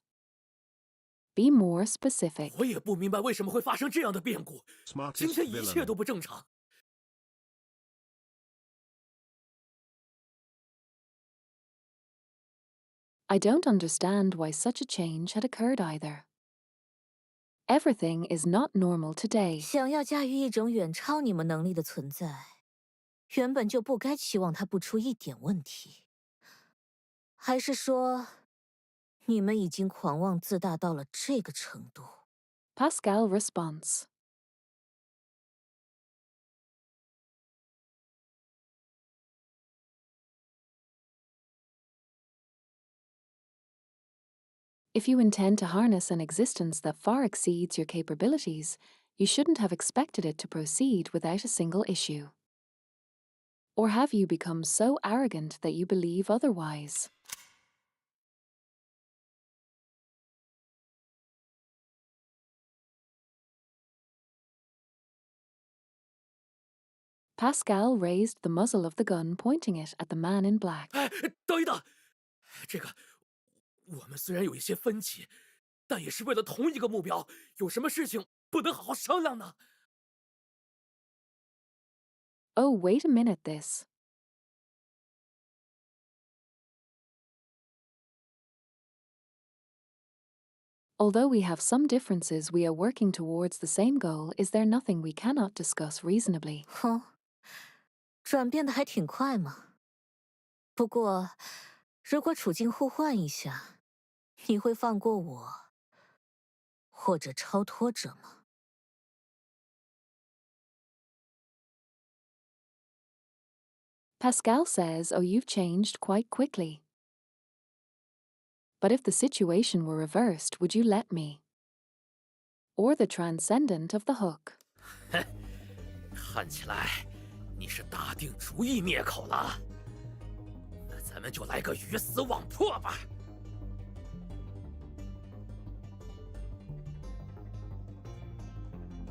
Be more specific. 我也不明白为什么会发生这样的变故。今天一切都不正常。I don't understand why such a change had occurred either. Everything is not normal today. 想要驾驭一种远超你们能力的存在，原本就不该期望它不出一点问题。还是说，你们已经狂妄自大到了这个程度？ Pascal response. If you intend to harness an existence that far exceeds your capabilities, you shouldn't have expected it to proceed without a single issue. Or have you become so arrogant that you believe otherwise? Pascal raised the muzzle of the gun, pointing it at the man in black. 哎，等一等，这个，我们虽然有一些分歧，但也是为了同一个目标。有什么事情不能好好商量呢？ Oh, wait a minute, this. Although we have some differences, we are working towards the same goal. Is there nothing we cannot discuss reasonably? 哼，转变的还挺快嘛。不过，如果处境互换一下，你会放过我，或者超脱者吗？ Pascal says, oh, you've changed quite quickly. But if the situation were reversed, would you let me? Or the transcendent of the hook? 哼，看起来你是打定主意灭口了。那咱们就来个鱼死网破吧。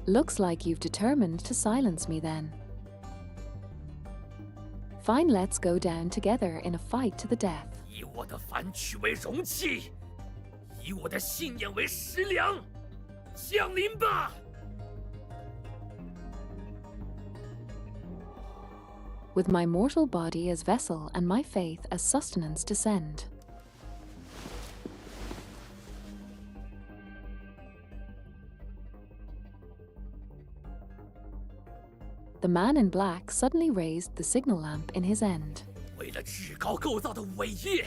Looks like you've determined to silence me then. Fine, let's go down together in a fight to the death. 以我的凡躯为容器，以我的信念为食粮，降临吧！ With my mortal body as vessel and my faith as sustenance descend. The man in black suddenly raised the signal lamp in his end. 为了至高构造的伟业，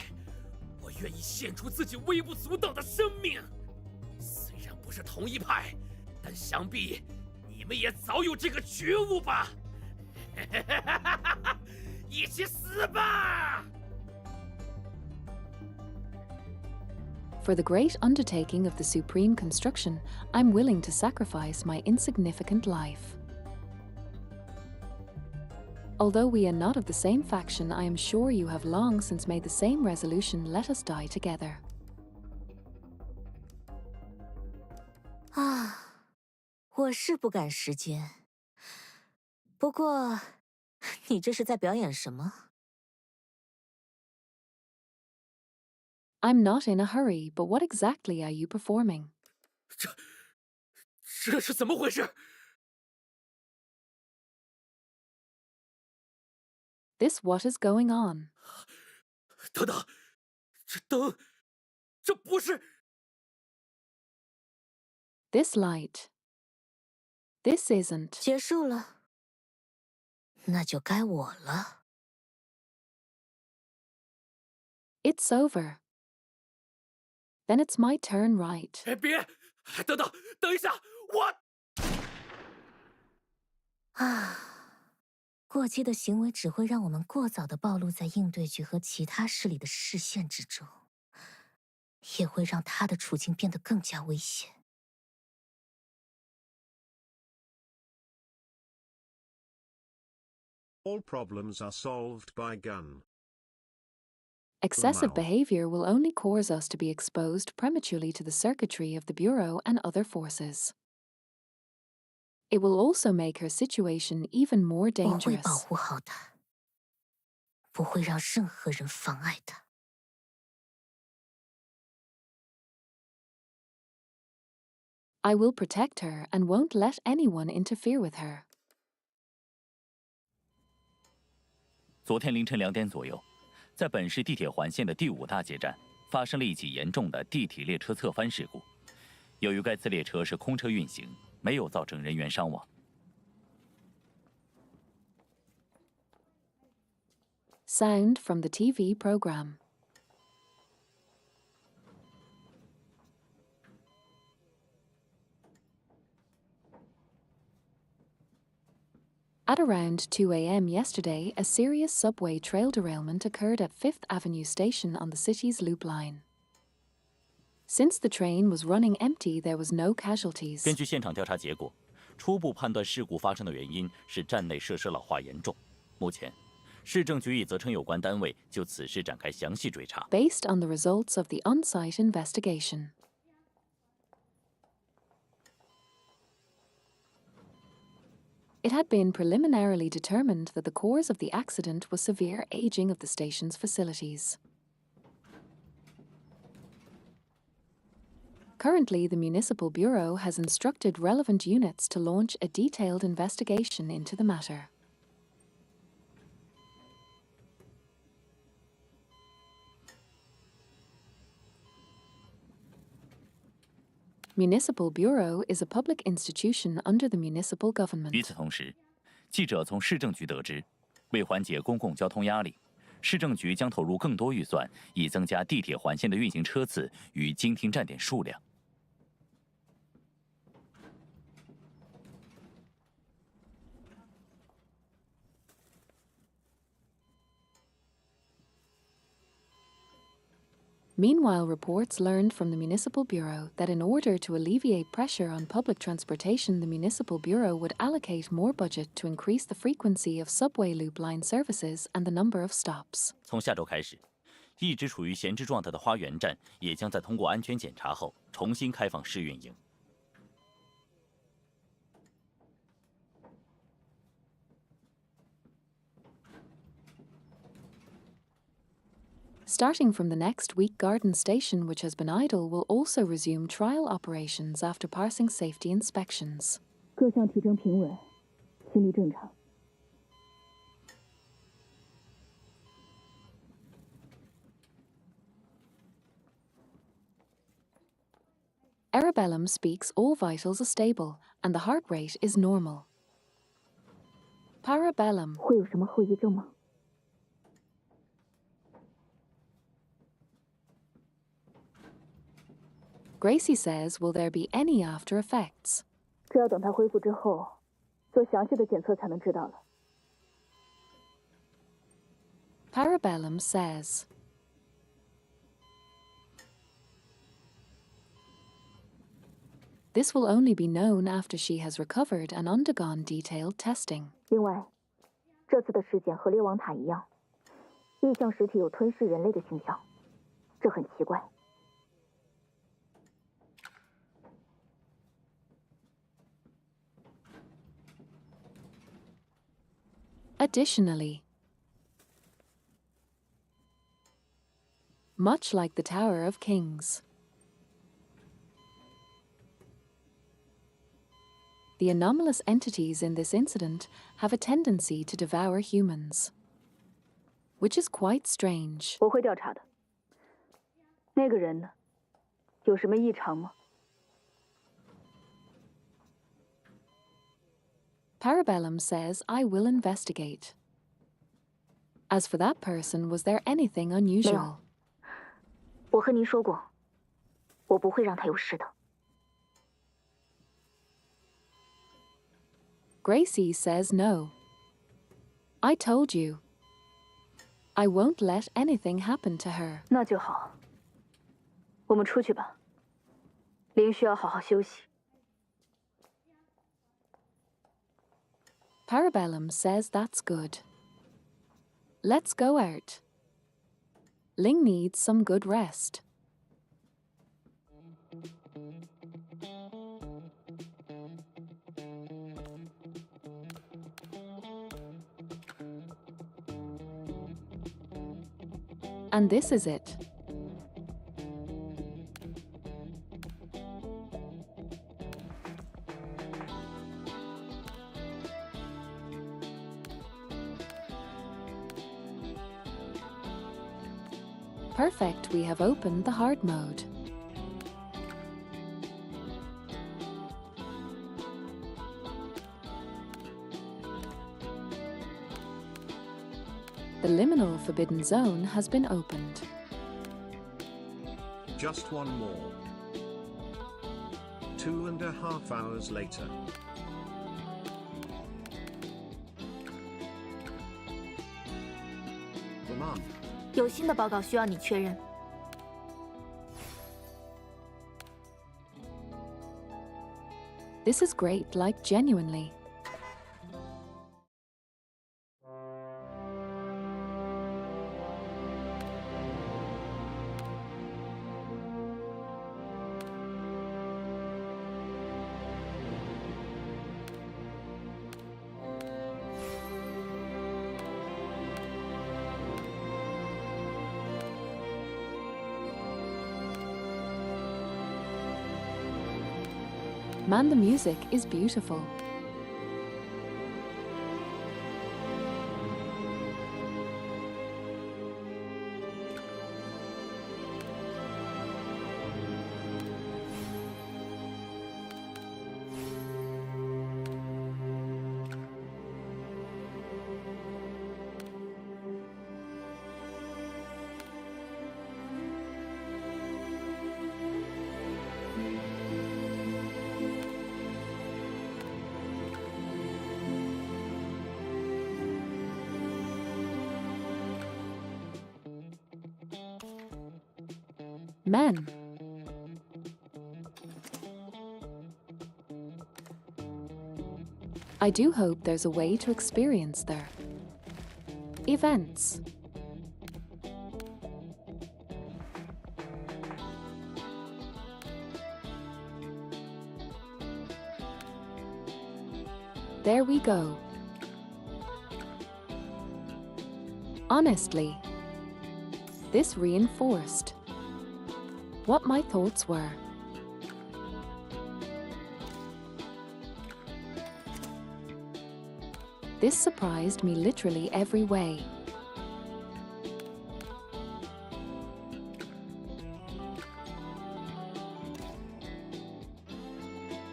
我愿意献出自己微不足道的生命。虽然不是同一派，但想必你们也早有这个觉悟吧？一起死吧！ For the great undertaking of the supreme construction, I'm willing to sacrifice my insignificant life. Although we are not of the same faction, I am sure you have long since made the same resolution, let us die together. 啊，我是不赶时间。不过，你这是在表演什么？ I'm not in a hurry, but what exactly are you performing? 这是怎么回事？ This what is going on? 等等，这灯，这不是 This light. This isn't. 结束了，那就该我了。 It's over. Then it's my turn, right? 哎，别，等一下，我啊，过激的行为只会让我们过早的暴露在应对局和其他势力的视线之中，也会让他的处境变得更加危险。 All problems are solved by gun. Excessive Wow. behavior will only cause us to be exposed prematurely to the circuitry of the Bureau and other forces. It will also make her situation even more 我会保 dangerous. 护好他，不会让任何人妨碍他。 I will protect her and won't let anyone interfere with her. 昨天凌晨2点左右，在本市地铁环线的第5大街站发生了一起严重的地铁列车侧翻事故。由于该次列车是空车运行，没有造成人员伤亡。 Sound from the TV program. At around 2 a.m. yesterday, a serious subway trail derailment occurred at 5th Avenue Station on the city's Loop Line. Since the train was running empty, there was no casualties. 根据现场调查结果，初步判断事故发生的原因是站内设施老化严重。目前，市政局已责成有关单位就此事展开详细追查。 Based on the results of the on-site investigation. It had been preliminarily determined that the cause of the accident was severe aging of the station's facilities. Currently, the Municipal Bureau has instructed relevant units to launch a detailed investigation into the matter. Municipal Bureau is a public institution under the municipal government. 与此同时，记者从市政局得知，为缓解公共交通压力，市政局将投入更多预算，以增加地铁环线的运行车次与经停站点数量。Meanwhile, reports learned from the Municipal Bureau that in order to alleviate pressure on public transportation, the Municipal Bureau would allocate more budget to increase the frequency of subway loop line services and the number of stops. 从下周开始，一直处于闲置状态的花园站也将在通过安全检查后重新开放试运营。Starting from the next week, Garden Station, which has been idle, will also resume trial operations after passing safety inspections. 各项体征平稳，心率正常。 Arabellum speaks all vitals are stable and the heart rate is normal. Parabellum. 会有什么后遗症吗？ Gracie says, will there be any after effects? 这要等他恢复之后，做详细的检测才能知道了。 Parabellum says, this will only be known after she has recovered and undergone detailed testing. 另外，这次的事件和猎王塔一样，异象实体有吞噬人类的倾向，这很奇怪。 Additionally, much like the Tower of Kings, the anomalous entities in this incident have a tendency to devour humans, which is quite strange. 我会调查的。那个人呢？有什么异常吗？ Parabellum says, I will investigate. As for that person, was there anything unusual? 我和您说过，我不会让他有事的。 Gracie says no. I told you. I won't let anything happen to her. 那就好。我们出去吧。林需要好好休息。 Parabellum says that's good. Let's go out. Ling needs some good rest. And this is it. Perfect, we have opened the hard mode. The liminal forbidden zone has been opened. Just one more. 2.5 hours later. Come on. 有新的报告需要你确认。 This is great, like genuinely. Man, the music is beautiful. Men. I do hope there's a way to experience their events. There we go. Honestly, this reinforced what my thoughts were. This surprised me literally every way.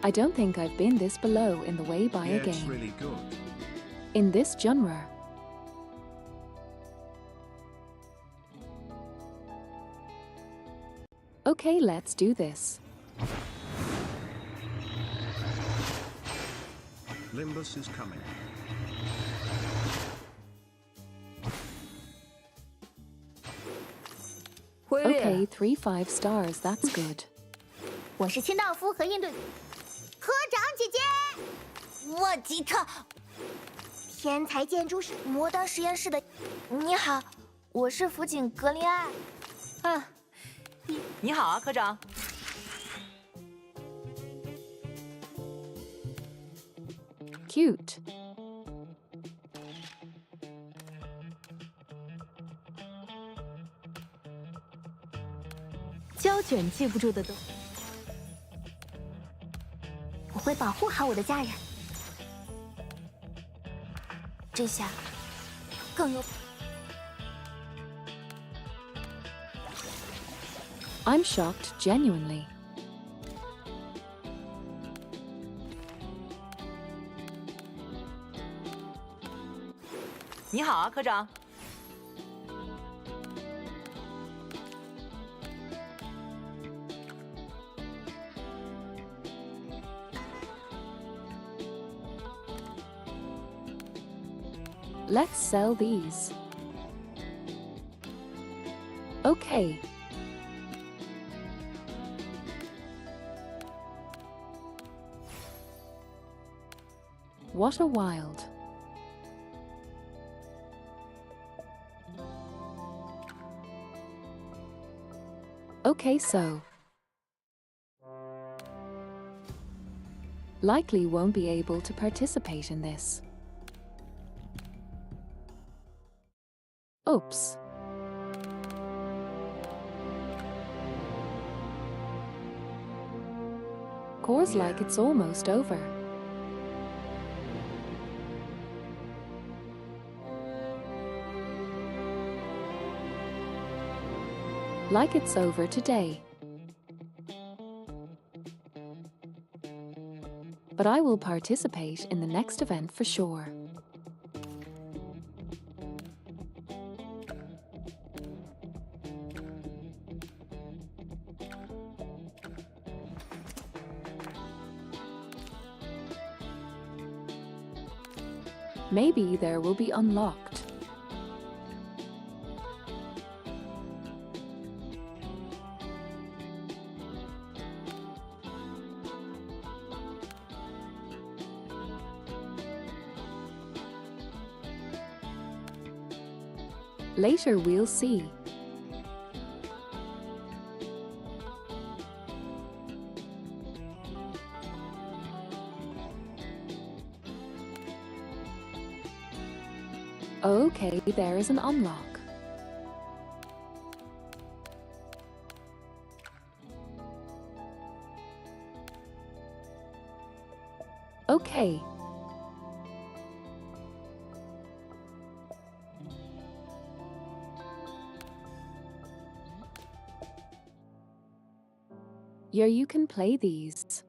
I don't think I've been this below in the way by a game. It's really good. In this genre. Okay, let's do this. Limbus is coming. Okay, 3 5 stars, that's good. 我是清道夫和应对科长姐姐，我吉特，天才建筑师魔刀实验室的。你好，我是辅警格林艾。你好啊，科长。Cute. “胶卷记不住的都……我会保护好我的家人。这下更有。I'm shocked, genuinely. 你好啊，科长。Let's sell these. Okay. What a wild. Okay, so likely won't be able to participate in this. Oops. Course like it's almost over. Like it's over today. But I will participate in the next event for sure. Maybe there will be unlocked. Later we'll see. Okay, there is an unlock. Okay. Here you can play these.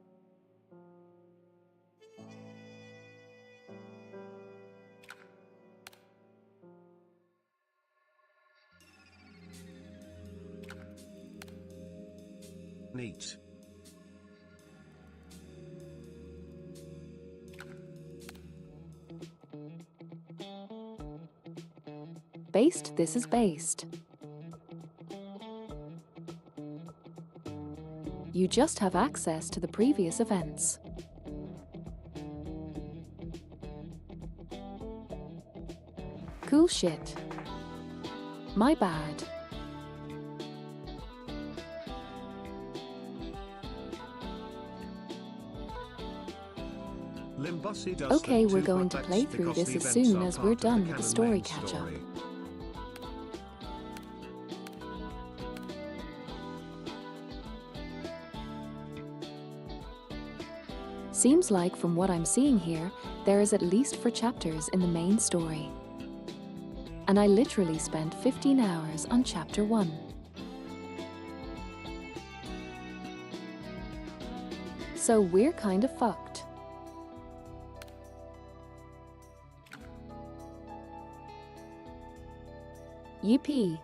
Neat. Based, this is based. You just have access to the previous events. Cool shit. My bad. Okay, we're going to play through this as soon as we're done with the story catch-up. Seems like from what I'm seeing here, there is at least 4 chapters in the main story. And I literally spent 15 hours on chapter 1. So we're kind of fucked. Yippee.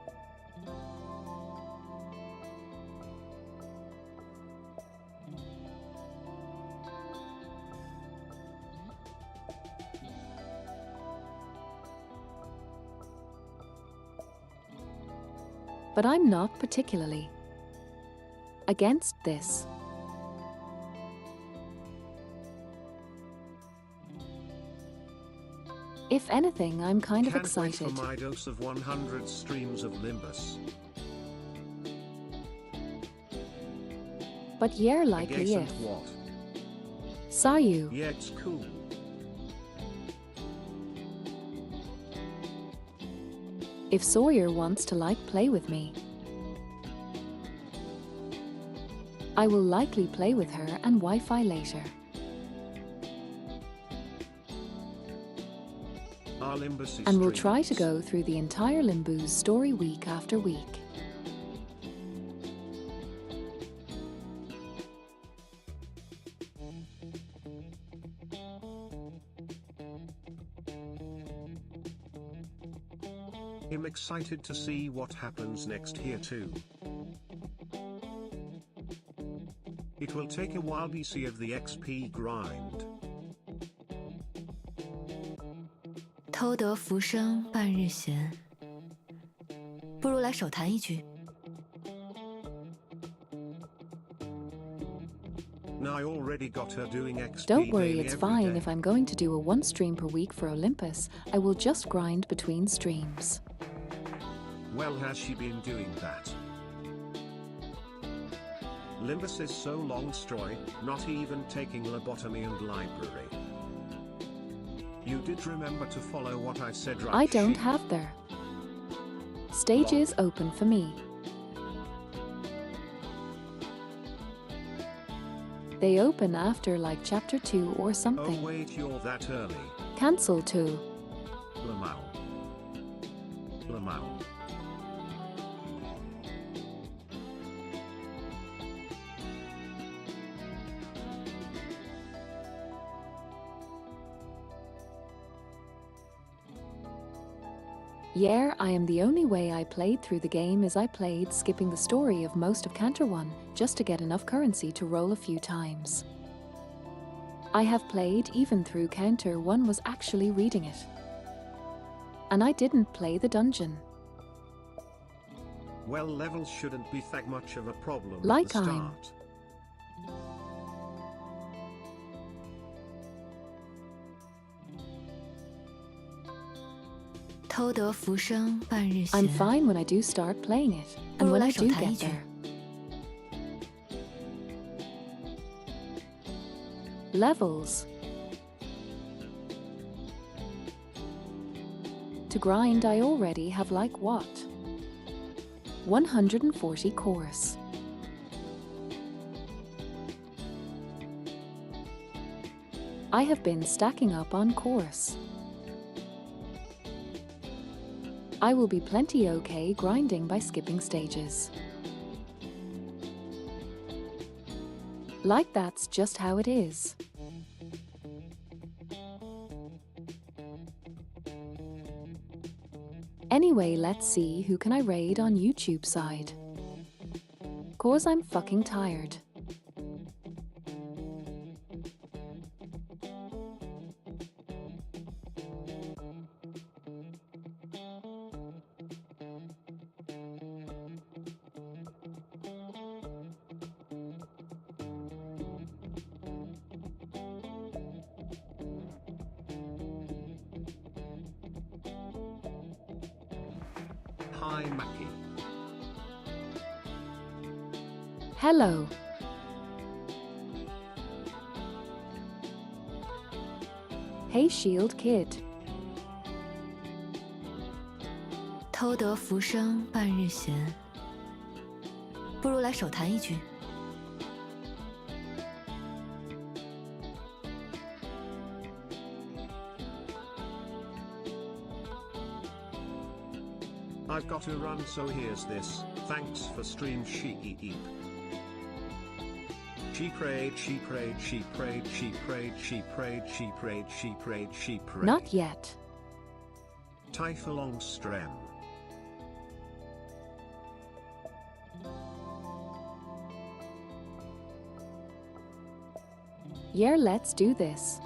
But I'm not particularly against this. If anything, I'm kind of excited. Can't wait for my dose of 100 streams of Limbus. But yeah, likely if. What? Saw you. Yeah, it's cool. If Sawyer wants to play with me, I will likely play with her and Wi-Fi later. And we'll try to go through the entire Limbus story week after week. I'm excited to see what happens next here too. It will take a while BC of the XP grind. 偷得浮生半日闲，不如来手弹一局。 I already got her doing XP. Don't worry, daily it's every fine day. if I'm going to do a 1 stream per week for Olympus. I will just grind between streams. Well, has she been doing that? Limbus is so long Stroy, not even taking lobotomy and library. You did remember to follow what I said, right? I don't have there. Stages open for me. They open after like chapter 2 or something. Oh wait, you're that early. Cancel too. Lamau. Lamau. Yeah, I am the only way I played through the game is I played skipping the story of most of Canter 1, just to get enough currency to roll a few times. I have played even through Canter 1 was actually reading it. And I didn't play the dungeon. Well, levels shouldn't be that much of a problem like at the start. I'm fine when I do start playing it, and when I do get there. Levels. To grind I already have like what? 140 course. I have been stacking up on course. I will be plenty okay grinding by skipping stages. Like that's just how it is. Anyway, let's see who can I raid on YouTube side. 'Cause I'm fucking tired. Hi Maki. Hello. Hey Shield Kid. 偷得浮生半日闲，不如来手谈一局。I've got to run, so here's this. Thanks for stream sheep. She prayed, she prayed, she prayed, she prayed, she prayed, she prayed, she prayed, she prayed. Not yet. Typhalong strem. Yeah, let's do this.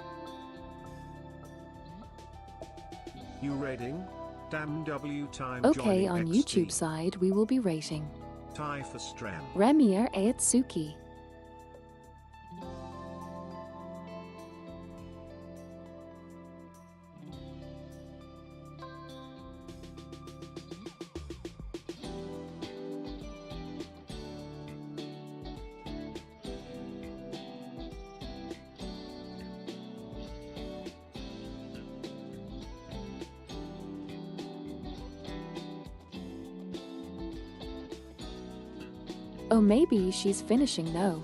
You rating? Damn W time. Okay, on XD. YouTube side we will be rating Ty for strem. Remier Aetsuki. Oh, maybe she's finishing though.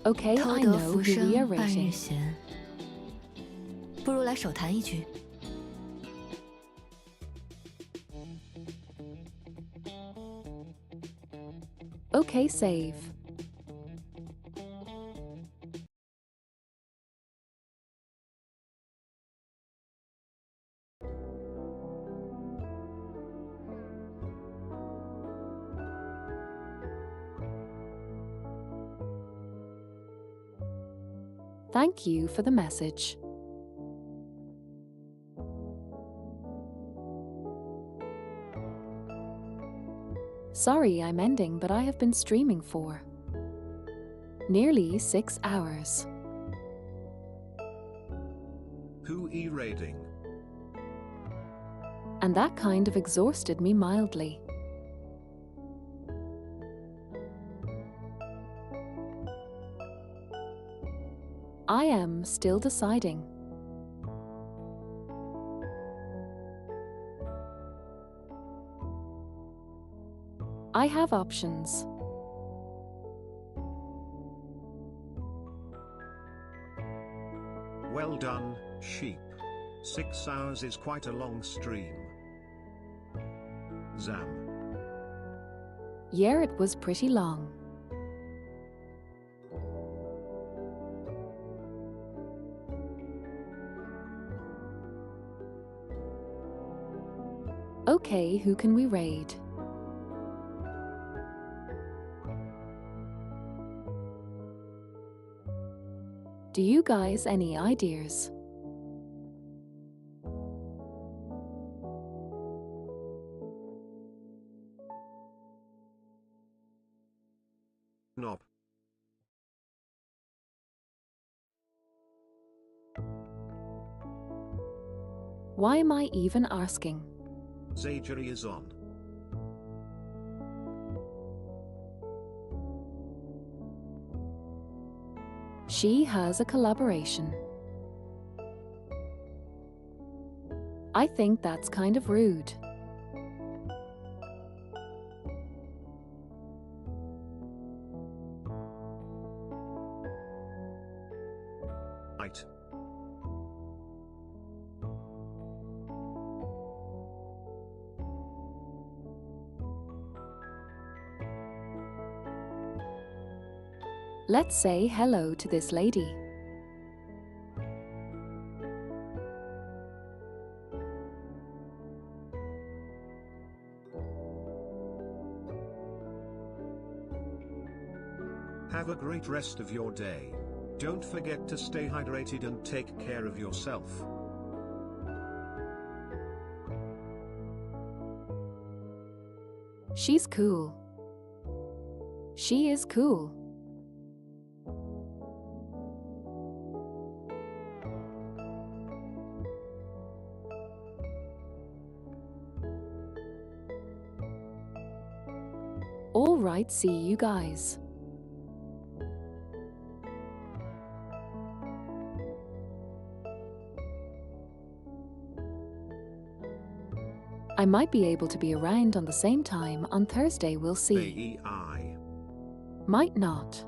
Okay, 偷 I 得 know 浮 who we are 生半日 rating. 闲，不如来手谈一局。Okay, save. Thank you for the message. Sorry I'm ending, but I have been streaming for nearly 6 hours. Who e-rating? And that kind of exhausted me mildly. I am still deciding. I have options. Well done, sheep. 6 hours is quite a long stream. Zam. Yeah, it was pretty long. Okay, who can we raid? Do you guys any ideas? Knob. Why am I even asking? Zagery is on. She has a collaboration. I think that's kind of rude. Right. Let's say hello to this lady. Have a great rest of your day. Don't forget to stay hydrated and take care of yourself. She's cool. She is cool. Alright, see you guys. I might be able to be around on the same time on Thursday, we'll see. Might not.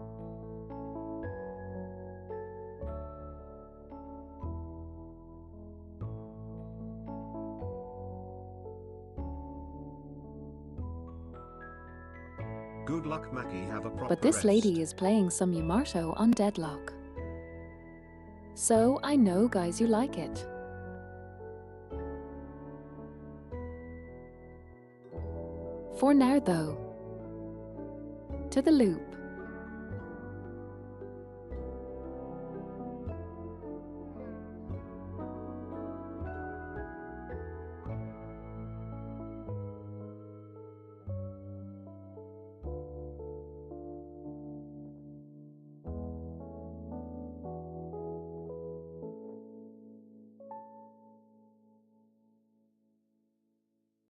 Good luck, Maki. Have a proper But this rest. lady is playing some Yamato on Deadlock. So I know, guys, you like it. For now, though, to the loop.